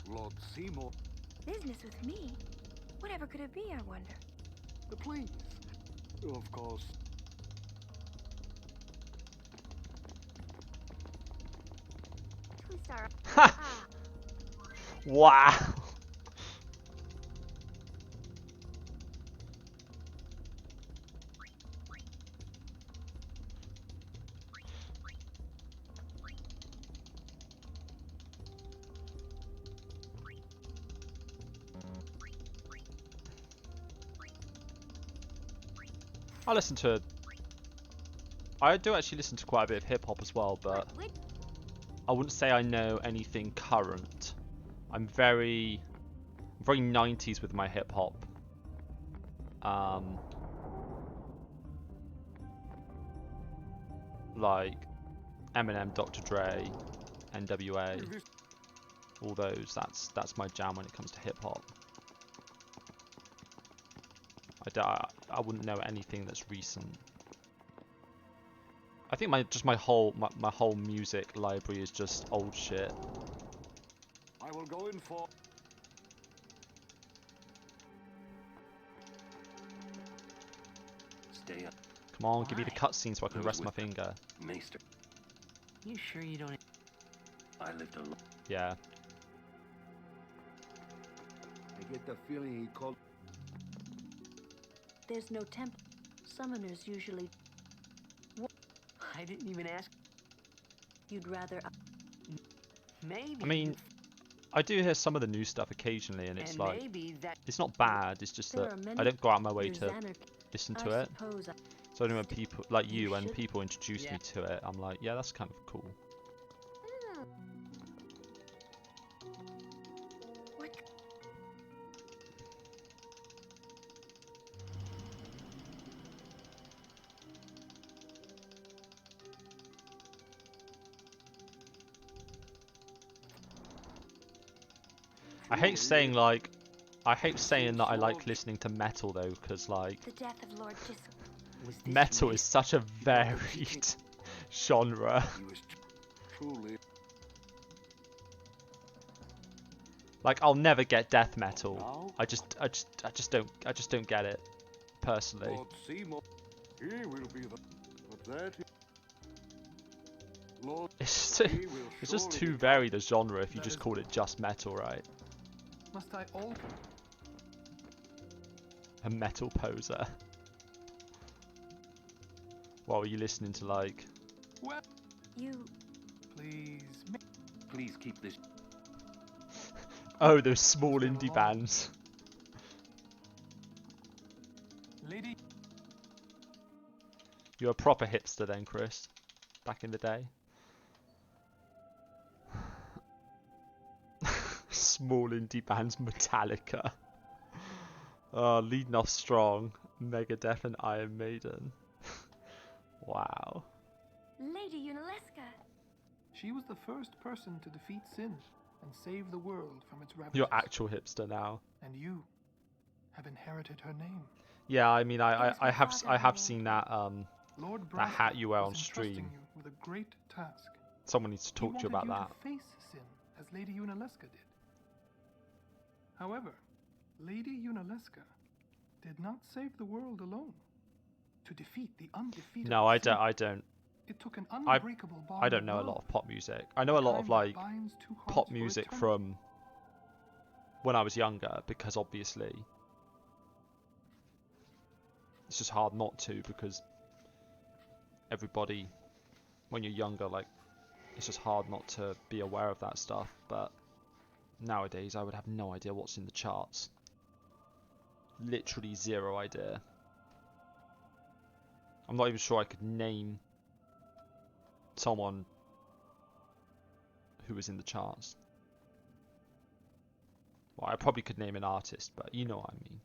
Speaker 18: Lord Seymour.
Speaker 9: Business with me? Whatever could it be, I wonder?
Speaker 18: Please. Of course.
Speaker 3: Two-star.
Speaker 1: Wow. I do actually listen to quite a bit of hip hop as well, but I wouldn't say I know anything current. I'm very 90s with my hip hop. Like Eminem, Dr. Dre, NWA, all those. That's my jam when it comes to hip hop. I wouldn't know anything that's recent. I think my whole music library is just old shit.
Speaker 18: I will go in for...
Speaker 13: Stay up.
Speaker 1: Come on, give me the cutscene so I can rest my finger.
Speaker 13: Maester.
Speaker 2: You sure you don't...
Speaker 13: I lived alone.
Speaker 1: Yeah.
Speaker 7: I get the feeling he called...
Speaker 11: There's no temple. Summoners usually...
Speaker 2: I didn't even ask.
Speaker 11: You'd rather...
Speaker 2: Maybe...
Speaker 1: I mean, I do hear some of the new stuff occasionally, and it's like... It's not bad, it's just that I don't go out my way to listen to it. So only when people, like you, when people introduce me to it, I'm like, yeah, that's kind of cool. I hate saying that I like listening to metal though, because like metal is such a varied genre. Like I'll never get death metal. I just don't get it personally. It's just too varied a genre if you just call it just metal, right?
Speaker 17: Must I alter?
Speaker 1: A metal poser. What were you listening to, like?
Speaker 17: Well,
Speaker 11: you...
Speaker 13: Please keep this.
Speaker 1: Oh, those small indie bands.
Speaker 17: Lady.
Speaker 1: You're a proper hipster then, Chris. Back in the day. Small indie bands, Metallica. Leading off strong, Megadeth and Iron Maiden. Wow.
Speaker 11: Lady Untitled.
Speaker 17: She was the first person to defeat sin and save the world from its ravages.
Speaker 1: You're actual hipster now.
Speaker 17: And you have inherited her name.
Speaker 1: Yeah, I mean, I have seen that
Speaker 17: Lord
Speaker 1: that hat you wear on
Speaker 17: was
Speaker 1: stream.
Speaker 17: entrusting you with a great task.
Speaker 1: Someone needs to talk to you about that.
Speaker 17: To face sin as Lady Untitled did. However, Lady Untitled did not save the world alone. To defeat the undefeated.
Speaker 1: No, I don't.
Speaker 17: It took an unbreakable bond.
Speaker 1: I don't know a lot of pop music. I know a lot of like pop music from when I was younger, because obviously it's just hard not to, because everybody, when you're younger, like it's just hard not to be aware of that stuff. But nowadays I would have no idea what's in the charts. Literally zero idea. I'm not even sure I could name someone who was in the charts. Well, I probably could name an artist, but you know what I mean.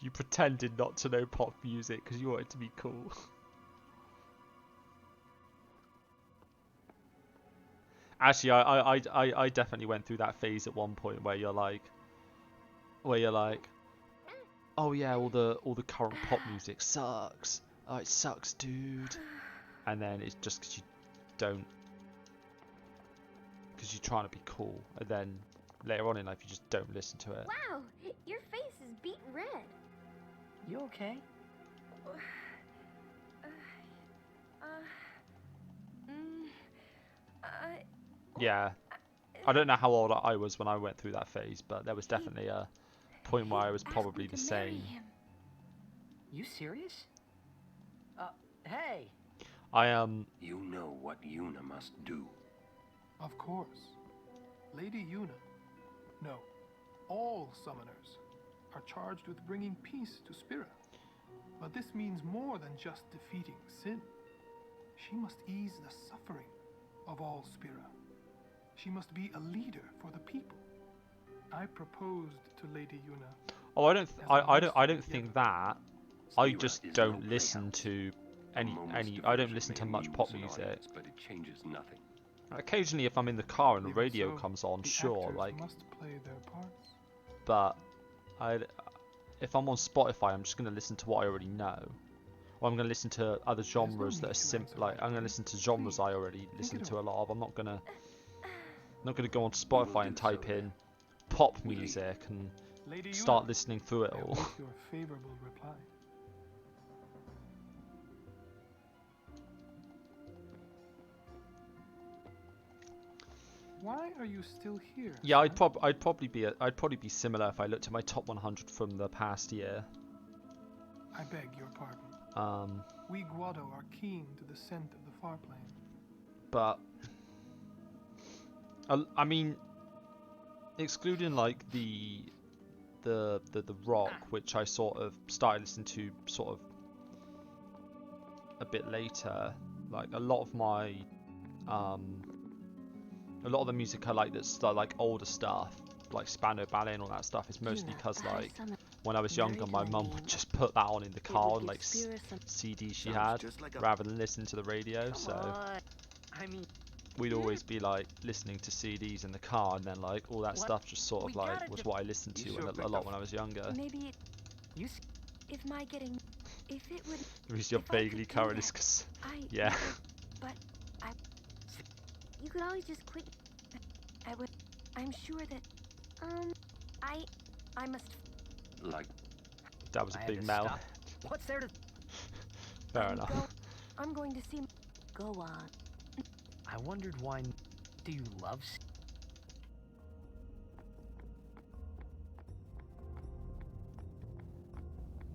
Speaker 1: You pretended not to know pop music because you wanted to be cool. Actually, I definitely went through that phase at one point where you're like, oh yeah, all the current pop music sucks. Oh, it sucks, dude. And then it's just because you're trying to be cool, and then later on in life you just don't listen to it.
Speaker 3: Wow, your face is beet red.
Speaker 2: You okay?
Speaker 1: Yeah, I don't know how old I was when I went through that phase, but there was definitely a point where I was probably the same.
Speaker 2: You serious? Hey.
Speaker 13: You know what Una must do.
Speaker 17: Of course. Lady Una. No. All summoners are charged with bringing peace to Spira. But this means more than just defeating sin. She must ease the suffering of all Spira. She must be a leader for the people. I proposed to Lady Yuna.
Speaker 1: Oh, I don't think that. I just don't listen to any. I don't listen to much pop music.
Speaker 13: But it changes nothing.
Speaker 1: Occasionally, if I'm in the car and the radio comes on, sure, like.
Speaker 17: Must play their parts.
Speaker 1: But if I'm on Spotify, I'm just gonna listen to what I already know. Or I'm gonna listen to other genres that are like I'm gonna listen to genres I already listen to a lot of. I'm not gonna go on Spotify and type in pop music and start listening through it all.
Speaker 17: Your favorable reply. Why are you still here?
Speaker 1: Yeah, I'd probably be similar if I looked at my top 100 from the past year.
Speaker 17: I beg your pardon. We Guado are keen to the scent of the far plane.
Speaker 1: But I mean, excluding like the rock, which I sort of started listening to sort of a bit later, like a lot of my a lot of the music I like that's like older stuff, like Spano Ballet and all that stuff, is mostly because like when I was younger, my mum would just put that on in the car on like CD she had, rather than listening to the radio. So we'd always be like listening to CDs in the car, and then like all that stuff just sort of like was what I listened to a lot when I was younger.
Speaker 9: Maybe if my getting, if it would.
Speaker 1: The reason you're vaguely current is because yeah.
Speaker 9: But you could always just quit. I would. I'm sure that. I must.
Speaker 13: Like.
Speaker 1: That was a big mel.
Speaker 15: What's there to?
Speaker 1: Fair enough.
Speaker 9: I'm going to see.
Speaker 2: Go on. I wondered why. Do you love?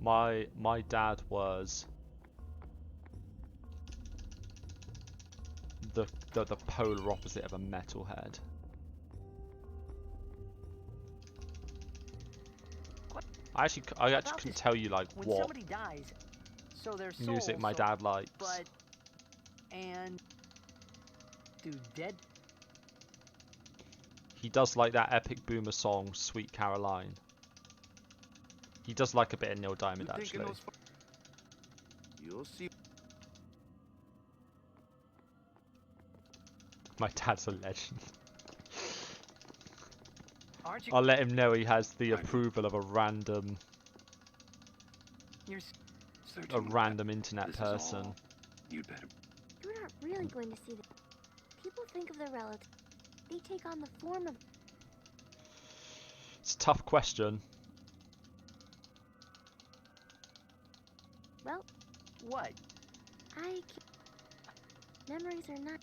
Speaker 1: My dad was the polar opposite of a metalhead. I actually couldn't tell you like
Speaker 15: when
Speaker 1: what
Speaker 15: somebody dies, so their
Speaker 1: music
Speaker 15: soul,
Speaker 1: my dad likes.
Speaker 15: But and do dead.
Speaker 1: He does like that epic boomer song, Sweet Caroline. He does like a bit of Neil Diamond, actually.
Speaker 7: You'll see.
Speaker 1: My dad's a legend. I'll let him know he has the approval of a random internet person.
Speaker 13: You'd better.
Speaker 3: You're not really going to see them. People think of their relatives. They take on the form of.
Speaker 1: It's a tough question.
Speaker 3: Well,
Speaker 15: what?
Speaker 3: Memories are not.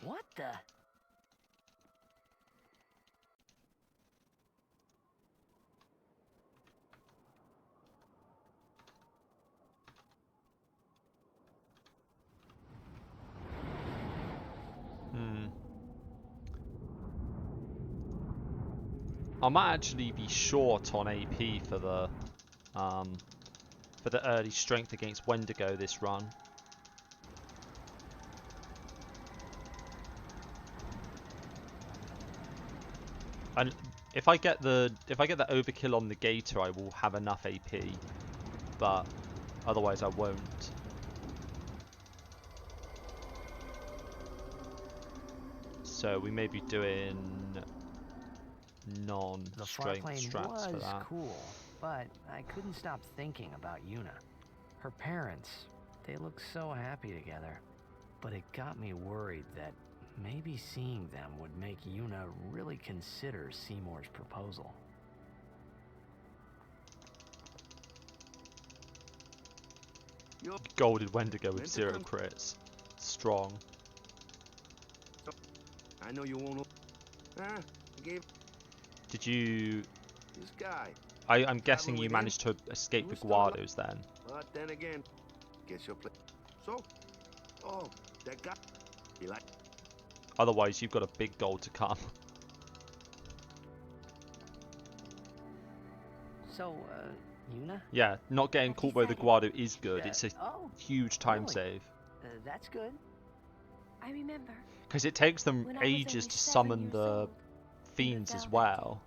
Speaker 15: What the?
Speaker 1: I might actually be short on AP for the early strength against Wendigo this run. And if I get the overkill on the Gator, I will have enough AP, but otherwise I won't. So we may be doing non-strength strats for that.
Speaker 2: Cool, but I couldn't stop thinking about Yuna. Her parents, they look so happy together. But it got me worried that maybe seeing them would make Yuna really consider Seymour's proposal.
Speaker 1: Golden Wendigo with 0 crits. Strong.
Speaker 7: I know you won't.
Speaker 1: Did you...
Speaker 7: This guy.
Speaker 1: I'm guessing you managed to escape the Guados then.
Speaker 7: But then again, guess you'll play. So, oh, that guy. He like.
Speaker 1: Otherwise, you've got a big goal to come.
Speaker 2: So, Yuna?
Speaker 1: Yeah, not getting caught by the Guado is good. It's a huge time
Speaker 2: really?
Speaker 1: save.
Speaker 2: That's good.
Speaker 9: I remember.
Speaker 1: Because it takes them
Speaker 9: When I was
Speaker 1: ages
Speaker 9: only
Speaker 1: to
Speaker 9: 7
Speaker 1: summon
Speaker 9: years
Speaker 1: the
Speaker 9: old,
Speaker 1: fiends as
Speaker 9: Velvet.
Speaker 1: well.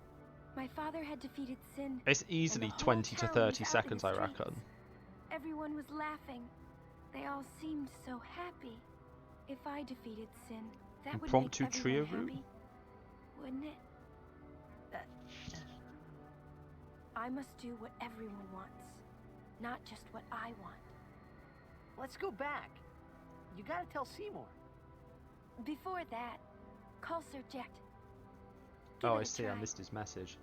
Speaker 9: My father had defeated Sin.
Speaker 1: It's
Speaker 9: and
Speaker 1: easily
Speaker 9: the whole
Speaker 1: 20 to
Speaker 9: town
Speaker 1: 30
Speaker 9: was out in
Speaker 1: seconds,
Speaker 9: the
Speaker 1: I
Speaker 9: streets.
Speaker 1: reckon.
Speaker 9: Everyone was laughing. They all seemed so happy. If I defeated Sin, that would
Speaker 1: Impromptu
Speaker 9: make
Speaker 1: trio
Speaker 9: everyone
Speaker 1: route?
Speaker 9: happy, wouldn't it? I must do what everyone wants, not just what I want.
Speaker 2: Let's go back. You gotta tell Seymour.
Speaker 9: Before that, call Sir Jet.
Speaker 1: Oh, I see. I missed his message.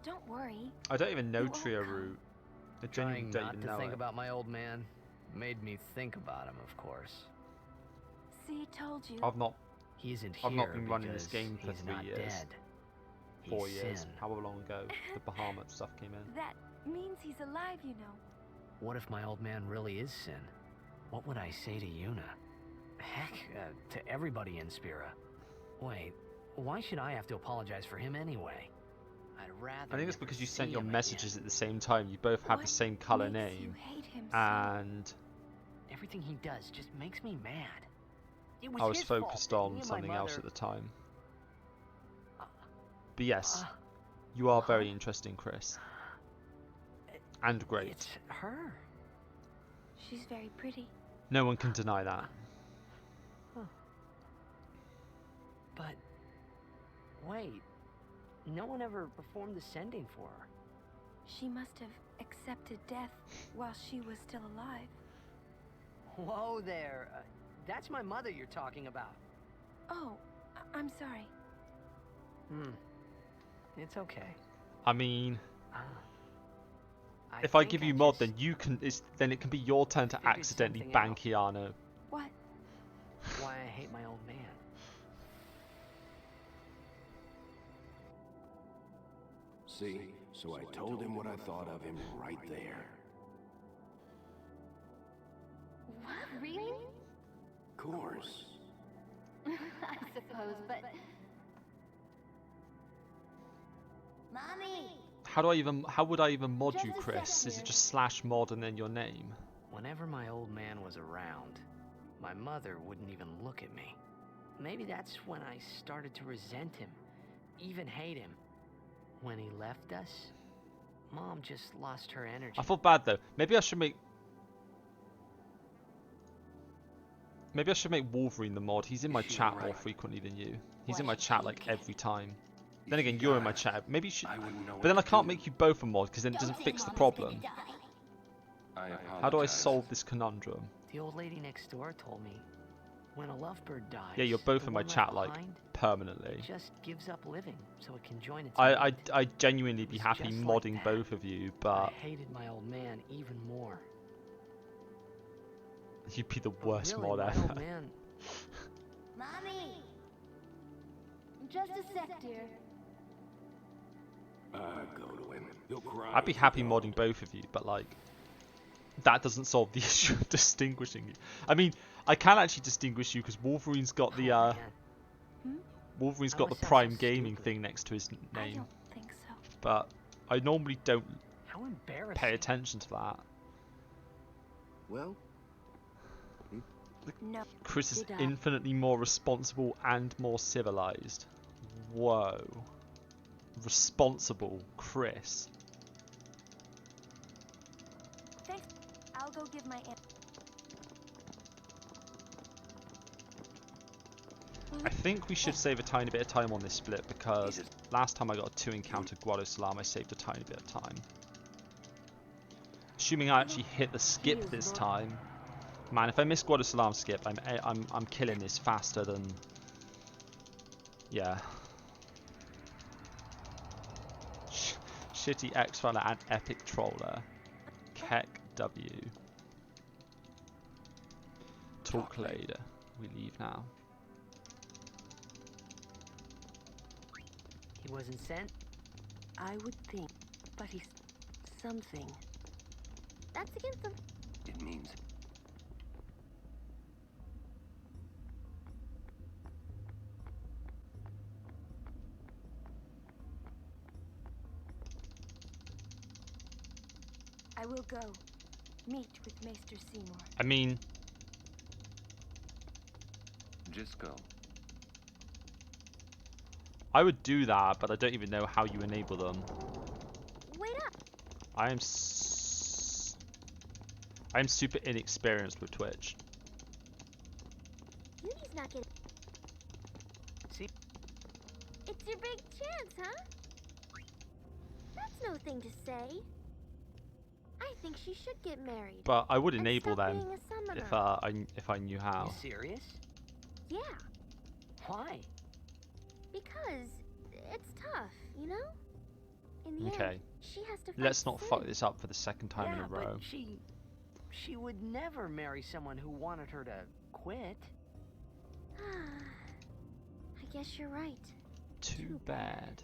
Speaker 9: Don't worry.
Speaker 1: I don't even know
Speaker 9: He won't
Speaker 1: trio
Speaker 9: come.
Speaker 1: route. I genuinely
Speaker 2: Trying
Speaker 1: don't
Speaker 2: not
Speaker 1: even
Speaker 2: to
Speaker 1: know
Speaker 2: think
Speaker 1: it.
Speaker 2: about my old man made me think about him, of course.
Speaker 9: See, told you.
Speaker 1: I've not
Speaker 2: been
Speaker 1: running this game for 3 years.
Speaker 2: Dead.
Speaker 1: 4
Speaker 2: He's
Speaker 1: years.
Speaker 2: Sin.
Speaker 1: However long ago the Bahamut stuff came in.
Speaker 9: That means he's alive, you know.
Speaker 2: What if my old man really is Sin? What would I say to Yuna? Heck, to everybody in Spira. Wait, why should I have to apologize for him anyway? I'd rather.
Speaker 1: I think it's because you sent your
Speaker 2: him
Speaker 1: messages at the same time. You both have the same color name, and
Speaker 2: everything he does just makes me mad. It
Speaker 1: I was
Speaker 2: his fault.
Speaker 1: focused
Speaker 2: Me
Speaker 1: on
Speaker 2: and my
Speaker 1: something else
Speaker 2: mother-
Speaker 1: at the time. But yes, you are very interesting, Chris, and great.
Speaker 2: It's her.
Speaker 9: She's very pretty.
Speaker 1: No one can deny that.
Speaker 2: But wait, no one ever performed the sending for her.
Speaker 9: She must have accepted death while she was still alive.
Speaker 2: Whoa there, that's my mother you're talking about.
Speaker 9: Oh, I'm sorry.
Speaker 2: It's okay.
Speaker 1: I mean,
Speaker 2: I
Speaker 1: if I
Speaker 2: think
Speaker 1: give
Speaker 2: I
Speaker 1: you mod, then you can. Then it can be your turn to accidentally
Speaker 2: something
Speaker 1: ban
Speaker 2: out.
Speaker 1: Keanu.
Speaker 9: What?
Speaker 2: Why I hate my old man.
Speaker 13: See? So I told him what I thought of him right there.
Speaker 6: What? Really?
Speaker 13: Of course.
Speaker 6: I suppose, but... Mommy!
Speaker 1: How would I even mod
Speaker 6: Just
Speaker 1: you,
Speaker 6: a
Speaker 1: Chris?
Speaker 6: second
Speaker 1: Is it
Speaker 6: here.
Speaker 1: just /mod and then your name?
Speaker 2: Whenever my old man was around, my mother wouldn't even look at me. Maybe that's when I started to resent him, even hate him. When he left us, Mom just lost her energy.
Speaker 1: I feel bad though. Maybe I should make Wolverine the mod. He's in my chat more frequently than you. He's in my chat like every time. Then again, you're in my chat. Maybe you should. But then I can't make you both a mod because then it doesn't fix the problem. How do I solve this conundrum?
Speaker 2: The old lady next door told me, when a lovebird dies,
Speaker 1: Yeah, you're both
Speaker 2: the
Speaker 1: in my
Speaker 2: one left
Speaker 1: chat like
Speaker 2: behind
Speaker 1: permanently.
Speaker 2: just gives up living so it can join its
Speaker 1: I'd genuinely be
Speaker 2: It was
Speaker 1: happy
Speaker 2: just like
Speaker 1: modding
Speaker 2: that.
Speaker 1: both of you, but
Speaker 2: I hated my old man even more.
Speaker 1: you'd be the worst
Speaker 2: Really,
Speaker 1: mod
Speaker 2: my
Speaker 1: ever.
Speaker 2: old man.
Speaker 6: Mommy! Just a sec, dear.
Speaker 13: Go to him. He'll cry.
Speaker 1: I'd be happy modding both of you, but like that doesn't solve the issue of distinguishing you. I mean, I can actually distinguish you because Wolverine's got the Wolverine's got the Prime Gaming thing next to his
Speaker 9: I
Speaker 1: name,
Speaker 9: don't think so.
Speaker 1: but I normally don't
Speaker 2: How embarrassing.
Speaker 1: pay attention to that.
Speaker 7: Well,
Speaker 9: No.
Speaker 1: Chris is
Speaker 9: Did I?
Speaker 1: infinitely more responsible and more civilized. Whoa. Responsible Chris.
Speaker 9: Thanks. I'll go give my aunt.
Speaker 1: I think we should save a tiny bit of time on this split because last time I got a 2 encounter Guado Salam, I saved a tiny bit of time. Assuming I actually hit the skip this time, Man, if I miss Guado Salam skip, I'm killing this faster than. Yeah. Shitty X-Runner and Epic Troller. Keck W. Talk later. We leave now.
Speaker 2: He wasn't sent?
Speaker 11: I would think, but he's something.
Speaker 3: That's against the...
Speaker 13: It means...
Speaker 9: I will go. Meet with Maester Seymour.
Speaker 1: I mean...
Speaker 13: Just go.
Speaker 1: I would do that, but I don't even know how you enable them.
Speaker 3: Wait up!
Speaker 1: I'm super inexperienced with Twitch.
Speaker 3: Yudi's not getting...
Speaker 2: See?
Speaker 3: It's your big chance, huh? That's no thing to say. I think she should get married.
Speaker 1: But I would enable them
Speaker 3: being a summoner.
Speaker 1: if I knew how.
Speaker 2: You serious?
Speaker 3: Yeah.
Speaker 2: Why?
Speaker 3: Because it's tough, you know? In the
Speaker 1: Okay.
Speaker 3: end, she has to fight
Speaker 1: Let's not
Speaker 3: sin.
Speaker 1: fuck this up for the second time in a row.
Speaker 2: But she would never marry someone who wanted her to quit.
Speaker 3: I guess you're right.
Speaker 1: Too bad.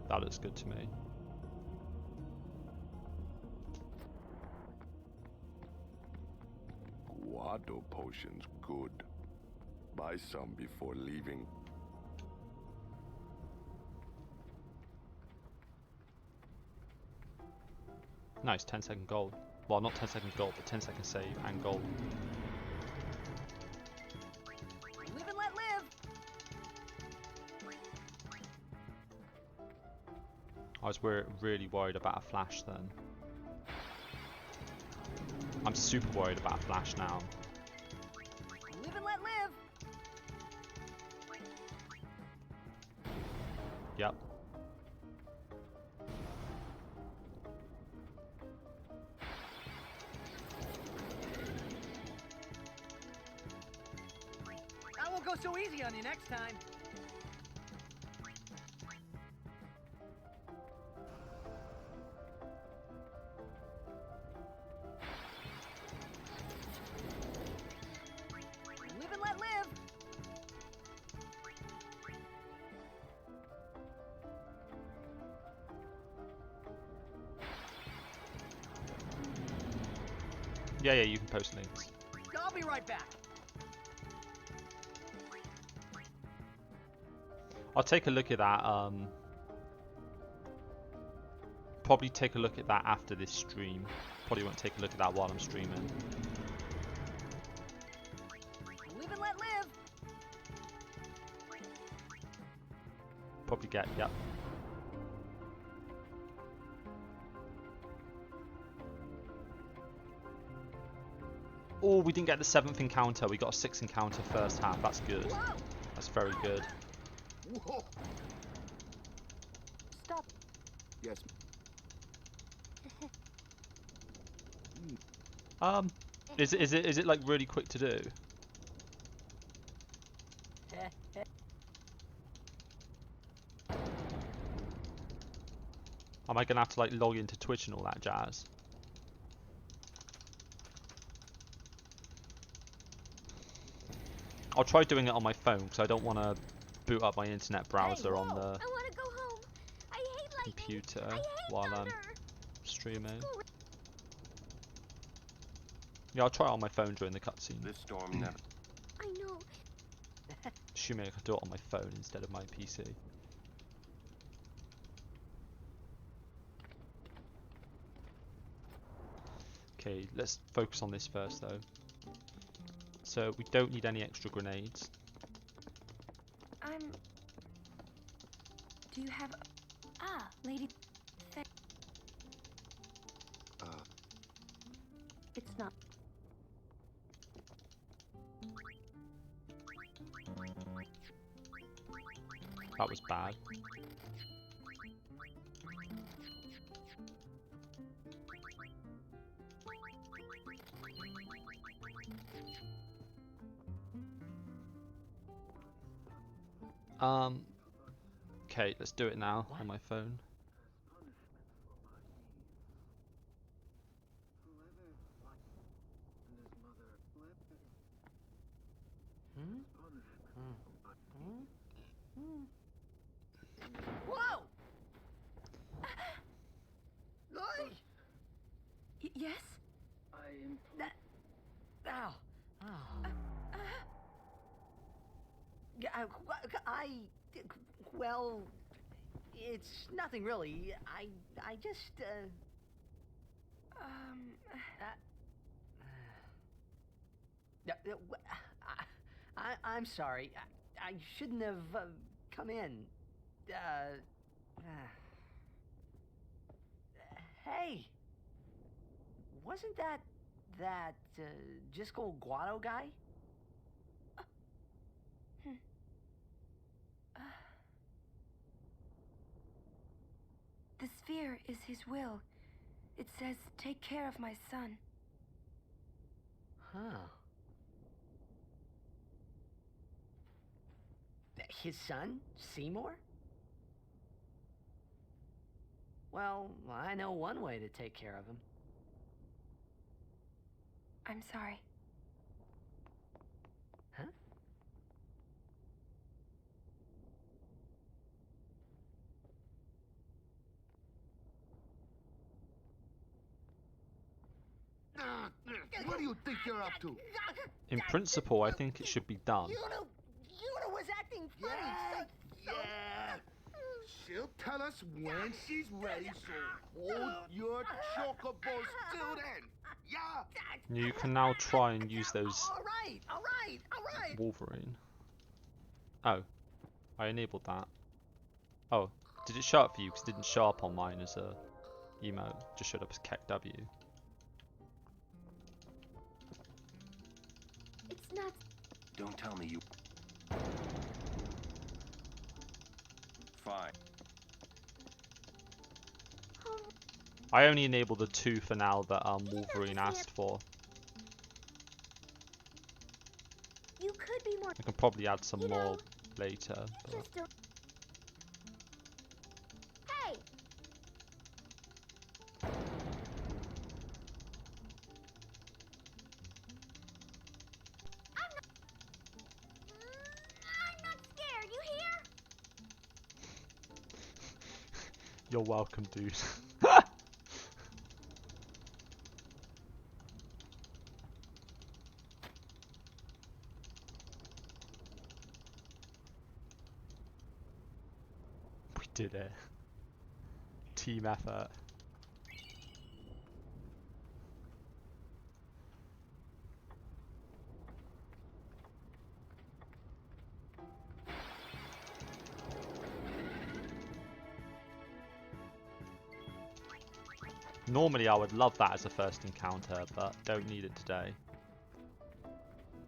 Speaker 1: That looks good to me.
Speaker 7: Guado potions, good. Buy some before leaving.
Speaker 1: Nice, 10-second gold. Well, not 10-second gold, but 10-second save and gold.
Speaker 15: Live and let live.
Speaker 1: I was really worried about a flash then. I'm super worried about a flash now.
Speaker 15: Live and let live.
Speaker 1: Yep.
Speaker 15: I won't go so easy on you next time. Live and let live.
Speaker 1: Yeah, you can post links.
Speaker 15: I'll be right back.
Speaker 1: I'll take a look at that. Probably take a look at that after this stream. Probably won't take a look at that while I'm streaming.
Speaker 15: Live and let live.
Speaker 1: Probably get, yep. Oh, we didn't get the 7th encounter. We got a 6th encounter first half. That's good. That's very good.
Speaker 7: Whoa.
Speaker 3: Stop.
Speaker 7: Yes.
Speaker 1: Is it like really quick to do? Am I gonna have to like log into Twitch and all that jazz? I'll try doing it on my phone because I don't want to boot up my internet browser on the
Speaker 3: I want to go home. I hate lightning.
Speaker 1: computer
Speaker 3: I hate
Speaker 1: while
Speaker 3: thunder.
Speaker 1: I'm streaming. Yeah, I'll try it on my phone during the cutscene.
Speaker 13: This storm never...
Speaker 3: I know.
Speaker 1: Assuming I can do it on my phone instead of my PC. Okay, let's focus on this first though. So we don't need any extra grenades.
Speaker 9: Do you have... Ah, Lady...
Speaker 11: It's not.
Speaker 1: That was bad. Okay, let's do it now on my phone.
Speaker 15: Whoa! Lloyd!
Speaker 9: Yes?
Speaker 15: Ow. Well, it's nothing really. I just, I'm sorry. I shouldn't have come in. Hey, wasn't that Jisco Guado guy?
Speaker 9: The sphere is his will. It says, take care of my son.
Speaker 15: Huh. His son, Seymour? Well, I know one way to take care of him.
Speaker 9: I'm sorry.
Speaker 15: Huh?
Speaker 7: What do you think you're up to?
Speaker 1: In principle, I think it should be done.
Speaker 15: Yuna was acting funny.
Speaker 7: Yeah. She'll tell us when she's ready, so hold your chocobos till then. Yeah.
Speaker 1: You can now try and use those
Speaker 15: All right.
Speaker 1: Wolverine. Oh, I enabled that. Oh, did it show up for you? Because it didn't show up on mine as a emote. It just showed up as KEKW.
Speaker 3: It's not.
Speaker 13: Don't tell me you... Fine.
Speaker 1: I only enabled the 2 for now that Wolverine asked for.
Speaker 3: You could be more.
Speaker 1: I can probably add some more later. But...
Speaker 3: Just don't. Hey. I'm not scared. You hear?
Speaker 1: You're welcome, dude. We did it. Team effort. Normally I would love that as a first encounter, but don't need it today.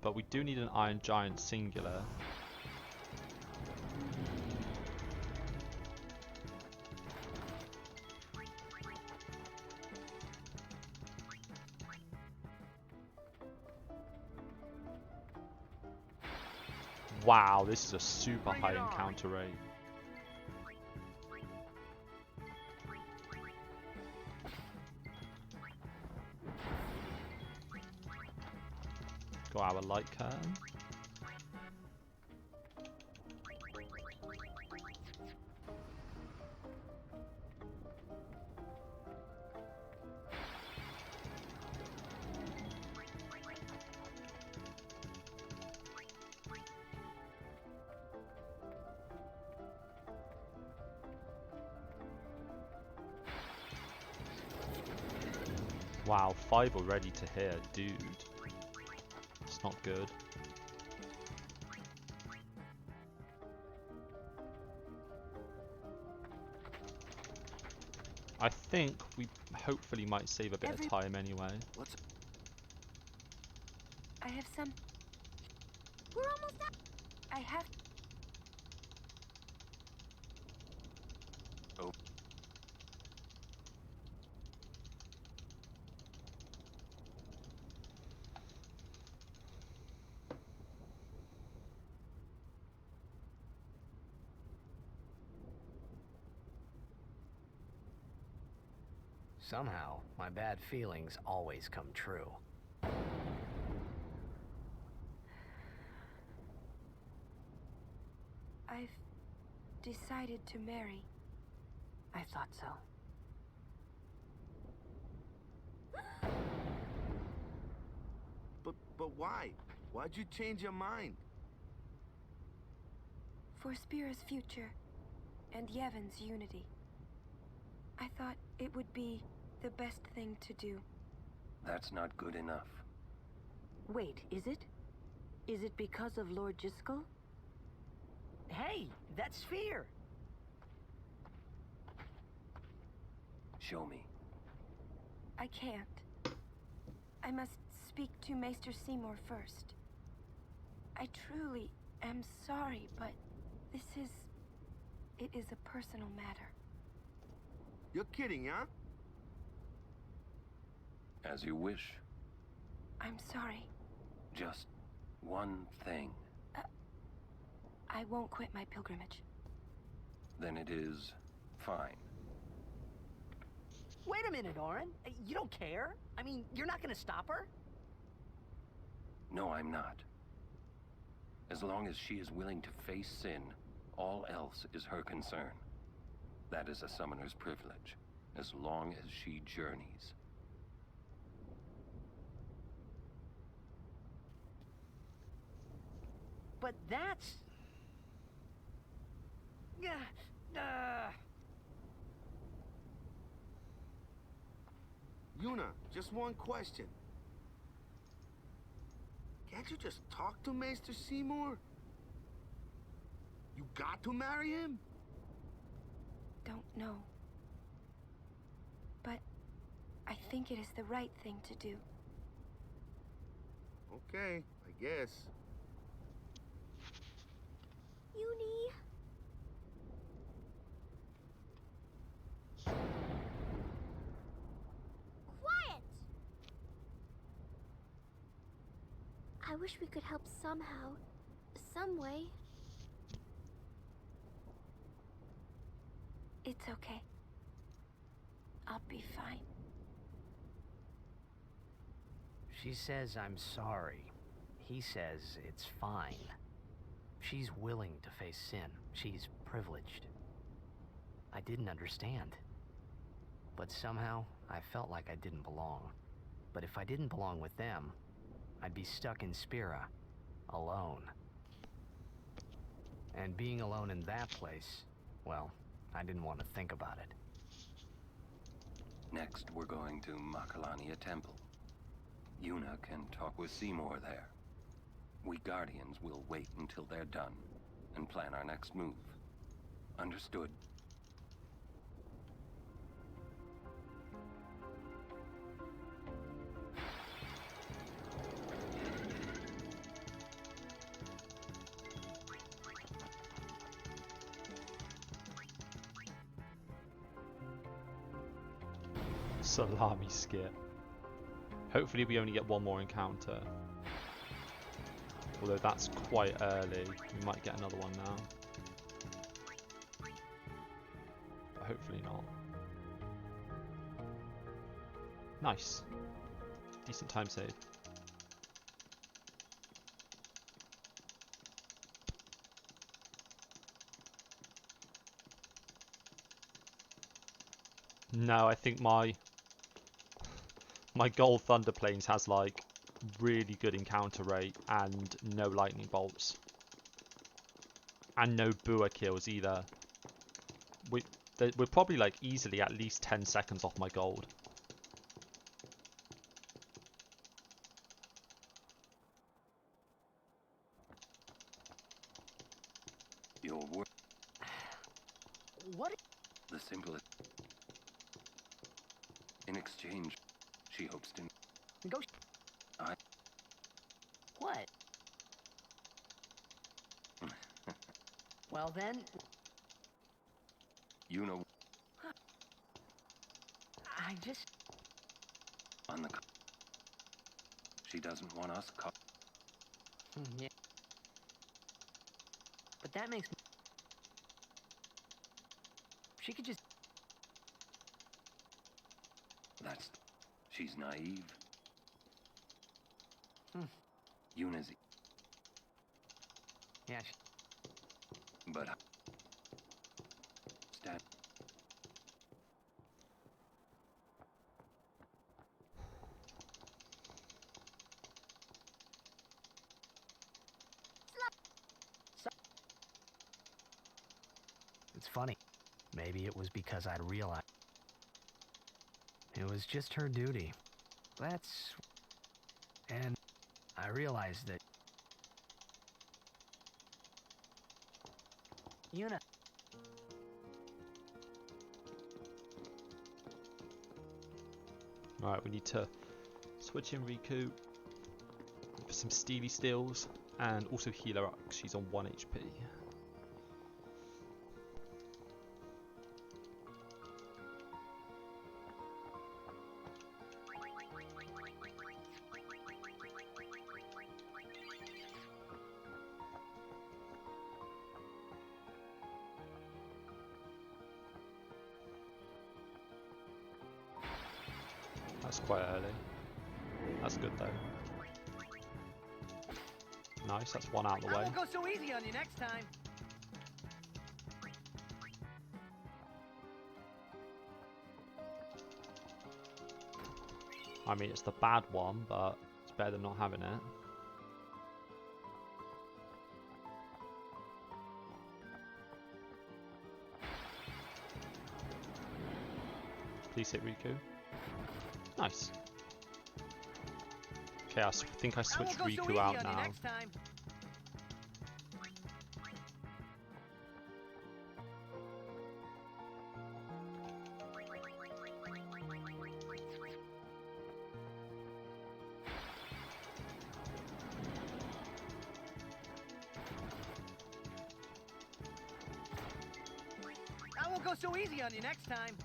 Speaker 1: But we do need an Iron Giant singular. Wow, this is a super high encounter rate. Got our light curtain. Wow, 5 already to hit, dude. It's not good. I think we hopefully might save a bit of time anyway.
Speaker 9: I have some...
Speaker 3: We're almost out.
Speaker 9: I have...
Speaker 13: Oh.
Speaker 2: Somehow, my bad feelings always come true.
Speaker 9: I've decided to marry.
Speaker 11: I thought so.
Speaker 7: But why? Why'd you change your mind?
Speaker 9: For Spira's future and Yevon's unity. I thought it would be the best thing to do.
Speaker 13: That's not good enough.
Speaker 11: Wait, is it? Is it because of Lord Jiskel?
Speaker 15: Hey, that's Sphere!
Speaker 13: Show me.
Speaker 9: I can't. I must speak to Maester Seymour first. I truly am sorry, but it is a personal matter.
Speaker 7: You're kidding, huh?
Speaker 13: As you wish.
Speaker 9: I'm sorry.
Speaker 13: Just one thing.
Speaker 9: I won't quit my pilgrimage.
Speaker 13: Then it is fine.
Speaker 15: Wait a minute, Orin. You don't care? I mean, you're not gonna stop her?
Speaker 13: No, I'm not. As long as she is willing to face sin, all else is her concern. That is a summoner's privilege, as long as she journeys.
Speaker 15: But that's...
Speaker 7: Yuna, just one question. Can't you just talk to Maester Seymour? You got to marry him?
Speaker 9: Don't know. But I think it is the right thing to do.
Speaker 7: Okay, I guess.
Speaker 3: Uni. Quiet! I wish we could help somehow. Some way.
Speaker 9: It's okay. I'll be fine.
Speaker 2: She says I'm sorry. He says it's fine. She's willing to face sin. She's privileged. I didn't understand. But somehow, I felt like I didn't belong. But if I didn't belong with them, I'd be stuck in Spira, alone. And being alone in that place, well, I didn't want to think about it.
Speaker 13: Next, we're going to Makalania Temple. Yuna can talk with Seymour there. We Guardians will wait until they're done and plan our next move. Understood?
Speaker 1: Salami skip. Hopefully we only get one more encounter. Although that's quite early. We might get another one now. But hopefully not. Nice. Decent time save. No, I think my gold thunder planes has like really good encounter rate and no lightning bolts and no Bua kills either. We're probably like easily at least 10 seconds off my gold.
Speaker 13: Your work.
Speaker 15: What?
Speaker 13: The simplest. In exchange, she hopes to.
Speaker 2: Well then...
Speaker 13: You know...
Speaker 2: I just...
Speaker 13: On the... She doesn't want us
Speaker 2: Yeah. But that makes me... She could just...
Speaker 13: That's... She's naive. Yuna's...
Speaker 2: Yeah,
Speaker 13: But... Stat...
Speaker 2: It's funny. Maybe it was because I'd realized it was just her duty. And I realized that... Yuna...
Speaker 1: Alright, we need to switch in Riku for some Steely Steals and also heal her up. She's on 1 HP. That's quite early. That's good though. Nice, that's one out of the way.
Speaker 15: I won't go so easy on you next time.
Speaker 1: I mean, it's the bad one, but it's better than not having it. Please hit Riku. Nice. Okay, I think I switched Riku out now.
Speaker 15: I won't go so easy on you next time.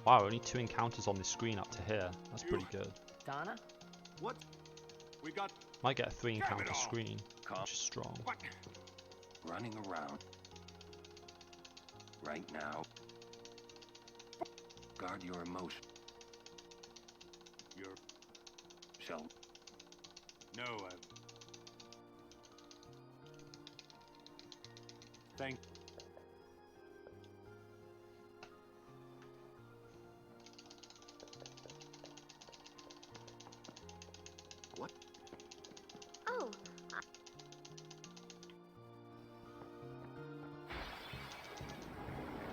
Speaker 1: Wow, only 2 encounters on this screen up to here. That's pretty good.
Speaker 2: Donna?
Speaker 10: What? We got...
Speaker 1: Might get a 3 encounter screen, which is strong.
Speaker 13: What? Running around. Right now. Guard your emotion.
Speaker 10: Your...
Speaker 13: Shall...
Speaker 10: No, Thank...
Speaker 7: What?
Speaker 3: Oh,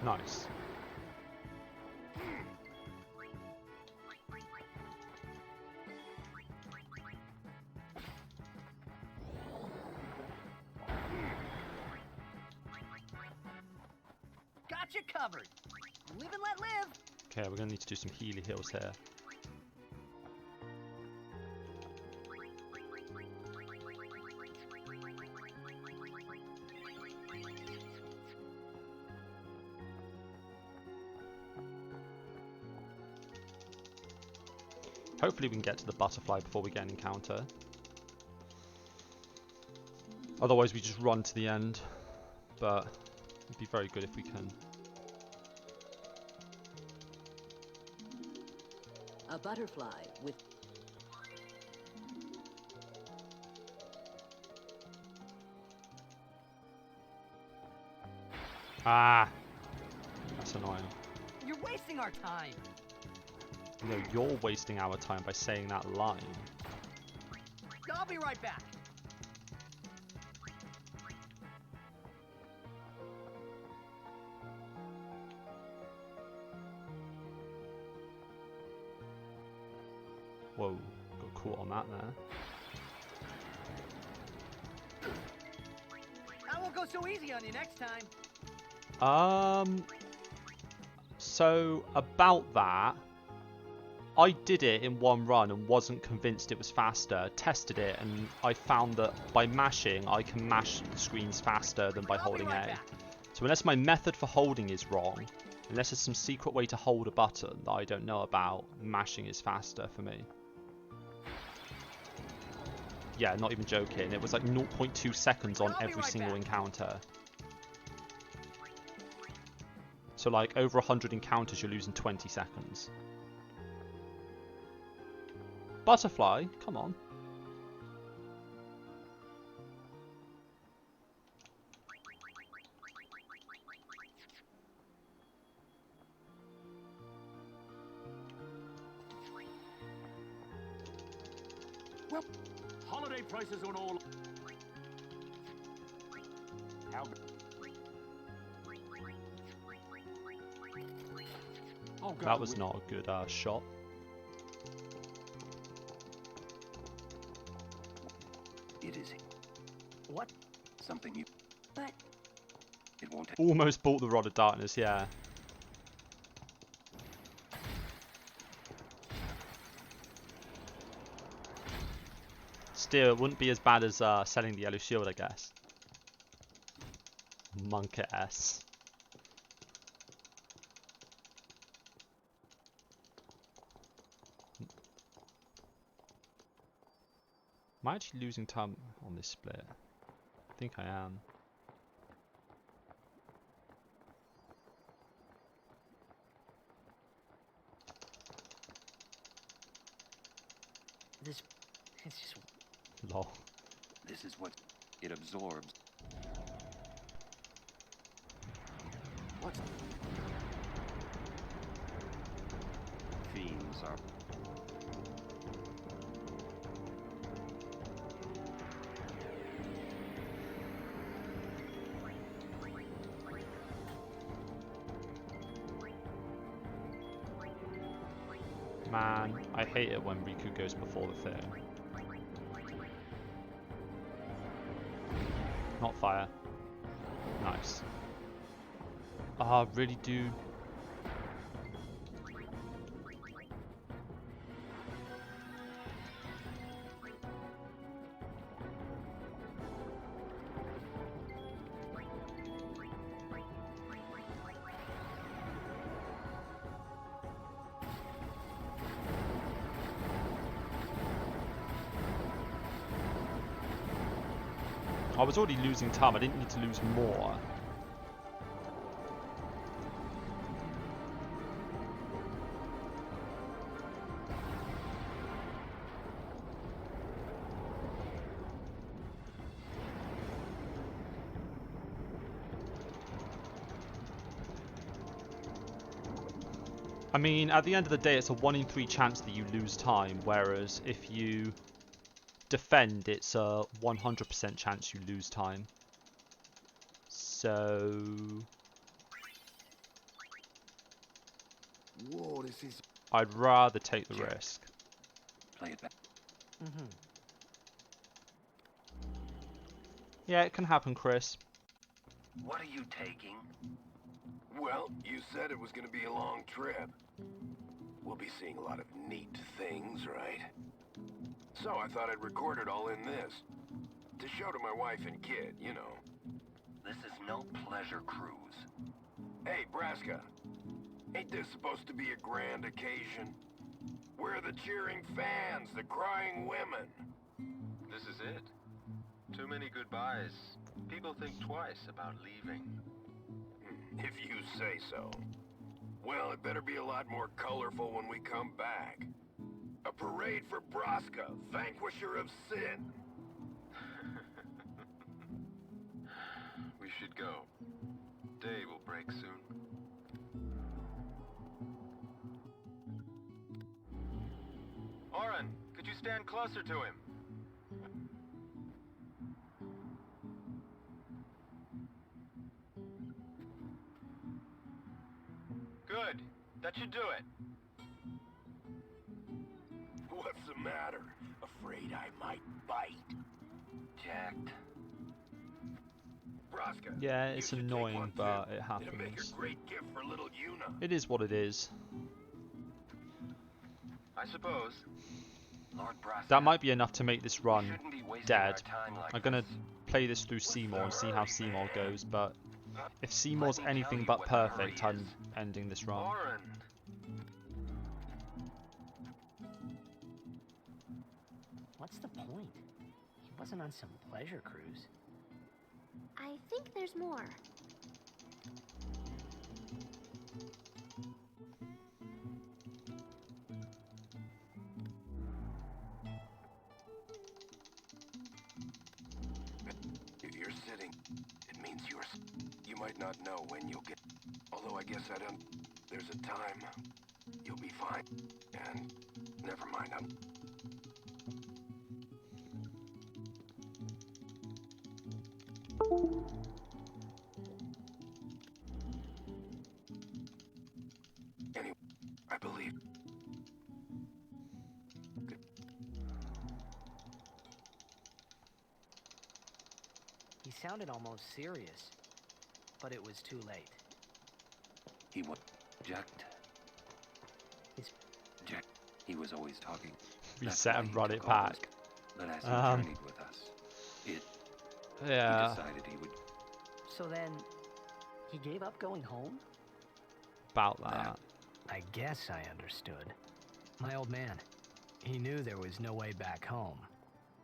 Speaker 1: Nice.
Speaker 15: Got you covered. Live and let live.
Speaker 1: Okay, we're gonna need to do some healy heals here. Hopefully we can get to the butterfly before we get an encounter. Otherwise we just run to the end. But it'd be very good if we can.
Speaker 12: A butterfly with...
Speaker 1: Ah! That's annoying.
Speaker 15: You're wasting our time.
Speaker 1: No, you're wasting our time by saying that line.
Speaker 15: I'll be right back.
Speaker 1: Whoa, got caught on that there.
Speaker 15: I won't go so easy on you next time.
Speaker 1: So, about that, I did it in one run and wasn't convinced it was faster. Tested it and I found that by mashing, I can mash the screens faster than by holding A. So unless my method for holding is wrong, unless there's some secret way to hold a button that I don't know about, mashing is faster for me. Yeah, not even joking. It was like 0.2 seconds on every single encounter. So like over 100 encounters, you're losing 20 seconds. Butterfly, come on.
Speaker 18: Well, holiday prices on all. How? Oh,
Speaker 1: That was not a good shot.
Speaker 13: It is.
Speaker 15: What?
Speaker 13: Something you.
Speaker 9: But
Speaker 13: it won't take.
Speaker 1: Almost bought the Rod of Darkness, yeah. Still, it wouldn't be as bad as selling the yellow shield, I guess. Monk S. Am I actually losing time on this split? I think I am.
Speaker 15: This... it's just...
Speaker 1: Lol.
Speaker 13: This is what it absorbs. What's... Fiends are...
Speaker 1: Man, I hate it when Riku goes before the thing. Not fire. Nice. Ah, really, dude? I was already losing time, I didn't need to lose more. I mean, at the end of the day, it's a 1 in 3 chance that you lose time, whereas if you defend, it's a 100% chance you lose time. So...
Speaker 7: Whoa, this is...
Speaker 1: I'd rather take the risk.
Speaker 13: Play it back.
Speaker 1: Yeah, it can happen, Chris.
Speaker 13: What are you taking?
Speaker 14: Well, you said it was gonna be a long trip. We'll be seeing a lot of neat things, right? So I thought I'd record it all in this. To show to my wife and kid, you know.
Speaker 13: This is no pleasure cruise.
Speaker 14: Hey, Braska. Ain't this supposed to be a grand occasion? We're the cheering fans, the crying women.
Speaker 4: This is it. Too many goodbyes. People think twice about leaving.
Speaker 14: If you say so. Well, it better be a lot more colorful when we come back. A parade for Braska, vanquisher of sin.
Speaker 4: We should go. Day will break soon. Oren, could you stand closer to him? Good. That should do it.
Speaker 14: What's the matter? Afraid I might bite?
Speaker 13: Jacked.
Speaker 14: Vraska.
Speaker 1: Yeah,
Speaker 14: You
Speaker 1: it's
Speaker 14: should take
Speaker 1: annoying,
Speaker 14: one,
Speaker 1: but
Speaker 14: too.
Speaker 1: it
Speaker 14: It'd make
Speaker 1: happens.
Speaker 14: a great gift for little Yuna.
Speaker 1: It is what it is.
Speaker 4: I suppose. Lord Vraska,
Speaker 1: That might be enough to make this run
Speaker 4: shouldn't be wasting
Speaker 1: dead.
Speaker 4: our time like
Speaker 1: I'm gonna
Speaker 4: this.
Speaker 1: play this through Seymour and see how Seymour goes, but if Seymour's
Speaker 4: Let me tell
Speaker 1: anything
Speaker 4: you
Speaker 1: but
Speaker 4: what the hurry
Speaker 1: perfect, I'm
Speaker 4: is.
Speaker 1: ending this run.
Speaker 4: Oren.
Speaker 2: What's the point? He wasn't on some pleasure cruise.
Speaker 3: I think there's more.
Speaker 14: You're sitting. It means you might not know when you'll get. Although I guess I don't. There's a time. You'll be fine. And never mind. Anyway, I believe.
Speaker 2: He sounded almost serious, but it was too late.
Speaker 13: He was jacked.
Speaker 2: He's
Speaker 13: Jack. He was always talking.
Speaker 1: Reset and run it
Speaker 13: took all those-
Speaker 1: back.
Speaker 13: But as he journeyed with us,
Speaker 1: yeah.
Speaker 13: he decided he would.
Speaker 2: So then, he gave up going home?
Speaker 1: About that.
Speaker 2: I guess I understood. My old man, he knew there was no way back home,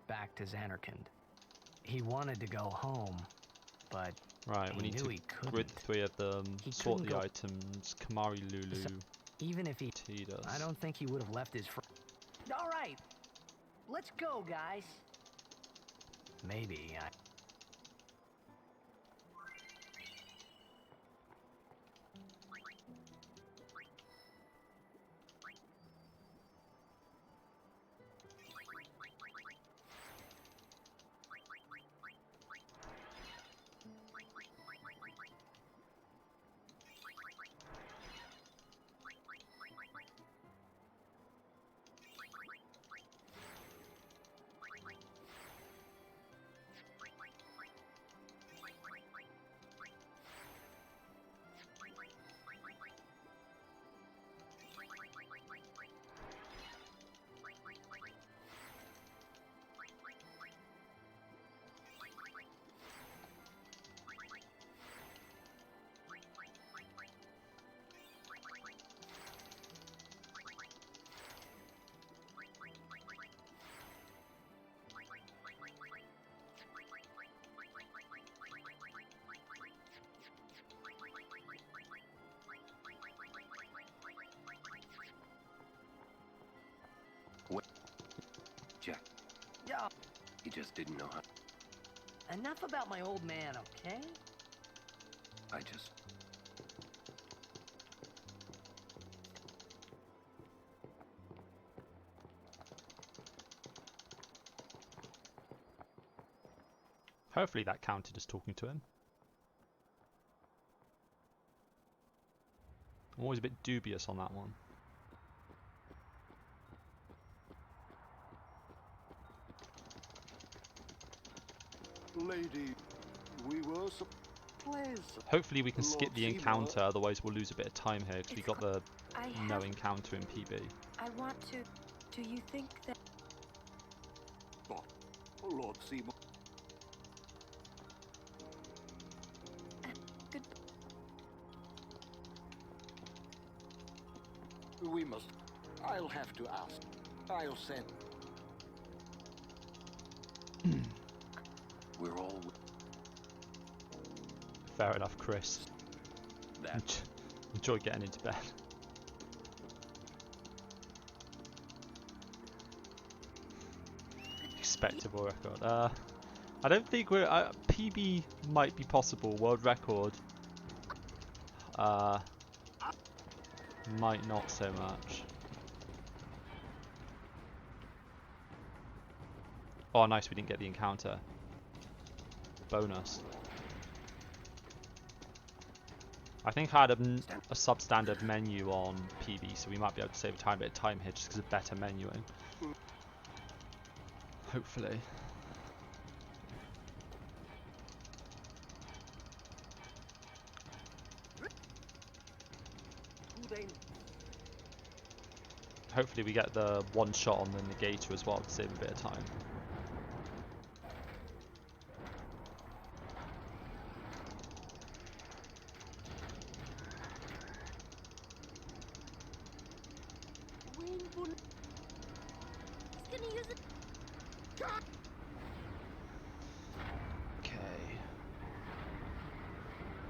Speaker 2: back to Xanarkand. He wanted to go home, but
Speaker 1: Right, we need to grid the three of them, sort the items, Kamari Lulu,
Speaker 2: So, even if he...
Speaker 1: Tidus.
Speaker 2: I don't think he would have left his
Speaker 15: All right, let's go, guys.
Speaker 2: Maybe I...
Speaker 13: Jack.
Speaker 15: Yeah.
Speaker 13: He just didn't know how.
Speaker 15: Enough about my old man, okay?
Speaker 13: I just.
Speaker 1: Hopefully that counted as talking to him. I'm always a bit dubious on that one.
Speaker 18: Lady, we were please.
Speaker 1: Hopefully we can skip
Speaker 18: Lord
Speaker 1: the
Speaker 18: Seymour.
Speaker 1: encounter, otherwise we'll lose a bit of time here because we got the no encounter in PB.
Speaker 9: I want to... Do you think that...
Speaker 18: Lord Seymour.
Speaker 9: Good...
Speaker 18: We must. I'll have to ask. I'll send.
Speaker 13: We're all.
Speaker 1: Fair enough, Chris. Enjoy getting into bed. Expectable record. I don't think we're... PB might be possible. World record. Might not so much. Oh, nice. We didn't get the encounter. Bonus. I think I had a substandard menu on PB, so we might be able to save a tiny bit of time here just because of better menuing. Hopefully. Hopefully we get the one shot on the negator as well to save a bit of time. Okay.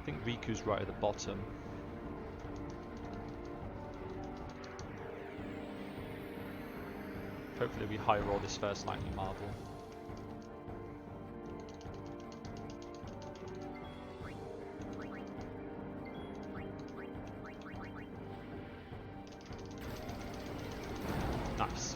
Speaker 1: I think Riku's right at the bottom. Hopefully we high roll this first lightning marble. Nice.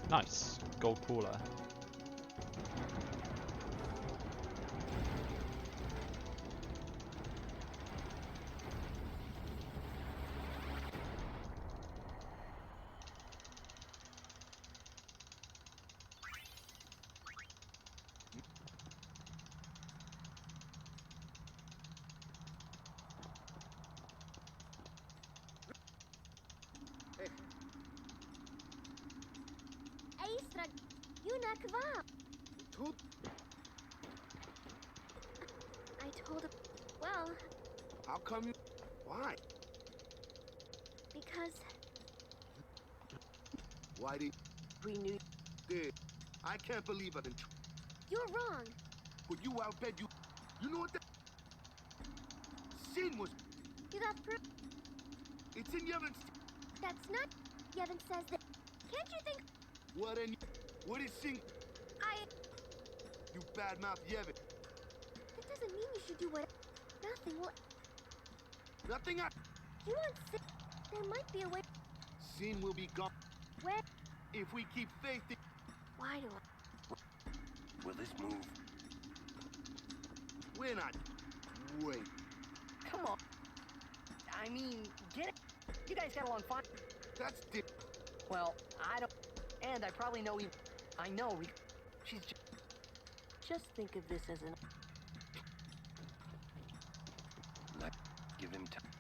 Speaker 1: Nice. Gold cooler.
Speaker 3: I told him. Well.
Speaker 7: How come you? Why?
Speaker 3: Because.
Speaker 7: Why did we knew? Did I can't believe it.
Speaker 3: You're wrong.
Speaker 7: But you outbid you. You know what that Sin was.
Speaker 3: You got proof.
Speaker 7: It's in Yevon's.
Speaker 3: That's not. Yevon says that. Can't you think?
Speaker 7: What is Sin? You badmouth Yevon.
Speaker 3: That doesn't mean you should do what. Nothing will.
Speaker 7: Nothing.
Speaker 3: You want Sin? There might be a way.
Speaker 7: Sin will be gone.
Speaker 3: Where?
Speaker 7: If we keep faith in.
Speaker 3: Why do I?
Speaker 13: Will this move?
Speaker 7: We're not. Wait.
Speaker 15: Come on. I mean, get it. You guys got along fine.
Speaker 7: That's di-
Speaker 15: Well, I don't. And I probably know I know she's just think of this as an.
Speaker 13: Let give him time.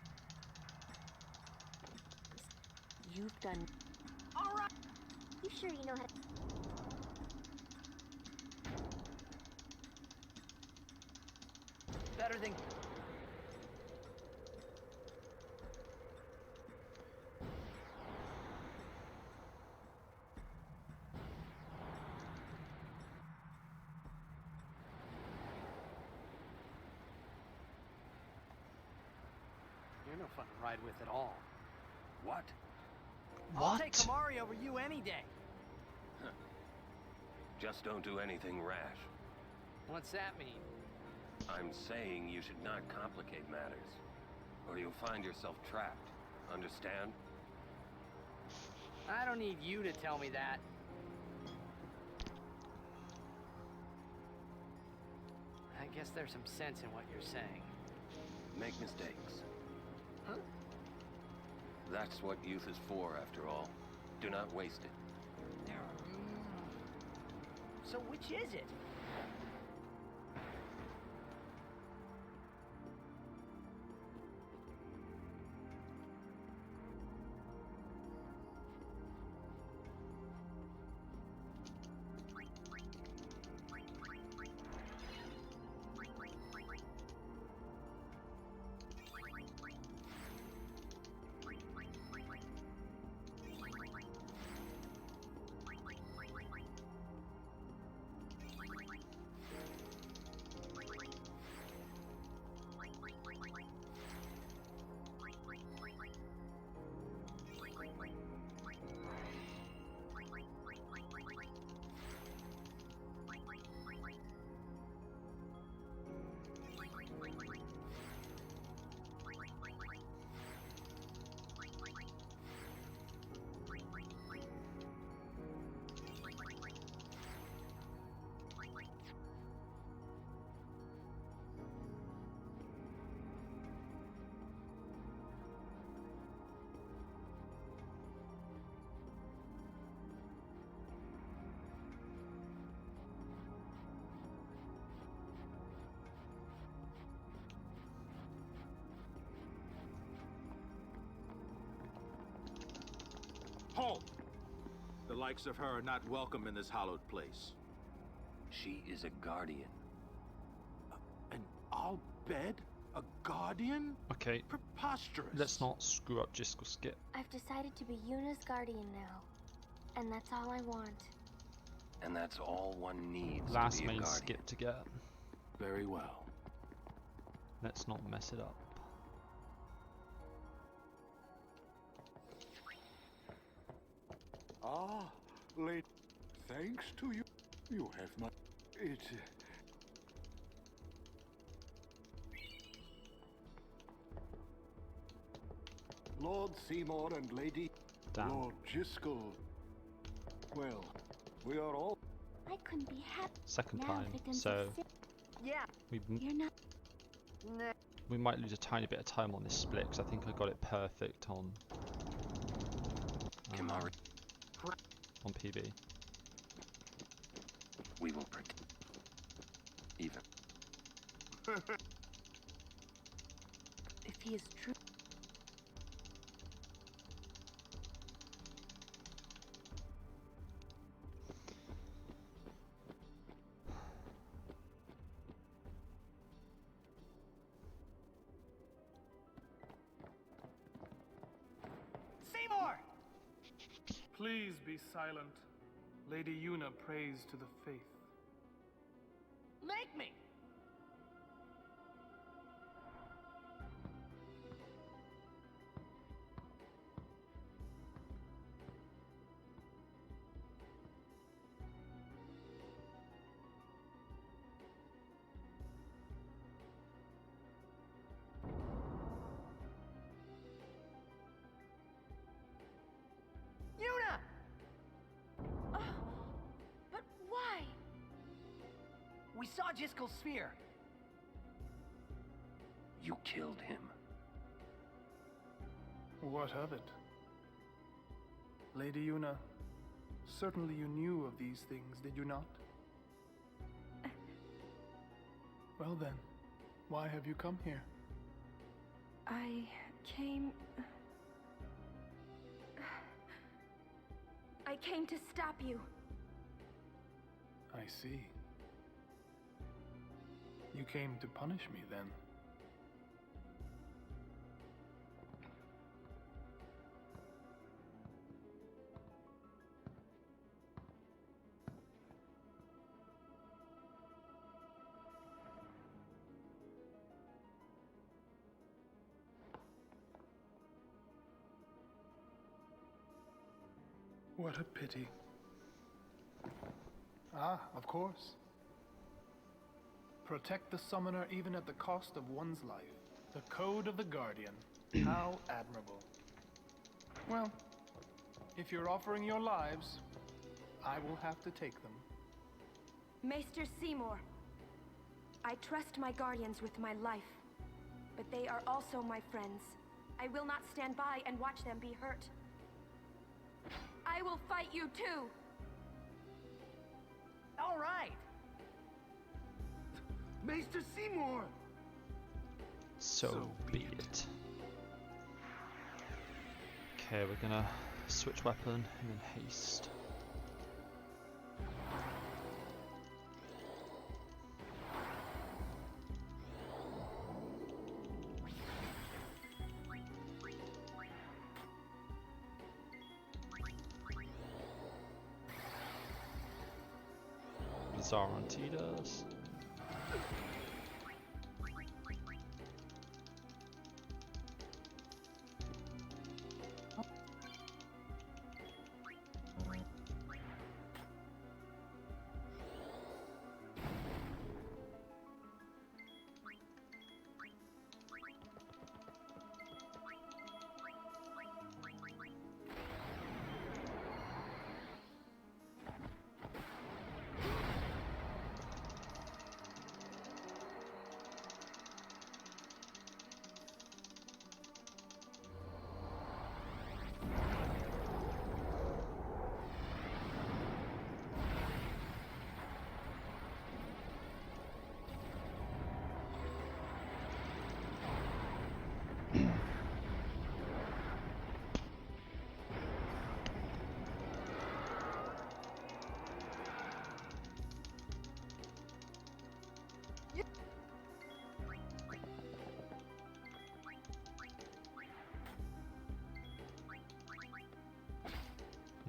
Speaker 3: You've done.
Speaker 15: All right.
Speaker 3: You sure you know how to?
Speaker 15: Better than.
Speaker 2: You're no fun to ride with at all.
Speaker 13: What?
Speaker 15: I'll take Kamari over you any day.
Speaker 13: Huh. Just don't do anything rash.
Speaker 2: What's that mean?
Speaker 13: I'm saying you should not complicate matters, or you'll find yourself trapped. Understand?
Speaker 2: I don't need you to tell me that. I guess there's some sense in what you're saying.
Speaker 13: Make mistakes.
Speaker 2: Huh?
Speaker 13: That's what youth is for, after all. Do not waste it.
Speaker 15: So which is it?
Speaker 10: likes of her are not welcome in this hallowed place.
Speaker 13: She is a guardian.
Speaker 10: An Al-Bed? A guardian?
Speaker 1: Okay.
Speaker 10: Preposterous.
Speaker 1: Let's not screw up Jiskel's skip.
Speaker 3: I've decided to be Yuna's guardian now. And that's all I want.
Speaker 13: And that's all one needs
Speaker 1: Last
Speaker 13: to be a
Speaker 1: main
Speaker 13: guardian.
Speaker 1: skip to get.
Speaker 10: Very well.
Speaker 1: Let's not mess it up.
Speaker 18: Ah, late. Thanks to you. You have my... It... Lord Seymour and Lady...
Speaker 1: Damn.
Speaker 18: Lord Jiskel. Well, we are all...
Speaker 3: I couldn't be happy.
Speaker 1: Second
Speaker 3: now,
Speaker 1: time,
Speaker 3: victims
Speaker 1: so
Speaker 3: of sin. Yeah. You're not.
Speaker 1: We might lose a tiny bit of time on this split because I think I got it perfect on on PB.
Speaker 13: We will protect. Even.
Speaker 11: If he is true.
Speaker 15: Seymour!
Speaker 17: Please be silent. Lady Yuna prays to the faith.
Speaker 15: Make me! Yuna!
Speaker 3: But why?
Speaker 15: We saw Jiskel's sphere.
Speaker 13: You killed him.
Speaker 17: What of it? Lady Yuna, certainly you knew of these things, did you not? Well then, why have you come here?
Speaker 9: I came to stop you.
Speaker 17: I see. You came to punish me then. What a pity. Ah, of course. Protect the summoner even at the cost of one's life. The code of the Guardian. How admirable. Well, if you're offering your lives, I will have to take them.
Speaker 9: Maester Seymour, I trust my guardians with my life, but they are also my friends. I will not stand by and watch them be hurt. I will fight you too!
Speaker 15: All right!
Speaker 7: Maester Seymour!
Speaker 1: So be it. Okay, we're gonna switch weapon and then haste. Zarantidas.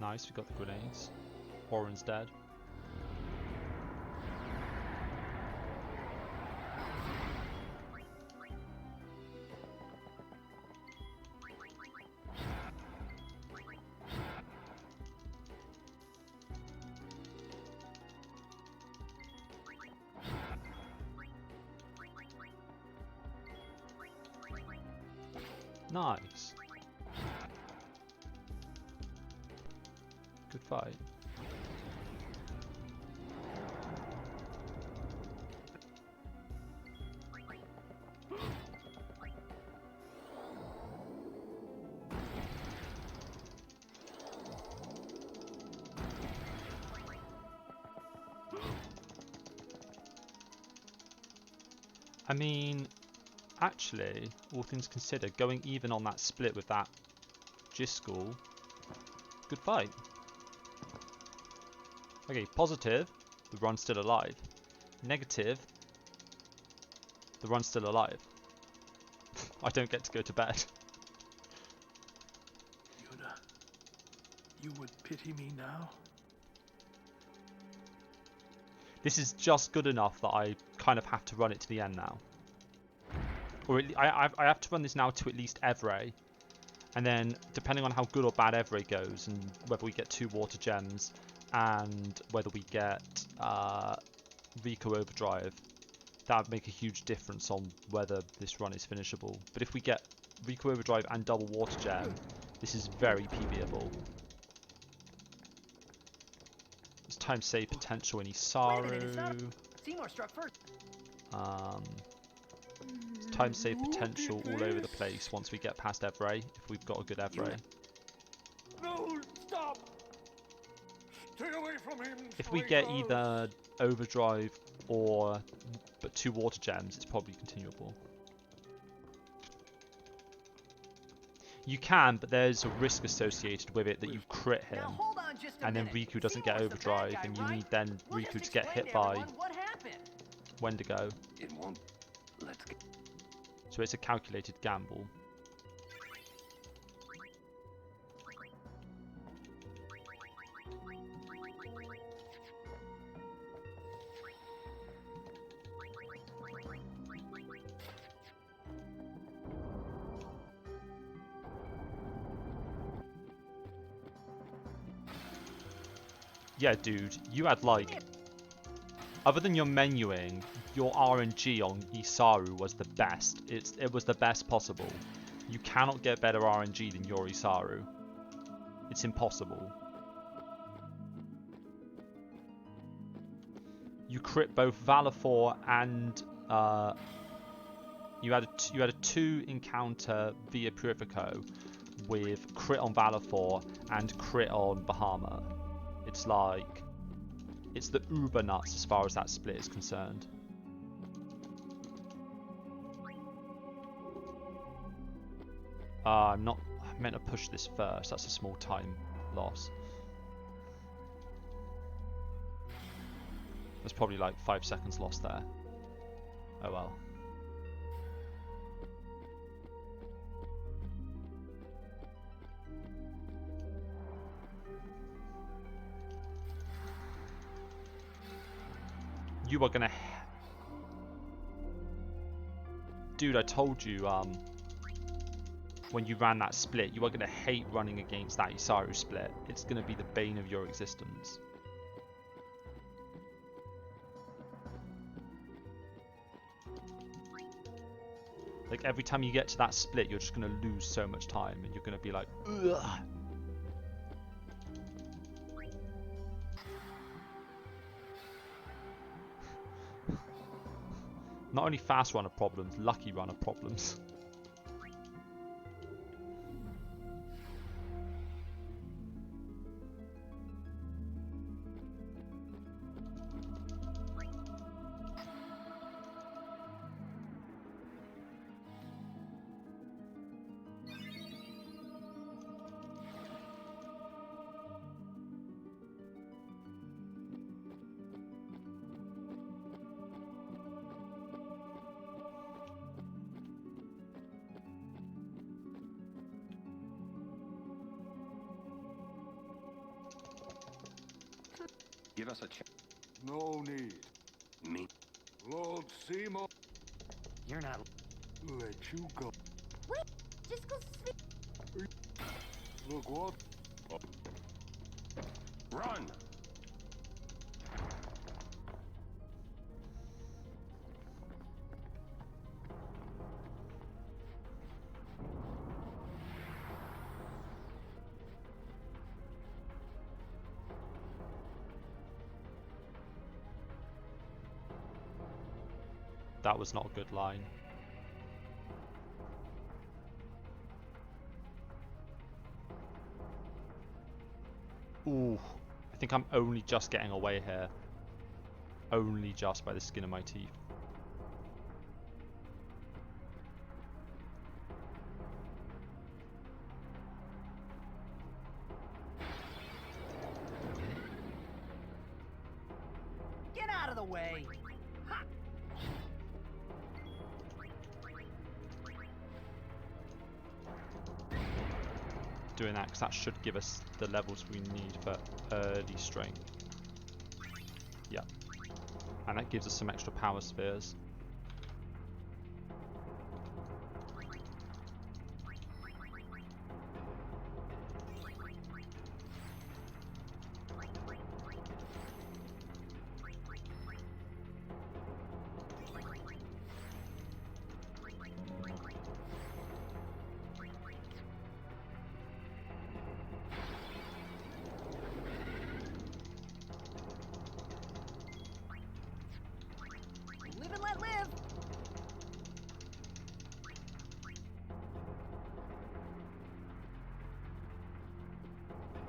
Speaker 1: Nice, we got the grenades. Oren's dead. Nice. Good fight. I mean, actually, all things considered, going even on that split with that Jiskel, good fight. Okay, positive, the run's still alive. Negative, the run's still alive. I don't get to go to bed.
Speaker 17: Yuna, you would pity me now?
Speaker 1: This is just good enough that I kind of have to run it to the end now. Or I have to run this now to at least Evray. And then, depending on how good or bad Evray goes, and whether we get 2 water gems, and whether we get Rico Overdrive, that would make a huge difference on whether this run is finishable. But if we get Rico Overdrive and double water gem, this is very PBable. There's time save potential in Isaru.
Speaker 15: Seymour struck first.
Speaker 1: Time save potential all over the place once we get past Evray, if we've got a good Evray.
Speaker 18: No, stop! Stay away from him.
Speaker 1: If we get either Overdrive or but 2 water gems, it's probably continuable. You can, but there's a risk associated with it that you crit him, and then Riku doesn't get Overdrive, and you need then Riku to get hit by Wendigo.
Speaker 13: It won't. Let's get.
Speaker 1: So it's a calculated gamble. Yeah, dude, you had like, other than your menuing, your RNG on Isaru was the best. It was the best possible. You cannot get better RNG than your Isaru. It's impossible. You crit both Valifor and you had a 2 encounter via Purifico with crit on Valifor and crit on Bahama. It's like, it's the uber nuts as far as that split is concerned. I meant to push this first. That's a small time loss. There's probably like 5 seconds lost there. Oh well. You are gonna... Dude, I told you, when you ran that split, you are gonna hate running against that Isaru split. It's gonna be the bane of your existence. Like, every time you get to that split, you're just gonna lose so much time, and you're gonna be like, ugh. Not only fast runner problems, lucky runner problems.
Speaker 13: Give us a chance.
Speaker 18: No need.
Speaker 13: Me?
Speaker 18: Lord Seymour,
Speaker 2: You're not.
Speaker 18: let you go.
Speaker 3: Wait, just go sleep.
Speaker 18: Look what?
Speaker 13: Run!
Speaker 1: That was not a good line. Ooh, I think I'm only just getting away here. Only just by the skin of my teeth.
Speaker 15: Get out of the way! Ha!
Speaker 1: Doing that because that should give us the levels we need for early strength. Yep. And that gives us some extra power spheres.
Speaker 15: Live and let live!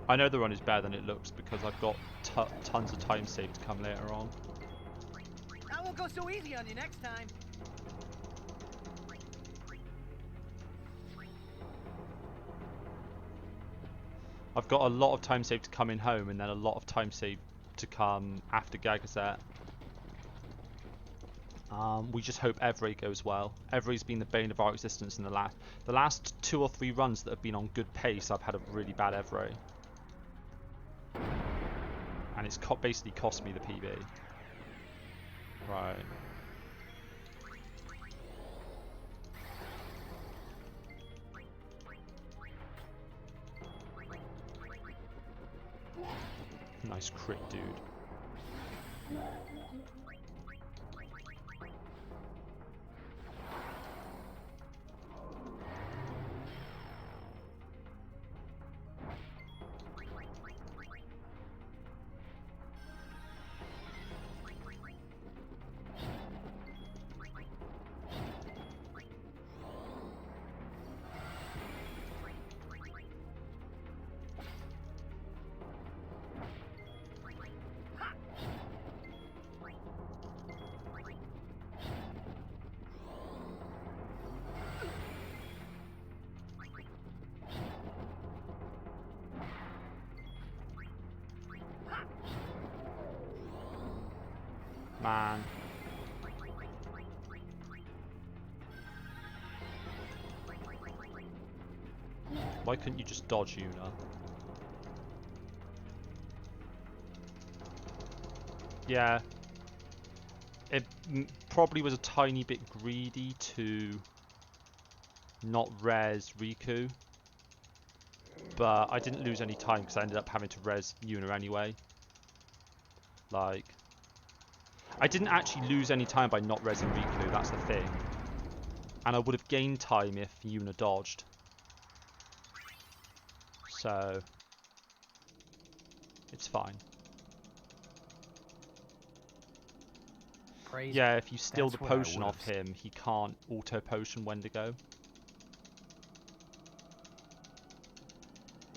Speaker 1: I know the run is better than it looks because I've got tons of time saved to come later on.
Speaker 15: I won't go so easy on you next time.
Speaker 1: I've got a lot of time saved to coming home and then a lot of time saved to come after Gagazet. We just hope Evray goes well. Evray's been the bane of our existence in the last 2 or 3 runs that have been on good pace. I've had a really bad Evray, and it's basically cost me the PB. Right. Nice crit, dude. Man. Why couldn't you just dodge Una? Yeah. It probably was a tiny bit greedy to not res Riku. But I didn't lose any time because I ended up having to res Una anyway. Like, I didn't actually lose any time by not resing Riku, that's the thing. And I would have gained time if Una dodged. So, it's fine.
Speaker 2: Praise
Speaker 1: yeah, if you steal
Speaker 2: That's
Speaker 1: the
Speaker 2: what I
Speaker 1: potion off
Speaker 2: would've
Speaker 1: him, he can't auto-potion Wendigo.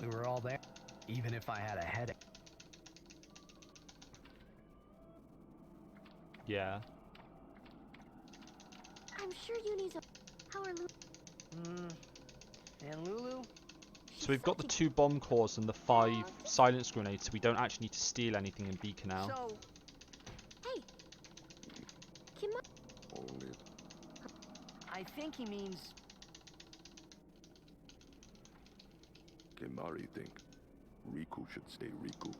Speaker 2: We were all there, even if I had a headache.
Speaker 1: Yeah.
Speaker 3: I'm sure Uni's a... How are Lulu?
Speaker 15: And Lulu?
Speaker 1: So we've got the 2 bomb cores and the 5 silence grenades, so we don't actually need to steal anything in Beacon now.
Speaker 15: So...
Speaker 3: Hey! Kim...
Speaker 7: Only...
Speaker 15: I think he means...
Speaker 7: Kimari think Riku should stay Riku.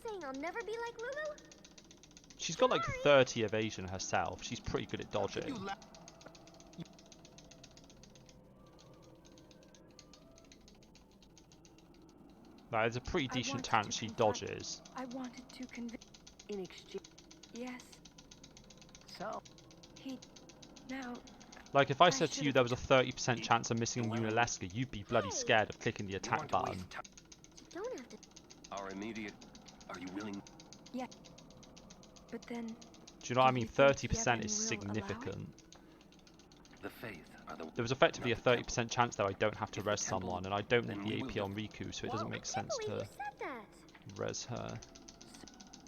Speaker 3: saying I'll never be like Lulu?
Speaker 1: She's got like 30 evasion herself. She's pretty good at dodging. There's a pretty decent chance she dodges.
Speaker 9: I wanted to convince in exchange. Yes.
Speaker 2: So?
Speaker 9: Now.
Speaker 1: Like, if I said to you there was a 30% chance of missing Unalesca, you'd be bloody scared of clicking the attack button.
Speaker 3: You don't have to.
Speaker 13: Our immediate... Are you willing?
Speaker 9: Yeah. But then...
Speaker 1: Do you know what I mean? 30% is significant.
Speaker 13: The faith are the...
Speaker 1: There was effectively a 30% chance that I don't have to res someone, and I don't need the AP on Riku, so it doesn't make sense to res her.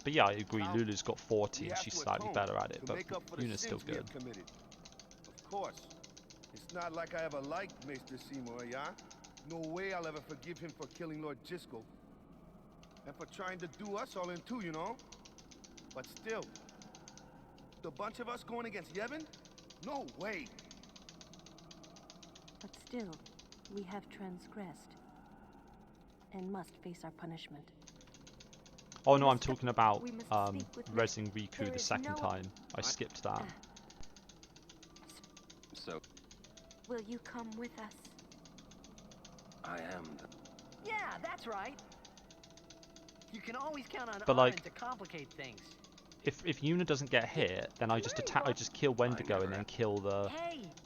Speaker 1: But yeah, I agree, Lulu's got 40 and she's slightly better at it, but Yuna's still good.
Speaker 7: Of course. It's not like I ever liked Maester Seymour, yeah? No way I'll ever forgive him for killing Lord Jiskel. And for trying to do us all in two, you know? But still, the bunch of us going against Yevon? No way!
Speaker 11: But still, we have transgressed and must face our punishment.
Speaker 1: Oh no, I'm talking about resing Riku the second time. I skipped that.
Speaker 13: So,
Speaker 9: will you come with us?
Speaker 13: I am
Speaker 15: Yeah, that's right. You can always count on
Speaker 1: But,
Speaker 15: Armin to complicate things.
Speaker 1: If Yuna doesn't get hit, then I just attack. I just kill Wendigo and then kill the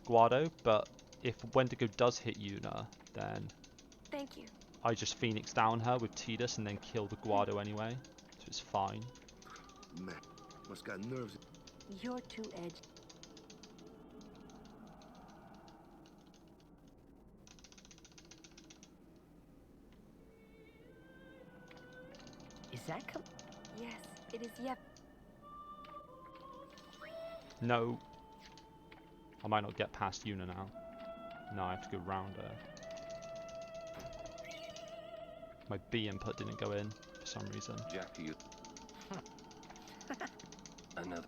Speaker 1: Guado. But if Wendigo does hit Yuna, then
Speaker 9: thank you.
Speaker 1: I just Phoenix down her with Tidus and then kill the Guado anyway, so it's fine.
Speaker 7: Man, must got nerves.
Speaker 11: You're too edgy.
Speaker 15: Is that
Speaker 9: Yes, it is. Yep.
Speaker 1: No. I might not get past Yuna now. No, I have to go round her. My B input didn't go in for some reason.
Speaker 13: Jack, you. Another.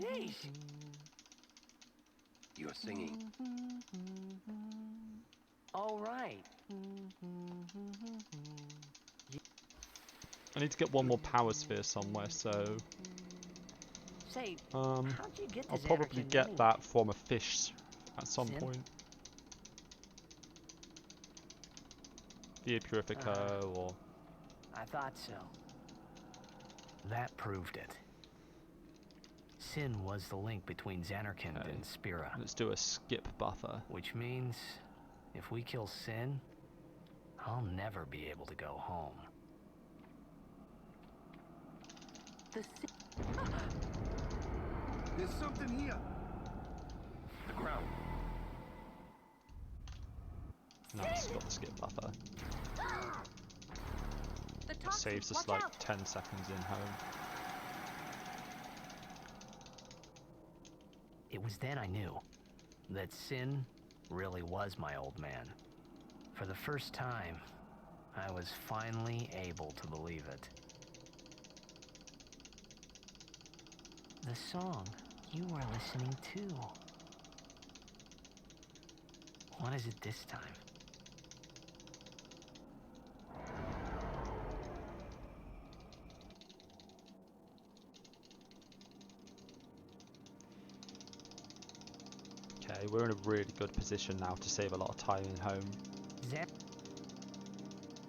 Speaker 15: Hey.
Speaker 13: You're singing.
Speaker 15: All right.
Speaker 1: I need to get one more power sphere somewhere, so
Speaker 15: Say,
Speaker 1: I'll
Speaker 15: how'd you get to
Speaker 1: probably
Speaker 15: Xanarkand
Speaker 1: get
Speaker 15: anyway?
Speaker 1: that from a fish at some
Speaker 15: Sin?
Speaker 1: point. Via Purifico or...
Speaker 15: I thought so.
Speaker 2: That proved it. Sin was the link between Xanarkand and Spira.
Speaker 1: Let's do a skip buffer.
Speaker 2: Which means, if we kill Sin, I'll never be able to go home.
Speaker 7: There's something here.
Speaker 13: The ground.
Speaker 1: Nice, got the skip buffer. It saves us like 10 seconds in home.
Speaker 2: It was then I knew that Sin really was my old man. For the first time, I was finally able to believe it. The song you were listening to. What is it this time?
Speaker 1: Okay, we're in a really good position now to save a lot of time in home.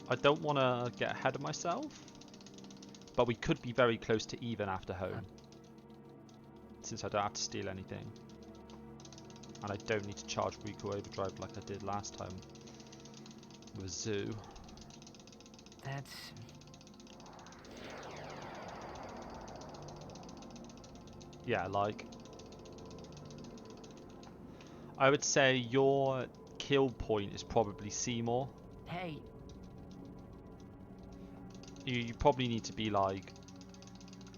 Speaker 1: I don't want to get ahead of myself, but we could be very close to even after home, since I don't have to steal anything. And I don't need to charge Riku Overdrive like I did last time with Zoo.
Speaker 2: That's...
Speaker 1: Yeah, like... I would say your kill point is probably Seymour.
Speaker 15: Hey.
Speaker 1: You probably need to be like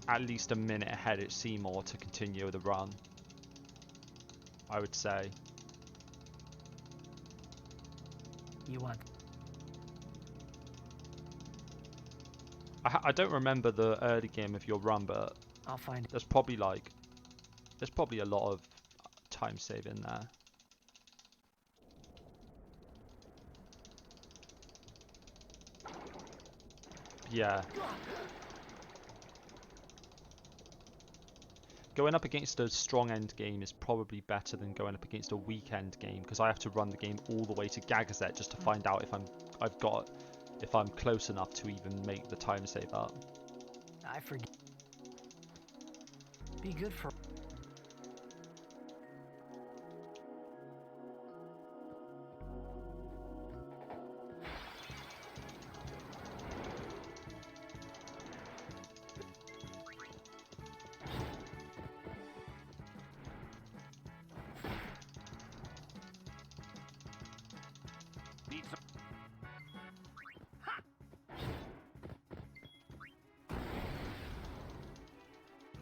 Speaker 1: at least a minute ahead at Seymour to continue the run, I would say.
Speaker 2: You want...
Speaker 1: I don't remember the early game of your run, but
Speaker 2: I'll find it.
Speaker 1: there's probably like There's probably a lot of time save in there. Yeah. Going up against a strong end game is probably better than going up against a weak end game, because I have to run the game all the way to Gagazet just to find out if I'm close enough to even make the time save up.
Speaker 2: I forget. Be good for.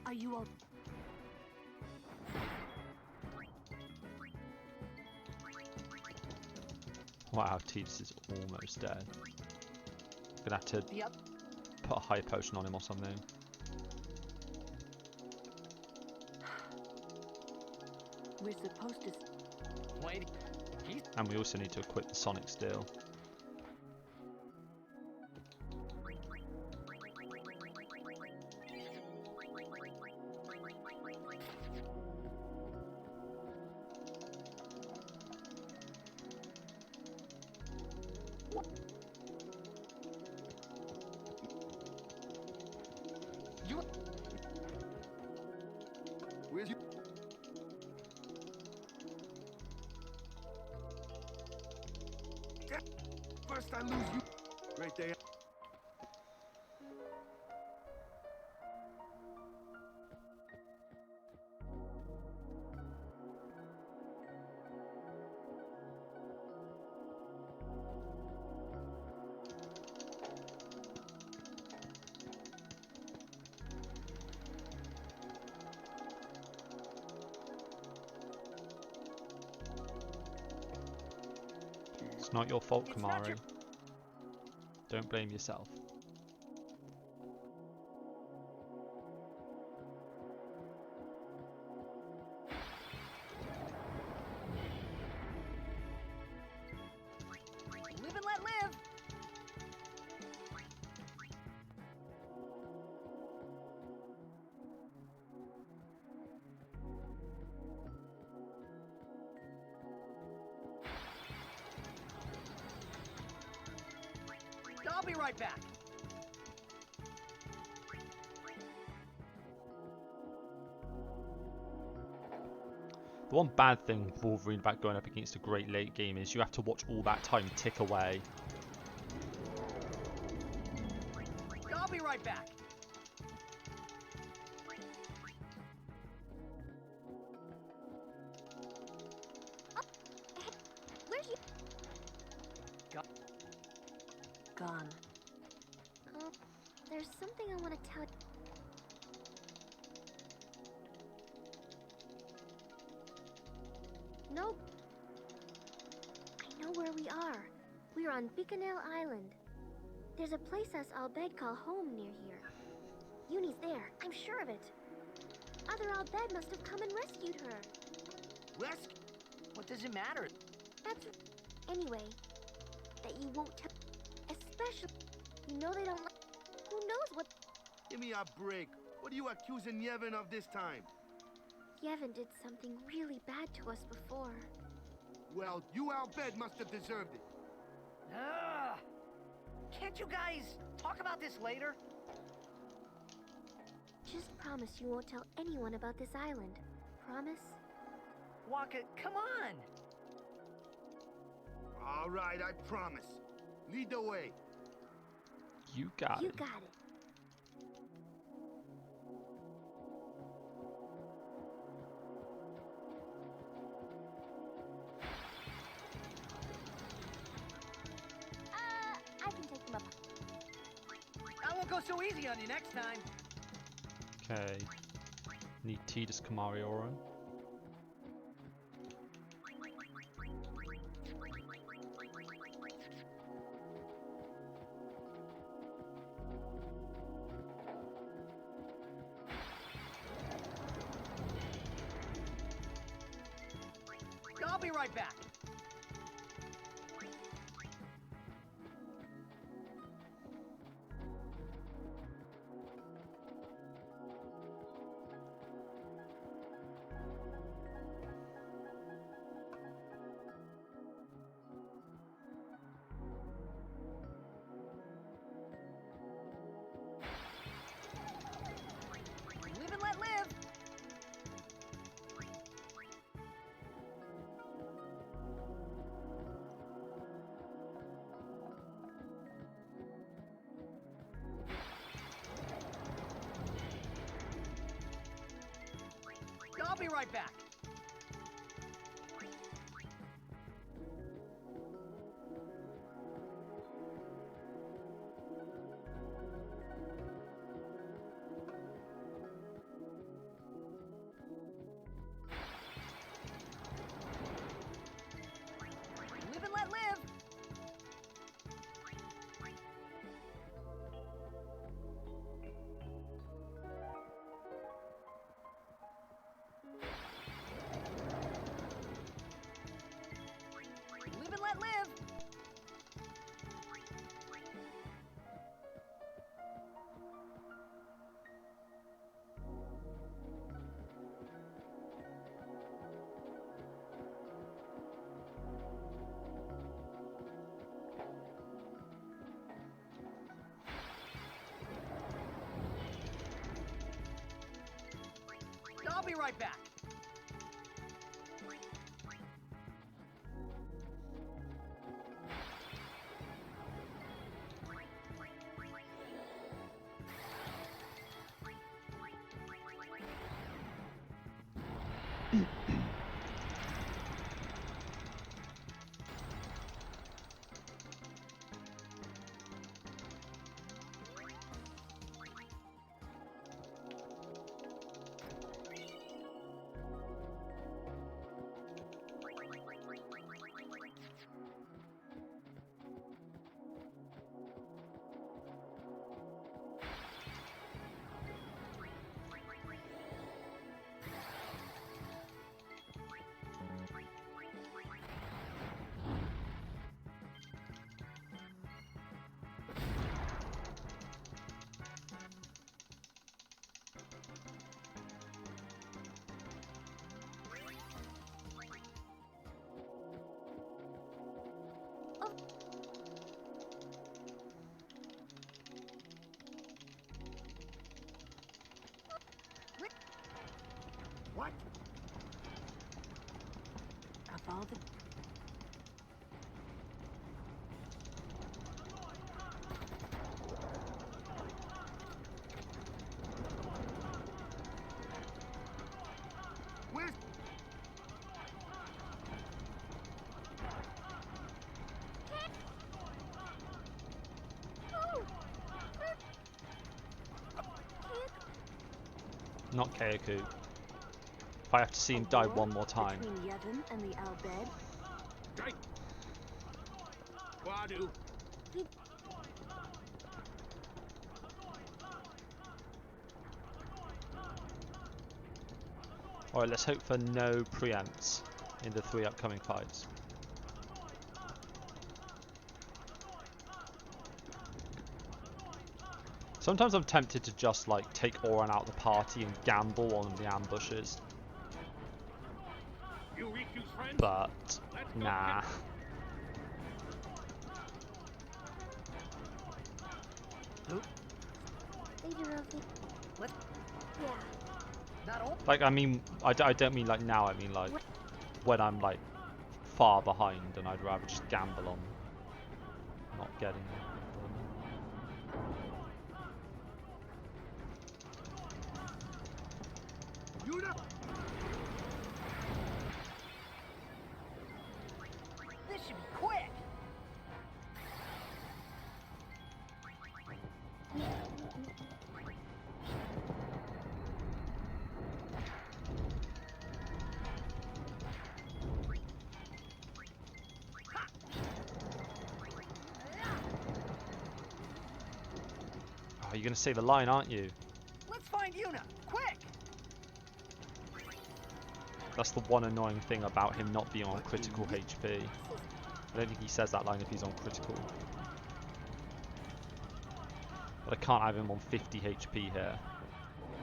Speaker 11: Are you all...
Speaker 1: Wow, Tidus is almost dead. Gonna have to put a high potion on him or something.
Speaker 11: We're supposed to...
Speaker 2: Wait.
Speaker 1: And we also need to equip the Sonic Steel.
Speaker 7: Where's you? First I lose you. Right there.
Speaker 1: It's not your fault, Kamari. Don't blame yourself.
Speaker 15: Live and let live! I'll be right back.
Speaker 1: The one bad thing, Wolverine, about going up against a great late game is you have to watch all that time tick away.
Speaker 15: I'll be right back.
Speaker 3: Where's you?
Speaker 11: Gone.
Speaker 3: There's something I want to tell you. Nope. I know where we are. We're on Bicanel Island. There's a place us Albed call home near here. Uni's there, I'm sure of it. Other Albed must have come and rescued her.
Speaker 15: Rescue? What does it matter?
Speaker 3: That's... Anyway, that you won't tell... Especially... You know they don't like... Who knows what...
Speaker 7: Give me a break. What are you accusing Yevon of this time?
Speaker 3: Yevon did something really bad to us before.
Speaker 7: Well, you Albed must have deserved it.
Speaker 15: Can't you guys talk about this later?
Speaker 3: Just promise you won't tell anyone about this island. Promise?
Speaker 15: Waka, come on!
Speaker 7: All right, I promise. Lead the way.
Speaker 1: You got it.
Speaker 3: You got it. I can take them up.
Speaker 15: I won't go so easy on you next time.
Speaker 1: Okay. Need Tidus, Kamari, Oran.
Speaker 15: right back. Live and let live. I'll be right back. Live and let live. Live and let live. I'll be right back.
Speaker 7: What?
Speaker 6: Of all the...
Speaker 7: Where's...
Speaker 1: Not Kayaku. If I have to see him die one more time.
Speaker 11: Between Yevon and the Al Bhed?
Speaker 10: Right. Wadu.
Speaker 1: Alright, let's hope for no preempts in the 3 upcoming fights. Sometimes I'm tempted to just like take Oran out of the party and gamble on the ambushes. But nah.
Speaker 3: What? Yeah.
Speaker 15: Not all.
Speaker 1: Like I mean, I don't mean like now. I mean like when I'm like far behind and I'd rather just gamble on not getting them.
Speaker 15: This should be quick.
Speaker 1: Oh, you're gonna say the line, aren't you?
Speaker 15: Let's find Yuna, quick!
Speaker 1: That's the one annoying thing about him not being on critical HP. I don't think he says that line if he's on critical. But I can't have him on 50 HP here,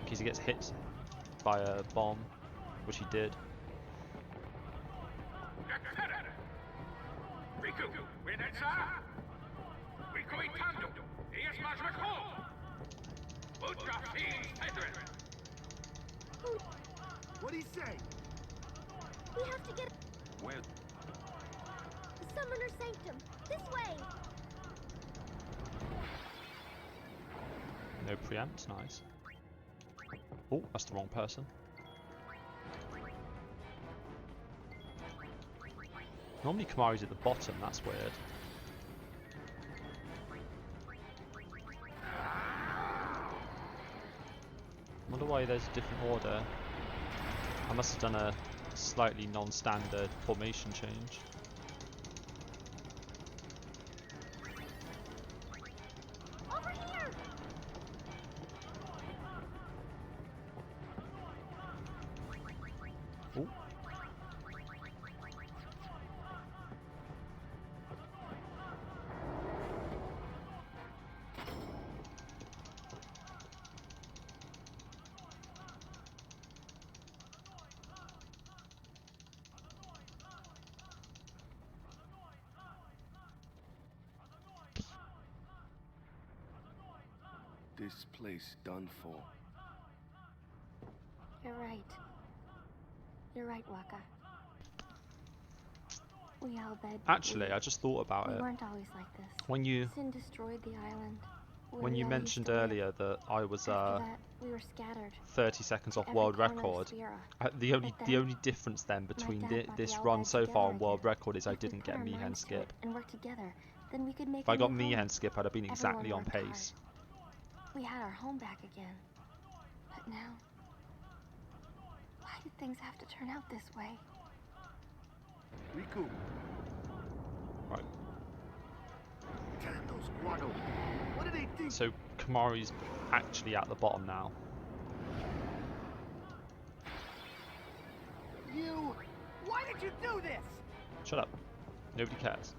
Speaker 1: in case he gets hit by a bomb, which he did.
Speaker 7: What'd he say?
Speaker 3: We have to get
Speaker 18: Where?
Speaker 3: the Summoner Sanctum. This way.
Speaker 1: No preempt, nice. Oh, that's the wrong person. Normally Kamari's at the bottom, that's weird. I wonder why there's a different order. I must have done a slightly non-standard formation change.
Speaker 3: Over here.
Speaker 1: Oh.
Speaker 7: This place done for.
Speaker 3: You're right. You're right, Waka. We all bed.
Speaker 1: Actually, I just thought about it.
Speaker 3: We weren't always like this.
Speaker 1: When you
Speaker 3: Sin destroyed the island.
Speaker 1: when you mentioned earlier that I was
Speaker 3: After that, we were scattered.
Speaker 1: 30 seconds off
Speaker 3: Every
Speaker 1: world
Speaker 3: corner of
Speaker 1: record,
Speaker 3: Spira.
Speaker 1: the
Speaker 3: But then
Speaker 1: only difference then between
Speaker 3: dad brought
Speaker 1: this
Speaker 3: the all
Speaker 1: run
Speaker 3: bed
Speaker 1: so far on
Speaker 3: together
Speaker 1: world
Speaker 3: again.
Speaker 1: record is I
Speaker 3: If we
Speaker 1: didn't
Speaker 3: put
Speaker 1: get
Speaker 3: our
Speaker 1: Miihen
Speaker 3: minds to it
Speaker 1: skip.
Speaker 3: and work together, then we could make
Speaker 1: If I
Speaker 3: a
Speaker 1: got
Speaker 3: new home.
Speaker 1: Miihen skip, I'd have been exactly
Speaker 3: Everyone
Speaker 1: on
Speaker 3: worked
Speaker 1: pace.
Speaker 3: hard. We had our home back again. But now, why did things have to turn out this way?
Speaker 7: Riku.
Speaker 1: Right.
Speaker 7: Damn those Guado. What do they think?
Speaker 1: So Kamari's actually at the bottom now.
Speaker 15: You... Why did you do this?
Speaker 1: Shut up. Nobody cares.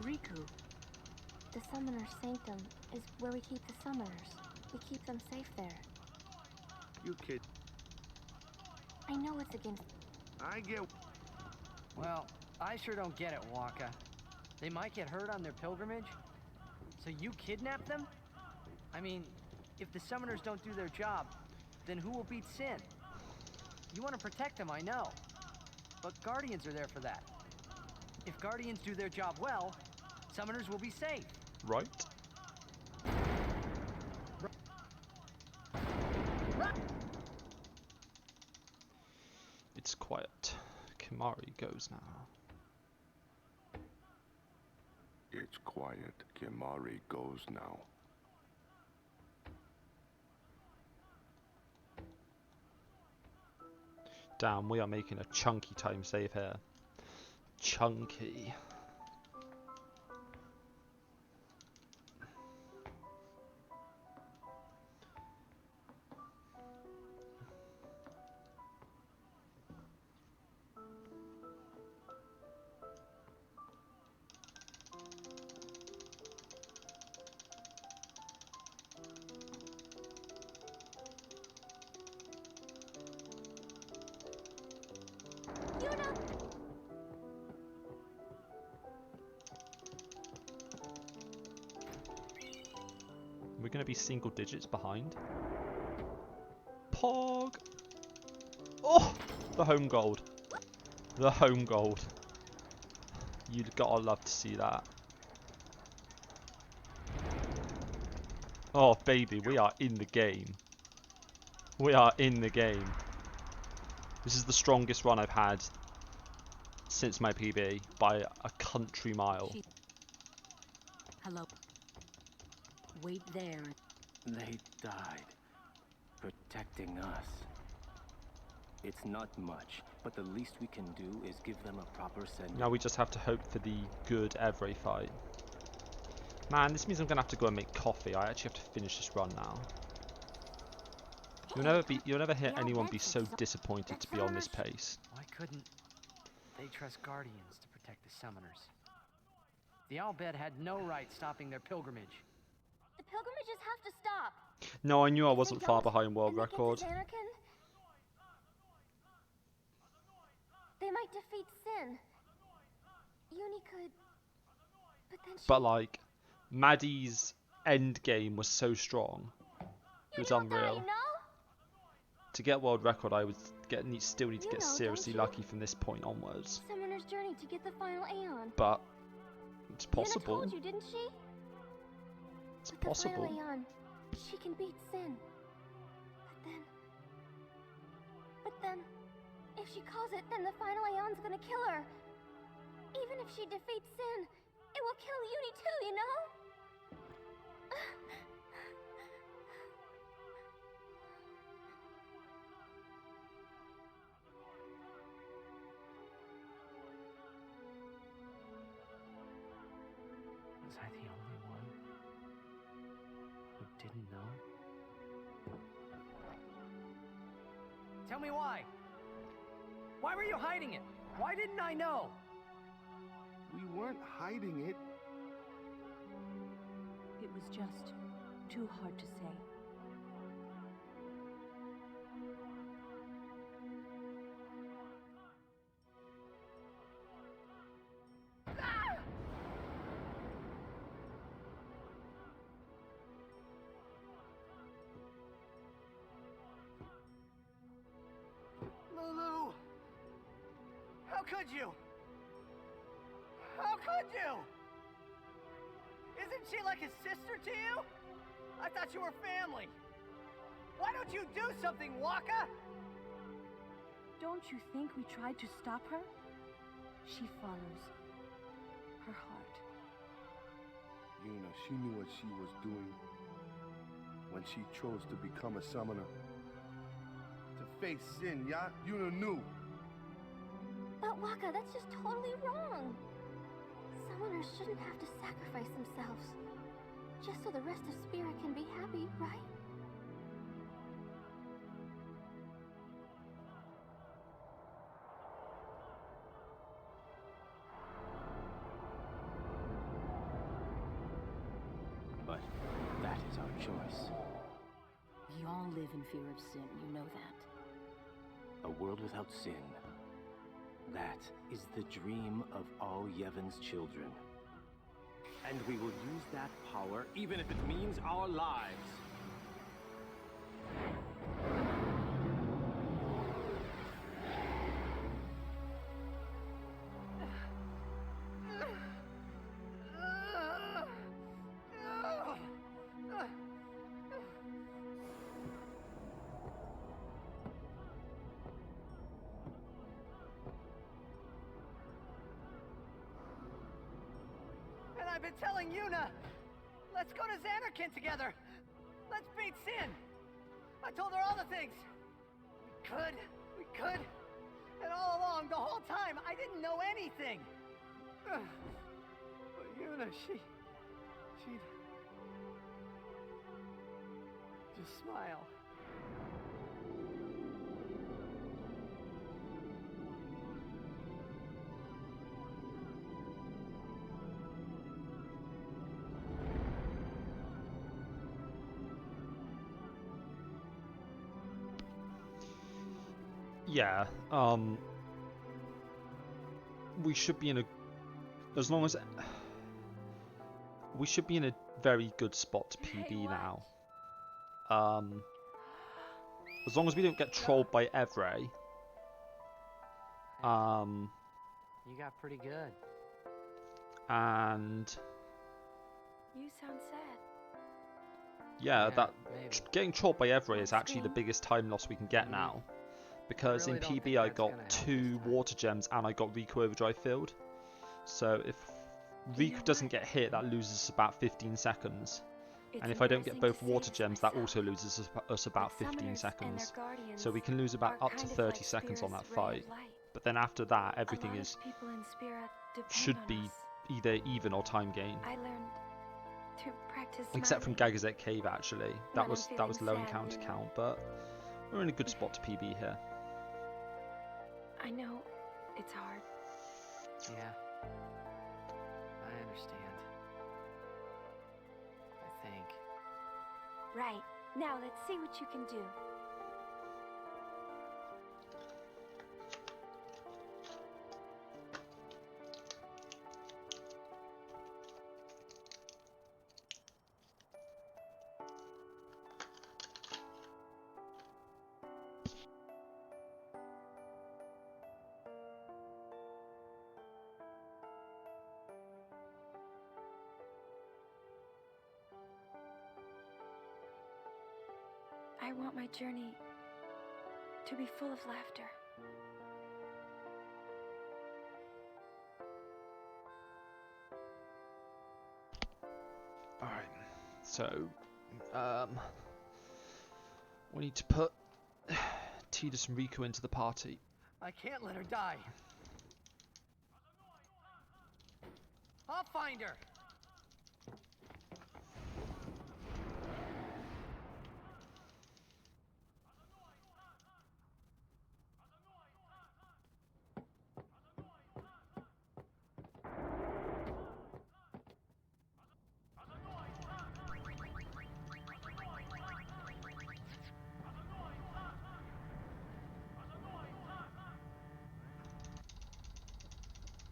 Speaker 3: Riku. The Summoner's Sanctum is where we keep the summoners. We keep them safe there.
Speaker 7: You kid.
Speaker 3: I know it's against...
Speaker 7: I get...
Speaker 15: Well, I sure don't get it, Waka. They might get hurt on their pilgrimage? So you kidnap them? I mean, if the summoners don't do their job, then who will beat Sin? You want to protect them, I know. But Guardians are there for that. If Guardians do their job well, summoners will be safe.
Speaker 1: Right. It's quiet. Kimari goes now.
Speaker 7: It's quiet. Kimari goes now.
Speaker 1: Damn, we are making a chunky time save here. Chunky. We're going to be single digits behind. Pog! Oh! The home gold. The home gold. You'd gotta love to see that. Oh baby, we are in the game. We are in the game. This is the strongest run I've had since my PB by a country mile.
Speaker 6: Hello. Wait there.
Speaker 5: They died, protecting us. It's not much, but the least we can do is give them a proper send.
Speaker 1: Now we just have to hope for the good Evray fight. Man, this means I'm gonna have to go and make coffee. I actually have to finish this run now. You'll never hear anyone be so disappointed to be on this pace.
Speaker 2: Why couldn't they trust Guardians to protect the Summoners? The Al Bhed had no right stopping their pilgrimage.
Speaker 3: The pilgrimages have to stop.
Speaker 1: No, I knew I wasn't far behind world record.
Speaker 3: They might defeat Sin. Uni could, but then
Speaker 1: But like, Maddie's end game was so strong. It was unreal. To get world record, I would still need to get seriously lucky from this point onwards.
Speaker 3: Summoner's journey to get the final Aeon.
Speaker 1: But it's possible.
Speaker 3: Yuna told you, didn't she?
Speaker 1: It's
Speaker 3: With
Speaker 1: possible.
Speaker 3: The final Aeon, she can beat Sin. But then, if she calls it, then the final Aeon's gonna kill her. Even if she defeats Sin, it will kill Uni too, you know?
Speaker 2: Was I the only one who didn't know?
Speaker 15: Tell me why. Why were you hiding it? Why didn't I know?
Speaker 7: We weren't hiding it.
Speaker 11: It was just too hard to say.
Speaker 15: Lulu! How could you? How could you? Isn't she like a sister to you? I thought you were family. Why don't you do something, Waka?
Speaker 11: Don't you think we tried to stop her? She follows her heart.
Speaker 7: Yuna, she knew what she was doing when she chose to become a summoner. To face Sin, yeah? Yuna knew.
Speaker 3: But Waka, that's just totally wrong. Summoners shouldn't have to sacrifice themselves just so the rest of Spirit can be happy, right?
Speaker 5: But that is our choice.
Speaker 11: We all live in fear of sin, you know that.
Speaker 5: A world without sin. That is the dream of all Yevon's children. And we will use that power even if it means our lives.
Speaker 15: I've been telling Yuna! Let's go to Xanarkand together! Let's beat Sin! I told her all the things! We could! And all along, the whole time, I didn't know anything! But Yuna, she'd just smile.
Speaker 1: Yeah, we should be in a, as long as, we should be in a very good spot to PB now. As long as we don't get trolled by Evray.
Speaker 2: You got pretty good.
Speaker 1: And
Speaker 9: you sound sad.
Speaker 1: Yeah, that maybe. Getting trolled by Evray is actually the biggest time loss we can get now. because in PB I got 2 water gems and I got Riku Overdrive filled. So if Riku doesn't get hit, that loses us about 15 seconds. And if I don't get both water gems, that also loses us about 15 seconds. So we can lose about up to 30 seconds on that fight. But then after that, everything should be either even or time gain.
Speaker 9: I learned to practice
Speaker 1: Except from
Speaker 9: smiling
Speaker 1: Gagazette Cave, actually. That
Speaker 9: when
Speaker 1: was
Speaker 9: I'm
Speaker 1: that was
Speaker 9: feeling
Speaker 1: low
Speaker 9: sad,
Speaker 1: encounter
Speaker 9: you know.
Speaker 1: count, but we're in a good spot to PB here.
Speaker 9: I know it's hard.
Speaker 2: Yeah. I understand. I think.
Speaker 9: Right. Now let's see what you can do. I want my journey to be full of laughter.
Speaker 1: Alright, so we need to put Tidus and Riku into the party.
Speaker 15: I can't let her die. I'll find her.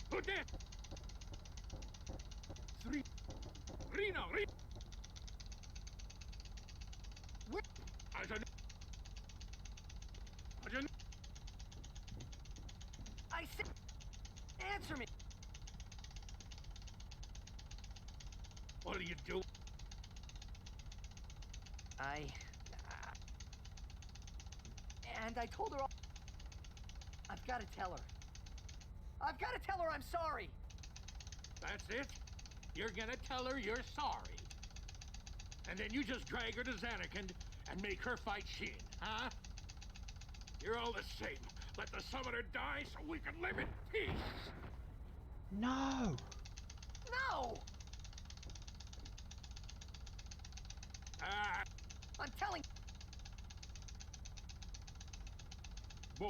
Speaker 10: Put that! Three. Reno! What?
Speaker 15: I said, answer me.
Speaker 10: What do you do?
Speaker 15: And I told her all. I've got to tell her. I've got to tell her I'm sorry.
Speaker 10: That's it? You're gonna tell her you're sorry. And then you just drag her to Xanarkand and make her fight Shin, huh? You're all the same. Let the summoner die so we can live in peace.
Speaker 1: No!
Speaker 15: No! I'm telling.
Speaker 10: Boy.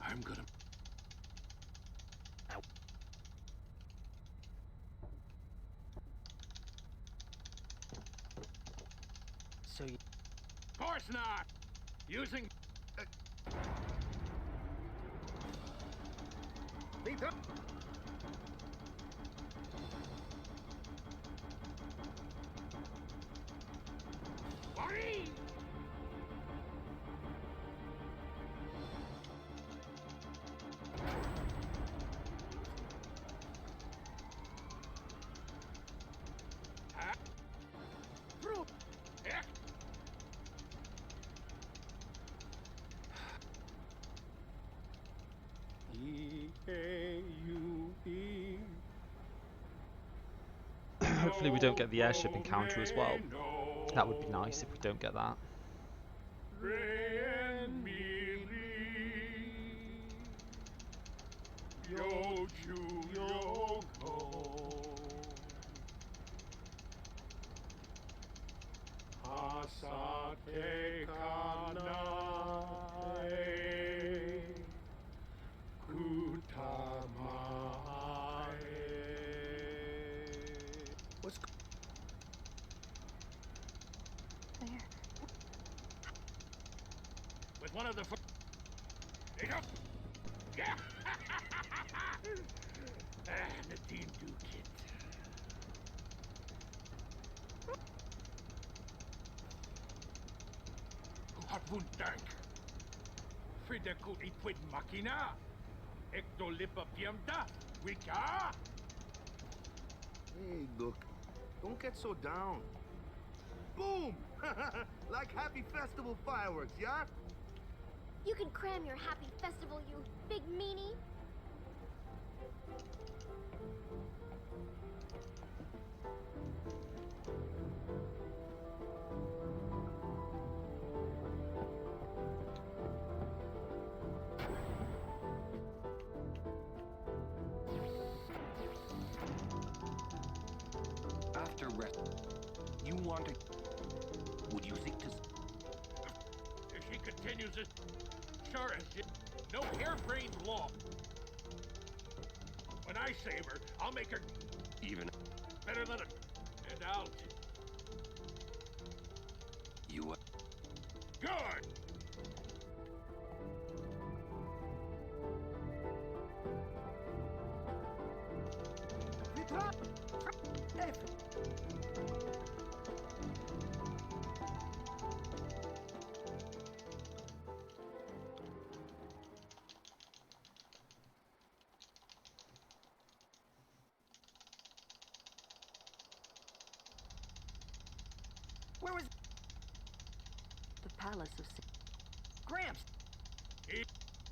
Speaker 10: I'm gonna...
Speaker 15: So you...
Speaker 10: Of course not! Using...
Speaker 7: Peter!
Speaker 10: Marie!
Speaker 1: Hopefully we don't get the airship encounter as well. That would be nice if we don't get that.
Speaker 15: What's...
Speaker 9: Where?
Speaker 10: With one of the... There you go! Yeah! Nadine Dukit. Harpoon tank. Fridekut itwid makina. Ektolipa piamda. Wika.
Speaker 7: Hey, look. Don't get so down. Boom! Like happy festival fireworks, yeah?
Speaker 3: You can cram your happy festival, you big meanie.
Speaker 5: After rest, you want to... Would you seek to...
Speaker 10: If she continues this, sure as shit, no harebrained law. When I save her, I'll make her
Speaker 13: Even
Speaker 10: better than a... And I'll...
Speaker 13: you...
Speaker 10: Good!
Speaker 15: Where was...
Speaker 11: The Palace of...
Speaker 15: Gramps!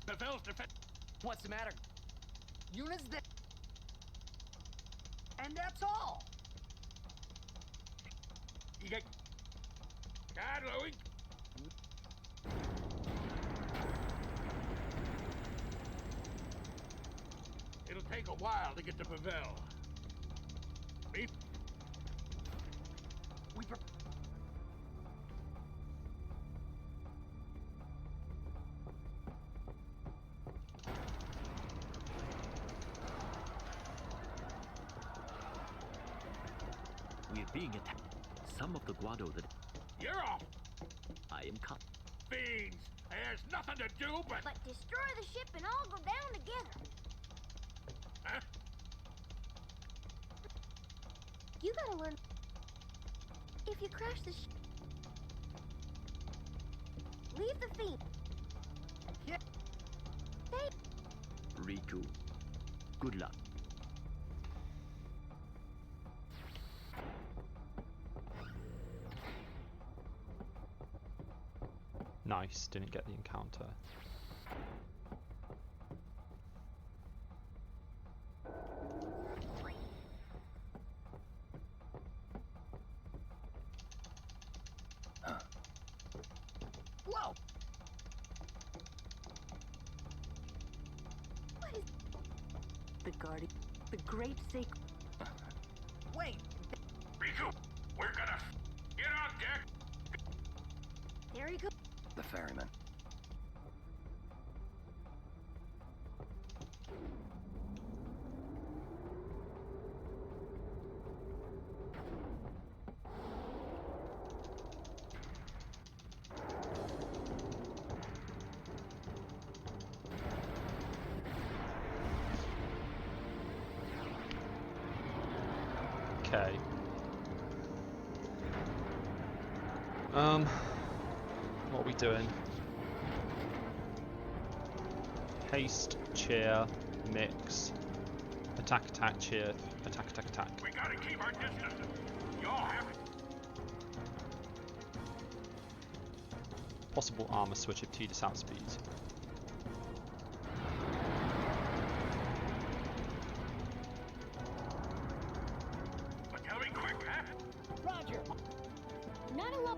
Speaker 10: Pavel's defense.
Speaker 15: What's the matter? Yuna's there. And that's all.
Speaker 10: You get... God, Louie. It'll take a while to get to Pavel. Me?
Speaker 15: We...
Speaker 16: We're being attacked. Some of the Guado that...
Speaker 10: You're off!
Speaker 16: I am cut.
Speaker 10: Fiends! There's nothing to do but...
Speaker 3: But destroy the ship and all go down together.
Speaker 10: Huh?
Speaker 3: You gotta learn... If you crash the ship... Leave the fiend.
Speaker 15: Yeah.
Speaker 16: Riku, good luck.
Speaker 1: Nice, didn't get the encounter.
Speaker 15: Whoa!
Speaker 3: What is...
Speaker 11: The Guardian... The Great Sacred...
Speaker 15: Wait!
Speaker 10: Riku, we're gonna... Get on deck!
Speaker 3: There he goes.
Speaker 13: The ferryman.
Speaker 1: Okay. What are we doing? Haste, cheer, mix, attack, attack, cheer, attack, attack, attack.
Speaker 10: We gotta keep our distance. Y'all have it.
Speaker 1: Possible armor switch if Tidus outspeeds.
Speaker 10: But tell me quick, huh?
Speaker 15: Roger!
Speaker 3: Not alone.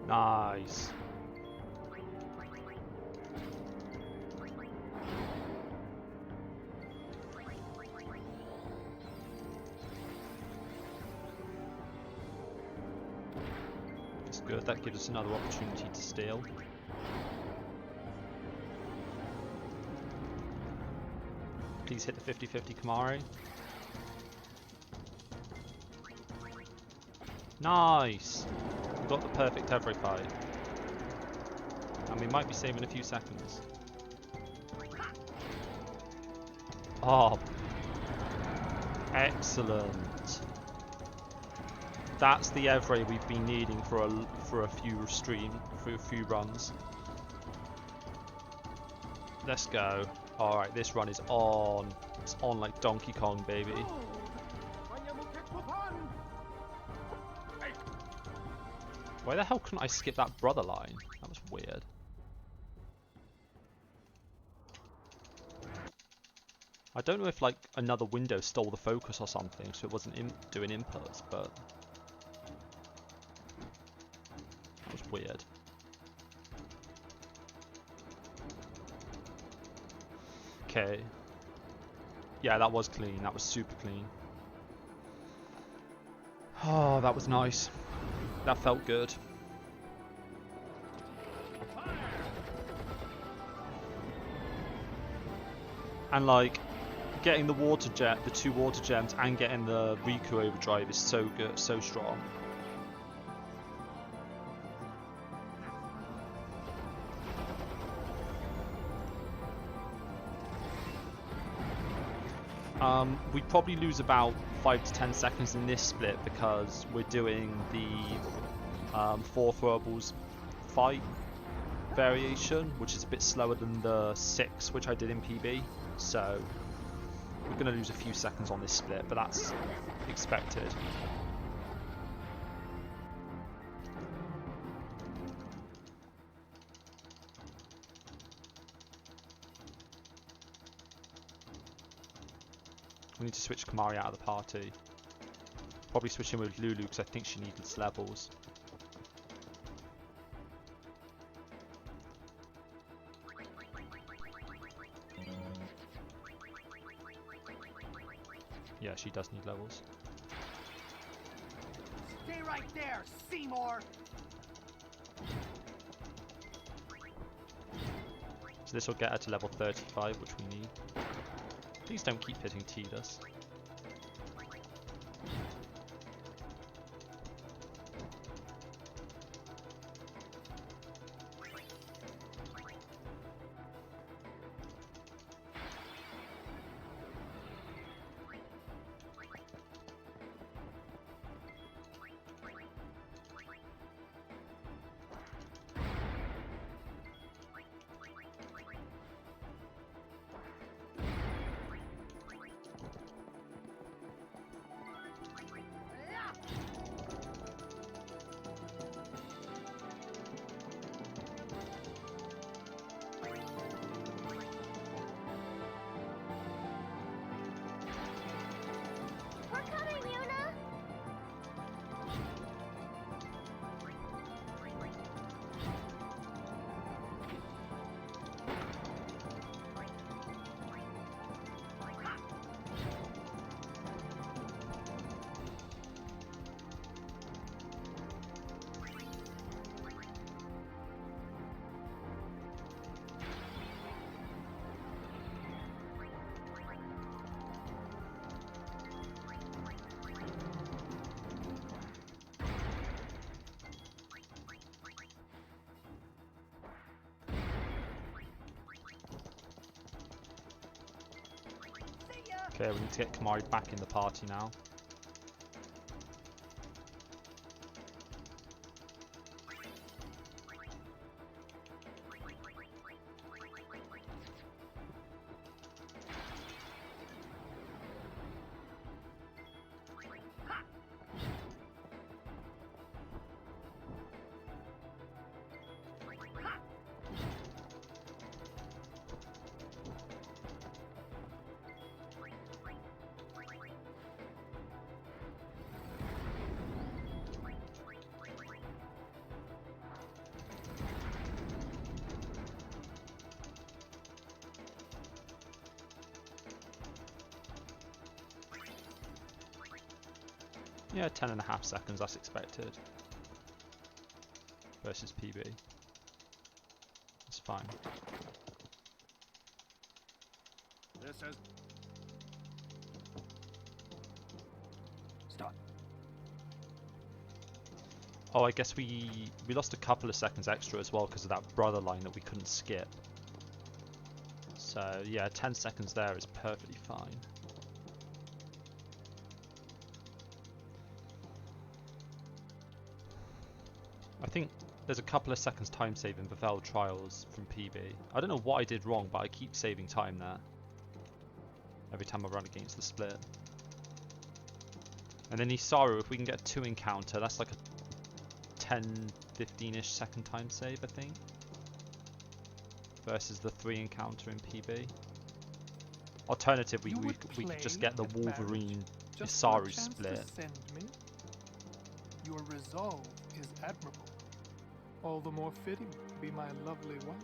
Speaker 1: Nice. That's good. That gives us another opportunity to steal. Please hit the 50-50 Kamari. Nice! We got the perfect every fight. And we might be saving a few seconds. Oh. Excellent. That's the Evray we've been needing for a few runs. Let's go. Alright, this run is on. It's on like Donkey Kong, baby. Why the hell couldn't I skip that brother line? That was weird. I don't know if like another window stole the focus or something, so it wasn't doing inputs, but that was weird. Okay. Yeah, that was clean. That was super clean. Oh, that was nice. That felt good. And like, getting the two water gems and getting the Riku overdrive is so good, so strong. We probably lose about 5 to 10 seconds in this split because we're doing the 4 throwables fight variation, which is a bit slower than the 6 which I did in PB. So we're going to lose a few seconds on this split, but that's expected. We need to switch Kamari out of the party. Probably switch in with Lulu because I think she needs levels. Yeah, she does need levels.
Speaker 15: Stay right there, Seymour!
Speaker 1: So this will get her to level 35, which we need. Please don't keep hitting Tidus. Okay, we need to get Kamari back in the party now. Yeah, 10.5 seconds, that's expected. Versus PB. It's fine.
Speaker 22: This is...
Speaker 18: Stop.
Speaker 1: Oh, I guess we lost a couple of seconds extra as well because of that brother line that we couldn't skip. So yeah, 10 seconds there is perfectly fine. I think there's a couple of seconds time save in Bevelle Trials from PB. I don't know what I did wrong, but I keep saving time there. Every time I run against the split. And then Isaru, if we can get a 2 encounter, that's like a 10, 15-ish second time save, I think. Versus the 3 encounter in PB. Alternatively, we could just get the Wolverine Isaru split.
Speaker 17: Your resolve is admirable. All the more fitting to be my lovely wife.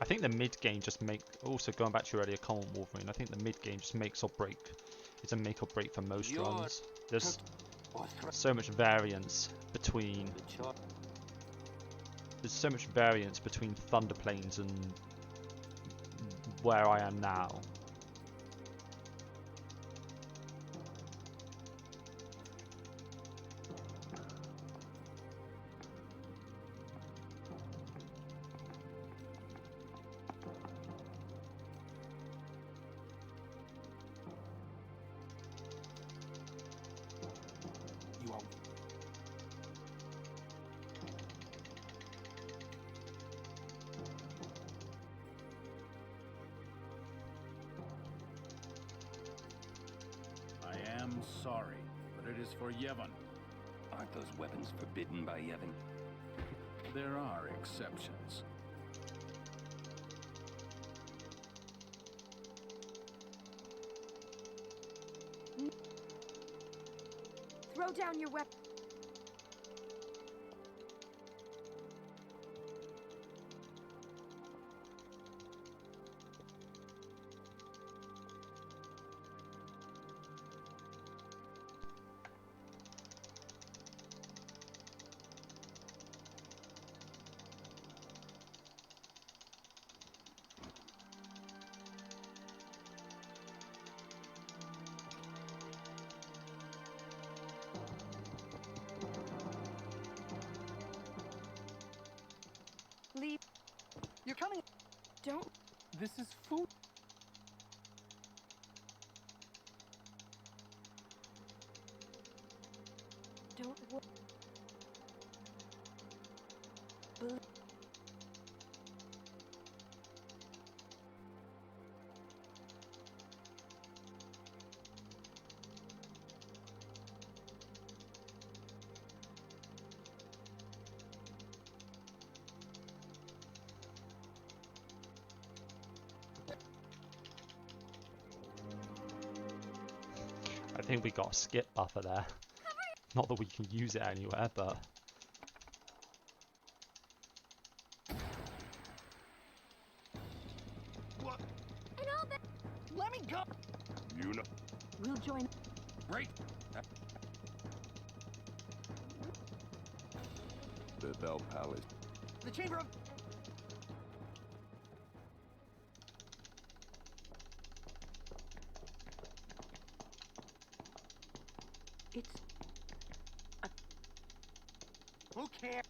Speaker 1: I think the mid game just also going back to your earlier comment, Wolverine, I think the mid game just makes or break. It's a make or break for most runs. There's so much variance between Thunder Plains and where I am now.
Speaker 22: Sorry, but it is for Yevon.
Speaker 13: Aren't those weapons forbidden by Yevon?
Speaker 22: There are exceptions.
Speaker 9: Throw down your weapon. Leave.
Speaker 15: You're coming.
Speaker 9: Don't.
Speaker 17: This is food.
Speaker 9: Don't worry.
Speaker 1: I think we got a skip buffer there. Not that we can use it anywhere, but...
Speaker 15: What? Let me go.
Speaker 14: You know.
Speaker 11: We'll join.
Speaker 14: Right.
Speaker 7: The Bell Palace.
Speaker 15: The Chamber of...
Speaker 11: It's...
Speaker 15: Who cares?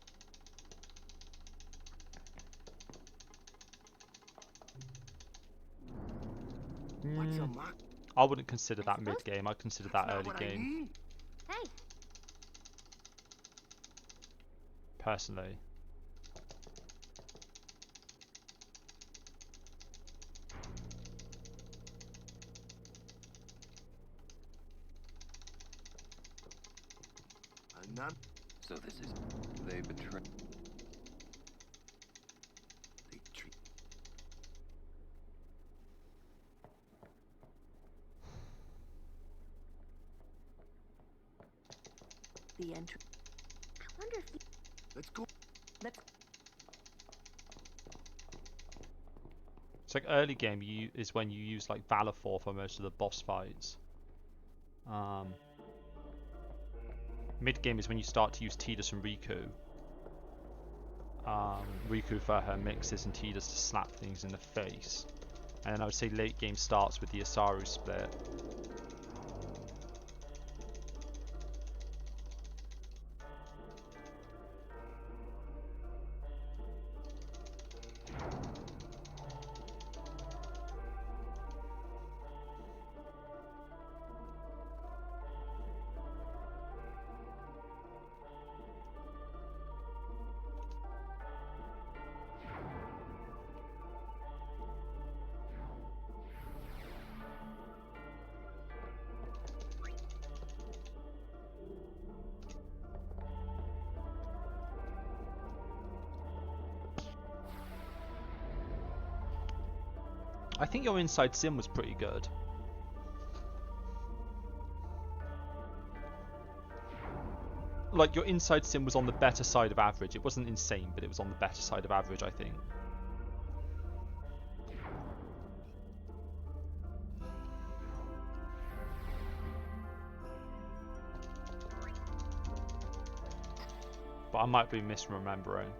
Speaker 15: What's a mock?
Speaker 1: I wouldn't consider that mid game. I'd consider that early game.
Speaker 3: Hey.
Speaker 1: Personally.
Speaker 13: So this is... They betray... They treat...
Speaker 11: the entry.
Speaker 3: I wonder if you...
Speaker 15: Let's go.
Speaker 11: Let's...
Speaker 1: It's like early game is when you use like Valor 4 for most of the boss fights. Mid-game is when you start to use Tidus and Riku. Riku for her mixes and Tidus to slap things in the face. And then I would say late game starts with the Asaru split. I think your inside sim was pretty good. Like, your inside sim was on the better side of average. It wasn't insane, but it was on the better side of average, I think. But I might be misremembering.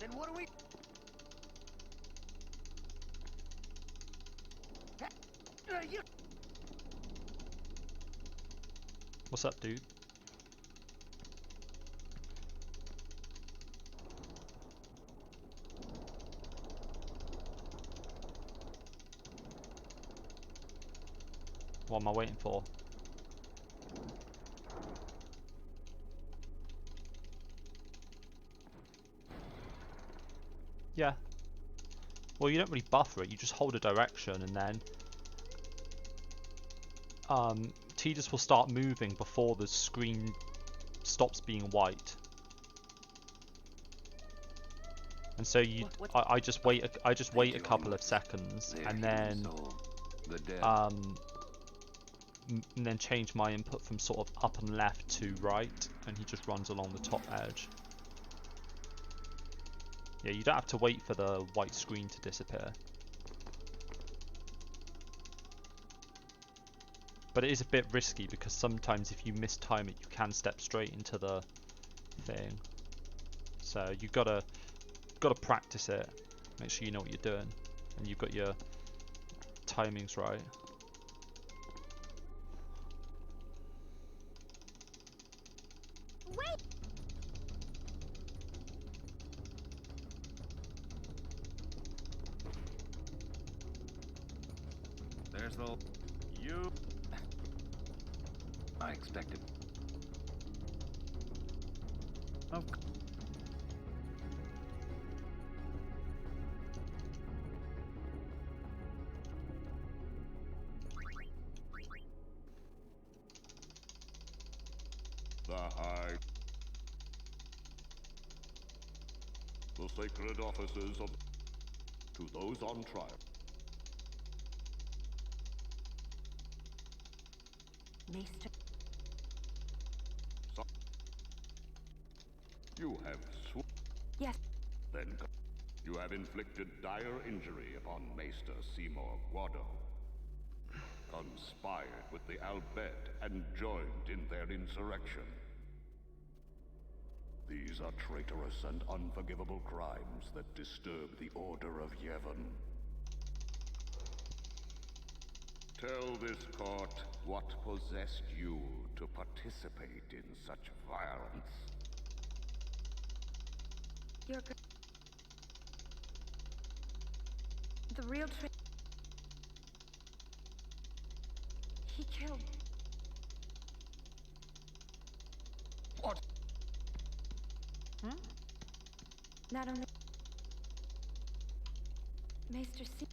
Speaker 15: Then what do we... You...
Speaker 1: What's up, dude? What am I waiting for? Yeah. Well, you don't really buffer it, you just hold a direction and then Tidus will start moving before the screen stops being white. And so you, I just wait a couple of seconds and then and then change my input from sort of up and left to right, and he just runs along the top edge. Yeah, you don't have to wait for the white screen to disappear. But it is a bit risky because sometimes if you mistime it, you can step straight into the thing. So you gotta practice it. Make sure you know what you're doing, and you've got your timings right.
Speaker 3: Wait!
Speaker 13: There's the... You... I expected... Of...
Speaker 18: The High... The sacred offices of... To those on trial.
Speaker 11: Maester.
Speaker 18: So you have
Speaker 11: Yes.
Speaker 18: Then you have inflicted dire injury upon Maester Seymour Guado. Conspired with the Albed and joined in their insurrection. These are traitorous and unforgivable crimes that disturb the Order of Yevon. Tell this court what possessed you to participate in such violence.
Speaker 9: You're the real he killed.
Speaker 18: What?
Speaker 9: Hmm? Not only Maester C.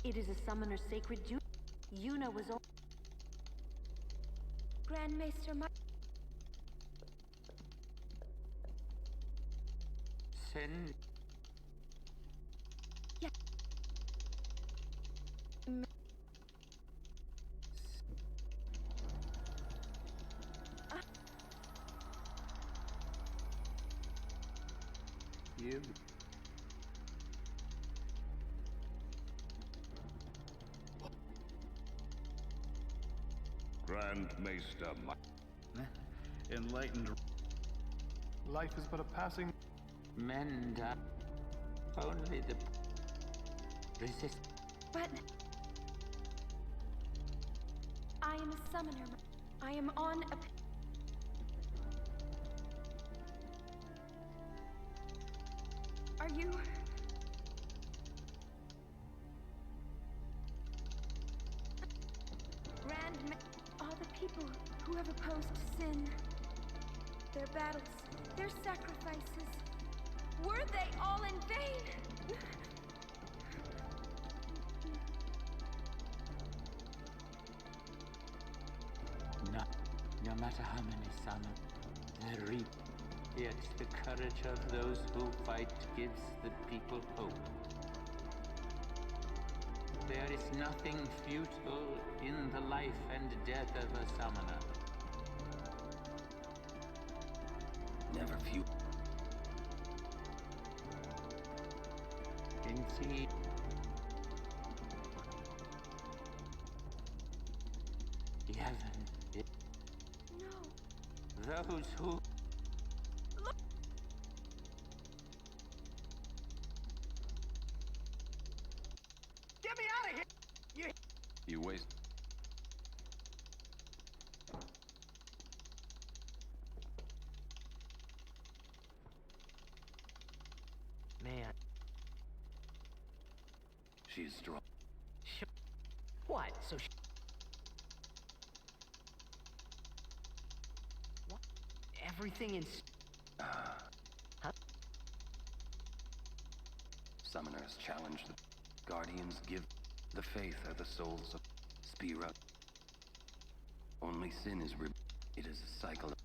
Speaker 11: It is a summoner's sacred duty. Yuna was all...
Speaker 9: Grand Maester
Speaker 2: Sin.
Speaker 9: Yeah.
Speaker 2: You.
Speaker 18: Grand Maester
Speaker 21: Enlightened.
Speaker 17: Life is but a passing...
Speaker 2: Men die. Only the... resist.
Speaker 9: But I am a summoner. I am on a... Are you... all the people who have opposed sin, their battles, their sacrifices, were they all in vain?
Speaker 2: No matter how many summon, they reap. Yet the courage of those who fight gives the people hope. There is nothing futile in the life and death of a summoner.
Speaker 13: Never futile.
Speaker 2: Indeed. Yevon.
Speaker 9: No.
Speaker 2: Those who...
Speaker 13: You waste.
Speaker 2: Man.
Speaker 13: She's strong.
Speaker 2: What? So she... What? Everything in... Huh?
Speaker 13: Summoners challenge the Guardians give. The faith are the souls of Spira. Only sin is it is a cycle of...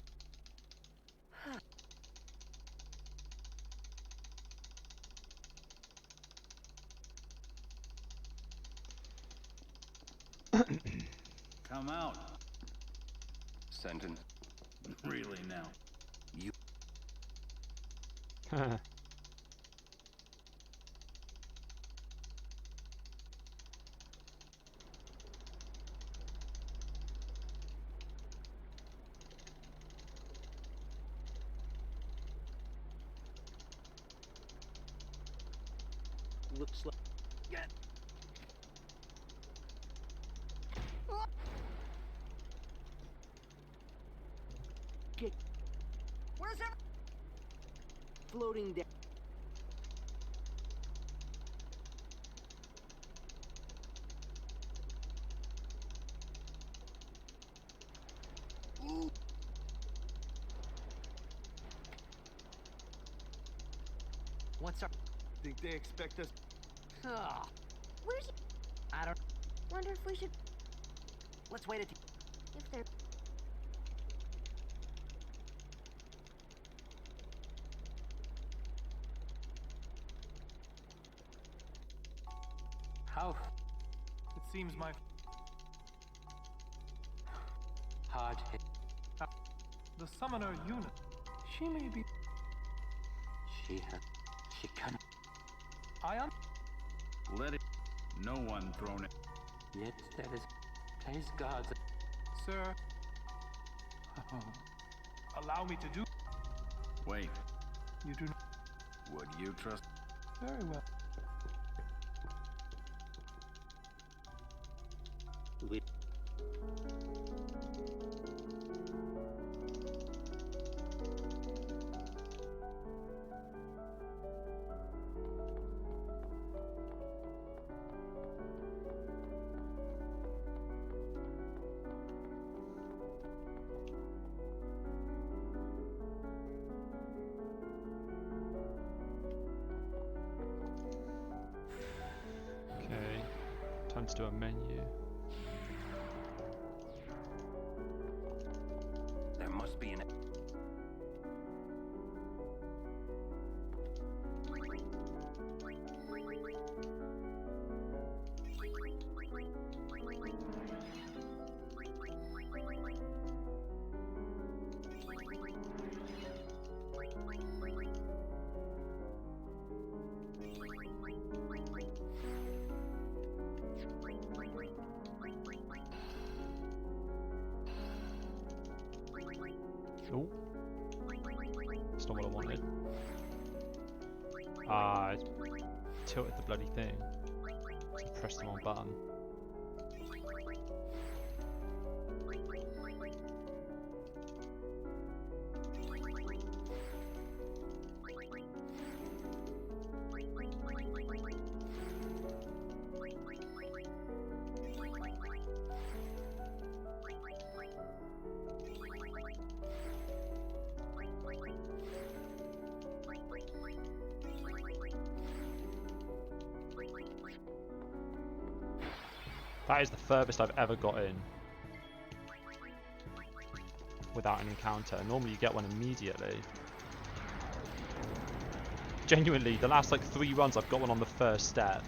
Speaker 22: Come out.
Speaker 13: Sentence.
Speaker 22: Really now?
Speaker 13: You...
Speaker 15: Looks like... Where's every... Floating down. Ooh.
Speaker 2: What's up?
Speaker 7: Think they expect us?
Speaker 2: Oh,
Speaker 3: Where's he?
Speaker 2: I don't...
Speaker 3: Wonder if we should...
Speaker 2: Let's wait
Speaker 3: If they're...
Speaker 17: How? It seems my...
Speaker 2: Hard hit.
Speaker 17: The summoner unit. She may be...
Speaker 2: She can...
Speaker 22: Let it. No one thrown it.
Speaker 2: Yet there is... Praise God.
Speaker 17: Sir... Allow me to do...
Speaker 22: Wait.
Speaker 17: You do not...
Speaker 22: Would you trust?
Speaker 17: Very well.
Speaker 2: We...
Speaker 1: Okay, time to do a menu.
Speaker 13: There must be an...
Speaker 1: Oh, that's not what I wanted. Ah, I tilted the bloody thing. Pressed the wrong button. That is the furthest I've ever got in without an encounter. Normally you get one immediately. Genuinely, the last like 3 runs I've got one on the first step.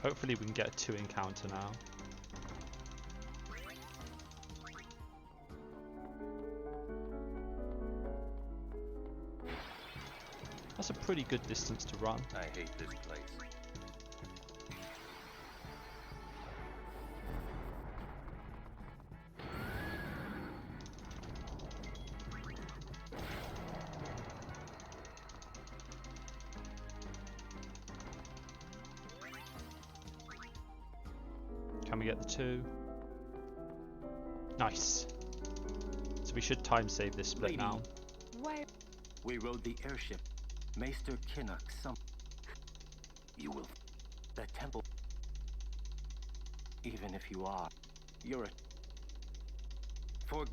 Speaker 1: Hopefully we can get a 2 encounter now. That's a pretty good distance to run.
Speaker 13: I hate this place.
Speaker 1: Can we get the 2? Nice. So we should time save this split now.
Speaker 5: Why? We rode the airship. Maester Kinnock, You will... The temple... Even if you are... You're a... For...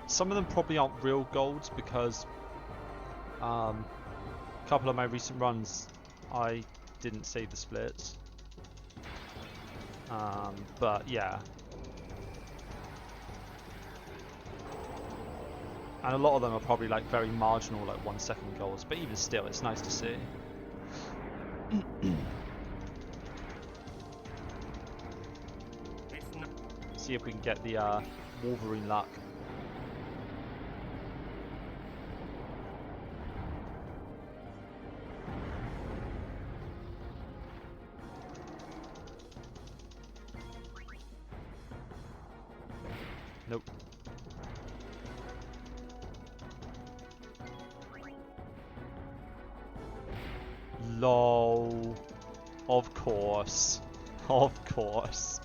Speaker 1: Some of them probably aren't real golds because a couple of my recent runs I didn't save the splits. But yeah. And a lot of them are probably like very marginal, like 1 second golds, but even still it's nice to see. See if we can get the Wolverine luck. Nope. LOL. Of course. Of course.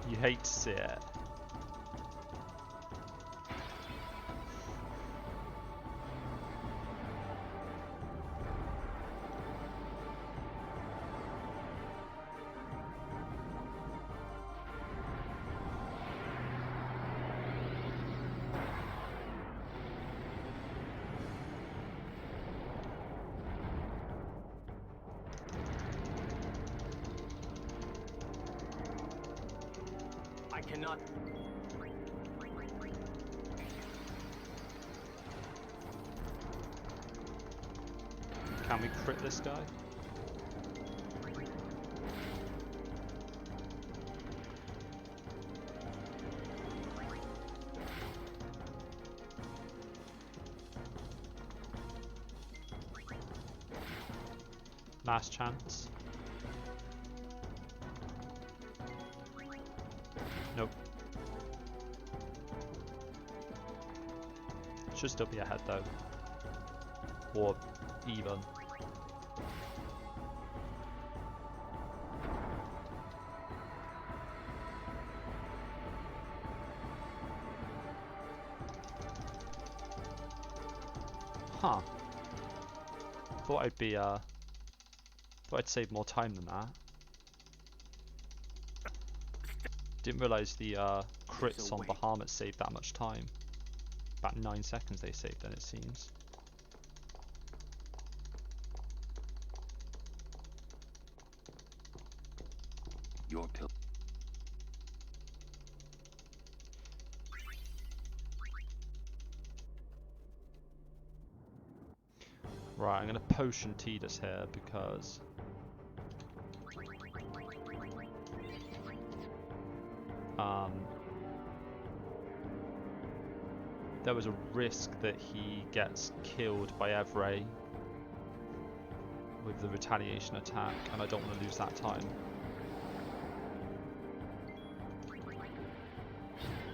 Speaker 1: You hate to see it.
Speaker 5: Cannot.
Speaker 1: Can we crit this guy? Last chance. Nope. Should still be ahead though. Or even. Huh. Thought I'd be thought I'd save more time than that. Didn't realise the crits on Bahamut saved that much time. About 9 seconds they saved then, it seems.
Speaker 13: Your pill.
Speaker 1: Right, I'm gonna potion Tidus here because there was a risk that he gets killed by Evray with the retaliation attack, and I don't want to lose that time.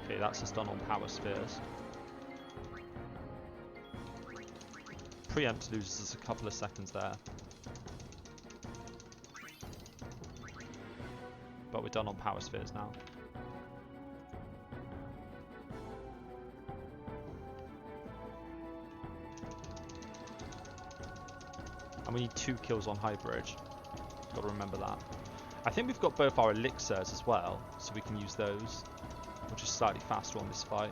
Speaker 1: Okay, that's just done on Power Spheres. preempt loses us a couple of seconds there. But we're done on power spheres now. And we need 2 kills on High Bridge. Got to remember that. I think we've got both our elixirs as well, so we can use those, which is slightly faster on this fight.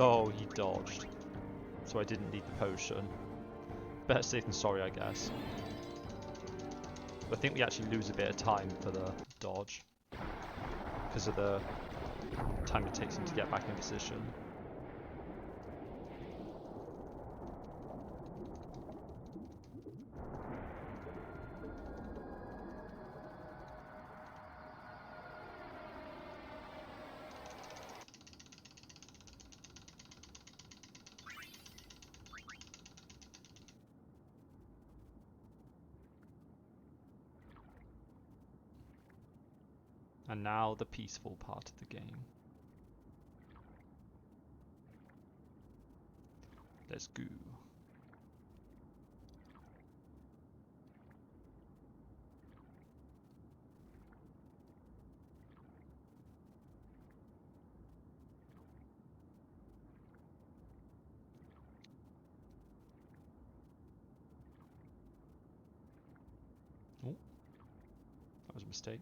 Speaker 1: Oh, he dodged. So I didn't need the potion. Better safe than sorry, I guess. But I think we actually lose a bit of time for the dodge. Because of the time it takes him to get back in position. And now the peaceful part of the game. Let's go. Oh, that was a mistake.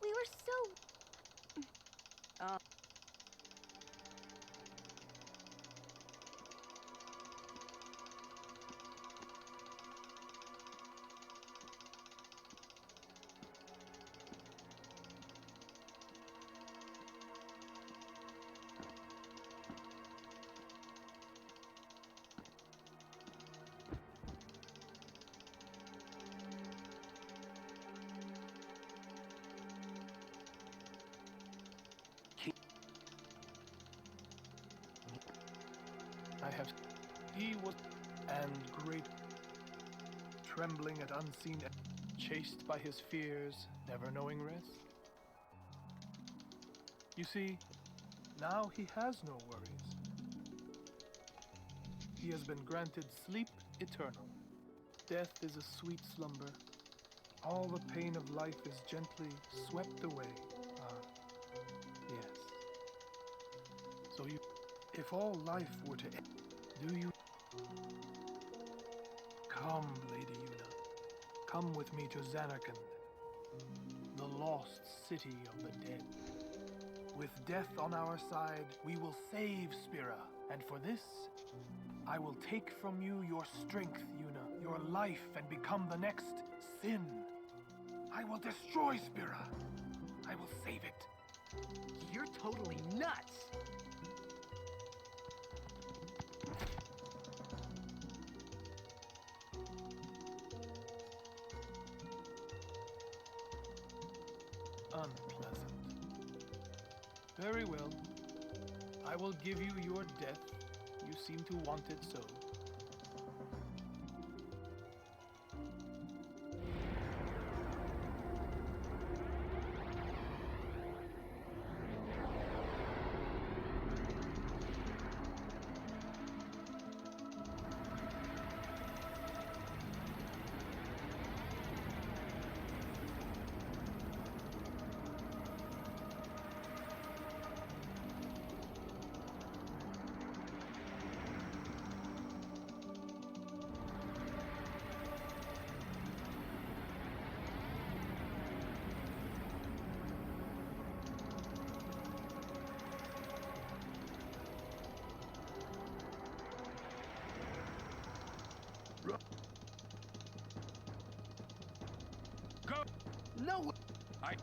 Speaker 3: We were so...
Speaker 17: He was, and great, trembling at unseen, chased by his fears, never knowing rest. You see, now he has no worries. He has been granted sleep eternal. Death is a sweet slumber. All the pain of life is gently swept away. Yes. So if all life were to end, do you? Come, Lady Yuna. Come with me to Zanarkand, the lost city of the dead. With death on our side, we will save Spira. And for this, I will take from you your strength, Yuna, your life, and become the next Sin. I will destroy Spira. I will save it.
Speaker 15: You're totally nuts!
Speaker 17: Unpleasant. Very well. I will give you your death. You seem to want it so.
Speaker 18: Go!
Speaker 15: No!
Speaker 18: I...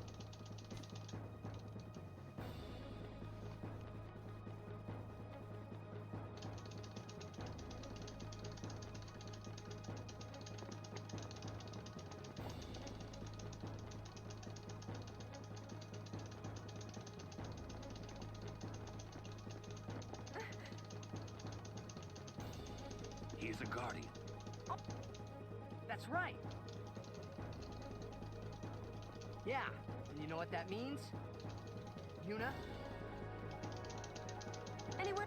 Speaker 13: He's a guardian.
Speaker 15: That's right. Yeah, and you know what that means? Yuna?
Speaker 3: Anywhere.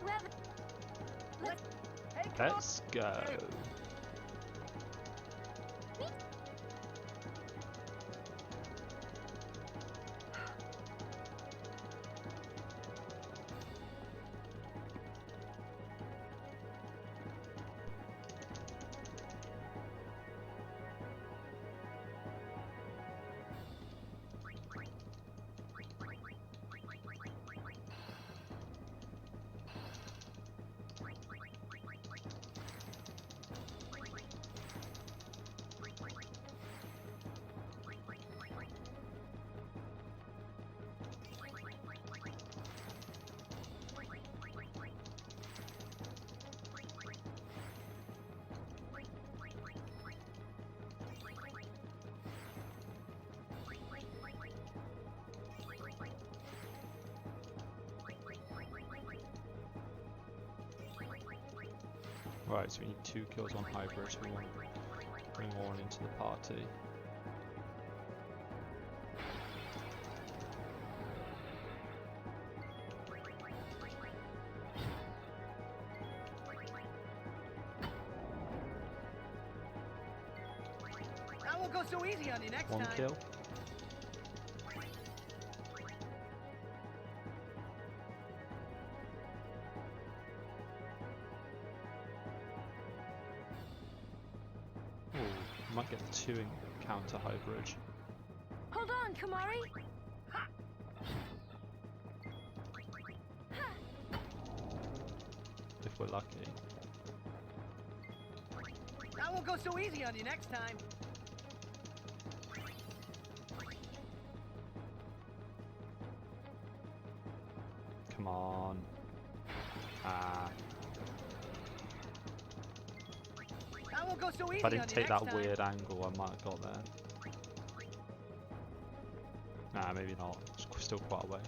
Speaker 3: Whoever.
Speaker 1: Let's go. Right, so we need 2 kills on hybrid, so we want to bring Warren into the party.
Speaker 15: That won't go so easy on you next time.
Speaker 1: 1 kill. Might get the 2 encounter high bridge.
Speaker 9: Hold on, Kamari.
Speaker 1: If we're lucky.
Speaker 15: That won't go so easy on you next time.
Speaker 1: Come on. Ah.
Speaker 15: That won't go so easy
Speaker 1: If I didn't take that
Speaker 15: time.
Speaker 1: weird angle, I might have got there. Nah, maybe not. It's still quite a way.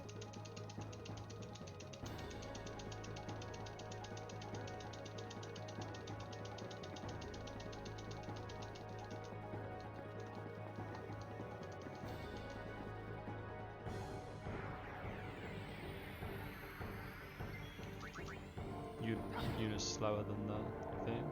Speaker 1: Unit's slower than the thing.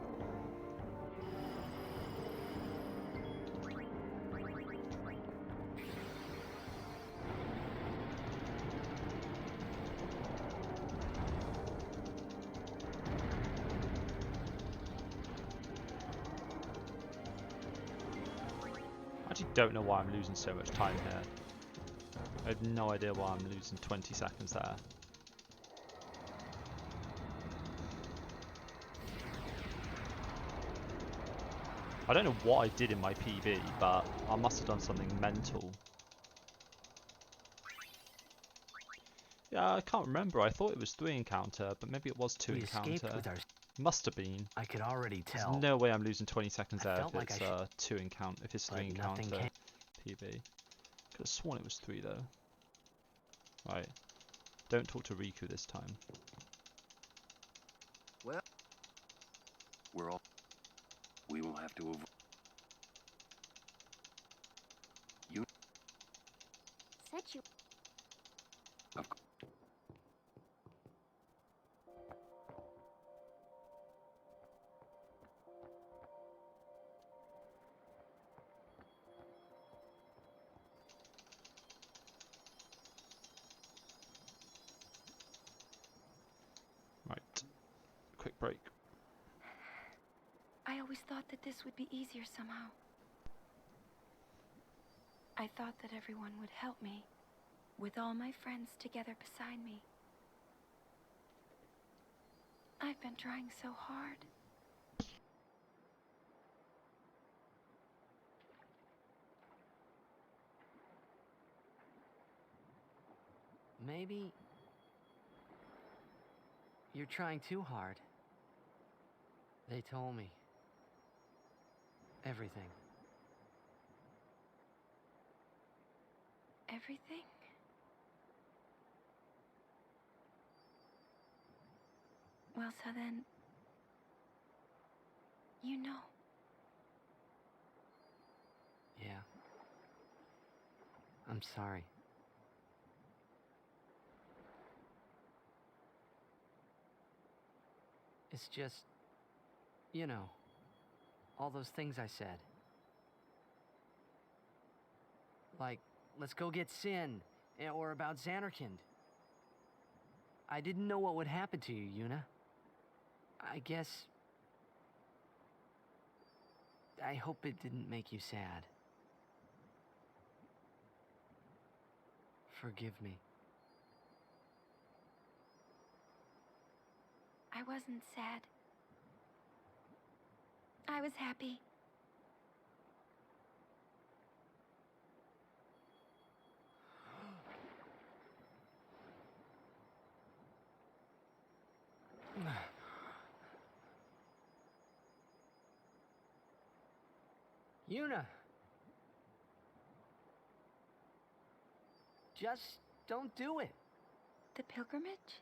Speaker 1: I actually don't know why I'm losing so much time here. I have no idea why I'm losing 20 seconds there. I don't know what I did in my PB, but I must have done something mental. Yeah, I can't remember. I thought it was 3 encounter, but maybe it was 2 encounter. Must have been.
Speaker 2: I could already tell.
Speaker 1: There's no way I'm losing 20 seconds there if
Speaker 2: like
Speaker 1: it's 2 encounter, if it's 3 encounter PB. Could have sworn it was 3 though. Right. Don't talk to Riku this time.
Speaker 13: Well, we will have to avoid. You
Speaker 3: Said you.
Speaker 13: Of course.
Speaker 1: Right. Quick break.
Speaker 9: I always thought that this would be easier somehow. I thought that everyone would help me, with all my friends together beside me. I've been trying so hard.
Speaker 2: Maybe you're trying too hard. They told me. Everything.
Speaker 9: Everything? Well, so then... you know.
Speaker 2: Yeah. I'm sorry. It's just, you know, all those things I said. Like, let's go get Sin, or about Xanarkand. I didn't know what would happen to you, Yuna. I guess... I hope it didn't make you sad. Forgive me.
Speaker 9: I wasn't sad. I was happy.
Speaker 2: Yuna! Just don't do it.
Speaker 9: The pilgrimage?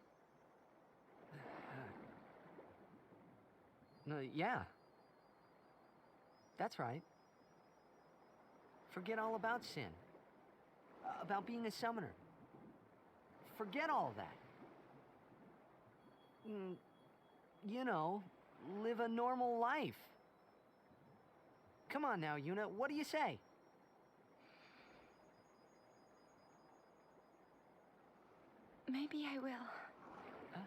Speaker 2: No, yeah. That's right. Forget all about Sin. About being a summoner. Forget all of that. You know, live a normal life. Come on now, Yuna, what do you say?
Speaker 9: Maybe I will.
Speaker 2: Huh?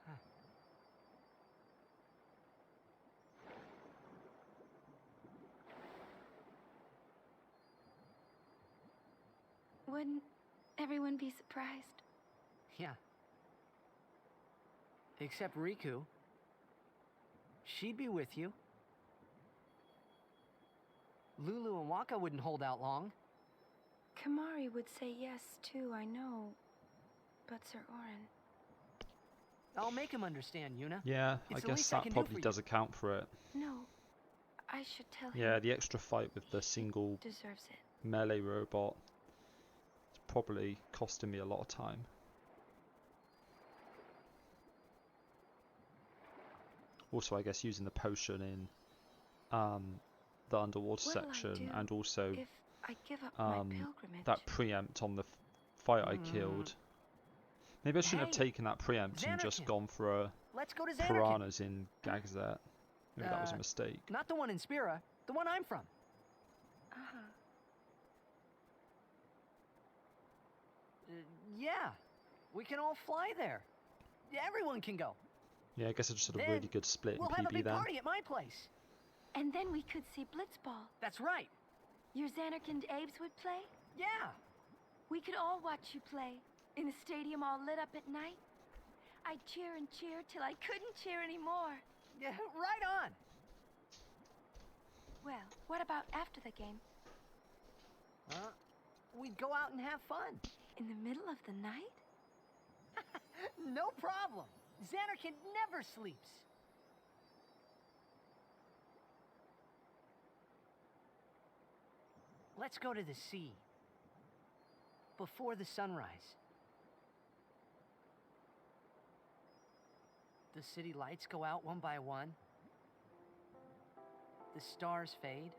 Speaker 2: Huh.
Speaker 9: Wouldn't everyone be surprised?
Speaker 2: Yeah. Except Riku. She'd be with you. Lulu and Waka wouldn't hold out long.
Speaker 9: Kamari would say yes, too, I know. But Sir Orin...
Speaker 2: I'll make him understand, Yuna.
Speaker 1: Yeah,
Speaker 2: it's
Speaker 1: I guess that probably does account for it.
Speaker 9: No, I should tell him.
Speaker 1: Yeah, the extra fight with the single
Speaker 9: deserves it.
Speaker 1: melee robot. It's probably costing me a lot of time. Also, I guess using the potion in the underwater section, and also
Speaker 9: if I give up my pilgrimage?
Speaker 1: that preempt on the fight I killed. Maybe I shouldn't have taken that preempt and just gone for
Speaker 2: Let's go to Xanarkand.
Speaker 1: piranhas in Gagazet. Maybe that was a mistake.
Speaker 2: Not the one in Spira, the one I'm from. Yeah, we can all fly there. Everyone can go.
Speaker 1: Yeah, I guess I just had a really good split in
Speaker 2: we'll
Speaker 1: PB
Speaker 2: have a big
Speaker 1: then.
Speaker 2: party at my place.
Speaker 9: And then we could see Blitzball.
Speaker 2: That's right.
Speaker 9: Your Xanarkand Abes would play?
Speaker 2: Yeah.
Speaker 9: We could all watch you play, in the stadium all lit up at night. I'd cheer and cheer till I couldn't cheer anymore.
Speaker 2: Yeah, right on.
Speaker 9: Well, what about after the game?
Speaker 2: We'd go out and have fun.
Speaker 9: In the middle of the night?
Speaker 2: No problem. Xanarkand never sleeps. Let's go to the sea. Before the sunrise. The city lights go out one by one. The stars fade.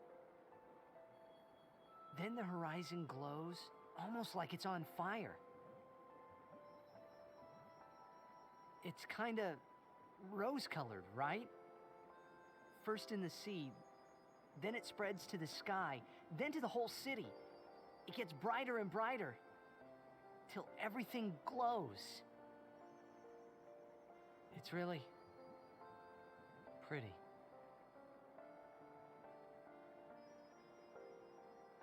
Speaker 2: Then the horizon glows, almost like it's on fire. It's kinda rose-colored, right? First in the sea, then it spreads to the sky, then to the whole city. It gets brighter and brighter, till everything glows. It's really pretty.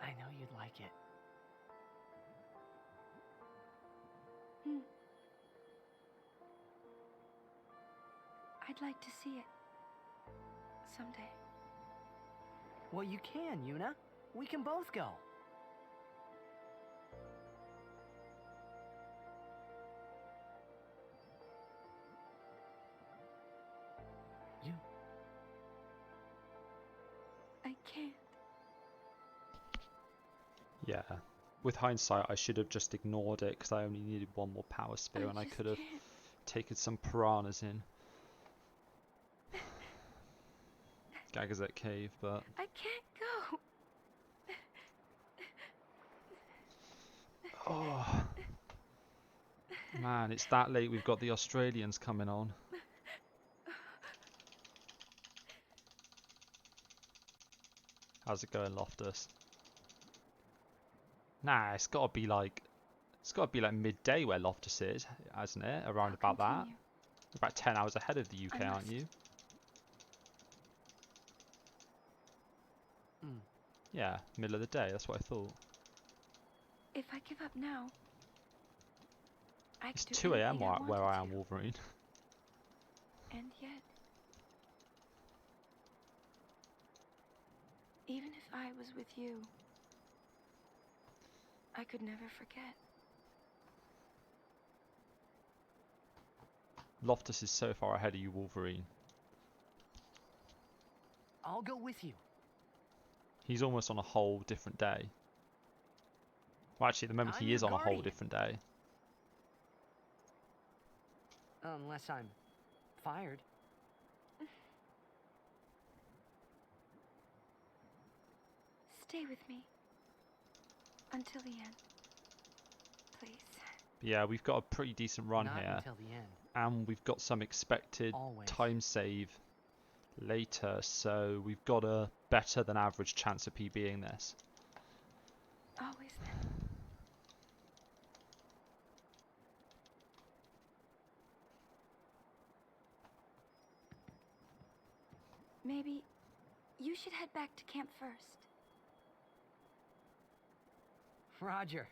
Speaker 2: I know you'd like it.
Speaker 9: I'd like to see it. Someday.
Speaker 2: Well, you can, Yuna. We can both go.
Speaker 1: Yeah. With hindsight, I should have just ignored it because I only needed one more power spear and I could have taken some piranhas in. Gagazet Cave, but...
Speaker 9: I can't go.
Speaker 1: Oh. Man, it's that late. We've got the Australians coming on. How's it going, Loftus? Nah, it's got to be like midday where Loftus is, hasn't it? Around about that. You're about 10 hours ahead of the UK, aren't you? Yeah, middle of the day. That's what I thought.
Speaker 9: If I give up now,
Speaker 1: It's 2 a.m. where I am, Wolverine.
Speaker 9: And yet, even if I was with you, I could never forget.
Speaker 1: Loftus is so far ahead of you, Wolverine.
Speaker 15: I'll go with you.
Speaker 1: He's almost on a whole different day. Well, actually, at the moment he is on a whole different day.
Speaker 2: Unless I'm fired.
Speaker 9: Stay with me until the end, please.
Speaker 1: Yeah, we've got a pretty decent run
Speaker 2: Not
Speaker 1: here,
Speaker 2: until the end.
Speaker 1: and we've got some expected time save later, so we've got a better than average chance of PBing this.
Speaker 9: Always then. Maybe you should head back to camp first.
Speaker 2: Roger.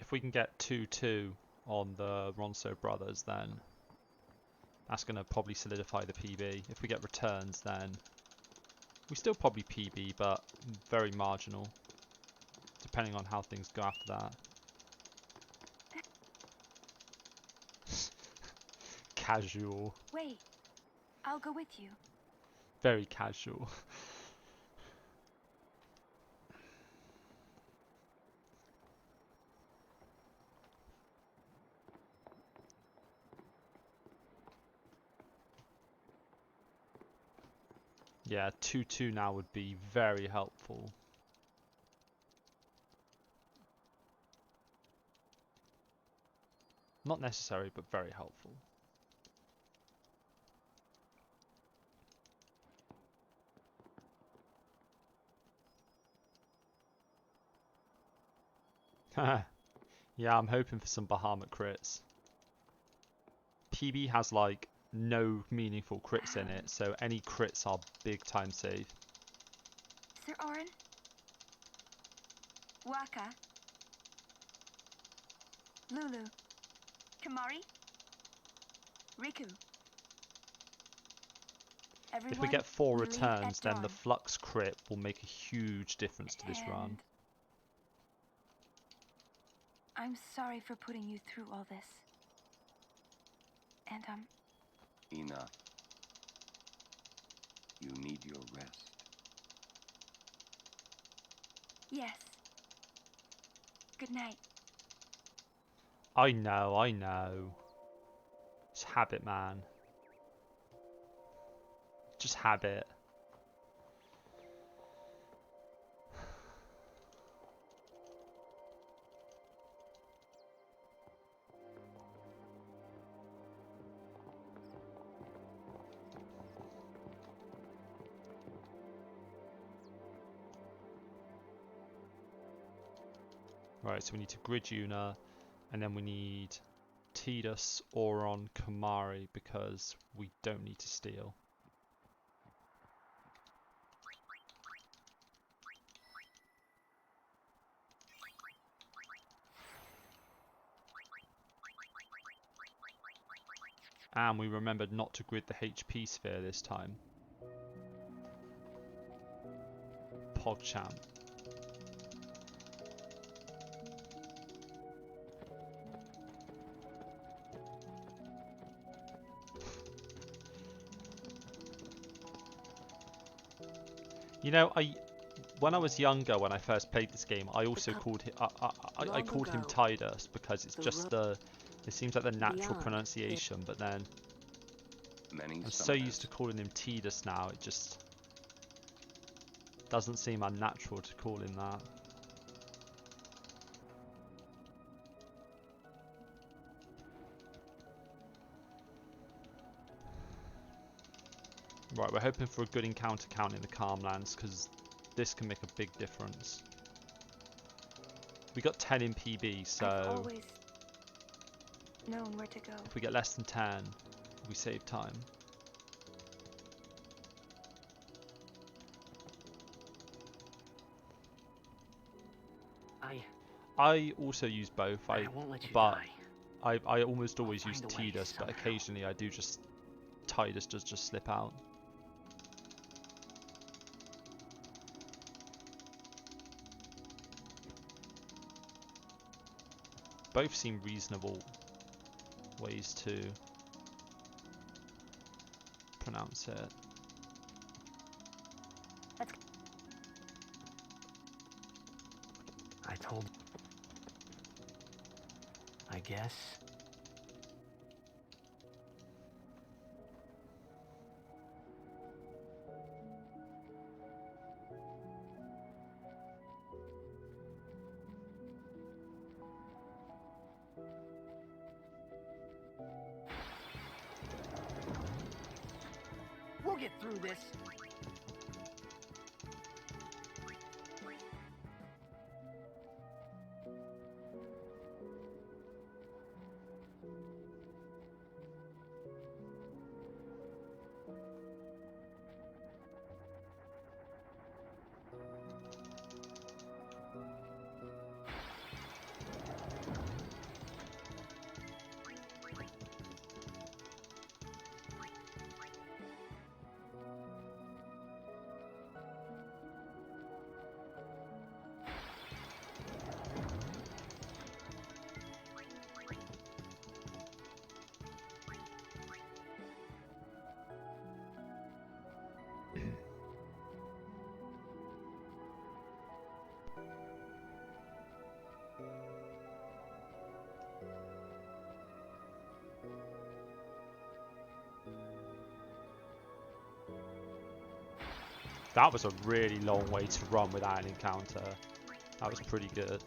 Speaker 1: If we can get 2-2 on the Ronso brothers, then that's going to probably solidify the PB. If we get returns, then we still probably PB, but very marginal, depending on how things go after that. Casual.
Speaker 9: Wait, I'll go with you.
Speaker 1: Very casual. Yeah, 2-2 now would be very helpful. Not necessary, but very helpful. Yeah, I'm hoping for some Bahamut crits. PB has like no meaningful crits in it, so any crits are big time save.
Speaker 9: Sir Orin? Waka? Lulu? Kamari? Riku?
Speaker 1: If we get 4 returns, then the Flux crit will make a huge difference to this run.
Speaker 9: I'm sorry for putting you through all this. And
Speaker 13: Enough. You need your rest.
Speaker 9: yes. Good night.
Speaker 1: I know. It's habit, man. Just habit. Right, so we need to grid Una, and then we need Tidus, Auron, Kamari, because we don't need to steal. And we remembered not to grid the HP sphere this time. PogChamp. You know, when I was younger, when I first played this game, I also called him I called him Tidus because it's just it seems like the natural pronunciation, but then I'm so used to calling him Tidus now, it just doesn't seem unnatural to call him that. Right, we're hoping for a good encounter count in the Calmlands because this can make a big difference. We got 10 in PB, so
Speaker 9: I've always known where to go.
Speaker 1: If we get less than 10, we save time. I also use both, I almost always use Tidus, but occasionally I do just Tidus does just slip out. Both seem reasonable ways to pronounce it.
Speaker 2: I told... I guess...
Speaker 15: We'll get through this.
Speaker 1: That was a really long way to run without an encounter. That was pretty good.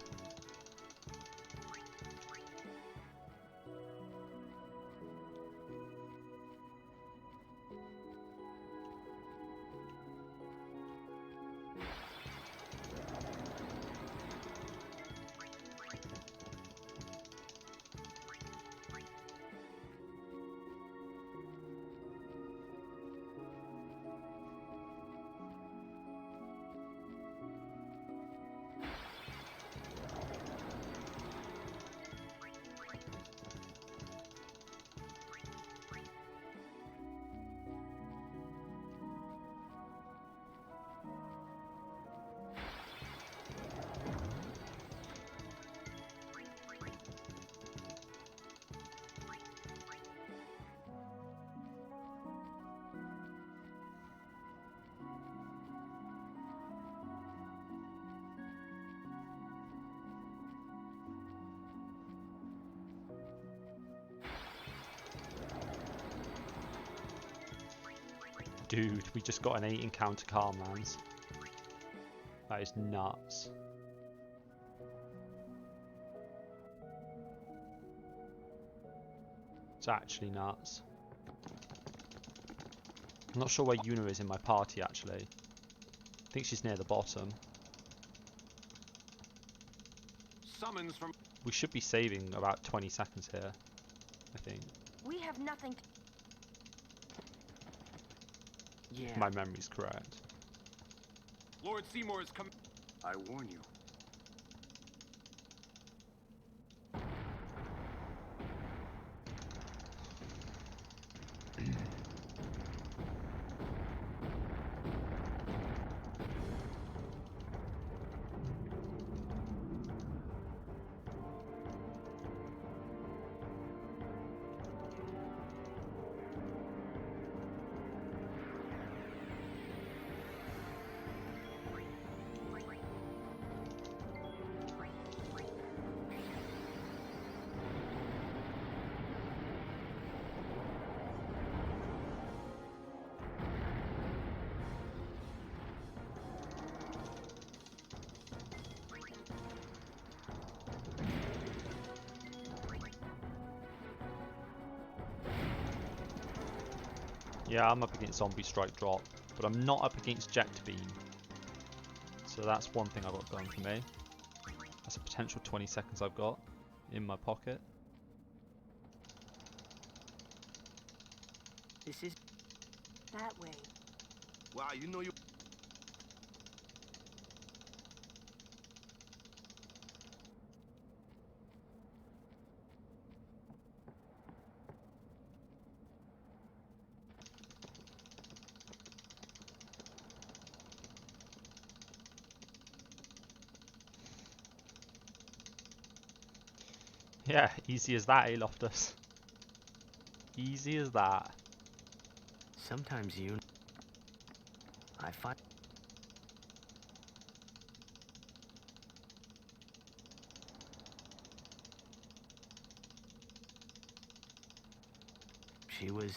Speaker 1: Dude, we just got an 8 encounter Calmlands. That is nuts. It's actually nuts. I'm not sure where Yuna is in my party actually. I think she's near the bottom.
Speaker 14: Summons from...
Speaker 1: We should be saving about 20 seconds here, I think.
Speaker 9: We have nothing.
Speaker 1: If my memory's correct.
Speaker 14: Lord Seymour is coming.
Speaker 18: I warn you.
Speaker 1: Yeah, I'm up against Zombie Strike Drop, but I'm not up against Eject Beam. So that's one thing I've got going for me. That's a potential 20 seconds I've got in my pocket.
Speaker 15: This is
Speaker 6: that way.
Speaker 7: Wow, you know you...
Speaker 1: Yeah, easy as that, Loftus. Easy as that.
Speaker 2: Sometimes I find she was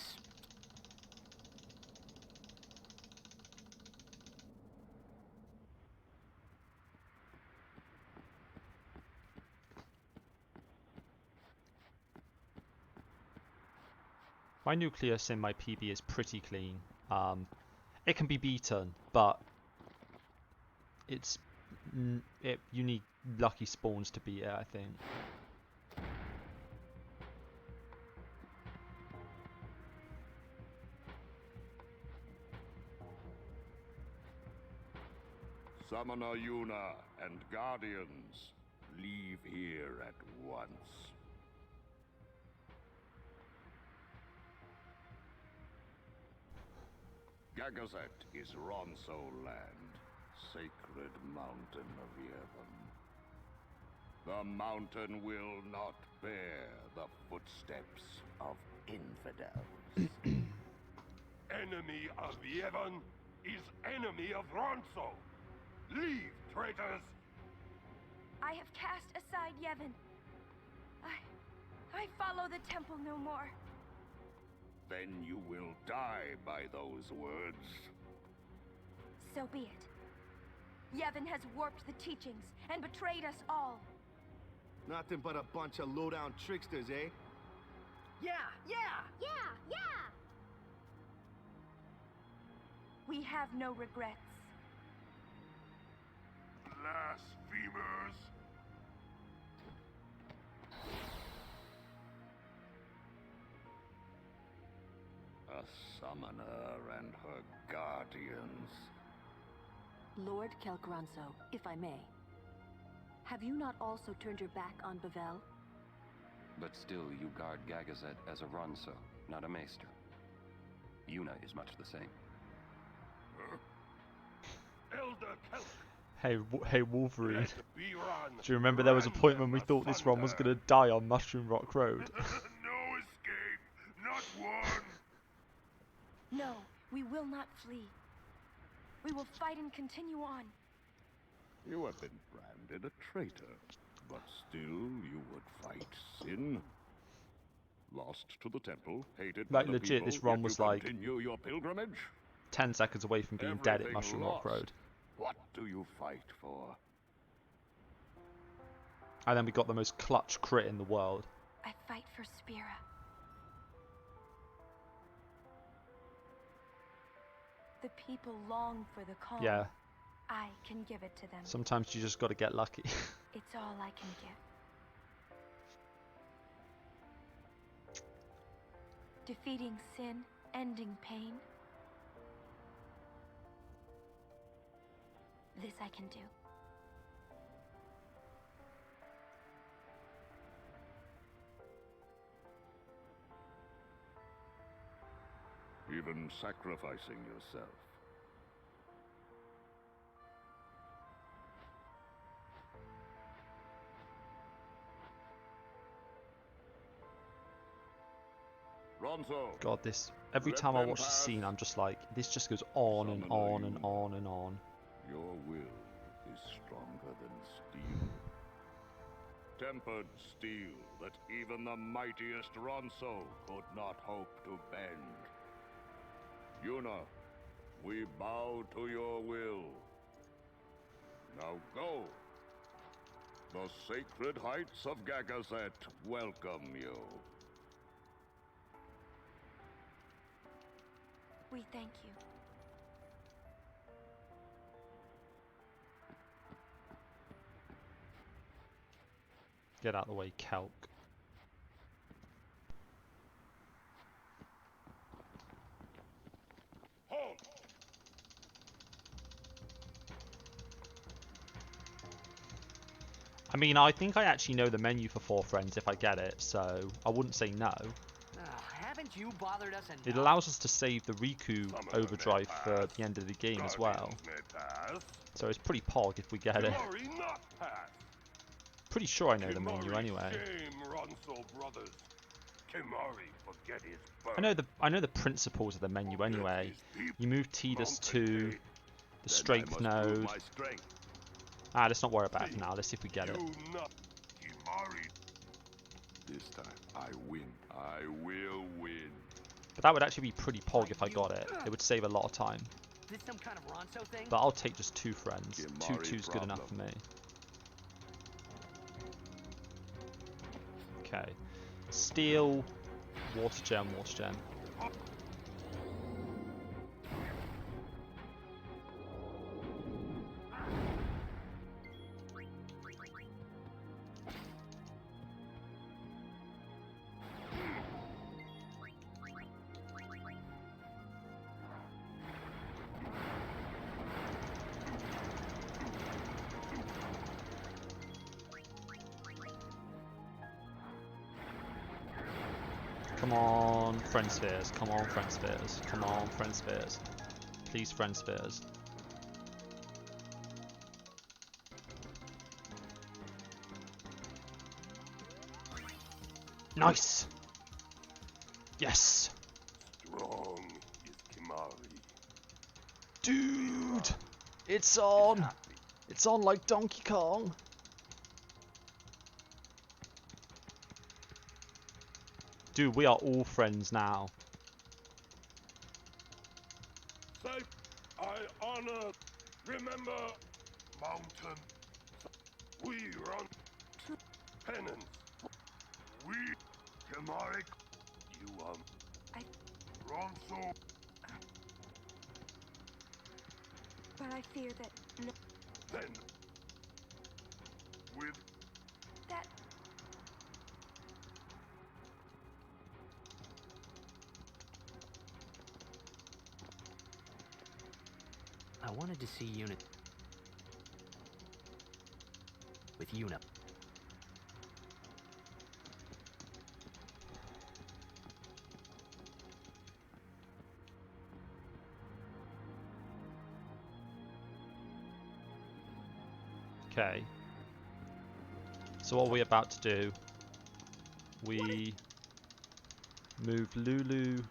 Speaker 1: My nucleus in my PB is pretty clean. It can be beaten, but you need lucky spawns to beat it, I think.
Speaker 18: Summoner Yuna and Guardians, leave here at once. Gagazet is Ronso land, sacred mountain of Yevon. The mountain will not bear the footsteps of infidels.
Speaker 14: Enemy of Yevon is enemy of Ronso. Leave, traitors!
Speaker 9: I have cast aside Yevon. I follow the temple no more.
Speaker 18: Then you will die by those words.
Speaker 9: So be it. Yevon has warped the teachings and betrayed us all.
Speaker 7: Nothing but a bunch of low-down tricksters, eh?
Speaker 15: Yeah!
Speaker 9: We have no regrets.
Speaker 14: Blasphemers!
Speaker 18: A summoner and her guardians.
Speaker 11: Lord Kelgranso, if I may. Have you not also turned your back on Bavel?
Speaker 13: But still, you guard Gagazet as a Ronso, not a Maester. Yuna is much the same.
Speaker 1: Hey Wolverine. Do you remember there was a point when we thought this run was going to die on Mushroom Rock Road?
Speaker 14: No escape! Not one!
Speaker 9: No, we will not flee. We will fight and continue on.
Speaker 18: You have been branded a traitor, but still you would fight sin. Lost to the temple, hated by
Speaker 1: Like
Speaker 18: the
Speaker 1: legit,
Speaker 18: people,
Speaker 1: this run
Speaker 18: yet
Speaker 1: was
Speaker 18: you
Speaker 1: like
Speaker 18: continue your pilgrimage?
Speaker 1: 10 seconds away from being dead at
Speaker 18: Everything
Speaker 1: Mushroom Rock
Speaker 18: lost.
Speaker 1: Road.
Speaker 18: What do you fight for?
Speaker 1: And then we got the most clutch crit in the world.
Speaker 9: I fight for Spira. The people long for the calm.
Speaker 1: Yeah.
Speaker 9: I can give it to them.
Speaker 1: Sometimes you just got to get lucky.
Speaker 9: It's all I can give. Defeating sin, ending pain. This I can do.
Speaker 18: Even sacrificing yourself. Ronso.
Speaker 1: God, this every
Speaker 18: Let
Speaker 1: time I
Speaker 18: them
Speaker 1: watch the
Speaker 18: pass.
Speaker 1: scene, I'm just like, this just goes on and on and on and on.
Speaker 18: Your will is stronger than steel. Tempered steel that even the mightiest Ronso could not hope to bend. Yuna, we bow to your will. Now go. The sacred heights of Gagazet welcome you.
Speaker 9: We thank you.
Speaker 1: Get out of the way, Kelk. I mean, I think I actually know the menu for 4 friends if I get it, so I wouldn't say no.
Speaker 15: Haven't you bothered us enough?
Speaker 1: It allows us to save the Riku overdrive for the end of the game as well. So it's pretty pog if we get it. Pretty sure I know the menu anyway. I know the principles of the menu anyway. You move Tidus to the strength node. Let's not worry about it for now. Let's see if we get it.
Speaker 7: This time, I win. I will win.
Speaker 1: But that would actually be pretty pog if I got it. It would save a lot of time.
Speaker 15: This some kind of Ronso thing?
Speaker 1: But I'll take just 2 friends. 2's good enough for me. Okay. Steel, water gem, water gem. Come on, friend spheres. Come on, friend spheres. Come on, friend spheres. Please, friend spheres. Nice! Yes!
Speaker 14: Strong is Kimari.
Speaker 1: Dude! It's on! It's on like Donkey Kong. Dude, we are all friends now.
Speaker 14: Say, I honor, remember, mountain. We run to penance. We, Kimari, you, Ronso.
Speaker 9: But I fear that no.
Speaker 14: Then, with
Speaker 9: that.
Speaker 2: I wanted to see Yuna with Yuna.
Speaker 1: Okay. So what are we about to do? We move Lulu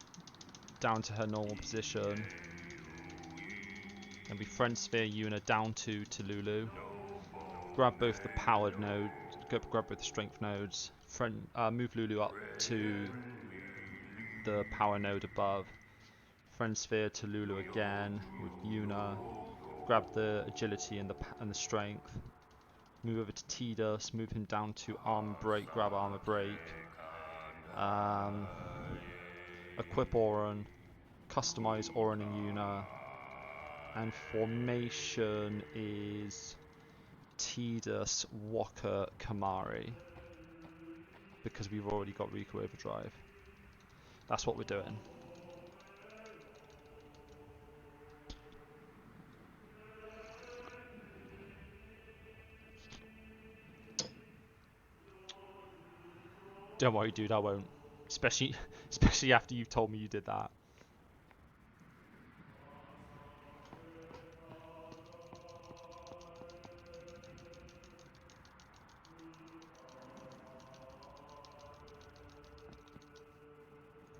Speaker 1: down to her normal position. And we friend sphere Yuna down to Lulu. Grab both the powered nodes, grab both the strength nodes. Move Lulu up to the power node above. Friend sphere to Lulu again with Yuna. Grab the agility and the strength. Move over to Tidus, move him down to armor break, grab armor break. Equip Auron, customize Auron and Yuna. And formation is Tidus, Waka, Kimari. Because we've already got Riku Overdrive. That's what we're doing. Don't worry, dude, I won't. Especially after you've told me you did that.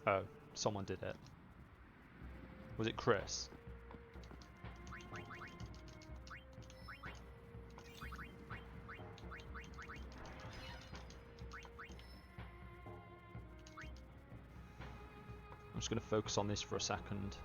Speaker 1: Oh, someone did it. Was it Chris? I'm just going to focus on this for a second.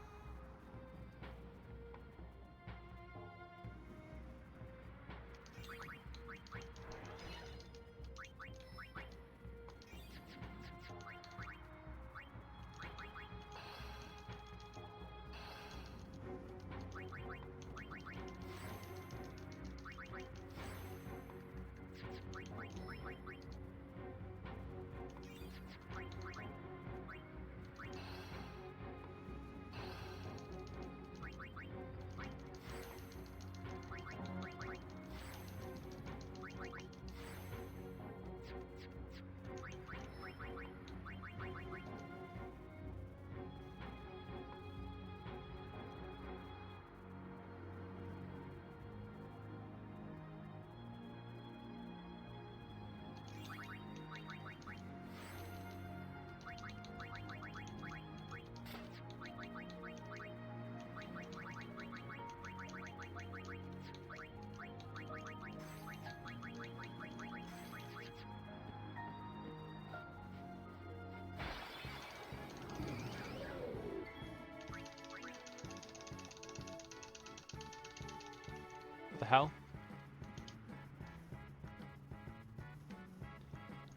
Speaker 1: hell?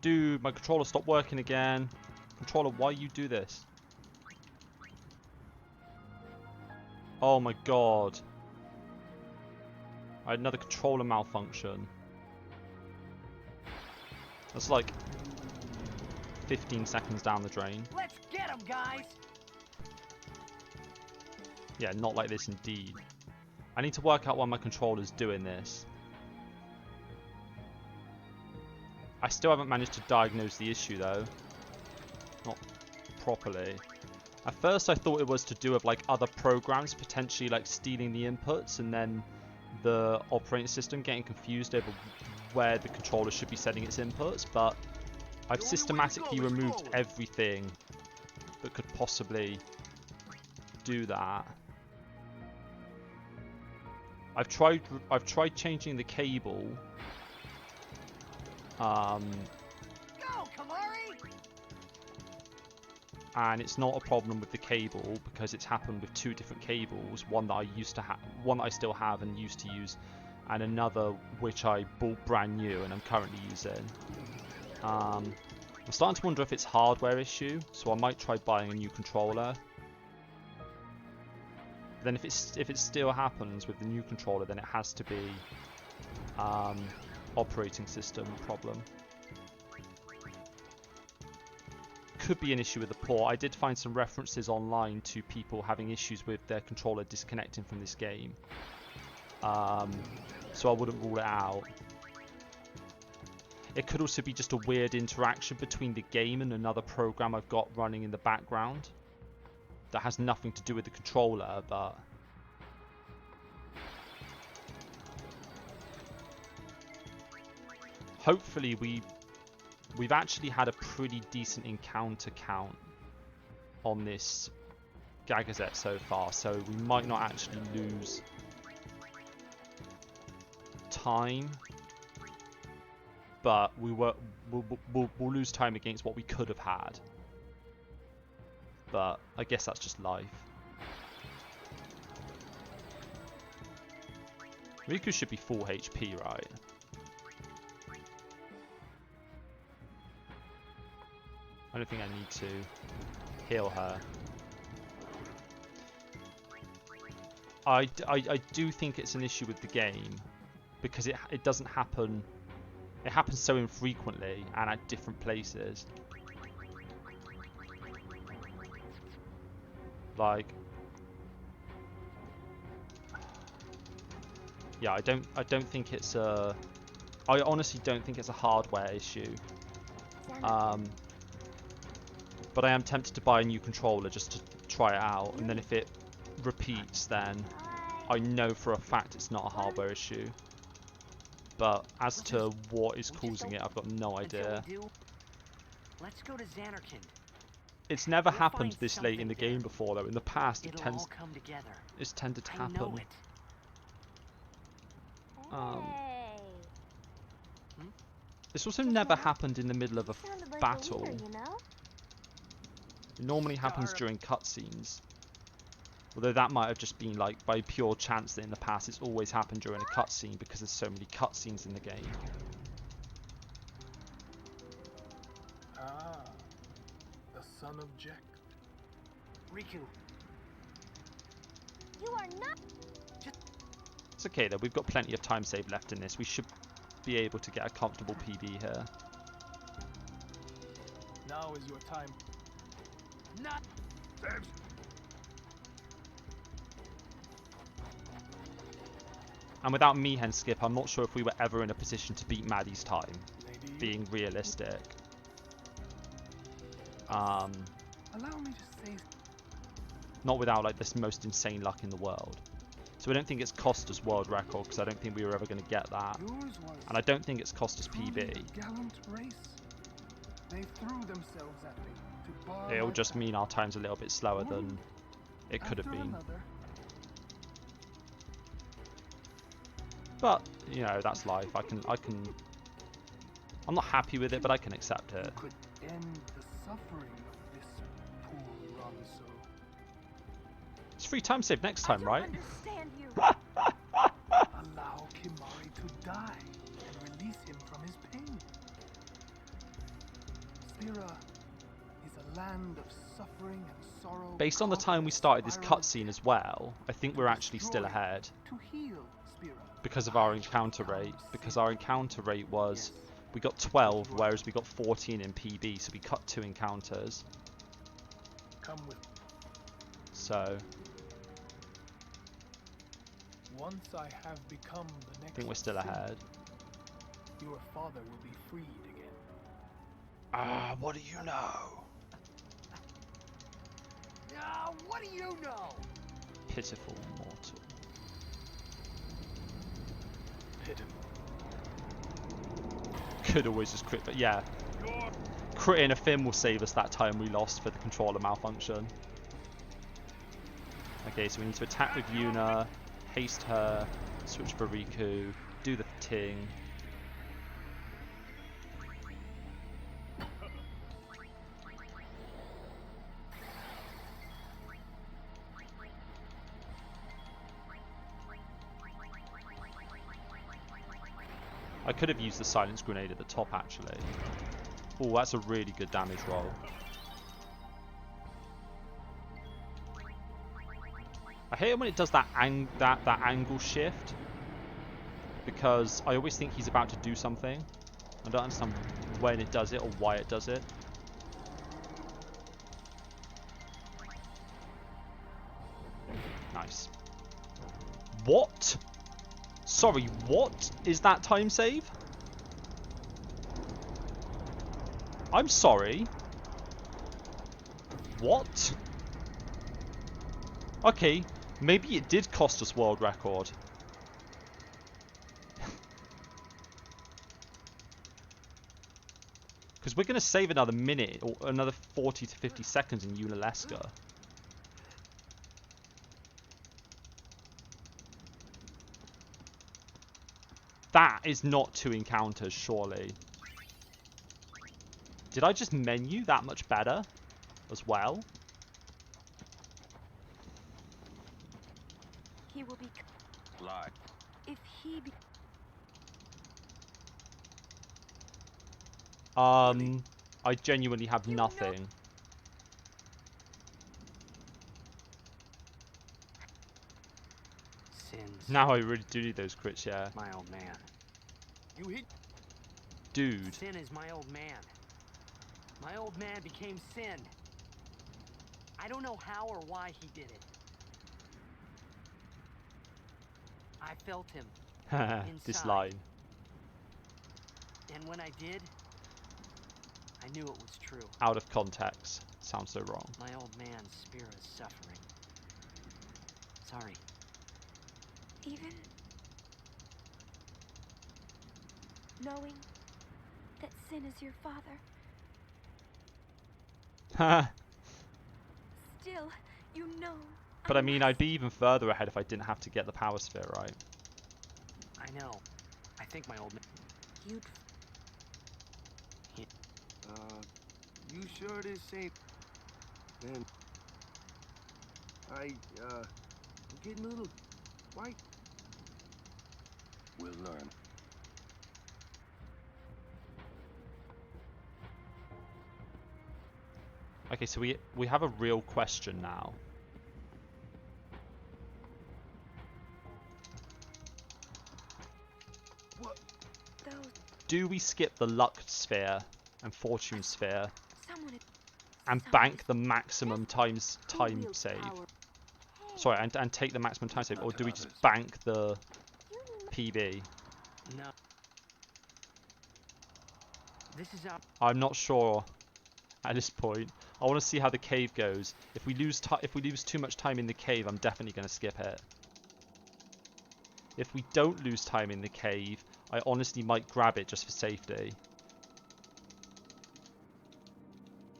Speaker 1: Dude, my controller stopped working again. Controller, why you do this? Oh my god. I had another controller malfunction. That's like 15 seconds down the drain.
Speaker 15: Let's get him, guys!
Speaker 1: Yeah, not like this indeed. I need to work out why my controller's doing this. I still haven't managed to diagnose the issue though. Not properly. At first I thought it was to do with like other programs potentially like stealing the inputs and then the operating system getting confused over where the controller should be setting its inputs, but I've systematically removed everything that could possibly do that. I've tried changing the cable.
Speaker 15: Go, Kamari!
Speaker 1: And it's not a problem with the cable because it's happened with two different cables, one that I used to have, one that I still have and used to use, and another which I bought brand new and I'm currently using. I'm starting to wonder if it's a hardware issue, so I might try buying a new controller. Then if it still happens with the new controller, then it has to be operating system problem. Could be an issue with the port. I did find some references online to people having issues with their controller disconnecting from this game, so I wouldn't rule it out. It could also be just a weird interaction between the game and another program I've got running in the background that has nothing to do with the controller, but hopefully we've actually had a pretty decent encounter count on this Gagazette so far, so we might not actually lose time, but we'll lose time against what we could have had. But I guess that's just life. Riku should be full HP, right? I don't think I need to heal her. I do think it's an issue with the game because it doesn't happen. It happens so infrequently and at different places. Like, yeah, I don't think it's a. I honestly don't think it's a hardware issue. But I am tempted to buy a new controller just to try it out, and then if it repeats, then I know for a fact it's not a hardware issue. But as to what is causing it, I've got no idea.
Speaker 15: Let's go to Xanarkand.
Speaker 1: It's never happened this late in the game before, though. In the past, it's tended to happen. This also never happened in the middle of a battle. It normally happens during cutscenes. Although that might have just been like by pure chance that in the past it's always happened during a cutscene because there's so many cutscenes in the game.
Speaker 17: Ah, the son of Jack.
Speaker 15: Riku.
Speaker 3: You are not.
Speaker 1: It's okay though, we've got plenty of time save left in this. We should be able to get a comfortable PB here.
Speaker 17: Now is your time.
Speaker 15: Not.
Speaker 1: And without Mihen Skip, I'm not sure if we were ever in a position to beat Maddie's time, being realistic.
Speaker 17: Allow me to say.
Speaker 1: Not without like this most insane luck in the world. So I don't think it's cost us world record because I don't think we were ever going to get that. And I don't think it's cost us PB.
Speaker 17: Gallant race. They threw themselves at me to bar
Speaker 1: It'll just mean our time's a little bit slower than it could have been. But, you know, that's life. I'm not happy with it, but I can accept it.
Speaker 17: Could end the suffering of this poor Ronso.
Speaker 1: It's free time save next time, right?
Speaker 17: Allow Kim land of suffering and sorrow.
Speaker 1: Based on the time we started this cutscene as well, I think we're actually still ahead.
Speaker 17: To heal Spira.
Speaker 1: Because of our encounter rate. Because our encounter rate was... We got 12, whereas we got 14 in PB, so we cut 2 encounters.
Speaker 17: Come with.
Speaker 1: So...
Speaker 17: Once I have become the next.
Speaker 1: I think we're still ahead.
Speaker 17: Your father will be freed again.
Speaker 1: Ah, what do you know?
Speaker 15: What do you know?
Speaker 1: Pitiful mortal.
Speaker 14: Pitiful.
Speaker 1: Could always just crit, but yeah. Critting a Finn will save us that time we lost for the controller malfunction. Okay, so we need to attack with Yuna, haste her, switch for Riku, do the ting. I could have used the silence grenade at the top actually. Oh, that's a really good damage roll. I hate it when it does that angle shift, because I always think he's about to do something. I don't understand when it does it or why it does it. Nice. What? Sorry, what is that time save? I'm sorry. What? Okay, maybe it did cost us world record. Because we're going to save another minute or another 40 to 50 seconds in Unalesca. That is not 2 encounters, surely. Did I just menu that much better as well?
Speaker 9: He will be...
Speaker 14: Lie.
Speaker 9: If he be...
Speaker 1: I genuinely have nothing.
Speaker 2: Sins.
Speaker 1: Now I really do need those crits, yeah.
Speaker 2: My old man.
Speaker 15: You hit.
Speaker 1: Dude.
Speaker 2: Sin is my old man. My old man became Sin. I don't know how or why he did it. I felt him.
Speaker 1: This
Speaker 2: inside.
Speaker 1: line.
Speaker 2: And when I did, I knew it was true.
Speaker 1: Out of context. Sounds so wrong.
Speaker 2: My old man's spirit is suffering. Sorry.
Speaker 9: Even knowing that Sin is your father, still, you know.
Speaker 1: But I mean, I'd be even further ahead if I didn't have to get the power sphere, right?
Speaker 2: I know. I think my old man...
Speaker 15: You sure this ain't... Man, I'm getting a little... Why?
Speaker 14: We'll learn.
Speaker 1: Okay, so we have a real question now.
Speaker 15: What?
Speaker 1: Do we skip the luck sphere and fortune sphere and bank the maximum time save? Sorry, and take the maximum time save, or do we just bank the PB?
Speaker 2: No. This is our...
Speaker 1: I'm not sure at this point. I want to see how the cave goes. If we lose too much time in the cave, I'm definitely going to skip it. If we don't lose time in the cave, I honestly might grab it just for safety.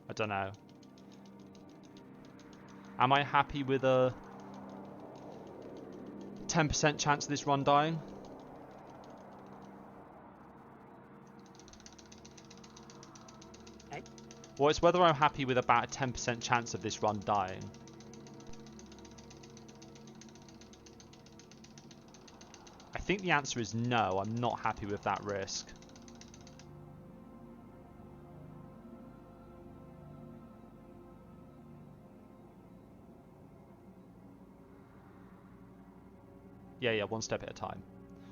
Speaker 1: I don't know. Am I happy with a 10% chance of this run dying? Well, it's whether I'm happy with about a 10% chance of this run dying. I think the answer is no, I'm not happy with that risk. Yeah, one step at a time.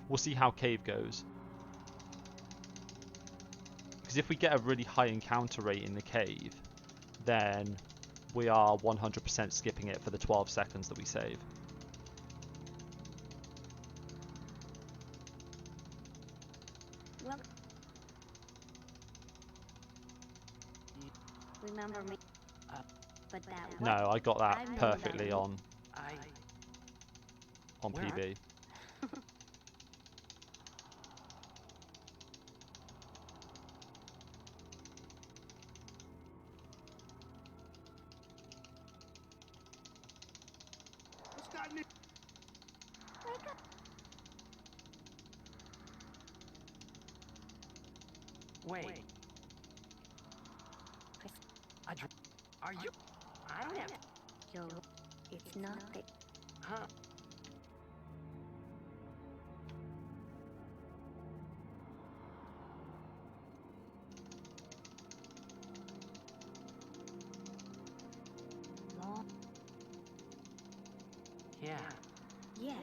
Speaker 1: We'll see how cave goes. Because if we get a really high encounter rate in the cave, then we are 100% skipping it for the 12 seconds that we save.
Speaker 6: Well, remember me? But that.
Speaker 1: No, I got that
Speaker 6: I
Speaker 1: perfectly
Speaker 6: remember.
Speaker 1: on
Speaker 2: Where
Speaker 1: PB.
Speaker 7: What's got me?
Speaker 6: Wake up.
Speaker 2: Wait.
Speaker 6: Chris,
Speaker 2: Are you?
Speaker 6: I don't know. Yo, it's not that.
Speaker 2: Huh?
Speaker 6: Long.
Speaker 2: Yeah.
Speaker 6: Yes.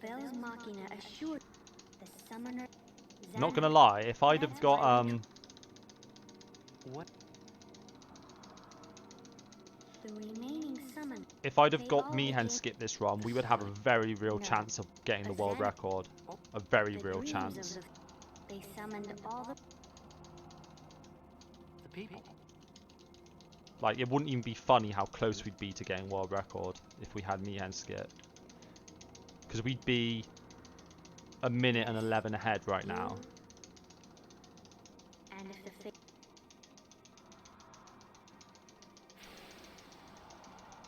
Speaker 6: Pavel's Machina assured the summoner.
Speaker 1: Not gonna lie, if I'd have
Speaker 6: That's
Speaker 1: got
Speaker 6: why we
Speaker 2: What?
Speaker 6: The remaining summon.
Speaker 1: if I'd have
Speaker 6: They
Speaker 1: got
Speaker 6: all
Speaker 1: Mihan
Speaker 6: became-
Speaker 1: skip this run, we would have a very real
Speaker 6: No.
Speaker 1: chance of getting the
Speaker 6: A
Speaker 1: world
Speaker 6: Xan-
Speaker 1: record. A very
Speaker 6: The
Speaker 1: real
Speaker 6: dreams
Speaker 1: chance.
Speaker 6: of they summoned all the.
Speaker 2: The people.
Speaker 1: Like, it wouldn't even be funny how close we'd be to getting world record if we had Mihan skip. Because we'd be a minute and 11 ahead right now.
Speaker 6: And if the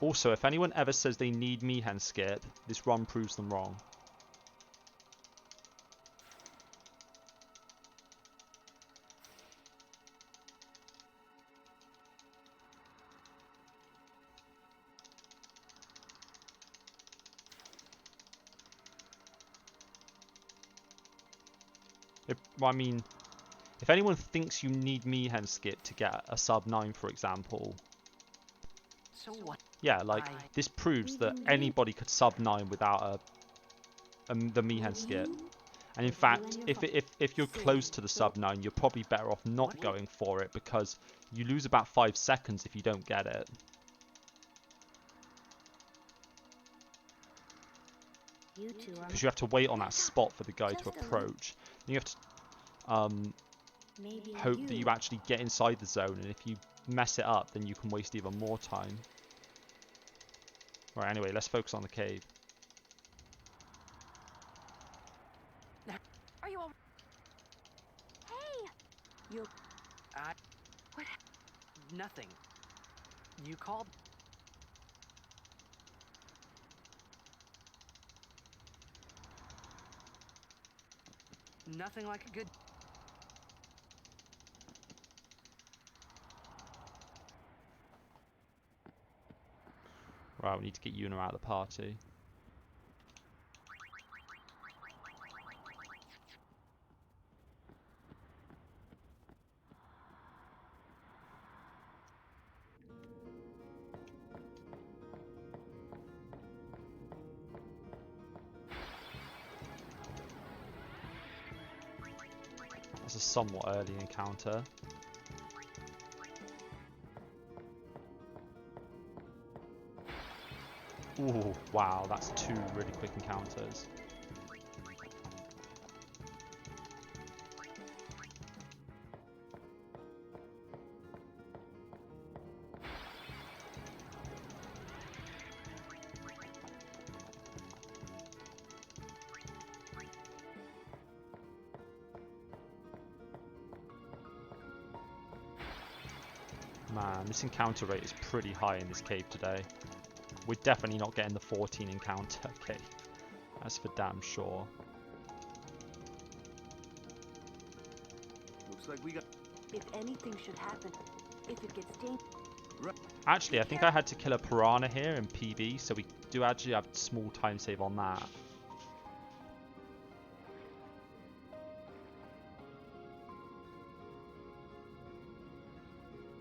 Speaker 1: Also, if anyone ever says they need Mihan skip, this run proves them wrong. I mean, if anyone thinks you need Mihan skip to get a sub 9, for example,
Speaker 2: So what?
Speaker 1: yeah, like, this proves that anybody could sub 9 without the Mihan skip. And in fact, if you're close to the sub 9, you're probably better off not going for it, because you lose about 5 seconds if you don't get it. Because you have to wait on that spot for the guy to approach. You have to hope that you actually get inside the zone, and if you mess it up, then you can waste even more time. Right, anyway, let's focus on the cave.
Speaker 11: Are you all...
Speaker 6: Hey!
Speaker 2: You...
Speaker 11: What?
Speaker 2: Nothing. You called? Nothing like a good...
Speaker 1: Right, we need to get Yuna out of the party. That's a somewhat early encounter. Ooh, wow, that's 2 really quick encounters. Man, this encounter rate is pretty high in this cave today. We're definitely not getting the 14 encounter cave. That's for damn sure.
Speaker 7: Looks like we got.
Speaker 11: If anything should happen, if it gets dangerous...
Speaker 1: Actually, I think I had to kill a piranha here in PB, so we do actually have small time save on that.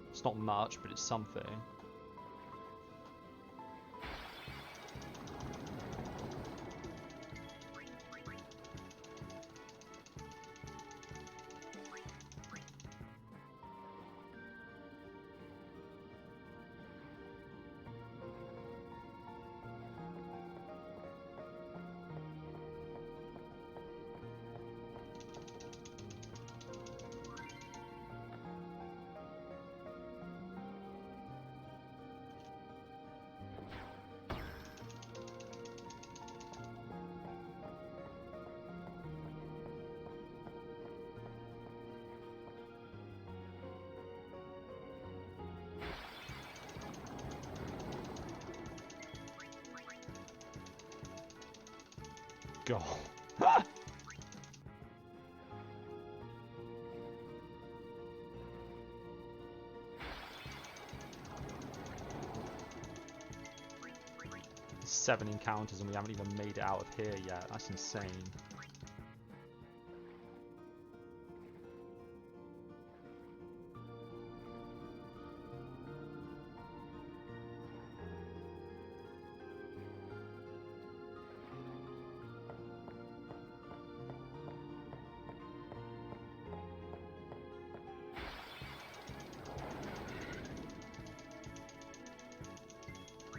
Speaker 1: It's not much, but it's something. God. 7 encounters and we haven't even made it out of here yet. That's insane.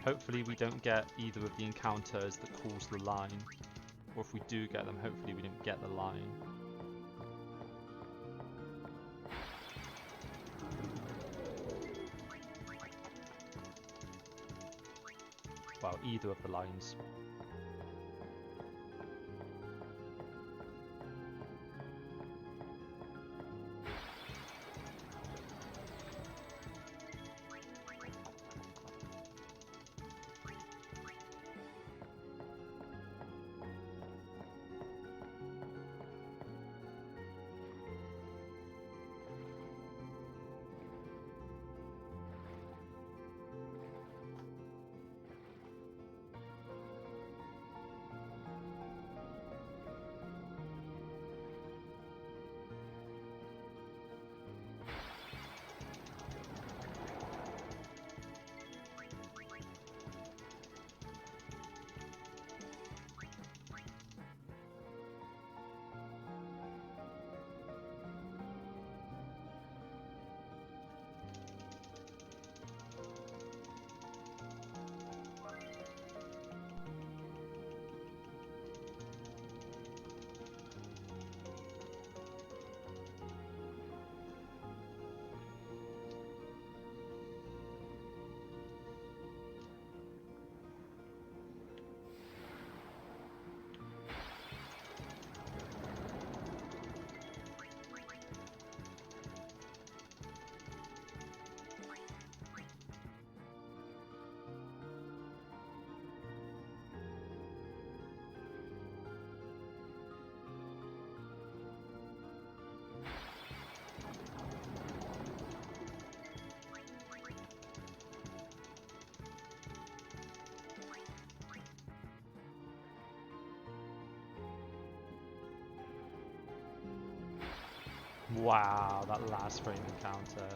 Speaker 1: Hopefully we don't get either of the encounters that cause the line. Or if we do get them, hopefully we don't get the line. Well, either of the lines. Wow, that last frame encounter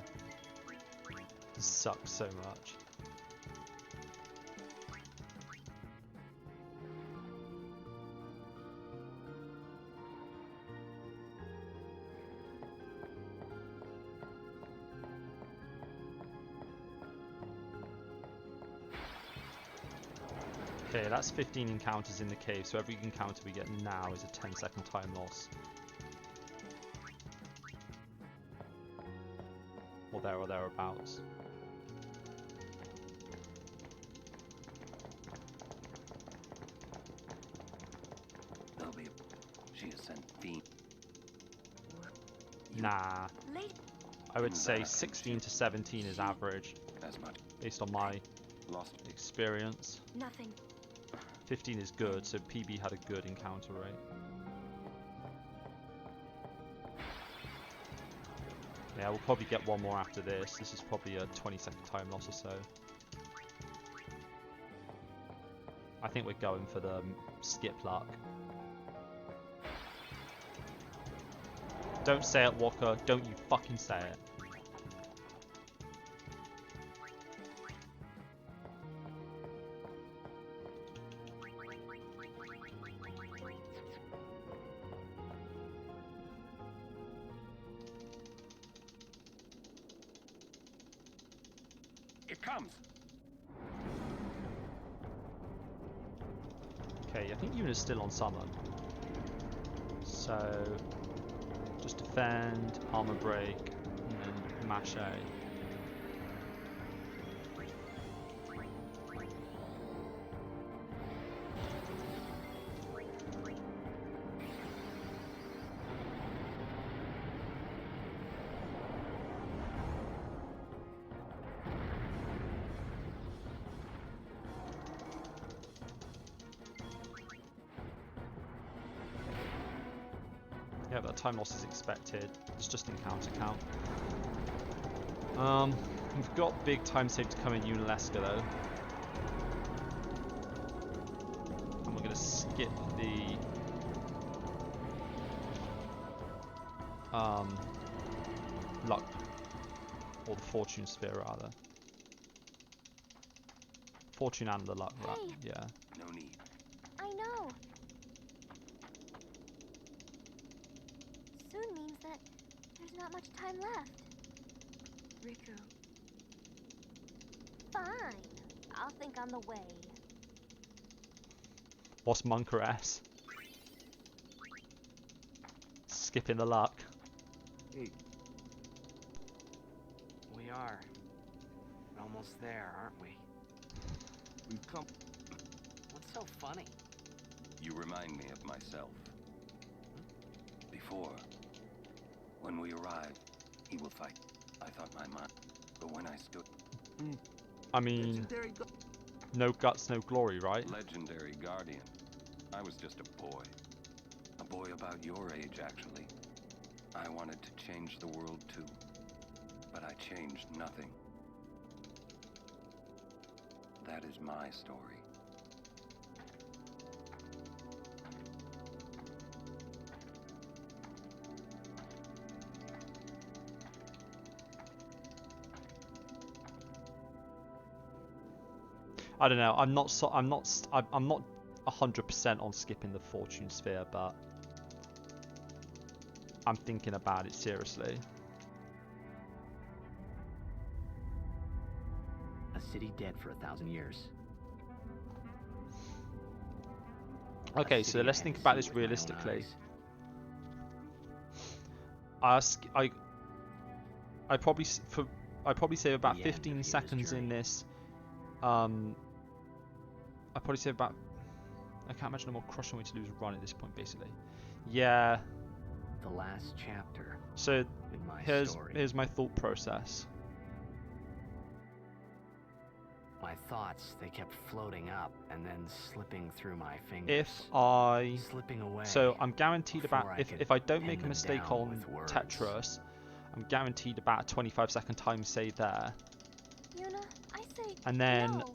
Speaker 1: sucks so much. Okay, that's 15 encounters in the cave, so every encounter we get now is a 10-second time loss. Or there or thereabouts.
Speaker 13: There'll be she has sent fiend.
Speaker 1: Nah. I would say 16 to 17 is average.
Speaker 13: As much.
Speaker 1: Based on my experience.
Speaker 9: Nothing.
Speaker 1: 15 is good, so PB had a good encounter rate. Yeah, we'll probably get one more after this. This is probably a 20-second time loss or so. I think we're going for the skip luck. Don't say it, Walker. Don't you fucking say it.
Speaker 13: It comes.
Speaker 1: Okay, I think Yuna's still on summon. So just defend, armor break, and then mash A. Yeah, but time loss is expected. It's just encounter count. We've got big time save to come in Unalesca though. And we're gonna skip the luck, or the fortune sphere rather. Fortune and the luck, right? Yeah.
Speaker 14: No need.
Speaker 3: I know. Soon means that there's not much time left.
Speaker 9: Riku.
Speaker 3: Fine. I'll think on the way.
Speaker 1: What's Monker S? Skipping the luck.
Speaker 2: Hey. We are almost there, aren't we?
Speaker 7: We've come.
Speaker 2: What's so funny?
Speaker 13: You remind me of myself. Before, when we arrived, he will fight. I thought my mind, but when I stood...
Speaker 1: I mean, no guts, no glory, right?
Speaker 13: Legendary Guardian. I was just a boy. A boy about your age, actually. I wanted to change the world too. But I changed nothing. That is my story.
Speaker 1: I don't know. I'm not 100% on skipping the fortune sphere, but I'm thinking about it seriously.
Speaker 2: A city dead for 1,000 years.
Speaker 1: Okay, so let's think about this realistically. I probably save about 15 seconds in this. I probably save about. I can't imagine a more crushing way to lose a run at this point, basically. Yeah.
Speaker 2: The last chapter.
Speaker 1: So
Speaker 2: in my
Speaker 1: here's my thought process.
Speaker 2: My thoughts, they kept floating up and then slipping through my fingers.
Speaker 1: If I
Speaker 2: slipping away.
Speaker 1: So I'm guaranteed about if I don't make a mistake on Tetris, I'm guaranteed about a 25-second time save there.
Speaker 3: Yuna, I say
Speaker 1: and then
Speaker 3: no.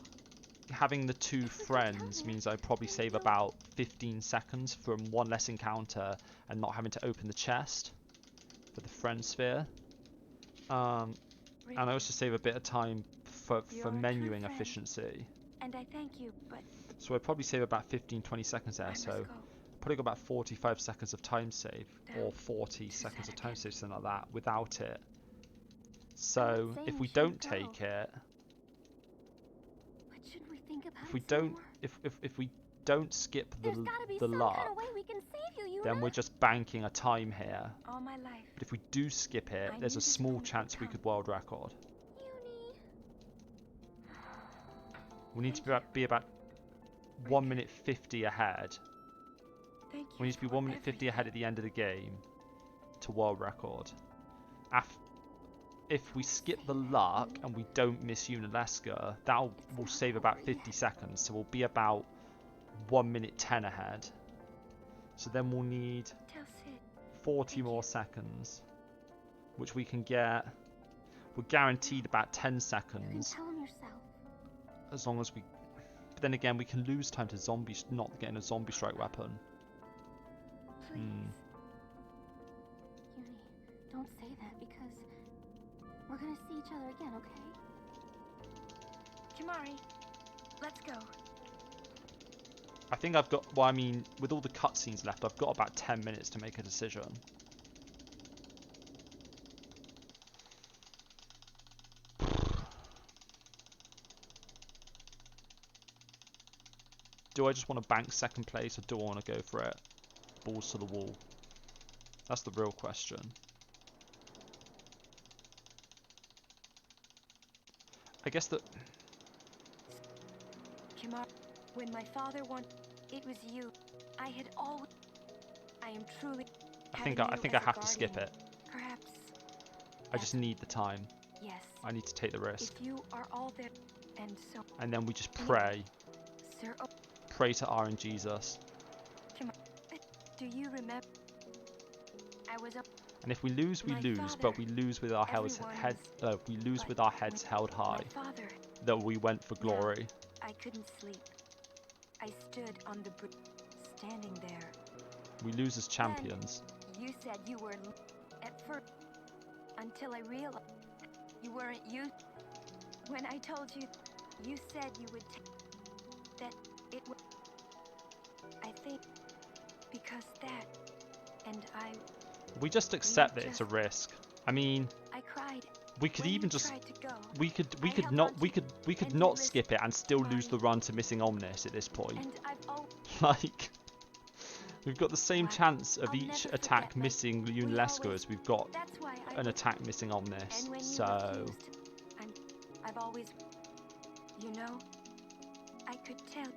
Speaker 1: Having the two friends means I probably save about 15 seconds from one less encounter and not having to open the chest for the friend sphere. And I also save a bit of time for menuing efficiency.
Speaker 9: And I thank you, but
Speaker 1: so I probably save about 15-20 seconds there. So probably got about 45 seconds of time save, or 40 seconds of time save, something like that, without it. So if we don't take it,
Speaker 3: what should we think about
Speaker 1: if we don't skip the luck,
Speaker 3: kind of way we can save you,
Speaker 1: then we're just banking a time here.
Speaker 9: All my life.
Speaker 1: But if we do skip it, there's a small chance we could world record. We need to be about 1 minute 50 ahead. We need to be 1 minute 50 ahead at the end of the game to world record. If we skip the luck and we don't miss Unalesca, that will save about 50 seconds. So we'll be about 1 minute 10 ahead. So then we'll need 40 more seconds, which we can get. We're guaranteed about 10 seconds.
Speaker 3: Tell him yourself.
Speaker 1: As long as we. But then again, we can lose time to not getting a zombie strike weapon.
Speaker 3: Please. Yuni, don't say that because we're gonna see each other again, okay?
Speaker 9: Jamari, let's go.
Speaker 1: I think I've got. Well, I mean, with all the cutscenes left, I've got about 10 minutes to make a decision. Do I just want to bank second place, or do I want to go for it? Balls to the wall. That's the real question. I guess that.
Speaker 9: Jamar, when my father wanted, it was you. I had always. I am truly.
Speaker 1: I think I have to skip it.
Speaker 9: Perhaps.
Speaker 1: I just need the time.
Speaker 9: Yes.
Speaker 1: I need to take the risk.
Speaker 9: If you are all there, and so.
Speaker 1: And then we just pray.
Speaker 9: Sir.
Speaker 1: Pray to RNGesus.
Speaker 9: Jamar, do you remember?
Speaker 1: And if we lose, we lose, but we lose with our heads held high. That we went for glory.
Speaker 9: I couldn't sleep. I stood on the bridge, standing there.
Speaker 1: We lose as champions.
Speaker 9: Then you said you were at first, until I realized you weren't you. When I told you, you said you would that it would. I think because that and I.
Speaker 1: We just accept that it's a risk. I mean,
Speaker 9: I cried.
Speaker 1: We could even just we could not skip it and still lose the run to missing Omnis at this point. Like, we've got the same chance of each attack missing Lunalesca as we've got an attack missing Omnis. So
Speaker 9: I've always, you know, I could tell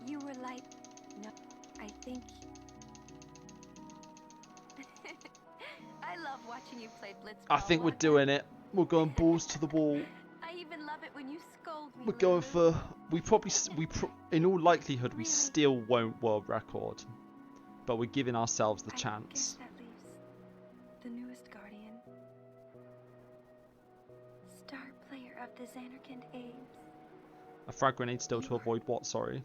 Speaker 9: you were like, no, I think. I love watching you play Blitzball.
Speaker 1: I think we're doing it. We're going balls to the wall.
Speaker 9: I even love it when you scold me.
Speaker 1: We're going for. In all likelihood, we still won't world record, but we're giving ourselves the chance.
Speaker 9: Guess that leaves the newest guardian, star player of the Xanarkand Apes.
Speaker 1: A frag grenade still to avoid what? Sorry.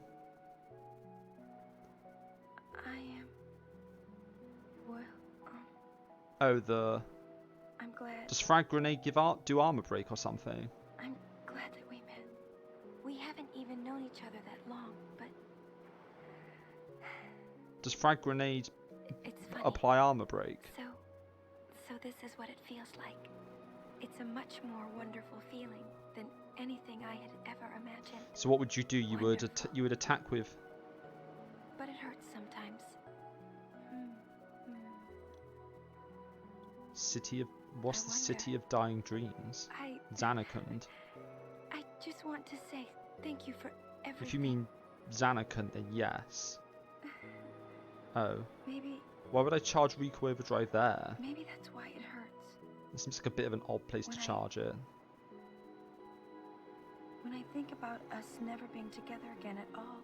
Speaker 9: I am. Well.
Speaker 1: Oh, the.
Speaker 9: I'm glad.
Speaker 1: Does frag grenade do armor break or something?
Speaker 9: I'm glad that we met. We haven't even known each other that long, but
Speaker 1: does frag grenade apply armor break?
Speaker 9: So this is what it feels like. It's a much more wonderful feeling than anything I had ever imagined.
Speaker 1: So what would you do? You would attack with.
Speaker 9: But it hurts sometimes.
Speaker 1: City of what's the city of dying dreams? Xanarkand.
Speaker 9: I just want to say thank you for everything.
Speaker 1: If you mean Xanarkand, then yes. Oh.
Speaker 9: Maybe.
Speaker 1: Why would I charge Rico Overdrive there?
Speaker 9: Maybe that's why it hurts.
Speaker 1: It seems like a bit of an odd place to charge it.
Speaker 9: When I think about us never being together again at all,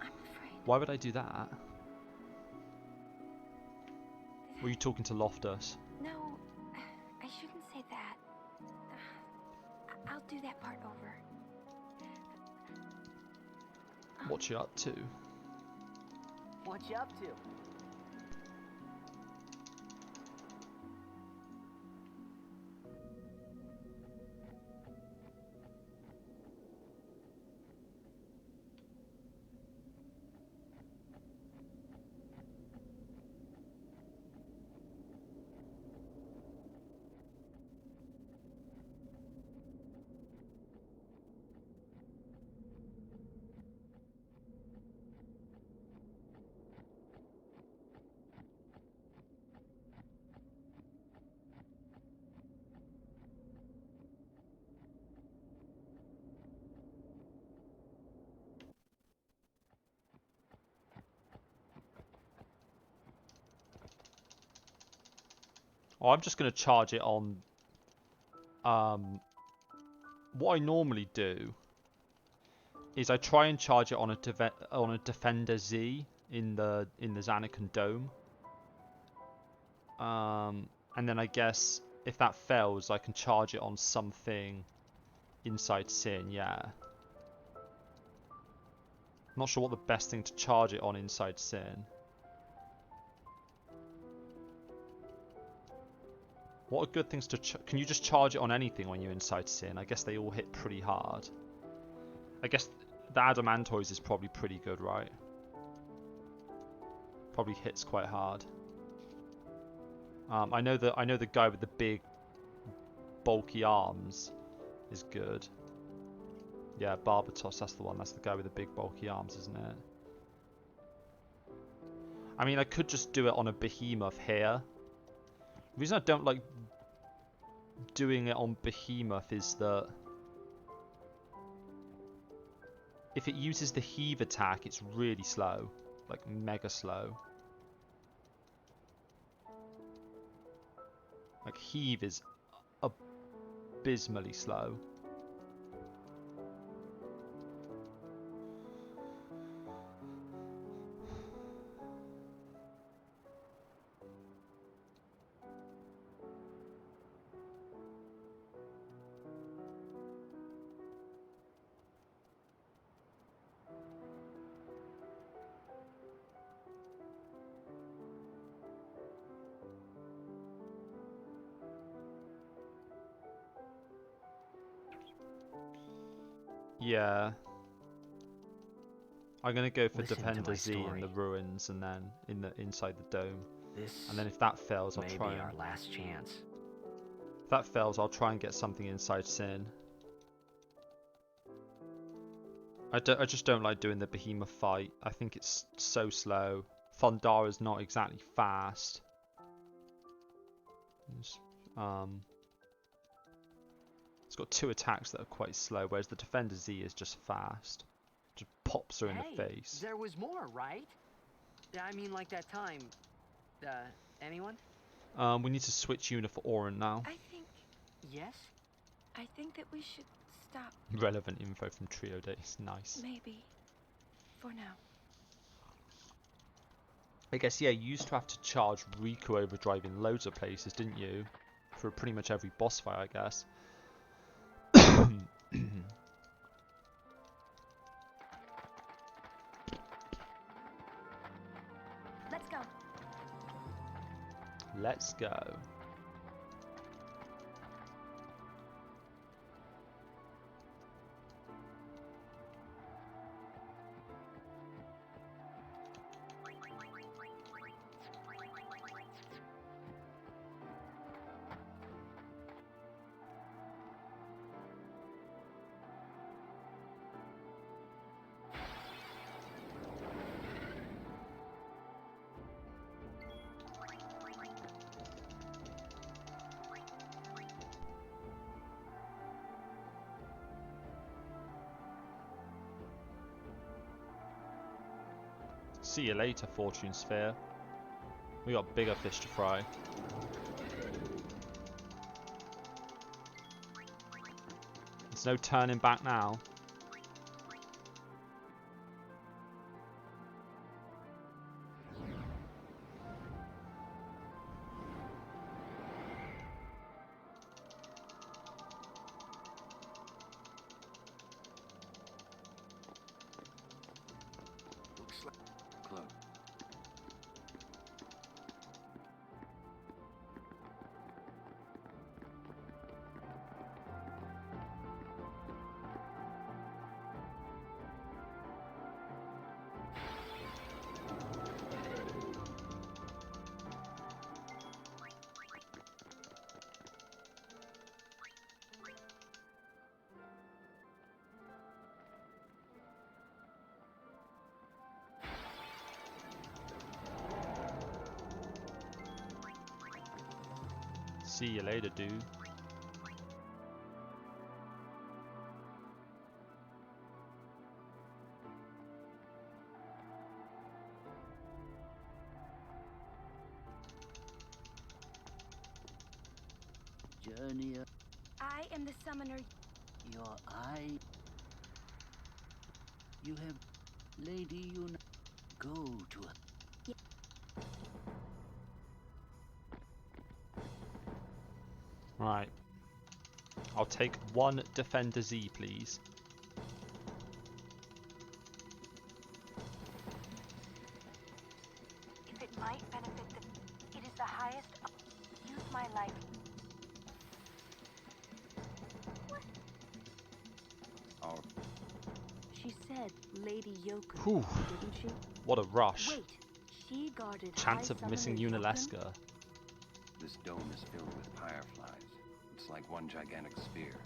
Speaker 9: I'm afraid.
Speaker 1: Why would I do that? Were you talking to Loftus?
Speaker 9: No, I shouldn't say that. I'll do that part over.
Speaker 1: What you up to?
Speaker 15: What you up to?
Speaker 1: Oh, I'm just going to charge it on. What I normally do is I try and charge it on a Defender Z in the Xanarkand Dome. And then I guess if that fails, I can charge it on something inside Sin. Yeah. I'm not sure what the best thing to charge it on inside Sin. What are good things to can you just charge it on anything when you're inside Sin? I guess they all hit pretty hard. I guess the Adamantoise is probably pretty good, right? Probably hits quite hard. I know the guy with the big bulky arms is good. Yeah, Barbatos, that's the one. That's the guy with the big bulky arms, isn't it? I mean, I could just do it on a Behemoth here. The reason I don't like doing it on Behemoth is that if it uses the heave attack, it's really slow. Like, mega slow. Like, heave is abysmally slow. Yeah. I'm gonna go for
Speaker 2: Listen to
Speaker 1: Defender
Speaker 2: my
Speaker 1: Z in
Speaker 2: story.
Speaker 1: the ruins and then inside the dome.
Speaker 2: This
Speaker 1: And then if that fails, I'll
Speaker 2: may
Speaker 1: try
Speaker 2: be
Speaker 1: and...
Speaker 2: our last chance.
Speaker 1: If that fails, I'll try and get something inside Sin. I just don't like doing the Behemoth fight. I think it's so slow. Thondara's not exactly fast. It's got 2 attacks that are quite slow, whereas the Defender Z is just fast. Just pops her in the face.
Speaker 2: There was more, right? I mean, like that time. Anyone?
Speaker 1: We need to switch unit for Oren now.
Speaker 9: I think...
Speaker 2: Yes?
Speaker 9: I think that we should stop.
Speaker 1: Relevant info from Trio Days. Nice.
Speaker 9: Maybe. For now.
Speaker 1: I guess, yeah, you used to have to charge Riku Overdrive in loads of places, didn't you? For pretty much every boss fight, I guess.
Speaker 9: Let's go.
Speaker 1: Let's go. See you later, Fortune Sphere. We got bigger fish to fry. There's no turning back now.
Speaker 13: Club.
Speaker 1: See you later, dude.
Speaker 19: Journey.
Speaker 9: I am the summoner.
Speaker 19: Your eye. You have, Lady Yuna. Go to her.
Speaker 1: Right. I'll take 1 Defender Z, please.
Speaker 9: If it might benefit them, it is the highest. Use my life.
Speaker 13: Oh.
Speaker 11: She said Lady Yoku,
Speaker 1: Whew.
Speaker 11: didn't she?
Speaker 1: What a rush.
Speaker 11: Wait, she guarded
Speaker 1: Chance
Speaker 11: High
Speaker 1: of missing
Speaker 11: Summoner
Speaker 1: Unaleska.
Speaker 13: This dome is filled with fireflies. It's like one gigantic sphere.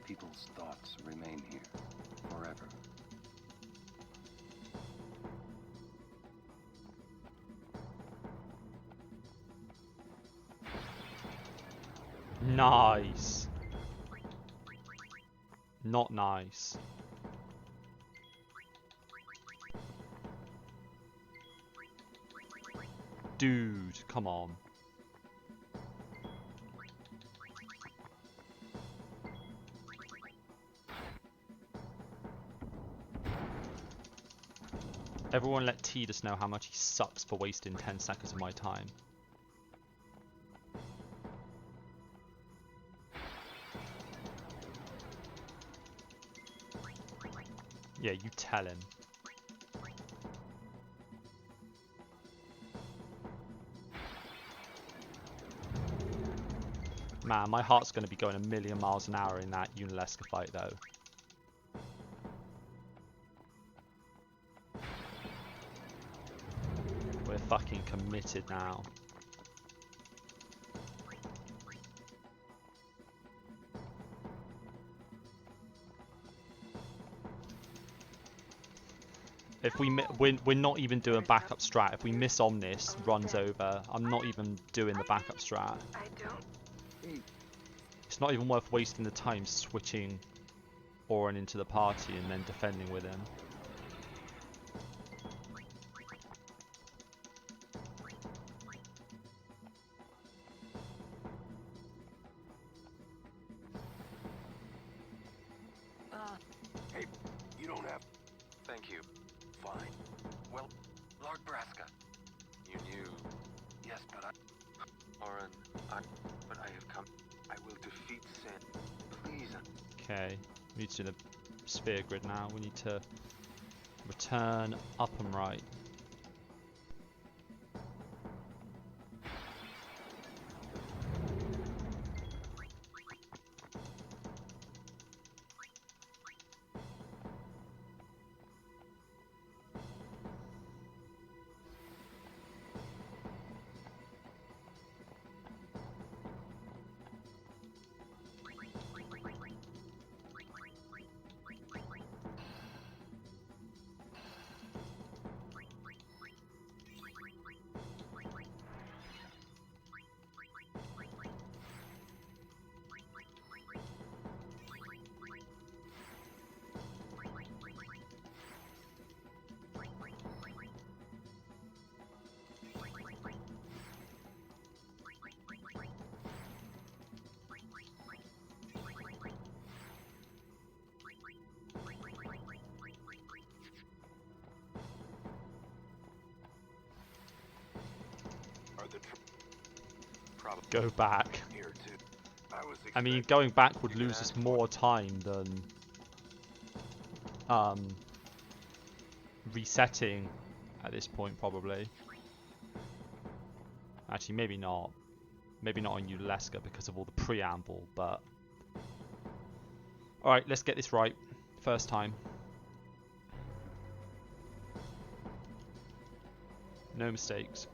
Speaker 13: People's thoughts remain here forever.
Speaker 1: Nice. Not nice. Dude, come on. Everyone let Tidus know how much he sucks for wasting 10 seconds of my time. Yeah, you tell him. Man, my heart's going to be going a million miles an hour in that Unaleska fight, though. fucking committed now. If we're not even doing backup strat. If we miss on this, runs over. I'm not even doing the backup strat. It's not even worth wasting the time switching Oren into the party and then defending with him.
Speaker 14: Hey, you don't have... Thank you. Fine. Well, Lord Braska. You knew... Yes, but I... Oren, but I have come... I will defeat Sin. Please.
Speaker 1: Okay, we need to do the sphere grid now. We need to return up and right. Go back. I mean, going back would lose us more time than resetting at this point, probably. Actually, maybe not. Maybe not on Uleska because of all the preamble, but... Alright, let's get this right. First time. No mistakes.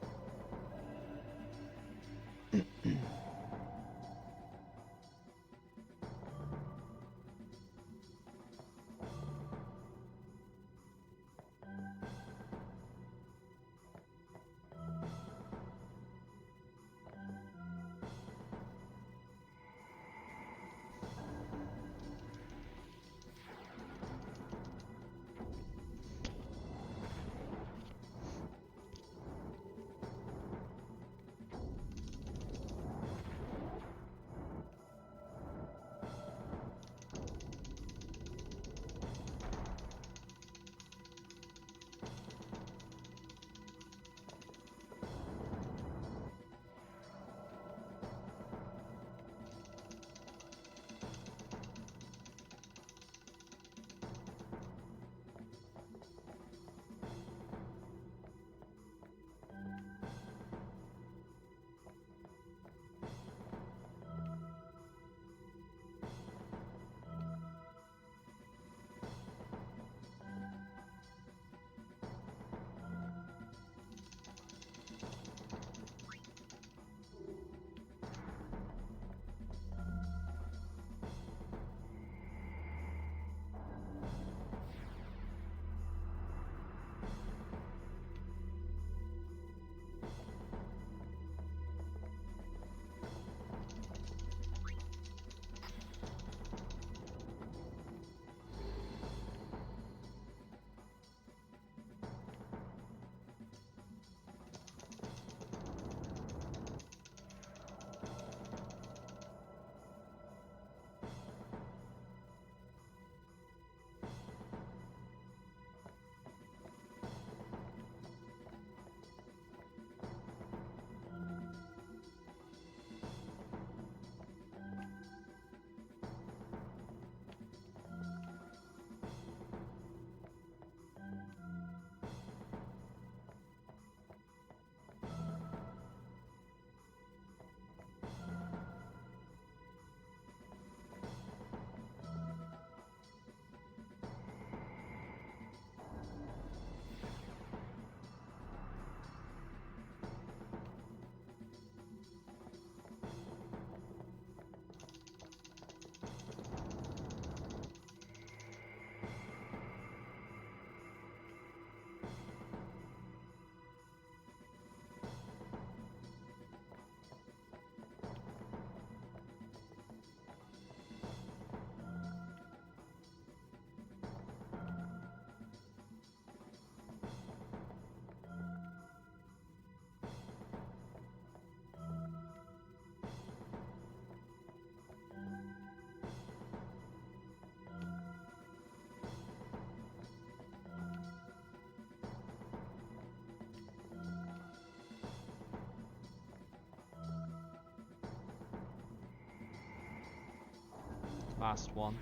Speaker 1: Last one.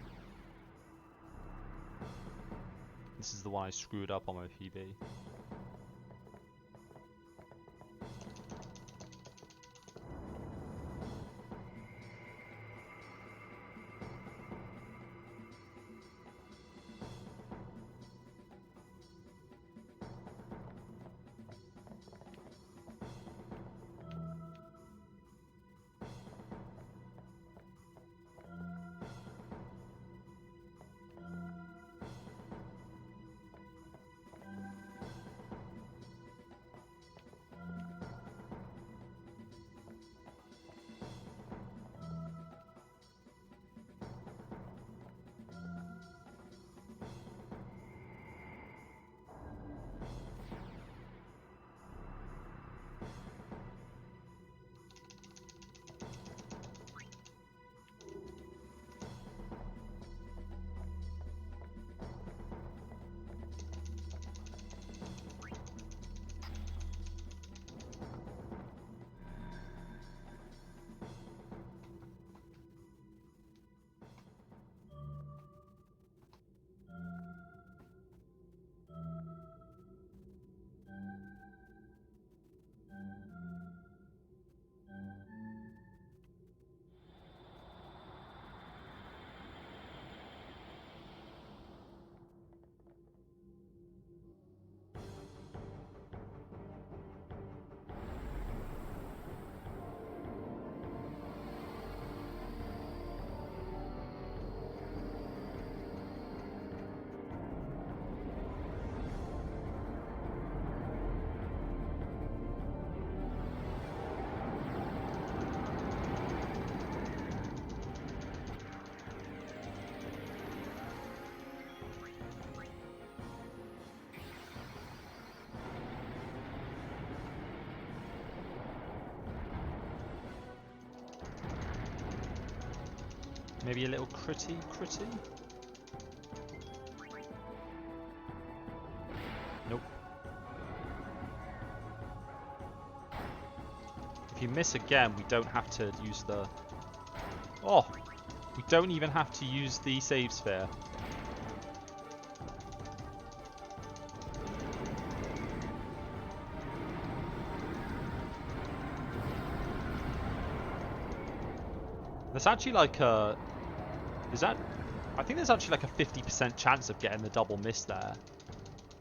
Speaker 1: This is the one I screwed up on my PB. Maybe a little critty. Nope. If you miss again, we don't have to use the... Oh! We don't even have to use the save sphere. There's actually like a... I think there's actually like a 50% chance of getting the double miss there.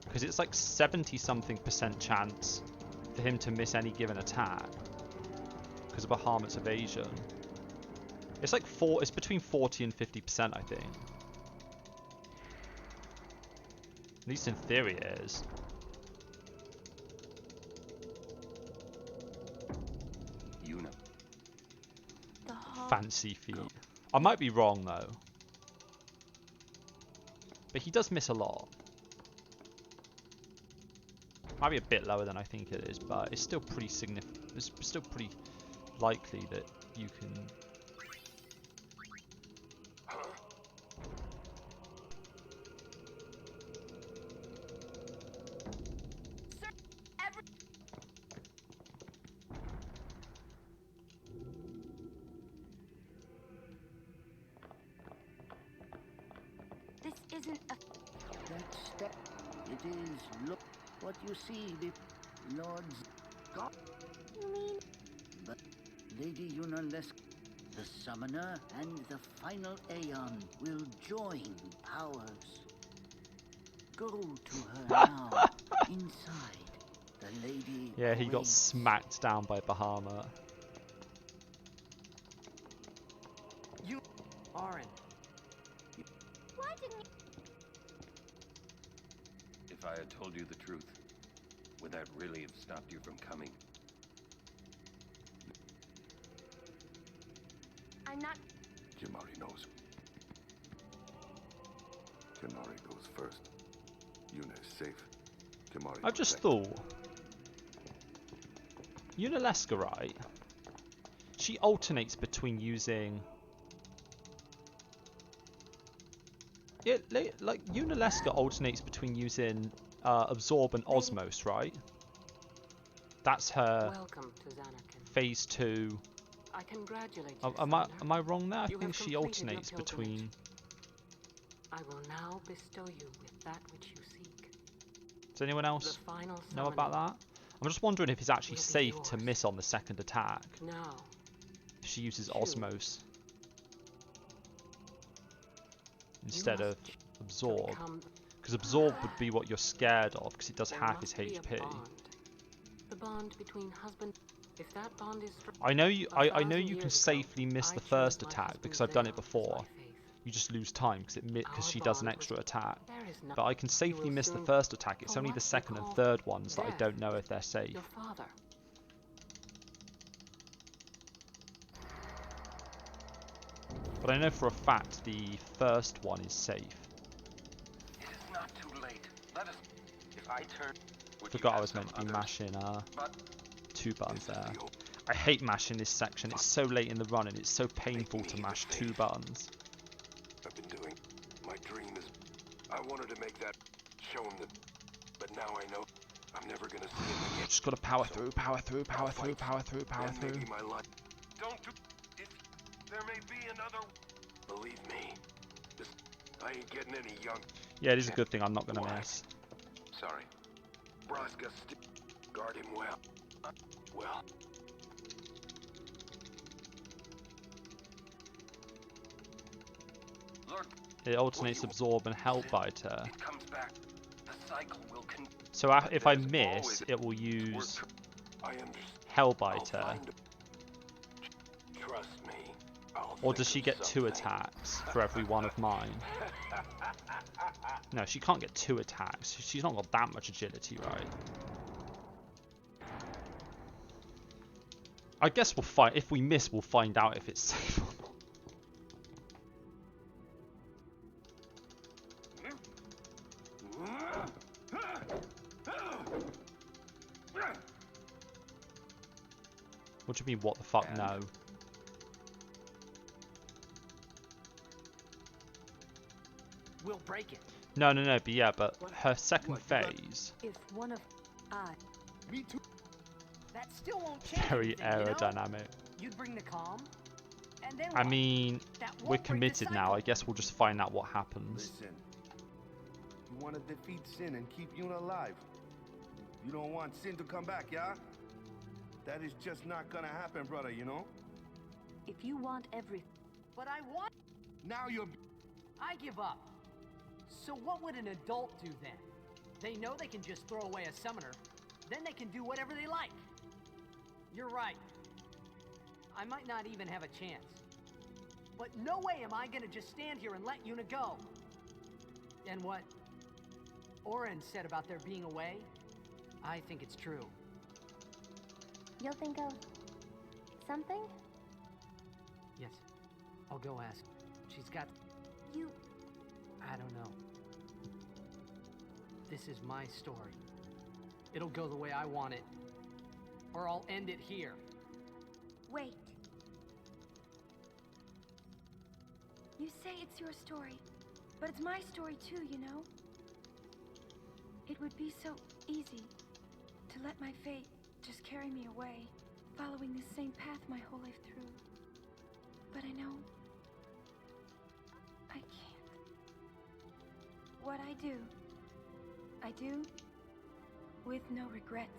Speaker 1: Because it's like 70-something% chance for him to miss any given attack. Because of Bahamut's evasion. It's like it's between 40 and 50%, I think. At least in theory it is.
Speaker 13: Yuna.
Speaker 1: Fancy feet. I might be wrong though. But he does miss a lot. Might be a bit lower than I think it is, but it's still pretty significant. It's still pretty likely that you can...
Speaker 3: This isn't a...
Speaker 19: It is, look, what you see, the Lord's God.
Speaker 3: You mean...
Speaker 19: But Lady Yunalesk, the Summoner and the final Aeon will join powers. Go to her now, inside. The lady
Speaker 1: Yeah, he got
Speaker 19: awaits.
Speaker 1: smacked down by Bahamut.
Speaker 15: You... Arin.
Speaker 3: Why didn't you...
Speaker 13: If I had told you the truth, would that really have stopped you from coming?
Speaker 3: I'm not...
Speaker 7: Kimari knows. Kimari goes first. Yuna is safe. Kimari...
Speaker 1: I've just thought... Yunaleska, right? She alternates between using... Yeah, like Yunaleska alternates between using Absorb and Osmos, right? That's her
Speaker 8: Welcome to Zanarkand.
Speaker 1: phase 2
Speaker 8: I congratulate you,
Speaker 1: Am I wrong there? I
Speaker 8: You
Speaker 1: think
Speaker 8: have
Speaker 1: she
Speaker 8: completed your
Speaker 1: alternates between.
Speaker 8: I will now bestow you with that which you seek.
Speaker 1: Does anyone else
Speaker 8: The final
Speaker 1: know about that? I'm just wondering if it's actually
Speaker 8: will be
Speaker 1: safe to
Speaker 8: yours.
Speaker 1: miss on the second attack.
Speaker 8: Now,
Speaker 1: If she uses
Speaker 8: choose.
Speaker 1: Osmose instead of Absorb.
Speaker 8: become-
Speaker 1: Because Absorb would be what you're scared of, because it does
Speaker 8: There
Speaker 1: half his
Speaker 8: must be a
Speaker 1: HP.
Speaker 8: bond. The bond between husband. If that bond is strong,
Speaker 1: I know you. I know
Speaker 8: 1,000
Speaker 1: you can
Speaker 8: years ago,
Speaker 1: safely miss
Speaker 8: I
Speaker 1: the
Speaker 8: chose
Speaker 1: first
Speaker 8: my
Speaker 1: attack
Speaker 8: husband's
Speaker 1: because I've done it
Speaker 8: veil as
Speaker 1: before.
Speaker 8: my faith.
Speaker 1: You just lose time because
Speaker 8: Our
Speaker 1: she does an
Speaker 8: bond
Speaker 1: extra
Speaker 8: was-
Speaker 1: attack.
Speaker 8: There is no-
Speaker 1: But I can
Speaker 8: You
Speaker 1: safely
Speaker 8: will
Speaker 1: miss the
Speaker 8: soon-
Speaker 1: first attack. It's
Speaker 8: for
Speaker 1: only
Speaker 8: what
Speaker 1: the
Speaker 8: you
Speaker 1: second and
Speaker 8: call
Speaker 1: third ones that I
Speaker 8: death.
Speaker 1: don't know if they're safe.
Speaker 8: Your father.
Speaker 1: But I know for a fact the first one is safe.
Speaker 13: It is not too late. Let us. If I turn.
Speaker 1: Forgot I was meant to be mashing 2 buttons there. I hate mashing this section. It's so late in the run and it's so painful to mash 2 buttons.
Speaker 14: I've been doing. My dream is. I wanted to make that. Show him that. But now I know. I'm never gonna see him again.
Speaker 1: Just gotta power through, power through, power through, power through, power
Speaker 14: Then
Speaker 1: through.
Speaker 14: maybe my life. Don't do. If there may be another. Believe me. This. I ain't getting any young.
Speaker 1: Yeah, it is a good thing I'm not gonna miss.
Speaker 14: Sorry. Braska, guard him well. Well.
Speaker 13: Lord,
Speaker 1: It alternates Absorb and Hellbiter.
Speaker 13: it comes back. The cycle will continue.
Speaker 1: So if I miss, it will use
Speaker 14: I understand.
Speaker 1: Hellbiter.
Speaker 14: Trust me. I'll
Speaker 1: Or
Speaker 14: think
Speaker 1: does she
Speaker 14: of
Speaker 1: get 2
Speaker 14: something.
Speaker 1: attacks for every one of mine? No, she can't get 2 attacks. She's not got that much agility, right? I guess we'll find. If we miss, we'll find out if it's safe or not. What do you mean, what the fuck, no?
Speaker 15: We'll break it.
Speaker 1: No, but yeah, but her second phase,
Speaker 11: If one of
Speaker 7: Me too.
Speaker 15: That still won't change
Speaker 1: very
Speaker 15: anything, you know?
Speaker 1: aerodynamic.
Speaker 15: You'd bring the calm, and then
Speaker 1: I
Speaker 15: what?
Speaker 1: mean,
Speaker 15: That
Speaker 1: we're
Speaker 15: won't break the
Speaker 1: committed now.
Speaker 15: cycle.
Speaker 1: I guess we'll just find out what happens.
Speaker 7: Listen. You want to defeat Sin and keep Yuna alive. You don't want Sin to come back, yeah? That is just not gonna happen, brother, you know?
Speaker 11: if you want everything.
Speaker 15: But I want.
Speaker 7: Now you're...
Speaker 15: I give up. So what would an adult do then? They know they can just throw away a summoner. Then they can do whatever they like. You're right. I might not even have a chance. But no way am I gonna just stand here and let Yuna go. And what Oren said about there being a way, I think it's true.
Speaker 3: You'll think of something?
Speaker 15: Yes. I'll go ask. She's got...
Speaker 3: You...
Speaker 15: I don't know. This is my story. It'll go the way I want it. Or I'll end it here.
Speaker 3: Wait. You say it's your story, but it's my story too, you know? It would be so easy to let my fate just carry me away, following this same path my whole life through. But I know I can't. What I do with no regrets.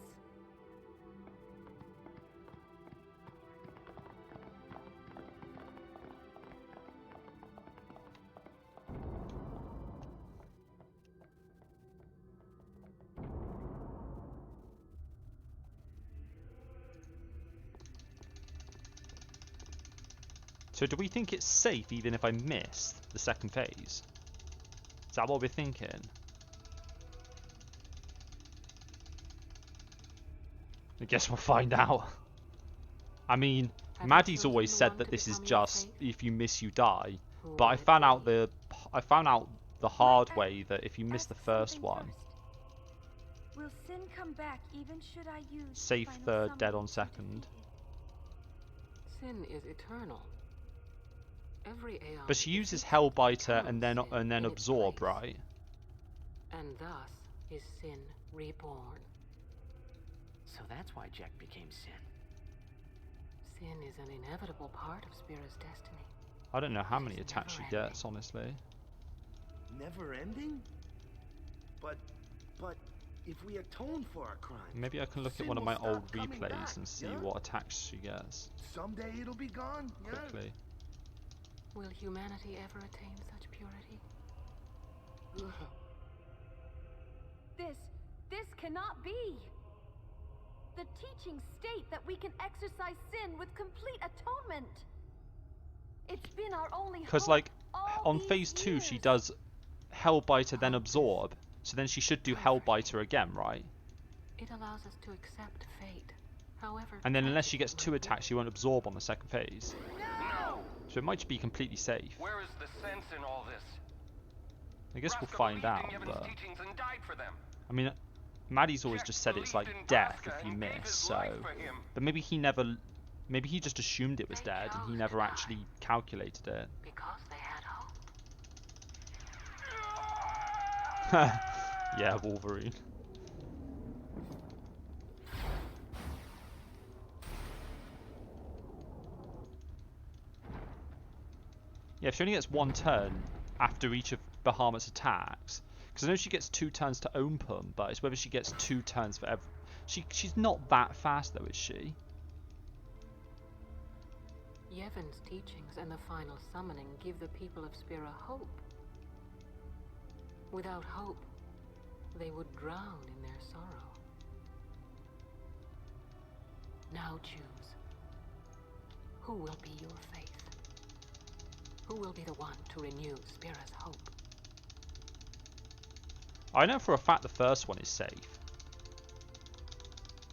Speaker 1: So do we think it's safe even if I miss the second phase? Is that what we're thinking? I guess we'll find out. I mean, Maddie's always said that this is just if you miss you die, but I found out the hard way that if you miss the first one,
Speaker 3: Will sin come back even should I use
Speaker 1: safe
Speaker 3: final
Speaker 1: third,
Speaker 3: summon
Speaker 1: dead on
Speaker 3: to
Speaker 1: second.
Speaker 8: Sin is eternal. Every aeon
Speaker 1: But she
Speaker 8: is
Speaker 1: uses
Speaker 8: its
Speaker 1: Hellbiter
Speaker 8: own
Speaker 1: and then
Speaker 8: sin in its
Speaker 1: Absorb,
Speaker 8: place.
Speaker 1: right?
Speaker 8: And thus is sin reborn.
Speaker 2: So that's why Jack became Sin.
Speaker 8: Sin is an inevitable part of Spira's destiny.
Speaker 1: I don't know how many attacks she gets, honestly.
Speaker 7: Never ending? But if we atone for our crimes,
Speaker 1: Maybe I can look at
Speaker 7: sin
Speaker 1: one of
Speaker 7: will
Speaker 1: my old
Speaker 7: stop coming
Speaker 1: replays
Speaker 7: back,
Speaker 1: and see
Speaker 7: yeah?
Speaker 1: what attacks she gets
Speaker 7: Someday it'll be gone, yeah?
Speaker 1: quickly.
Speaker 8: Will humanity ever attain such purity?
Speaker 9: This cannot be. The teachings state that we can exercise sin with complete atonement. It's been our only hope.
Speaker 1: Because, like,
Speaker 9: all
Speaker 1: on
Speaker 9: these
Speaker 1: phase 2,
Speaker 9: years.
Speaker 1: she does Hellbiter, then Absorb. So then she should do Hellbiter again, right?
Speaker 8: It allows us to accept fate. However,
Speaker 1: And then unless she gets 2 attacks, she won't Absorb on the second phase.
Speaker 13: No!
Speaker 1: So it might be completely safe.
Speaker 13: Where is the sense in all this?
Speaker 1: I guess we'll
Speaker 13: Vraska
Speaker 1: find
Speaker 13: believed
Speaker 1: out,
Speaker 13: in Yevon's
Speaker 1: but...
Speaker 13: teachings and died for them.
Speaker 1: I mean, Maddie's always just said it's like death if you miss, so... But maybe he never... Maybe he just assumed it was dead and he never actually calculated it.
Speaker 8: Because they had hope.
Speaker 1: Yeah, Wolverine. Yeah, if she only gets 1 turn after each of Bahamut's attacks, because I know she gets 2 turns to own them, but it's whether she gets 2 turns for every... She's not that fast though, is she?
Speaker 8: Yevon's teachings and the final summoning give the people of Spira hope. Without hope, they would drown in their sorrow. Now choose. Who will be your faith? Who will be the one to renew Spira's hope?
Speaker 1: I know for a fact the first one is safe.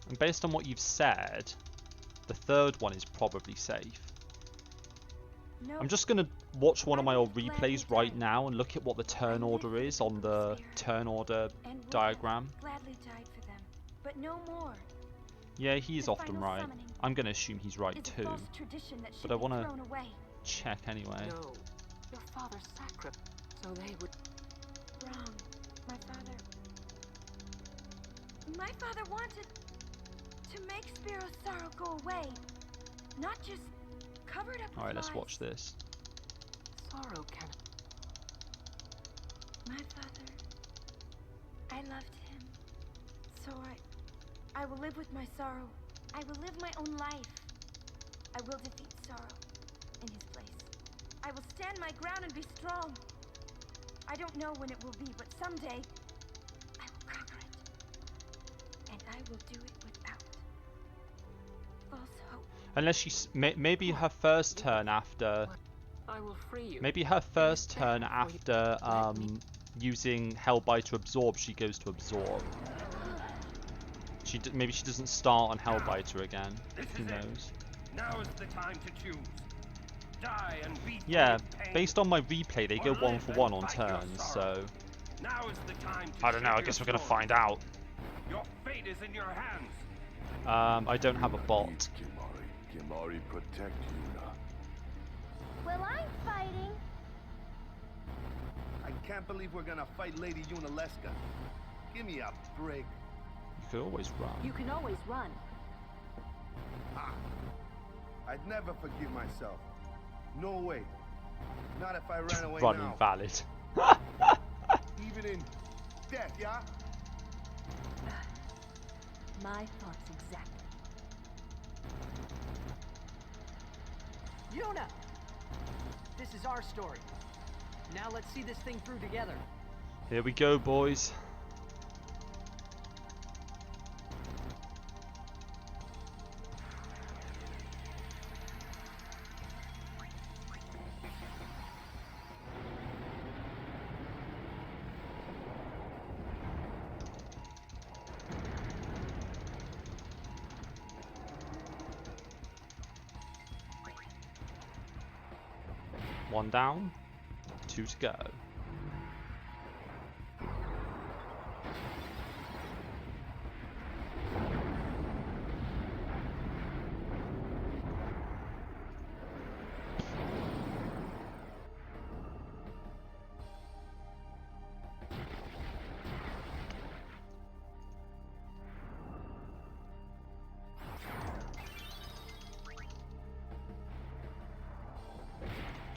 Speaker 1: And based on what you've said, the third one is probably safe.
Speaker 9: No.
Speaker 1: I'm just going to watch one of my old replays right now and look at what the turn order is on the turn order diagram.
Speaker 9: Gladly died for them, but no more.
Speaker 1: Yeah, he's
Speaker 9: The
Speaker 1: often
Speaker 9: final
Speaker 1: right.
Speaker 9: summoning
Speaker 1: I'm going to assume he's right
Speaker 9: is a
Speaker 1: too.
Speaker 9: false tradition that should
Speaker 1: But I
Speaker 9: be
Speaker 1: want
Speaker 9: thrown
Speaker 1: to
Speaker 9: away.
Speaker 1: check anyway.
Speaker 8: No, your father's sacrifice, so they would...
Speaker 9: Wrong. My father wanted to make Spiro's sorrow go away, not just covered up with
Speaker 1: Alright, let's
Speaker 9: lies.
Speaker 1: watch this.
Speaker 8: Sorrow can...
Speaker 9: My father, I loved him, so I will live with my sorrow. I will live my own life. I will defeat sorrow in his place. I will stand my ground and be strong. I don't know when it will be, but someday I will conquer it. And I will do it without false hope.
Speaker 1: Unless she's... maybe her first turn after...
Speaker 8: I will free you.
Speaker 1: Maybe her first turn after using Hellbite to absorb, she goes to absorb. Maybe she doesn't start on Hellbiter again. Who knows?
Speaker 13: Now is the time to choose. Die and be
Speaker 1: Yeah, based on my replay, they go 1 for 1 on turns, so...
Speaker 13: Now is the time to
Speaker 1: I don't know, I guess we're gonna find out.
Speaker 13: Your fate is in your hands.
Speaker 1: I don't have a bot.
Speaker 7: Kimari, protect Yuna.
Speaker 3: Well, I'm fighting.
Speaker 7: I can't believe we're gonna fight Lady Yunalesca. Give me a break.
Speaker 1: You could always run.
Speaker 11: You can always run.
Speaker 7: Ah, I'd never forgive myself. No way. Not if I ran away
Speaker 1: Run
Speaker 7: now.
Speaker 1: invalid.
Speaker 7: Even in death, yeah?
Speaker 11: My thoughts exactly.
Speaker 15: Yuna! This is our story. Now let's see this thing through together.
Speaker 1: Here we go, boys. One down, 2 to go.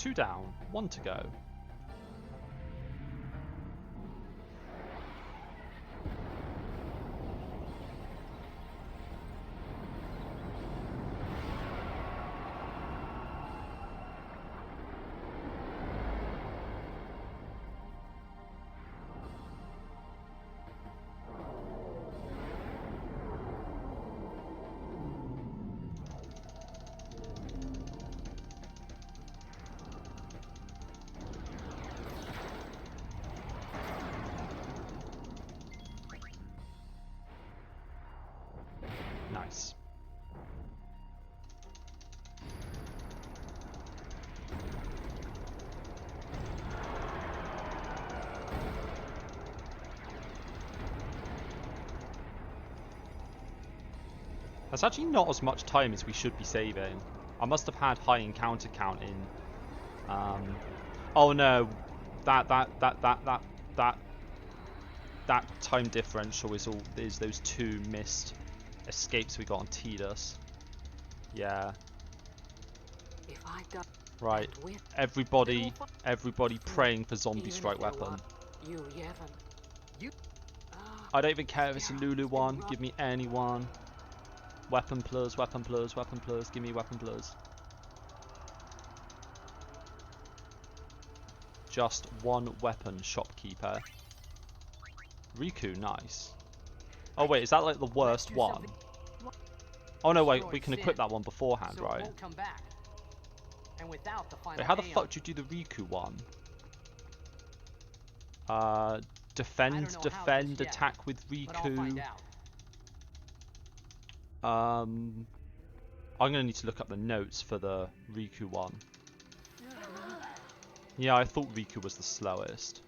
Speaker 1: 2 down, 1 to go. Nice. That's actually not as much time as we should be saving. I must have had high encounter count in. Oh no, that time differential is those 2 missed escapes we got on Tidus. Yeah.
Speaker 8: If I got
Speaker 1: right. Everybody praying for zombie strike weapon.
Speaker 8: You, Yevon. You.
Speaker 1: I don't even care if it's a Lulu one. Give me anyone. Weapon plus, weapon plus, weapon plus. Give me weapon plus. Just 1 weapon, shopkeeper. Riku, nice. Oh wait, is that like the worst one? Oh no, wait, we can equip that one beforehand, right? Wait, how the fuck do you do the Riku one? Defend, attack with Riku. I'm gonna need to look up the notes for the Riku one. Yeah, I thought Riku was the slowest.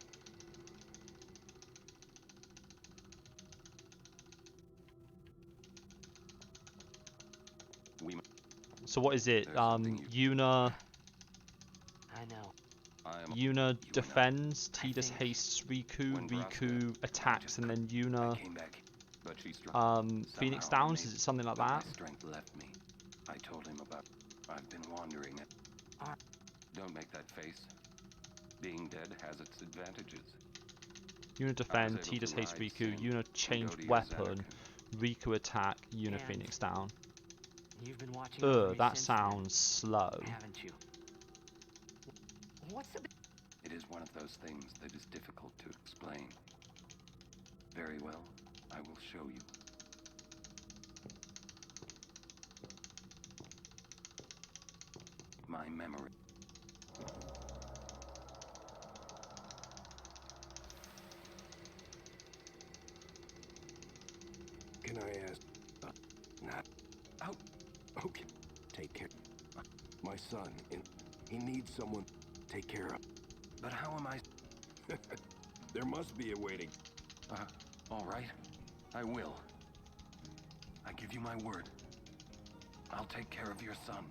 Speaker 1: So what is it? Yuna.
Speaker 2: I know.
Speaker 1: Yuna defends, Tidus hastes Riku, Riku attacks, and then Yuna Phoenix downs. Is it something like that?
Speaker 13: Strength left me. I told him about. I've been wandering. Don't make that face. Being dead has its advantages.
Speaker 1: Yuna defend, Tidus hates Riku, Yuna changed weapon, Riku attack, Yuna Phoenix down.
Speaker 2: You've been watching
Speaker 1: that sounds slow.
Speaker 2: Haven't you? What's the...
Speaker 13: It is one of those things that is difficult to explain. Very well, I will show you. My memory.
Speaker 14: Can I ask? Not. Oh, okay. Take care. My son, he needs someone to take care of.
Speaker 13: But how am I?
Speaker 14: There must be a way to.
Speaker 13: All right. I will. I give you my word. I'll take care of your son.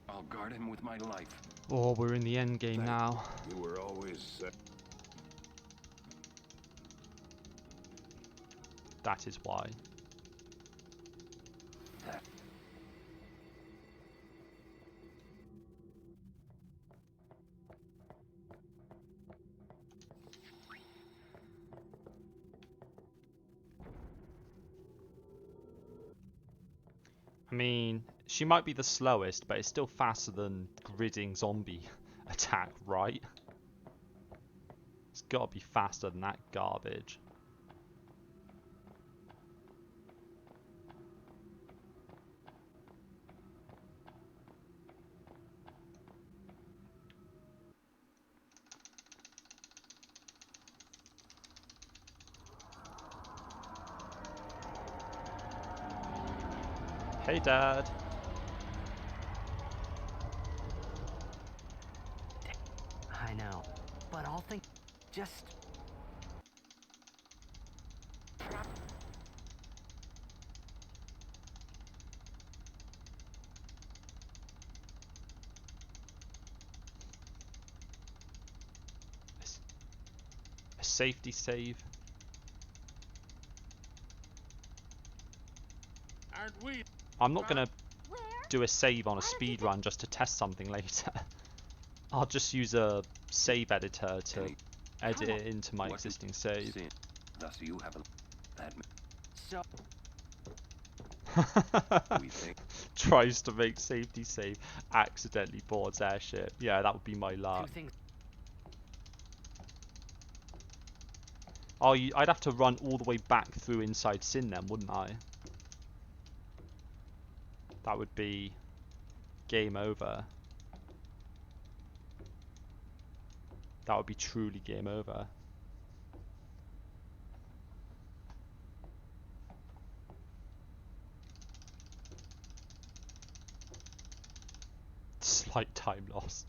Speaker 13: I'll guard him with my life.
Speaker 1: Oh, we're in the end game now.
Speaker 14: You were always.
Speaker 1: That is why. I mean, she might be the slowest, but it's still faster than gridding zombie attack, right? It's got to be faster than that garbage. Hey, Dad.
Speaker 2: I know, but I'll think. Just.
Speaker 1: A safety save.
Speaker 10: Aren't we?
Speaker 1: I'm not gonna do a save on a speedrun just to test something later. I'll just use a save editor to edit it into my existing save.
Speaker 13: Thus you haven't that.
Speaker 15: So
Speaker 13: we think.
Speaker 1: Tries to make safety save, accidentally boards airship. Yeah, that would be my luck. Oh, I'd have to run all the way back through inside Sin then, wouldn't I? That would be game over. That would be truly game over. Slight time loss.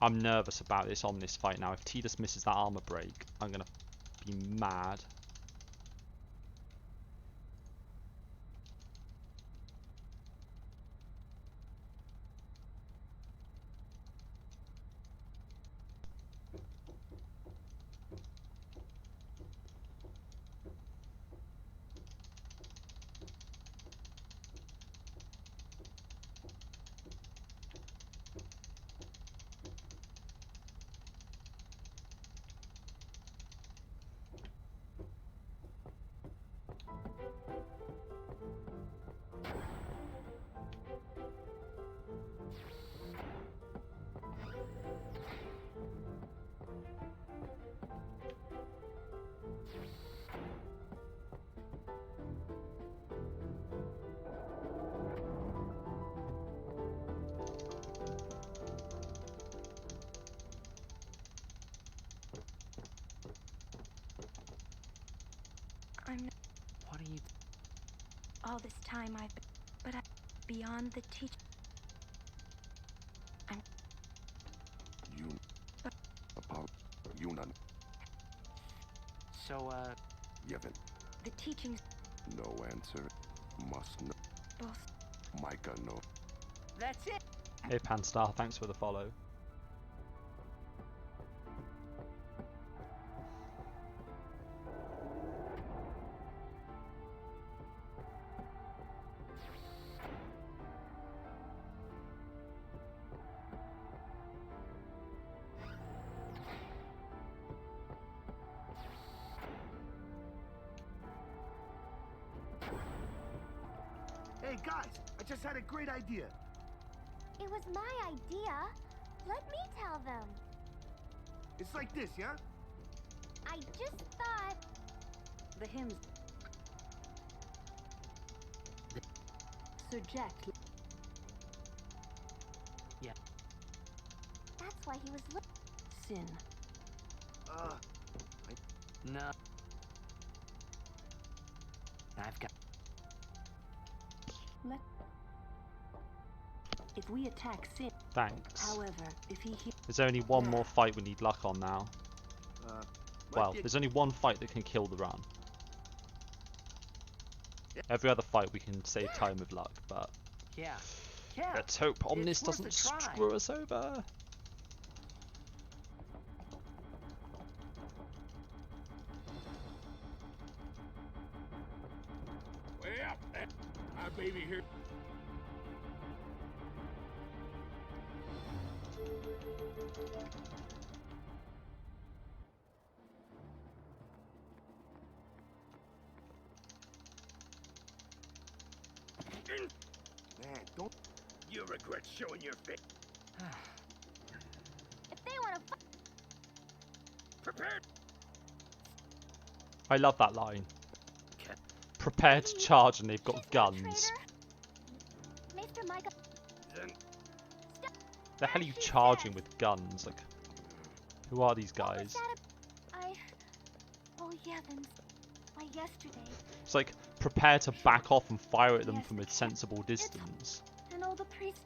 Speaker 1: I'm nervous about this Omnis fight now. If Tidus misses that armor break, I'm gonna be mad.
Speaker 9: What are you? All this time I've been, but I, beyond the teach. I'm.
Speaker 14: You. About Yunan.
Speaker 15: So,
Speaker 14: Yevon.
Speaker 9: The teachings.
Speaker 14: No answer. Must know.
Speaker 9: Both.
Speaker 14: Micah no.
Speaker 15: That's it.
Speaker 1: Hey Panstar, thanks for the follow.
Speaker 7: Hey guys, I just had a great idea.
Speaker 3: It was my idea. Let me tell them.
Speaker 7: It's like this, yeah?
Speaker 3: I just thought...
Speaker 11: The hymns. Sir Jack.
Speaker 15: Yeah.
Speaker 3: That's why he was
Speaker 11: Sin.
Speaker 15: No. I've got...
Speaker 11: If we attack Sin...
Speaker 1: Thanks.
Speaker 11: However, if he...
Speaker 1: There's only one more fight we need luck on now. Well, there's only one fight that can kill the run. Every other fight we can save time with luck, but...
Speaker 15: Yeah.
Speaker 1: Let's hope Omnis doesn't screw us over.
Speaker 10: Well, our baby here.
Speaker 7: Man, don't...
Speaker 10: You regret showing your face.
Speaker 3: If they want to...
Speaker 10: Prepared.
Speaker 1: I love that line. Prepare to charge and they've got guns.
Speaker 3: Mr. Micah...
Speaker 1: The hell are you charging with guns? Like, who are these guys?
Speaker 3: Oh, Yevon. Why, yesterday...
Speaker 1: It's like, prepare to back off and fire at them from a sensible distance.
Speaker 3: And all the priests...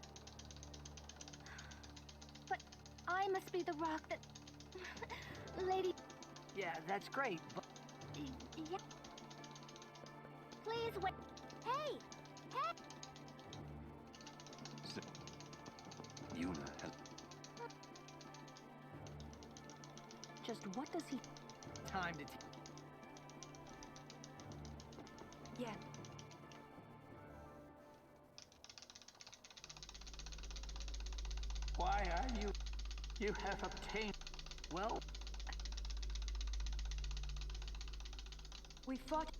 Speaker 3: But I must be the rock that... Lady...
Speaker 15: Yeah, that's great, but...
Speaker 3: Yeah. Please wait. Hey! Hey!
Speaker 13: Yuna has...
Speaker 11: Just what does he...
Speaker 15: Time to...
Speaker 9: Yeah.
Speaker 5: Why are you... You have obtained...
Speaker 15: Well...
Speaker 9: We fought...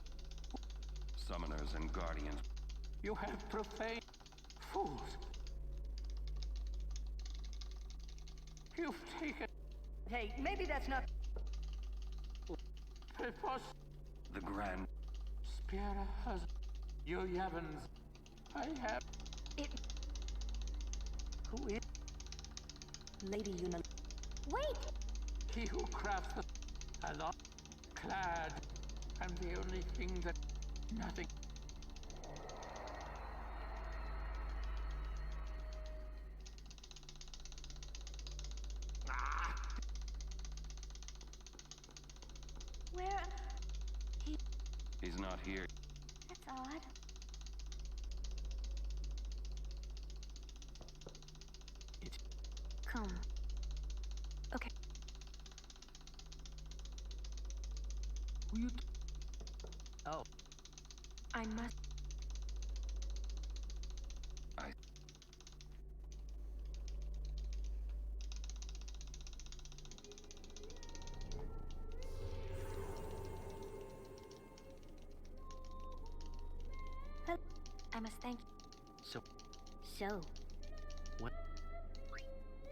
Speaker 13: Summoners and guardians.
Speaker 5: You have profaned... Fools. You've taken...
Speaker 15: Hey, maybe that's not...
Speaker 13: The Grand...
Speaker 5: Spira has... You Yavins. I have...
Speaker 9: It...
Speaker 15: Who is...
Speaker 11: Lady Yuna...
Speaker 3: Wait!
Speaker 5: He who crafts the... A lot... Clad. I'm the only thing that... Nothing...
Speaker 3: Where?
Speaker 13: He's not here.
Speaker 3: That's odd. Come.
Speaker 9: Okay.
Speaker 15: Who you... Oh.
Speaker 9: I must... I must thank you.
Speaker 3: So.
Speaker 15: What?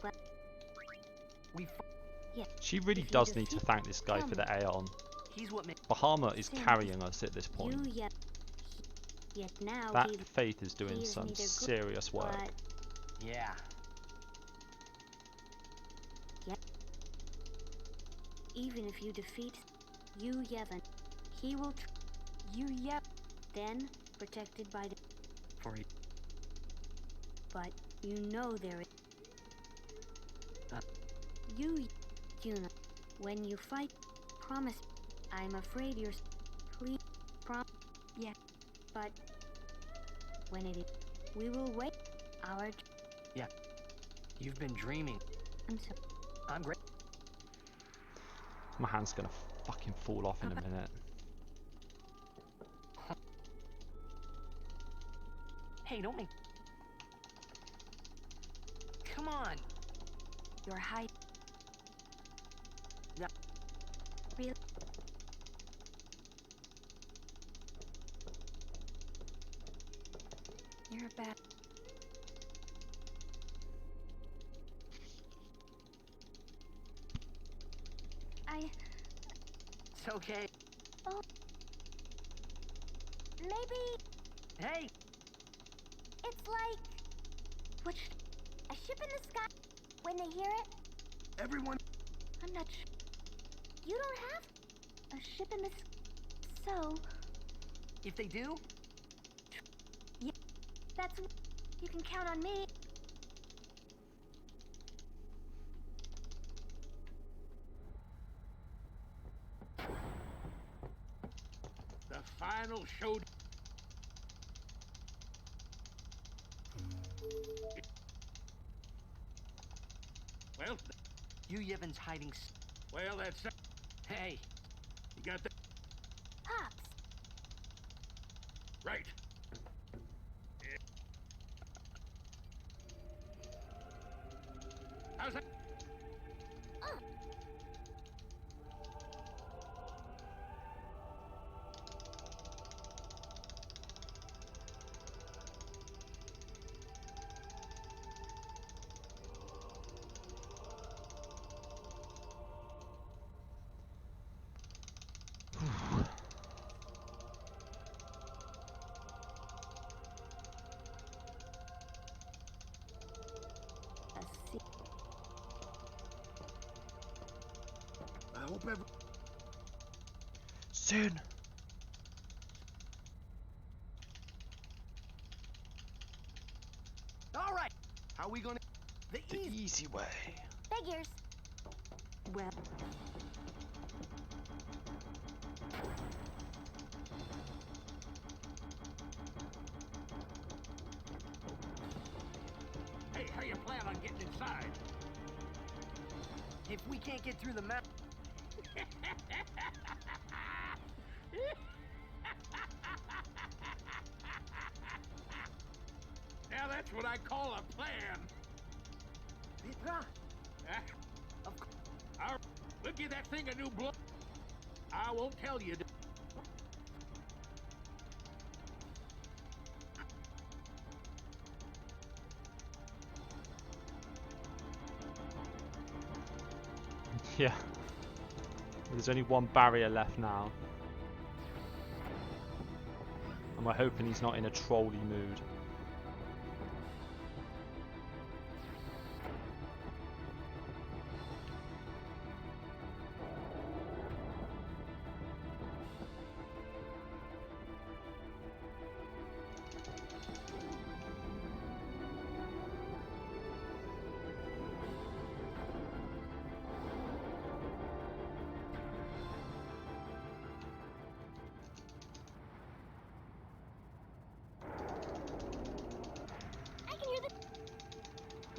Speaker 3: What?
Speaker 15: We...
Speaker 3: Yeah.
Speaker 1: She really does need to thank this guy for the Aeon.
Speaker 15: He's what makes...
Speaker 1: Bahamut is carrying us at this point.
Speaker 3: Yet now
Speaker 1: That faith is doing some serious work.
Speaker 15: Yeah.
Speaker 3: Yep. Even if you defeat you Yevon, he will then protected by the...
Speaker 15: For you.
Speaker 3: But you know there is... You, Yuna, when you fight, promise. I'm afraid you're... Please,
Speaker 9: Yeah.
Speaker 3: But when it is, we will wait. Our...
Speaker 15: Yeah. You've been dreaming.
Speaker 3: I'm so...
Speaker 15: I'm great.
Speaker 1: My hand's gonna fucking fall off in a minute.
Speaker 15: Hey, don't make... Come on!
Speaker 9: Your height...
Speaker 15: No.
Speaker 9: Really? You're a bad...
Speaker 15: It's okay.
Speaker 3: Oh. Maybe...
Speaker 15: Hey!
Speaker 3: It's like...
Speaker 9: Which...
Speaker 3: A ship in the sky. When they hear it...
Speaker 7: Everyone...
Speaker 9: I'm not sure.
Speaker 3: You don't have... A ship in the sky. So...
Speaker 15: If they do...
Speaker 3: Yeah. That's... You can count on me.
Speaker 10: The final show. Well,
Speaker 15: you Yevon's hiding.
Speaker 10: Well, that's.
Speaker 15: Hey,
Speaker 10: you got that?
Speaker 3: Pops.
Speaker 10: Right. How's that?
Speaker 7: I hope every...
Speaker 1: Soon.
Speaker 15: All right. How are we gonna?
Speaker 1: The easy way.
Speaker 3: Figures.
Speaker 9: Well.
Speaker 10: plan on getting inside?
Speaker 15: If we can't get through the map...
Speaker 10: Now that's what I call a plan.
Speaker 15: Petra?
Speaker 10: Of course. All right, we'll give that thing a new blow. I won't tell you.
Speaker 1: Yeah. There's only one barrier left now. And we're hoping he's not in a trolley mood.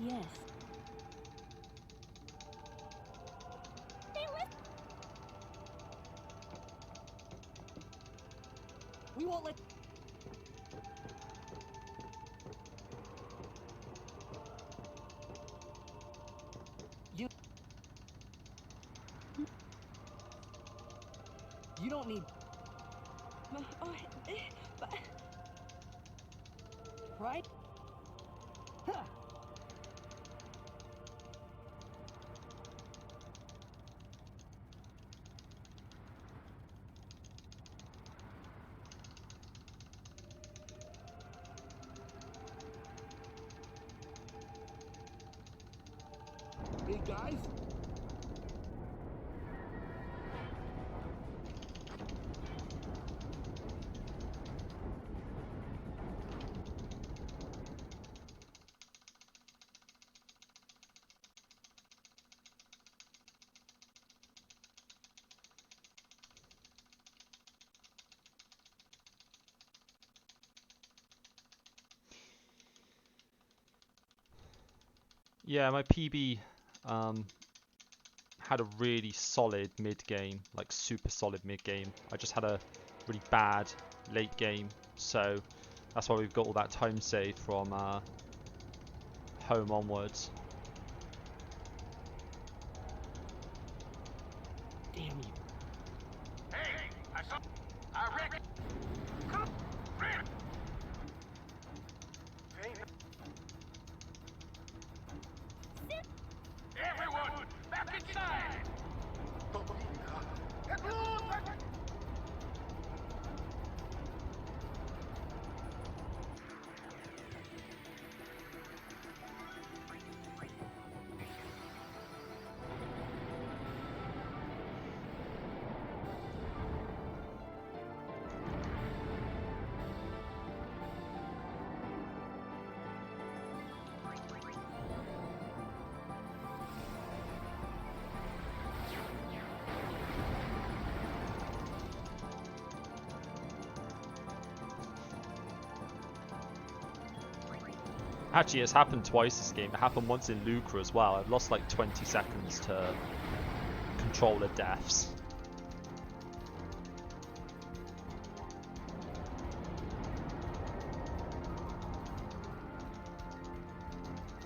Speaker 11: Yes.
Speaker 15: We won't let... You don't need... Right? Huh.
Speaker 7: Hey guys,
Speaker 1: Yeah, my PB had a really solid mid game, like super solid mid game. I just had a really bad late game, so that's why we've got all that time save from home onwards.
Speaker 15: Damn you.
Speaker 10: Hey, I saw... Rick! Come! Rick! Everyone, back inside!
Speaker 1: Actually, it's happened twice this game. It happened once in Lucre as well. I've lost like 20 seconds to controller deaths.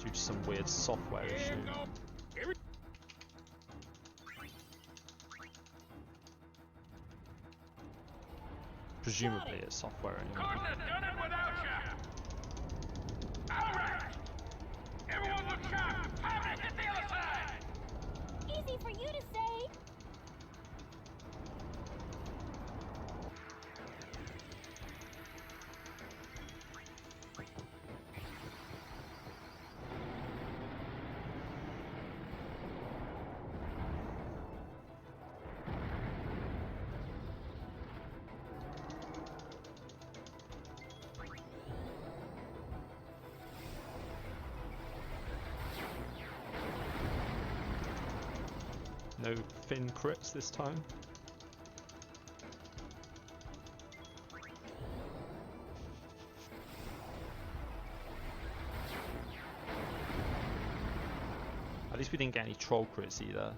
Speaker 1: Due to some weird software issue. Presumably it's software anyway.
Speaker 10: Everyone look sharp! Time to hit the other side!
Speaker 3: Easy for you to say.
Speaker 1: No Finn crits this time. At least we didn't get any troll crits either.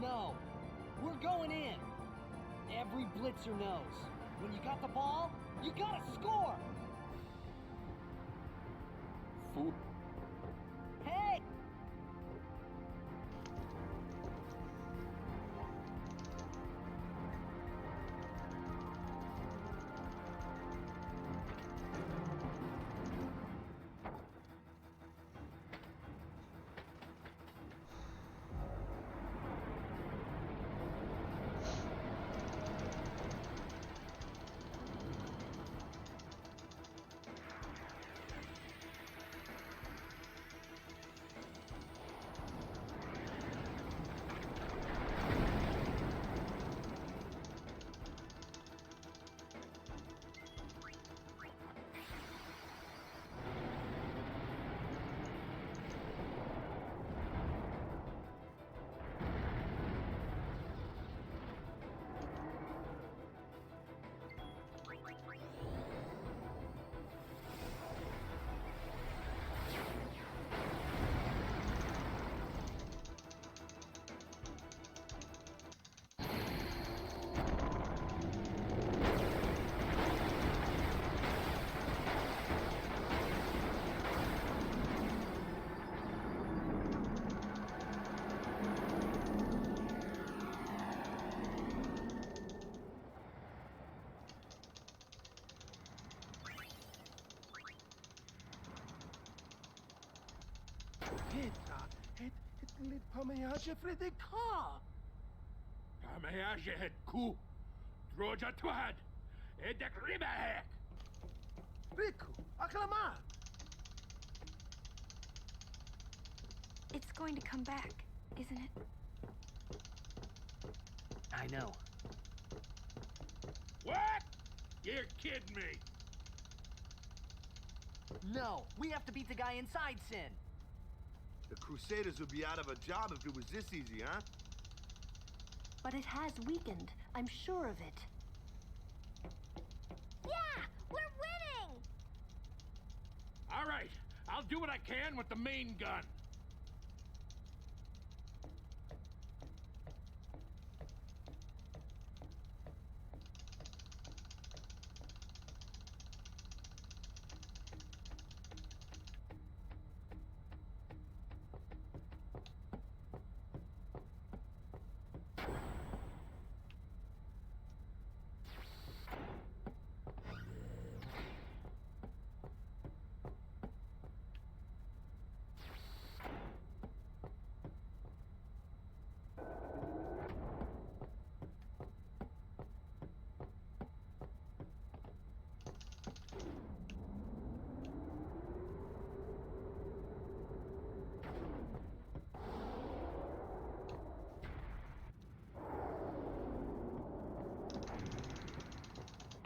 Speaker 15: No, we're going in. Every blitzer knows. When you got the ball, you gotta score.
Speaker 21: Fool.
Speaker 15: Hey!
Speaker 10: Pamajage Fredeka! Pamajage het ku! Droja twad! Edek ribahek!
Speaker 7: Riku, aklama!
Speaker 9: It's going to come back, isn't it?
Speaker 2: I know.
Speaker 10: What? You're kidding me!
Speaker 15: No, we have to beat the guy inside Sin.
Speaker 7: The Crusaders would be out of a job if it was this easy, huh?
Speaker 11: But it has weakened. I'm sure of it.
Speaker 3: Yeah! We're winning!
Speaker 10: All right, I'll do what I can with the main gun.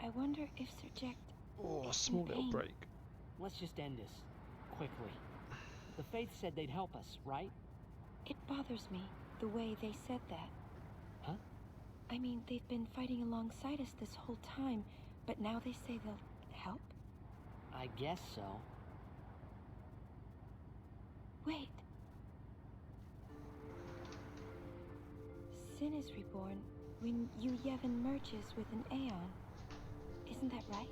Speaker 9: I wonder if Sir Jack.
Speaker 1: Oh, a small little break.
Speaker 15: Let's just end this. Quickly. The Faith said they'd help us, right?
Speaker 9: It bothers me, the way they said that.
Speaker 15: Huh?
Speaker 9: I mean, they've been fighting alongside us this whole time, but now they say they'll help?
Speaker 15: I guess so.
Speaker 9: Wait. Sin is reborn when Yu Yevon merges with an Aeon. Isn't that right?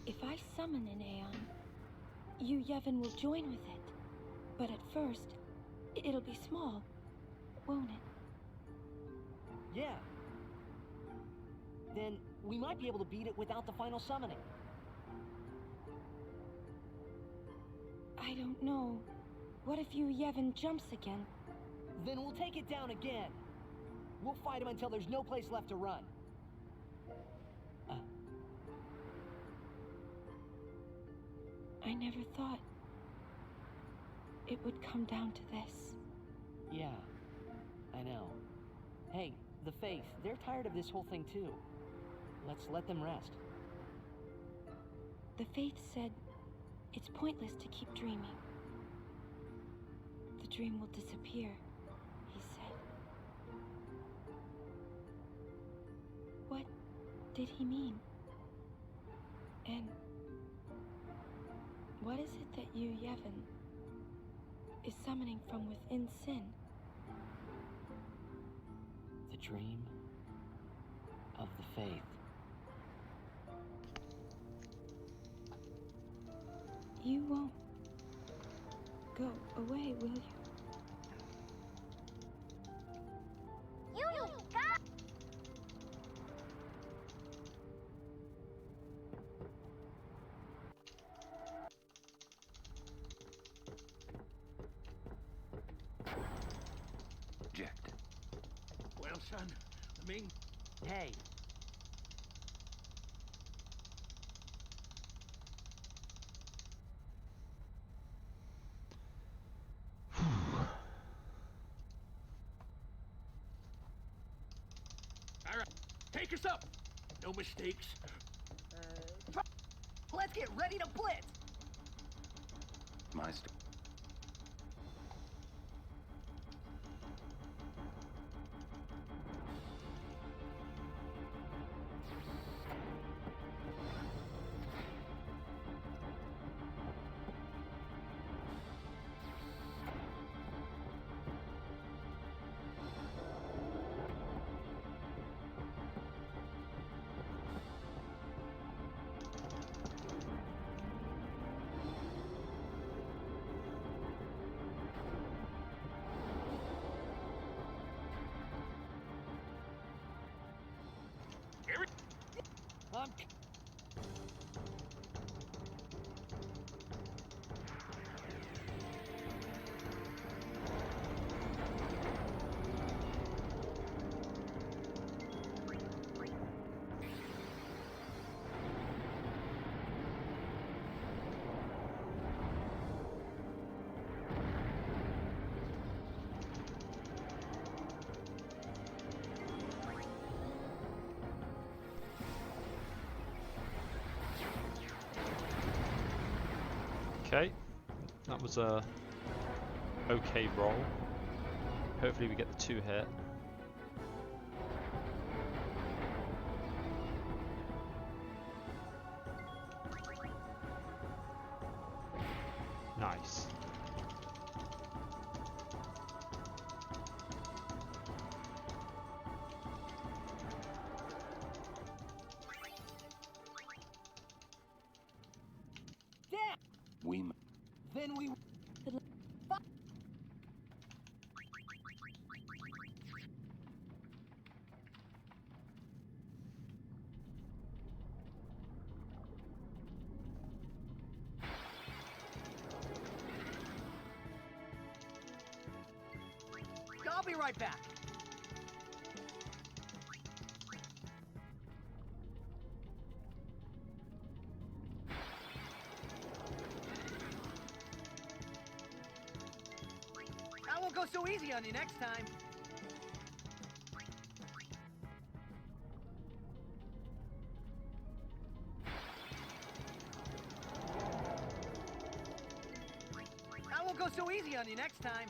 Speaker 9: If I summon an Aeon, Yu Yevon will join with it. But at first, it'll be small, won't it?
Speaker 15: Yeah. Then we might be able to beat it without the final summoning.
Speaker 9: I don't know. What if Yu Yevon jumps again?
Speaker 15: Then we'll take it down again. We'll fight him until there's no place left to run.
Speaker 9: I never thought it would come down to this.
Speaker 2: Yeah, I know. Hey, the Faith, they're tired of this whole thing too. Let's let them rest.
Speaker 9: The Faith said it's pointless to keep dreaming. The dream will disappear, he said. What did he mean? And what is it that you, Yevon, is summoning from within Sin?
Speaker 2: The dream of the Faith.
Speaker 9: You won't go away, will you?
Speaker 13: Jacked.
Speaker 10: Well, son, I mean...
Speaker 2: Hey.
Speaker 10: All right, take us up. No mistakes.
Speaker 15: Let's get ready to blitz!
Speaker 13: My
Speaker 1: Okay, that was a okay roll. Hopefully we get the 2 hit. Nice.
Speaker 15: Then we... I'll be right back. I won't go so easy on you next time. I won't go so easy on you next time.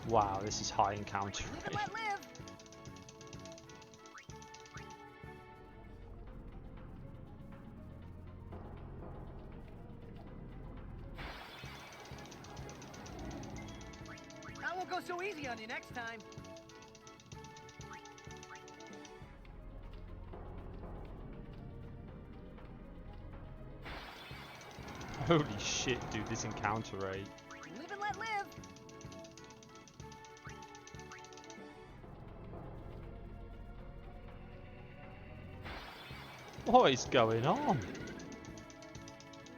Speaker 1: Wow, this is high encounter
Speaker 15: Live
Speaker 1: rate.
Speaker 15: and let live. I won't go so easy on you next time.
Speaker 1: Holy shit, dude, this encounter rate.
Speaker 15: Live and let live.
Speaker 1: What is going on?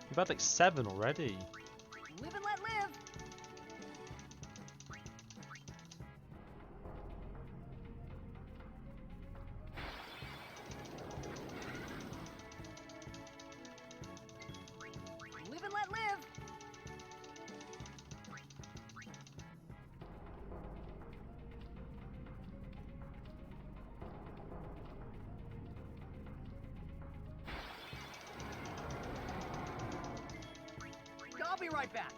Speaker 1: We've had like 7 already.
Speaker 15: Live and let live. right back.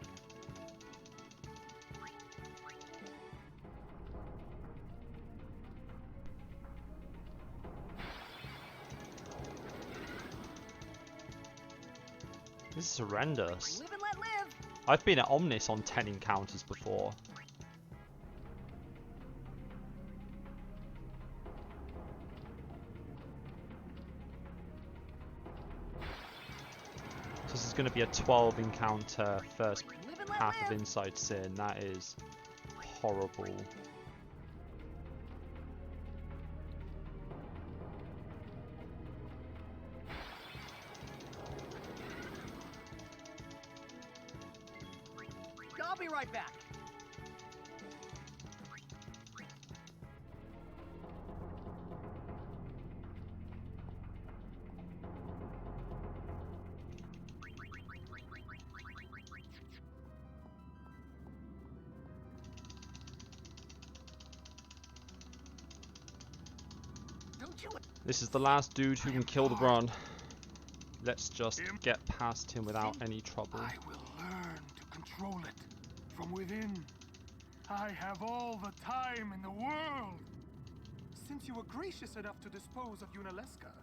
Speaker 1: This is horrendous.
Speaker 15: Live and let live.
Speaker 1: I've been at Omnis on 10 encounters before. So this is going to be a 12 encounter first half of Inside Sin. That is horrible.
Speaker 15: I'll be right back.
Speaker 1: This is the last dude who can kill the run. Let's just get past him without any trouble.
Speaker 12: I will learn to control it from within. I have all the time in the world. Since you were gracious enough to dispose of Unaleska.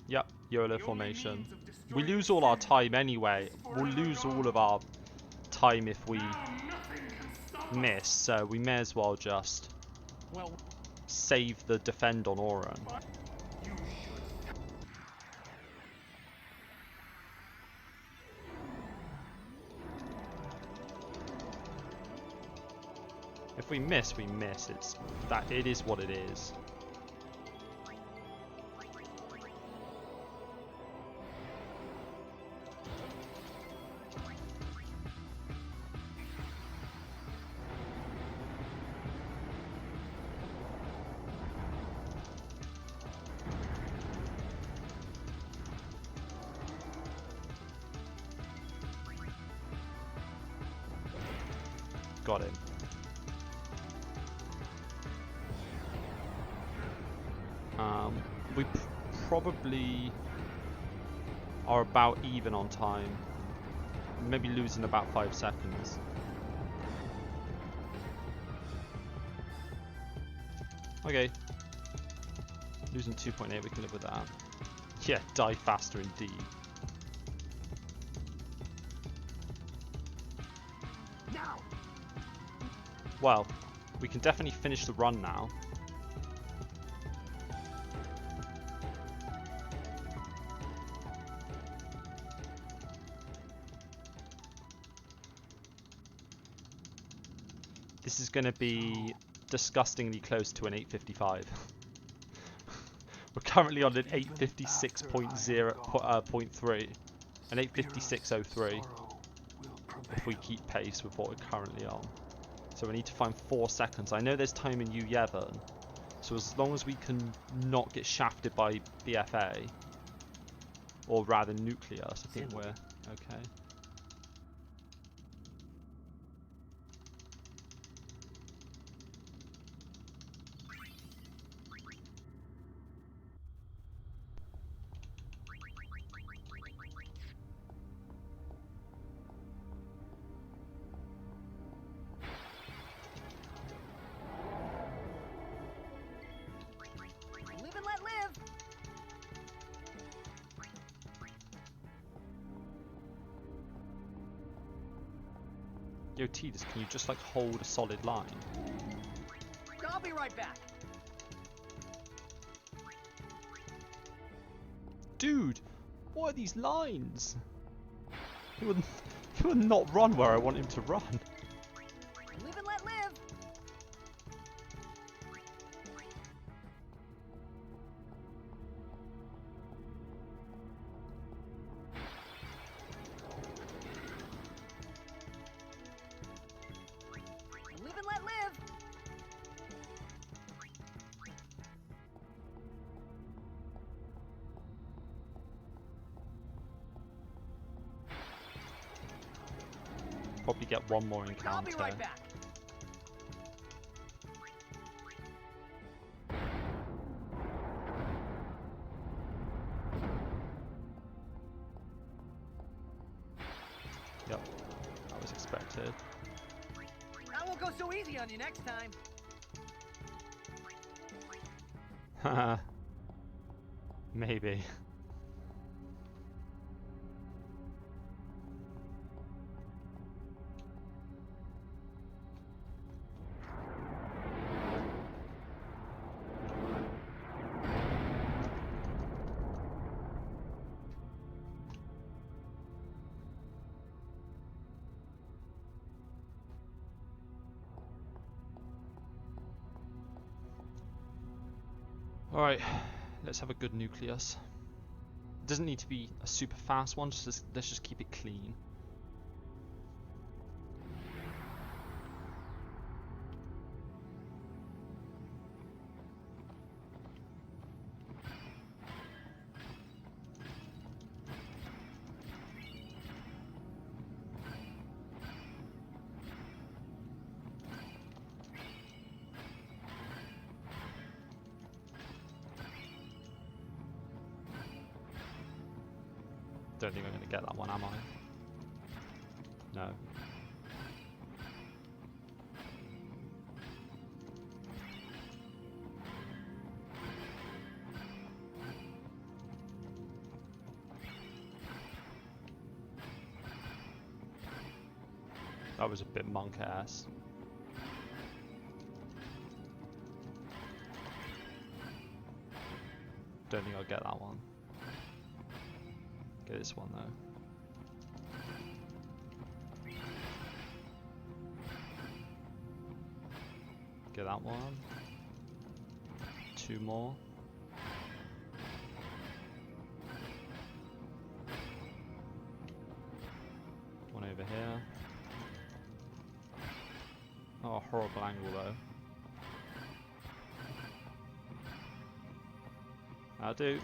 Speaker 1: Yep, Yola formation. We lose all our time anyway. We'll lose all of our time if we miss, so we may as well just save the defend on Oran. If we miss, we miss. It is what it is. Got him. We probably are about even on time. Maybe losing about 5 seconds. Okay. Losing 2.8, we can live with that. Yeah, die faster indeed.
Speaker 12: Now.
Speaker 1: Well, we can definitely finish the run now. This is going to be disgustingly close to an 855. We're currently on an 856.0.3, an 856.03 if we keep pace with what we're currently on. So we need to find 4 seconds. I know there's time in U-Yevon, so as long as we can not get shafted by BFA, or rather Nucleus, I think we're okay. Yo, Tidus, can you just like hold a solid line?
Speaker 15: I'll be right back.
Speaker 1: Dude, what are these lines? He would not run where I want him to run.
Speaker 15: Live and let live. Live and let live.
Speaker 1: Probably get one more encounter.
Speaker 15: I'll be right back.
Speaker 1: Yep. expected.
Speaker 15: I won't go so easy on you next time.
Speaker 1: Haha. Maybe. Alright, let's have a good nucleus. It doesn't need to be a super fast one, let's just keep it clean. Don't think I'm going to get that one, am I? No. That was a bit monk-ass. Don't think I'll get that one. Get this one though. Get that one. 2 more. One over here. Oh, horrible angle though. That'll do.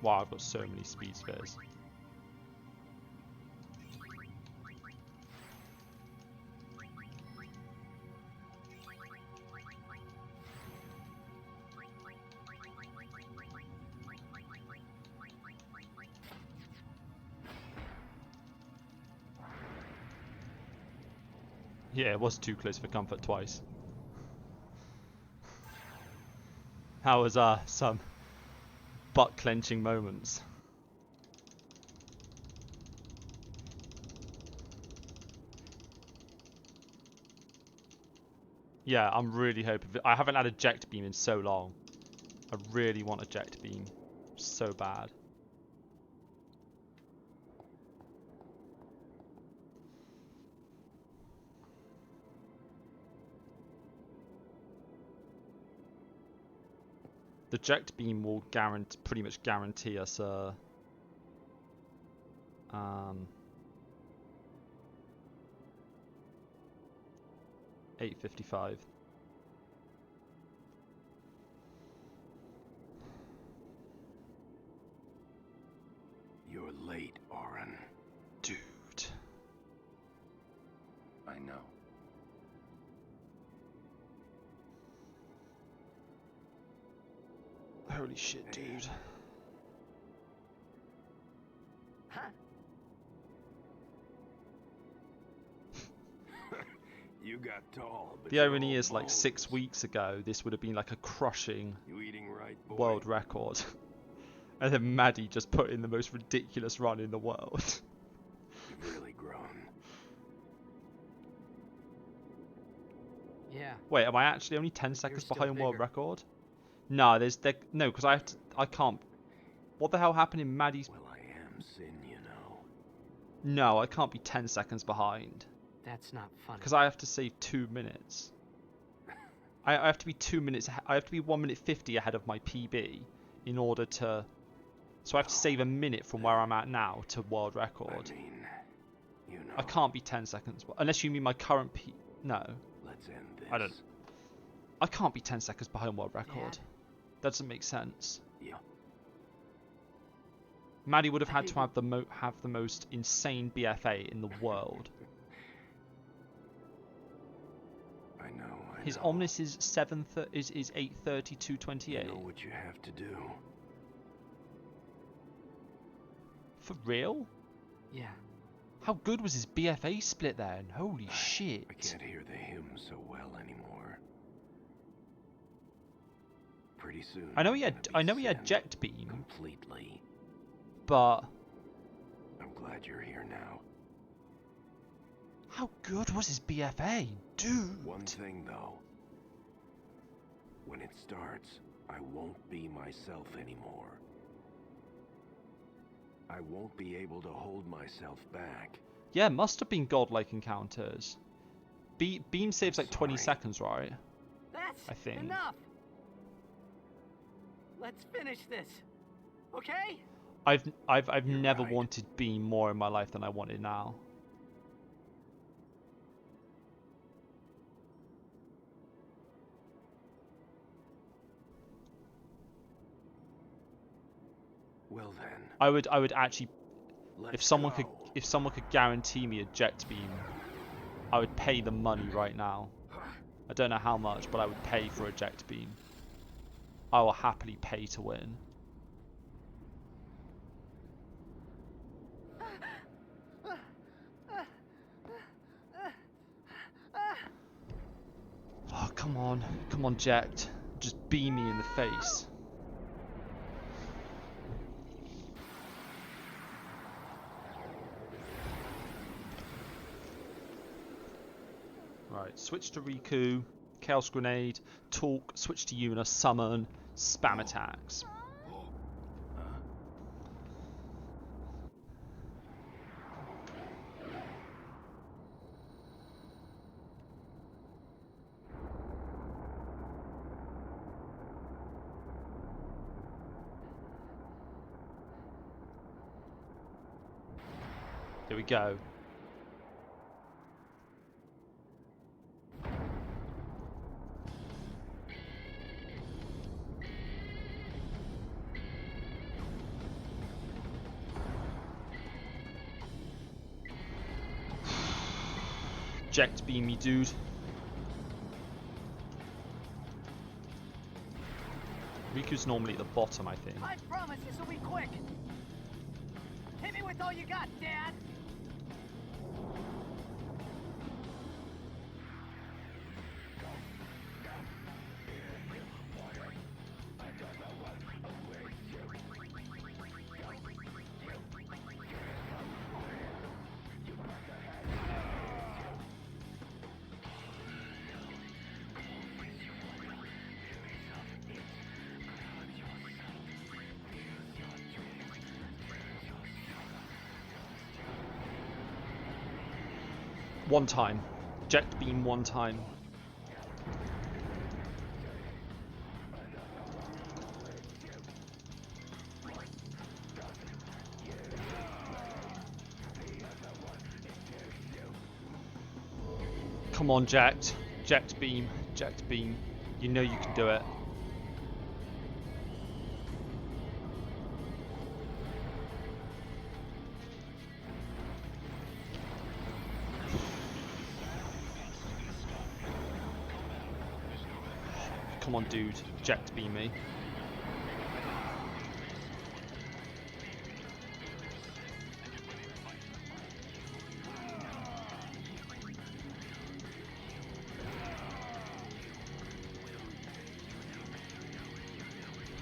Speaker 1: Wow, I've got so many speed spheres. Yeah, it was too close for comfort twice. How was some butt clenching moments? Yeah, I'm really hoping. I haven't had eject beam in so long. I really want eject beam so bad. The eject beam will pretty much guarantee us 855.
Speaker 14: You're late, Oren.
Speaker 1: Dude.
Speaker 14: I know.
Speaker 1: Holy shit, dude.
Speaker 15: Huh?
Speaker 14: You got tall, but
Speaker 1: The irony is, like 6 weeks ago, this would have been like a crushing world record. And then Maddie just put in the most ridiculous run in the world.
Speaker 14: You've really grown.
Speaker 2: Yeah.
Speaker 1: Wait, am I actually only 10 seconds
Speaker 2: still
Speaker 1: behind world
Speaker 2: bigger.
Speaker 1: record? No, no, because I can't. What the hell happened in Maddie's?
Speaker 14: Well, I am Sin, you know.
Speaker 1: No, I can't be 10 seconds behind.
Speaker 2: That's not funny.
Speaker 1: Because I have to save 2 minutes. I have to be 2 minutes. I have to be 1 minute 50 ahead of my PB in order to. So I have to save a minute from where I'm at now to world record.
Speaker 14: I mean, you know.
Speaker 1: I can't be 10 seconds. Unless you mean my current P. No.
Speaker 14: Let's end this.
Speaker 1: I don't. I can't be 10 seconds behind world record.
Speaker 2: Dad?
Speaker 1: That doesn't make sense.
Speaker 14: Yeah.
Speaker 1: Maddie would have had to have the most insane BFA in the world.
Speaker 14: I know.
Speaker 1: His Omnis is 830 228.
Speaker 14: You know what you have to do.
Speaker 1: For real?
Speaker 2: Yeah.
Speaker 1: How good was his BFA split then? Holy shit.
Speaker 14: I can't hear the hymn so well anymore. Pretty soon.
Speaker 1: I know he had jet beam.
Speaker 14: Completely.
Speaker 1: But
Speaker 14: I'm glad you're here now.
Speaker 1: How good was his BFA? Dude.
Speaker 14: One thing though. When it starts, I won't be myself anymore. I won't be able to hold myself back.
Speaker 1: Yeah, must have been godlike encounters. Beam saves like 20 seconds, right?
Speaker 15: That's
Speaker 1: I think.
Speaker 15: enough. Let's finish this. Okay?
Speaker 1: I've never wanted beam more in my life than I want it now.
Speaker 14: Well then.
Speaker 1: I would actually, if someone could guarantee me a jet beam, I would pay the money right now. I don't know how much, but I would pay for a jet beam. I will happily pay to win. Oh, come on, Jet. Just beam me in the face. Right, switch to Riku, Chaos Grenade, Talk, switch to Yuna, Summon, Spam attacks. Here we go. Eject beam me, dude. Riku's normally at the bottom, I think.
Speaker 15: I promise this will be quick. Hit me with all you got, Dad.
Speaker 1: One time. Jet beam one time. Come on, Jet. Jet beam. Jet beam. You know you can do it. Come on, dude. Jet beam me.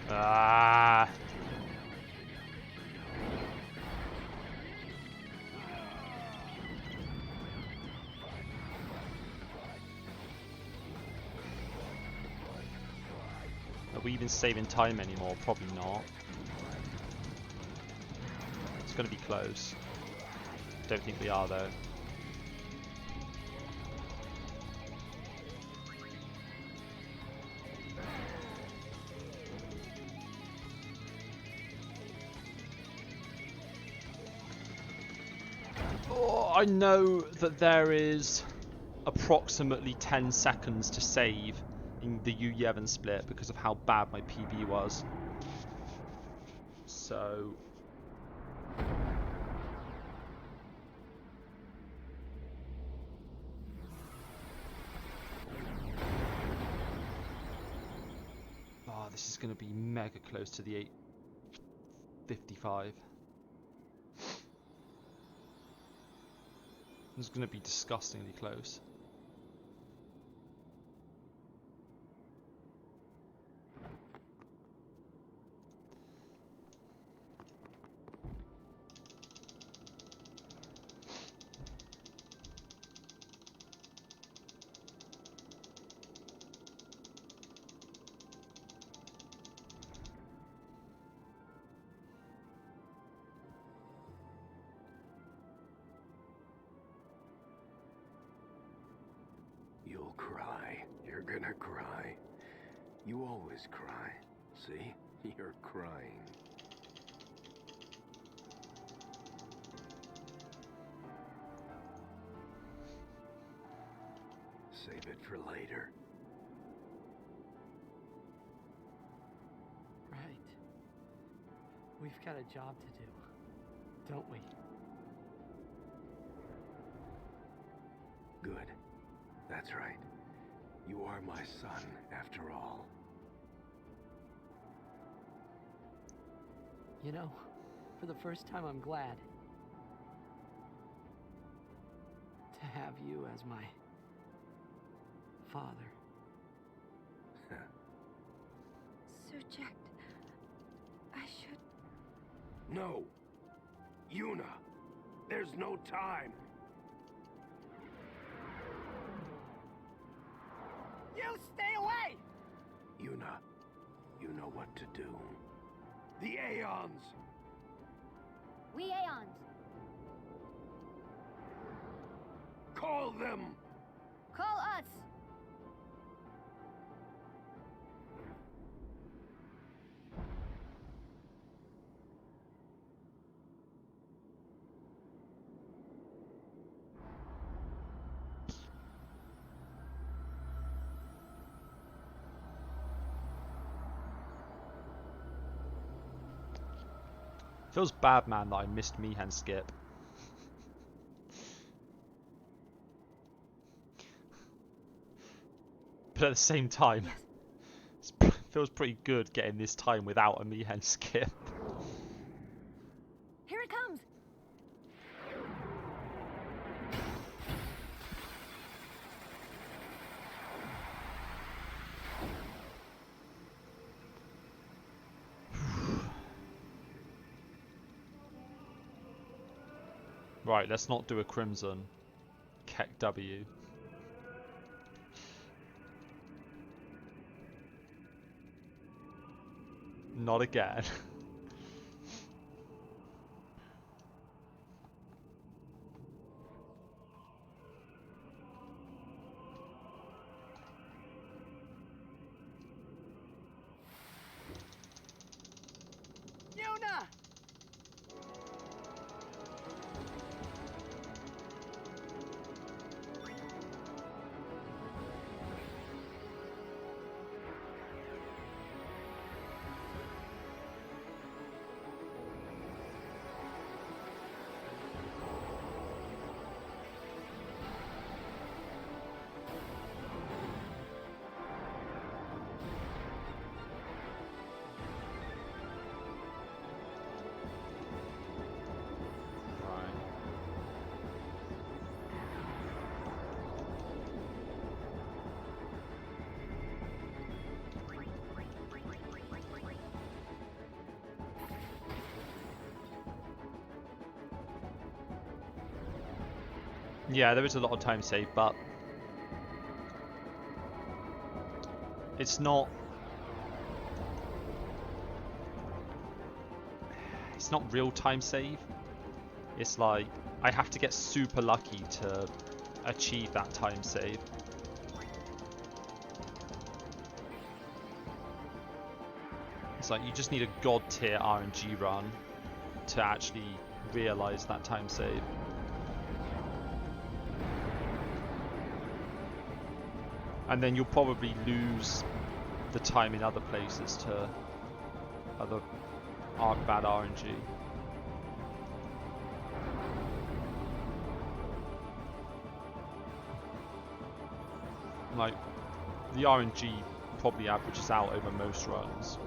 Speaker 1: Ah. Are we even saving time anymore? Probably not. It's going to be close. Don't think we are though. Oh, I know that there is approximately 10 seconds to save in the Yu Yevon split because of how bad my PB was. So is going to be mega close to the 855. It's going to be disgustingly close.
Speaker 14: You'll cry. You're gonna cry. You always cry. See? You're crying. Save it for later.
Speaker 2: Right. We've got a job to do, don't we?
Speaker 14: Good. That's right. You are my son, after all.
Speaker 2: You know, for the first time I'm glad to have you as my father.
Speaker 9: Sir Jack, I should...
Speaker 14: No! Yuna! There's no time!
Speaker 15: You stay away!
Speaker 14: Yuna, you know what to do. The Aeons!
Speaker 3: We Aeons.
Speaker 14: Call them!
Speaker 3: Call us.
Speaker 1: Feels bad, man, that I missed Mihan skip. But at the same time, it feels pretty good getting this time without a Mihan skip.
Speaker 3: Here it comes.
Speaker 1: Right, let's not do a Crimson. Keck W. Not again.
Speaker 15: Yuna!
Speaker 1: Yeah, there is a lot of time saved, but it's not real time save. It's like I have to get super lucky to achieve that time save. It's like you just need a god tier RNG run to actually realize that time save. And then you'll probably lose the time in other places to other bad RNG. Like, the RNG probably averages out over most runs.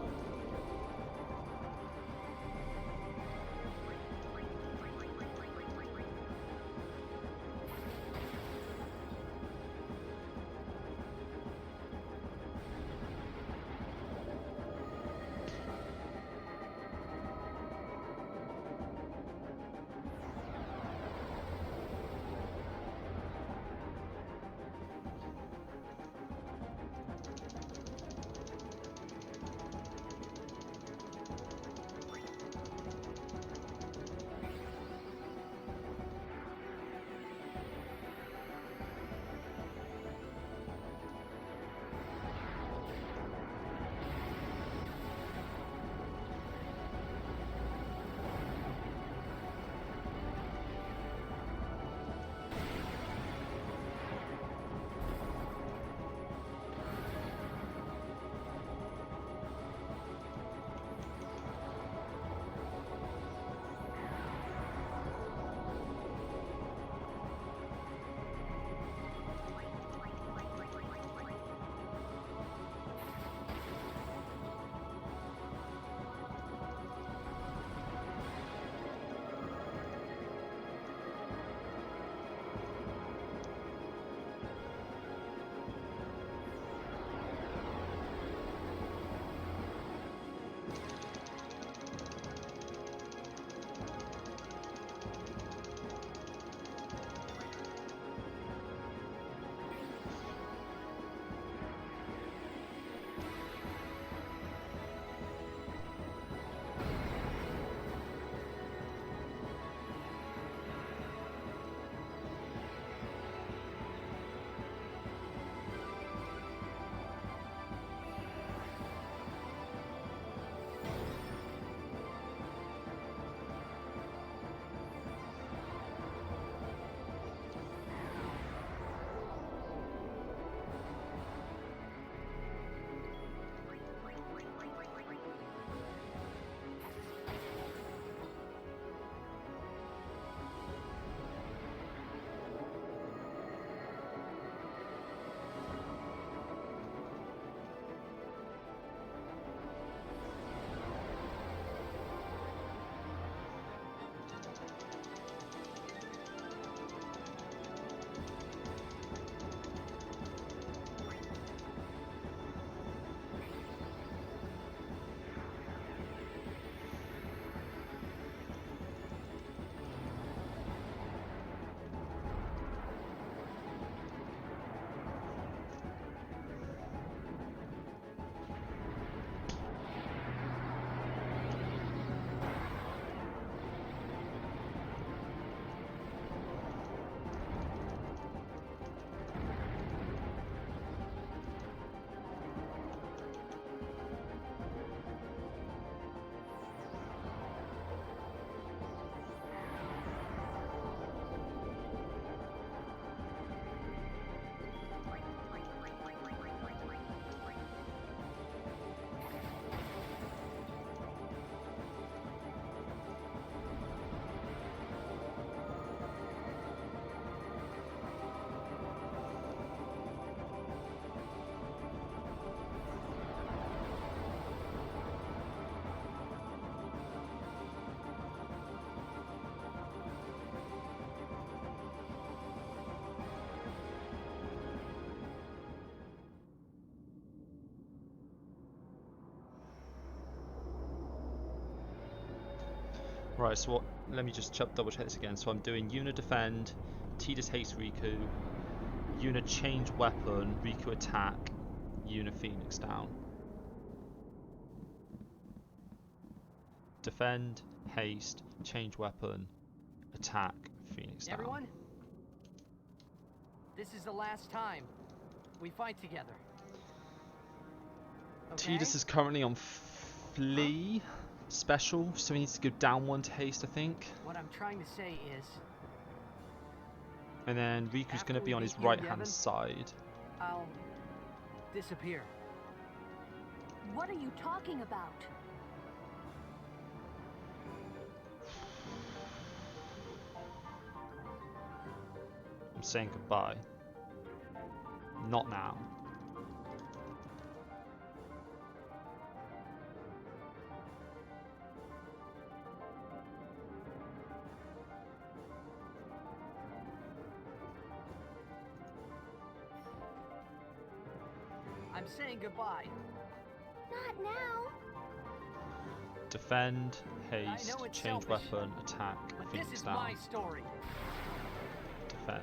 Speaker 1: Right, so what, let me just double check this again. So I'm doing Una defend, Tidus haste Riku, Una change weapon, Riku attack, Una Phoenix down. Defend, haste, change weapon, attack, Phoenix down.
Speaker 15: Everyone, this is the last time we fight together. Okay?
Speaker 1: Tidus is currently on Flea special, so he needs to go down one to haste, I think.
Speaker 15: What I'm trying to say is,
Speaker 1: and then Riku's going to be on his right hand side.
Speaker 15: I'll disappear.
Speaker 11: What are you talking about?
Speaker 1: I'm saying goodbye. Not now.
Speaker 15: I'm saying goodbye.
Speaker 3: Not now.
Speaker 1: Defend,
Speaker 15: I
Speaker 1: haste,
Speaker 15: know it's
Speaker 1: change
Speaker 15: selfish,
Speaker 1: weapon, attack,
Speaker 15: but
Speaker 1: Phoenix
Speaker 15: this is
Speaker 1: down.
Speaker 15: my story.
Speaker 1: Defend.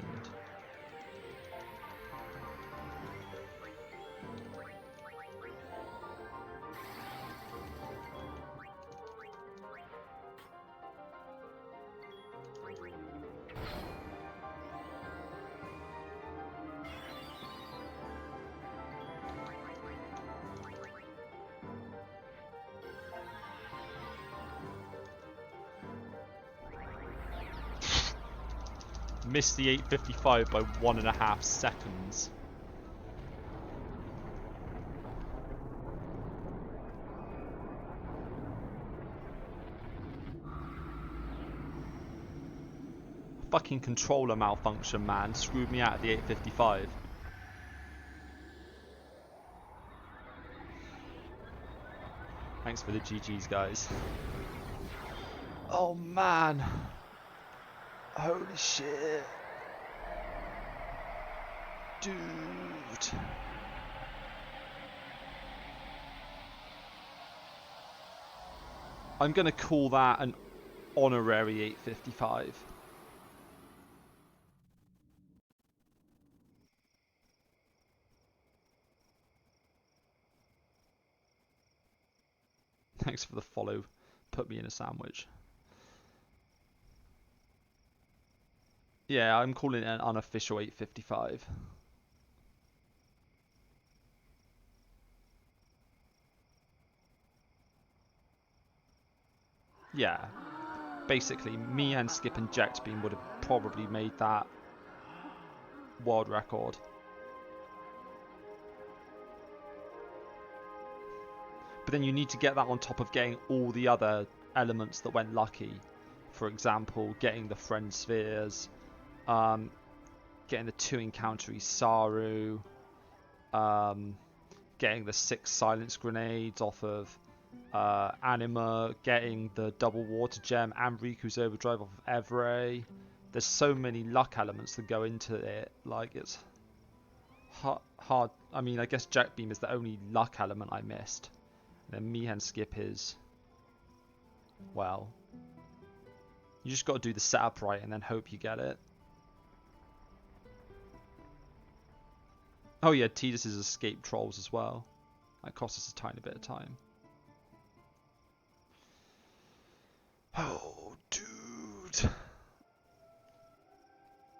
Speaker 1: Missed the 855 by 1.5 seconds. Fucking controller malfunction, man. Screwed me out of the 855. Thanks for the GGs, guys. Oh, man. Holy shit. Dude. I'm gonna call that an honorary 855. Thanks for the follow. Put me in a sandwich. Yeah, I'm calling it an unofficial 855. Yeah. Basically, me and Skip and Jetbeam would have probably made that world record. But then you need to get that on top of getting all the other elements that went lucky. For example, getting the friend spheres, getting the 2 encountery Saru, getting the 6 silence grenades off of Anima, getting the double water gem and Riku's overdrive off of Evray. There's so many luck elements that go into it. Like, it's hard. I mean, I guess Jetbeam is the only luck element I missed. And then Mihen Skip is, well, you just got to do the setup right and then hope you get it. Oh yeah, Tidus's escape trolls as well. That costs us a tiny bit of time. Oh, dude.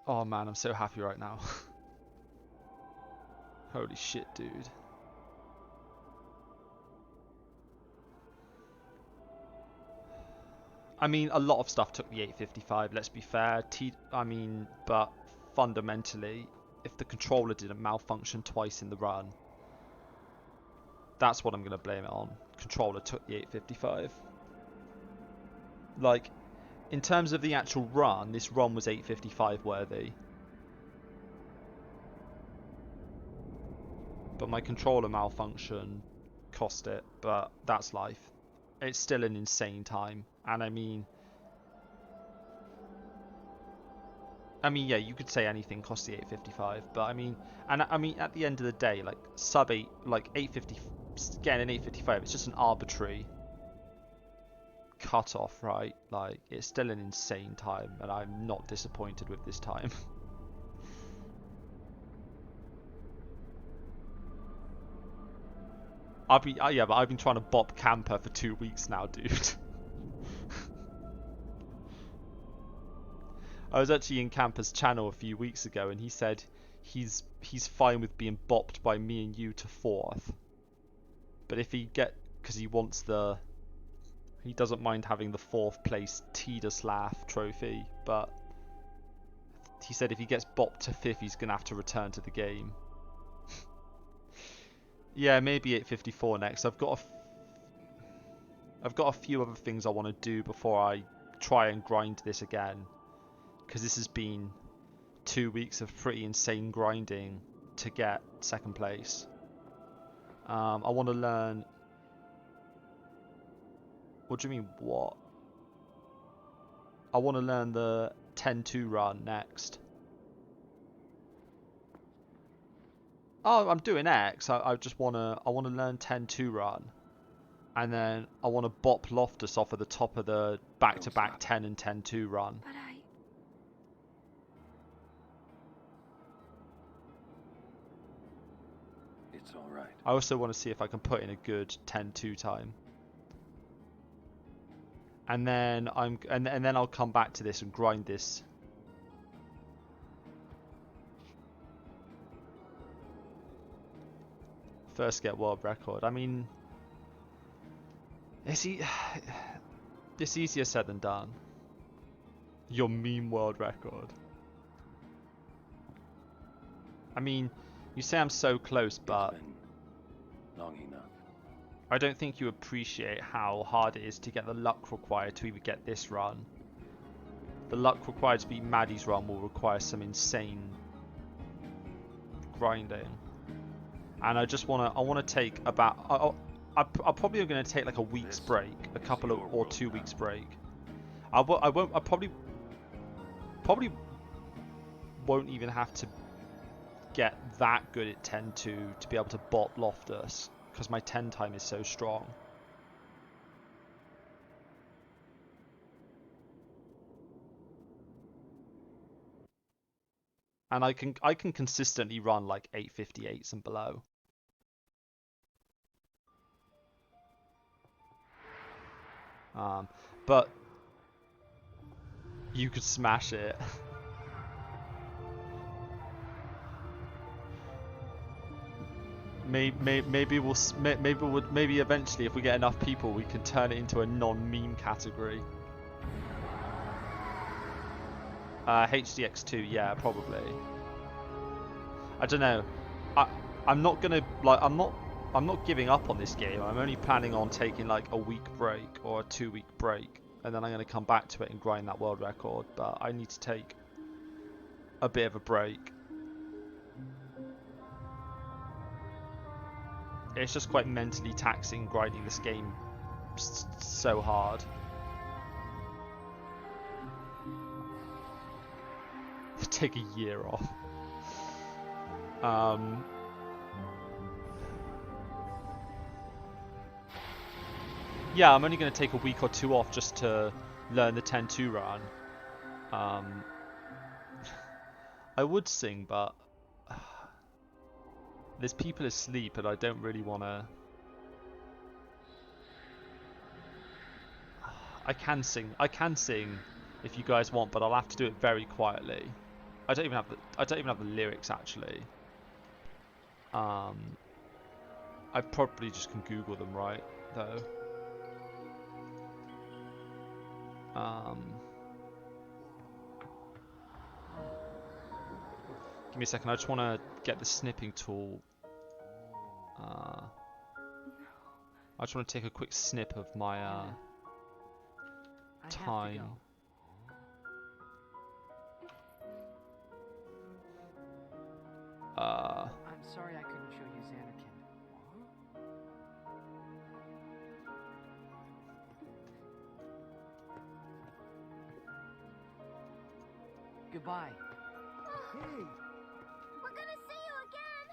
Speaker 1: Oh man, I'm so happy right now. Holy shit, dude. I mean, a lot of stuff took the 855, let's be fair. But fundamentally, if the controller didn't malfunction twice in the run, that's what I'm going to blame it on. Controller took the 855. Like, in terms of the actual run, this run was 855 worthy. But my controller malfunction cost it, but that's life. It's still an insane time. And I mean, yeah, you could say anything costs the 855, but I mean, at the end of the day, like sub 8, like 850, getting an 855, it's just an arbitrary cutoff, right? Like, it's still an insane time, and I'm not disappointed with this time. I've been trying to bop camper for 2 weeks now, dude. I was actually in Camper's channel a few weeks ago, and he said he's fine with being bopped by me and you to 4th. But if he because he doesn't mind having the 4th place Tidaslav trophy, but he said if he gets bopped to 5th, he's gonna have to return to the game. Yeah, maybe 854 next. I've got a few other things I want to do before I try and grind this again, because this has been 2 weeks of pretty insane grinding to get 2nd place. I want to learn. What do you mean, what? I want to learn the 10-2 run next. Oh, I'm doing X. I just wanna learn 10-2 run, and then I wanna bop Loftus off at the top of the back-to-back 10 and 10-2 run.
Speaker 9: But
Speaker 13: It's all right.
Speaker 1: I also want to see if I can put in a good 10-2 time. And then and then I'll come back to this and grind this. First get world record. I mean, it's easier said than done. Your meme world record. I mean, you say I'm so close, but
Speaker 13: long enough.
Speaker 1: I don't think you appreciate how hard it is to get the luck required to even get this run. The luck required to beat Maddie's run will require some insane grinding. And I just wanna take about I'm probably going to take like a week's break, a couple of or 2 weeks break. I probably won't even have to get that good at 10-2 to be able to bop Loftus, because my 10 time is so strong. And I can consistently run like 858s and below. But you could smash it. Maybe eventually, if we get enough people, we can turn it into a non-meme category. HDX2, yeah, probably. I don't know. I'm not gonna I'm not giving up on this game. I'm only planning on taking like a week break or a 2-week break, and then I'm gonna come back to it and grind that world record. But I need to take a bit of a break. It's just quite mentally taxing grinding this game so hard. Take a year off. Yeah, I'm only going to take a week or 2 off just to learn the 10-2 run. I would sing, but there's people asleep and I don't really want to... I can sing if you guys want, but I'll have to do it very quietly. I don't even have the lyrics actually. I probably just can Google them, right, though. Give me a second, I just want to get the snipping tool. I just want to take a quick snip of my time.
Speaker 2: I'm sorry I couldn't show you Xanarkin. Goodbye.
Speaker 3: Hey! We're gonna see you again!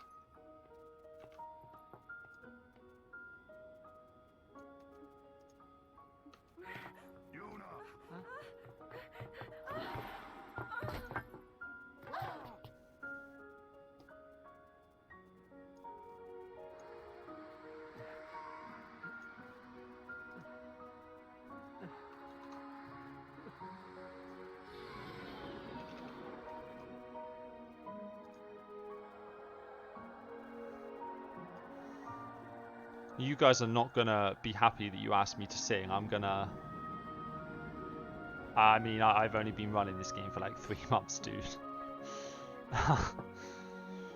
Speaker 18: Yuna!
Speaker 2: Huh?
Speaker 1: You guys are not gonna be happy that you asked me to sing. I'm gonna... I mean, I've only been running this game for like 3 months, dude.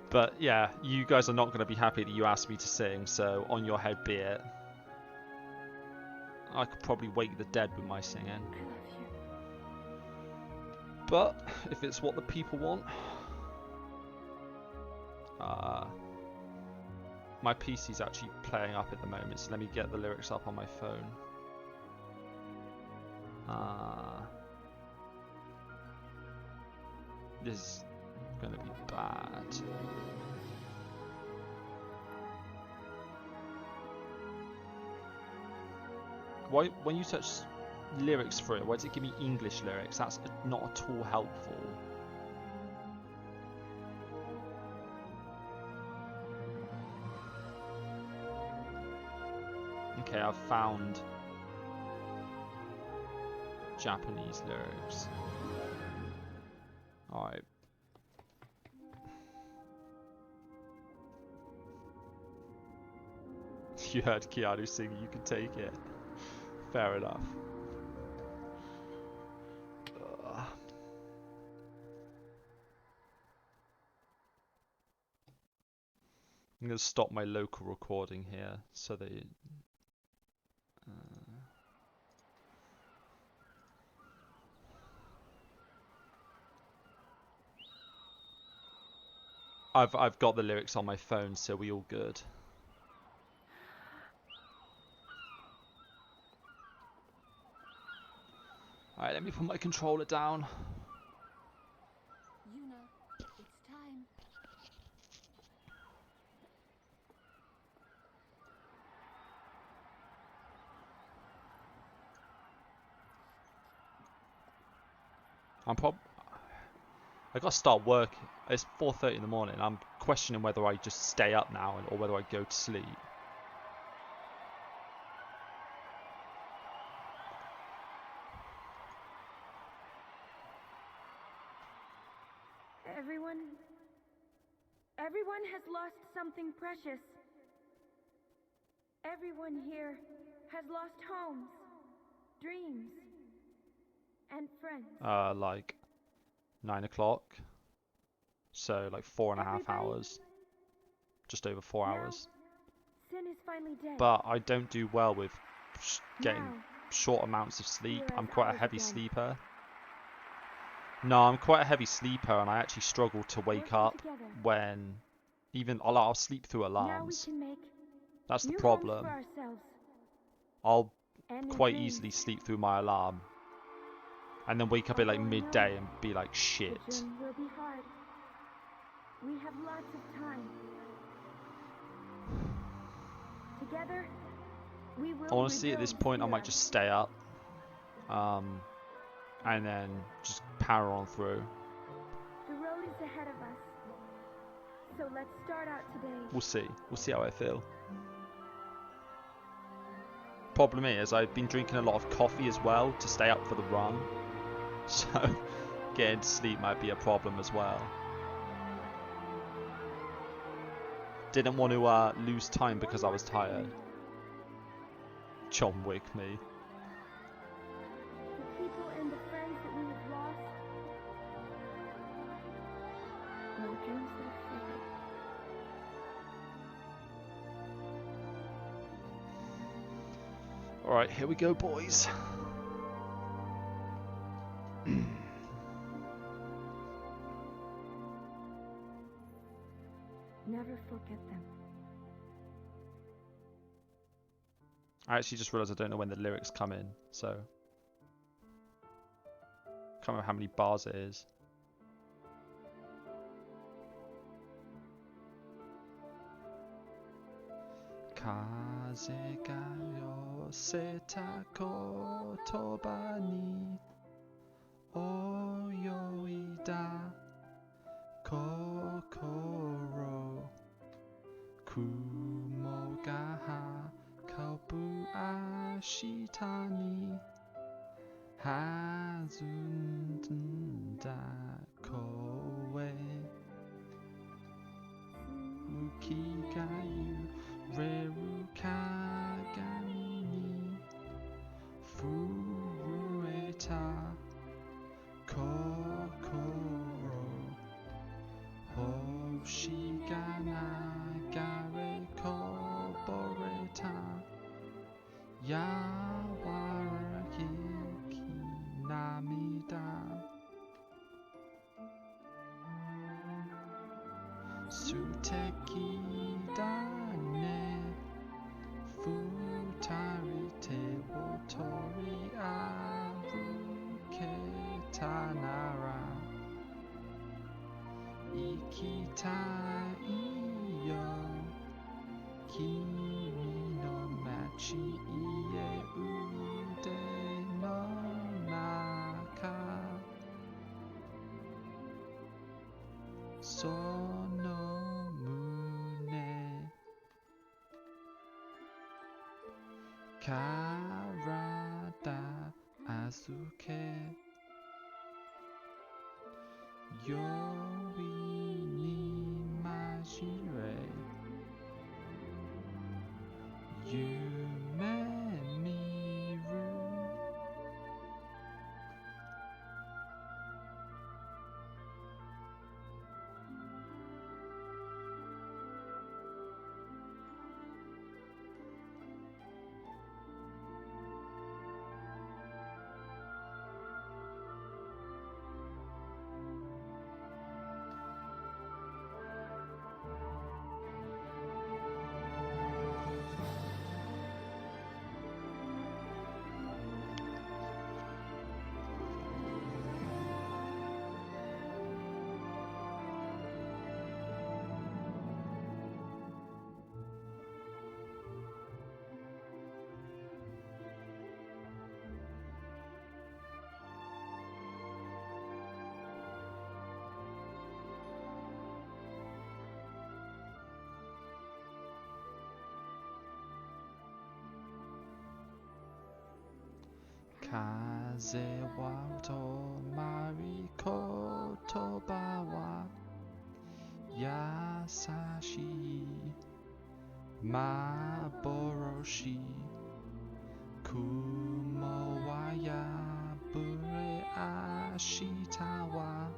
Speaker 1: But yeah, you guys are not gonna be happy that you asked me to sing, so on your head be it. I could probably wake the dead with my singing.
Speaker 9: I love you.
Speaker 1: But if it's what the people want... my PC's actually playing up at the moment, so let me get the lyrics up on my phone. This is gonna be bad. Why, when you search lyrics for it, why does it give me English lyrics? That's not at all helpful. Okay, I've found Japanese lyrics. Alright. You heard Keanu sing, you can take it. Fair enough. I'm going to stop my local recording here so they... I've got the lyrics on my phone, so we all good. Alright, let me put my controller down.
Speaker 11: Yuna, it's time.
Speaker 1: I gotta start work. It's 4:30 in the morning. I'm questioning whether I just stay up now or whether I go to sleep.
Speaker 9: Everyone has lost something precious. Everyone here has lost homes, dreams, and friends.
Speaker 1: Like 9 o'clock. So like 4.5 hours. Just over 4 hours.
Speaker 9: Sin is finally dead.
Speaker 1: But I don't do well with getting short amounts of sleep. I'm quite a heavy sleeper. No, I'm quite a heavy sleeper, and I actually struggle to wake up when even I'll sleep through alarms. That's the problem. I'll quite easily sleep through my alarm and then wake up at like midday and be like, shit.
Speaker 9: The journey will be hard. We have lots of time. Together, we will.
Speaker 1: Honestly, at this point, I might just stay up. And then just power on through.
Speaker 9: The road is ahead of us. So let's start out today.
Speaker 1: We'll see. We'll see how I feel. Problem is, I've been drinking a lot of coffee as well to stay up for the run. So getting to sleep might be a problem as well. Didn't want to lose time because I was tired. John Wick me.
Speaker 9: The people and the friends that we have lost. No dreams that are faded.
Speaker 1: Alright, here we go, boys.
Speaker 9: Never forget them.
Speaker 1: I actually just realised I don't know when the lyrics come in, so can't remember how many bars it is. Kaze ga yoseta kotoba ni oyoida kokoro kumo ga hakaupu ashita ni hazunda koe ukigayu reru kagami ni furueta kokoro hoshigana gare koboreta yawara hiki namida suteki dane futari te wotori aru ketanara ikitai yo kimi no machi ie Karada Azuke Yoi ni Majire Yume Miru Kaze wa to mariko toba wa yasashi maboroshi kumo wa yabure ashitawa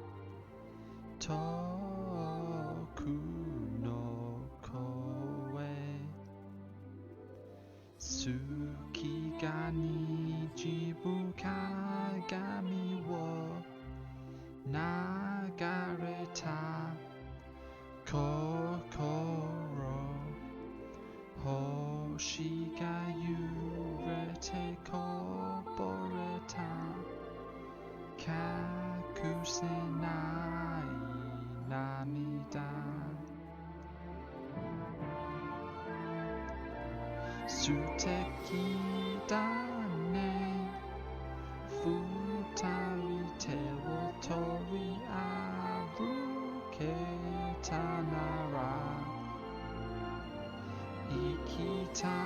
Speaker 1: toku no koe Suki gani jibu kagami wo nagareta kokoro hoshi ga yurete koboreta kakusenai namida Suteki dane futari te wo tori aruke tanara ikita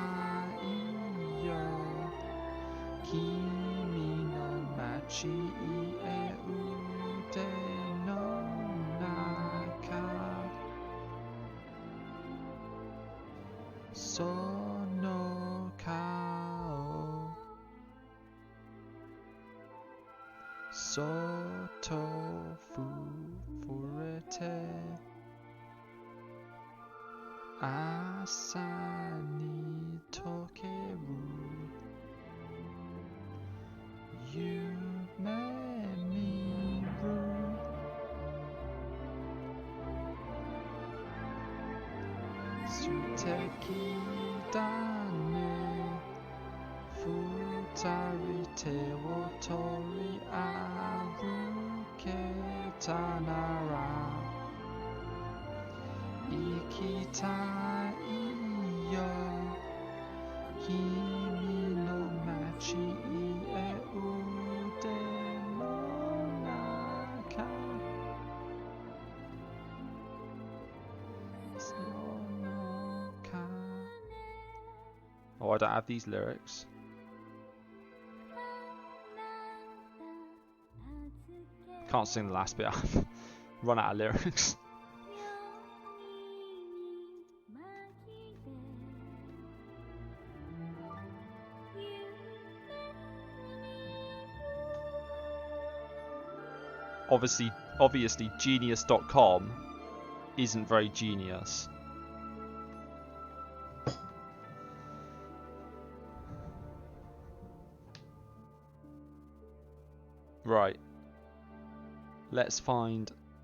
Speaker 1: iyo kimi no machi e ude no naka Sono kao Soto furete Asani tokeru Yume miru Suteki dane Futari te wo tori aruke tanara Ikita iyo Kimi no machi e ude no naka Oh, I don't have these lyrics. Can't sing the last bit. I've run out of lyrics. Obviously, Genius.com isn't very genius. Right. Let's find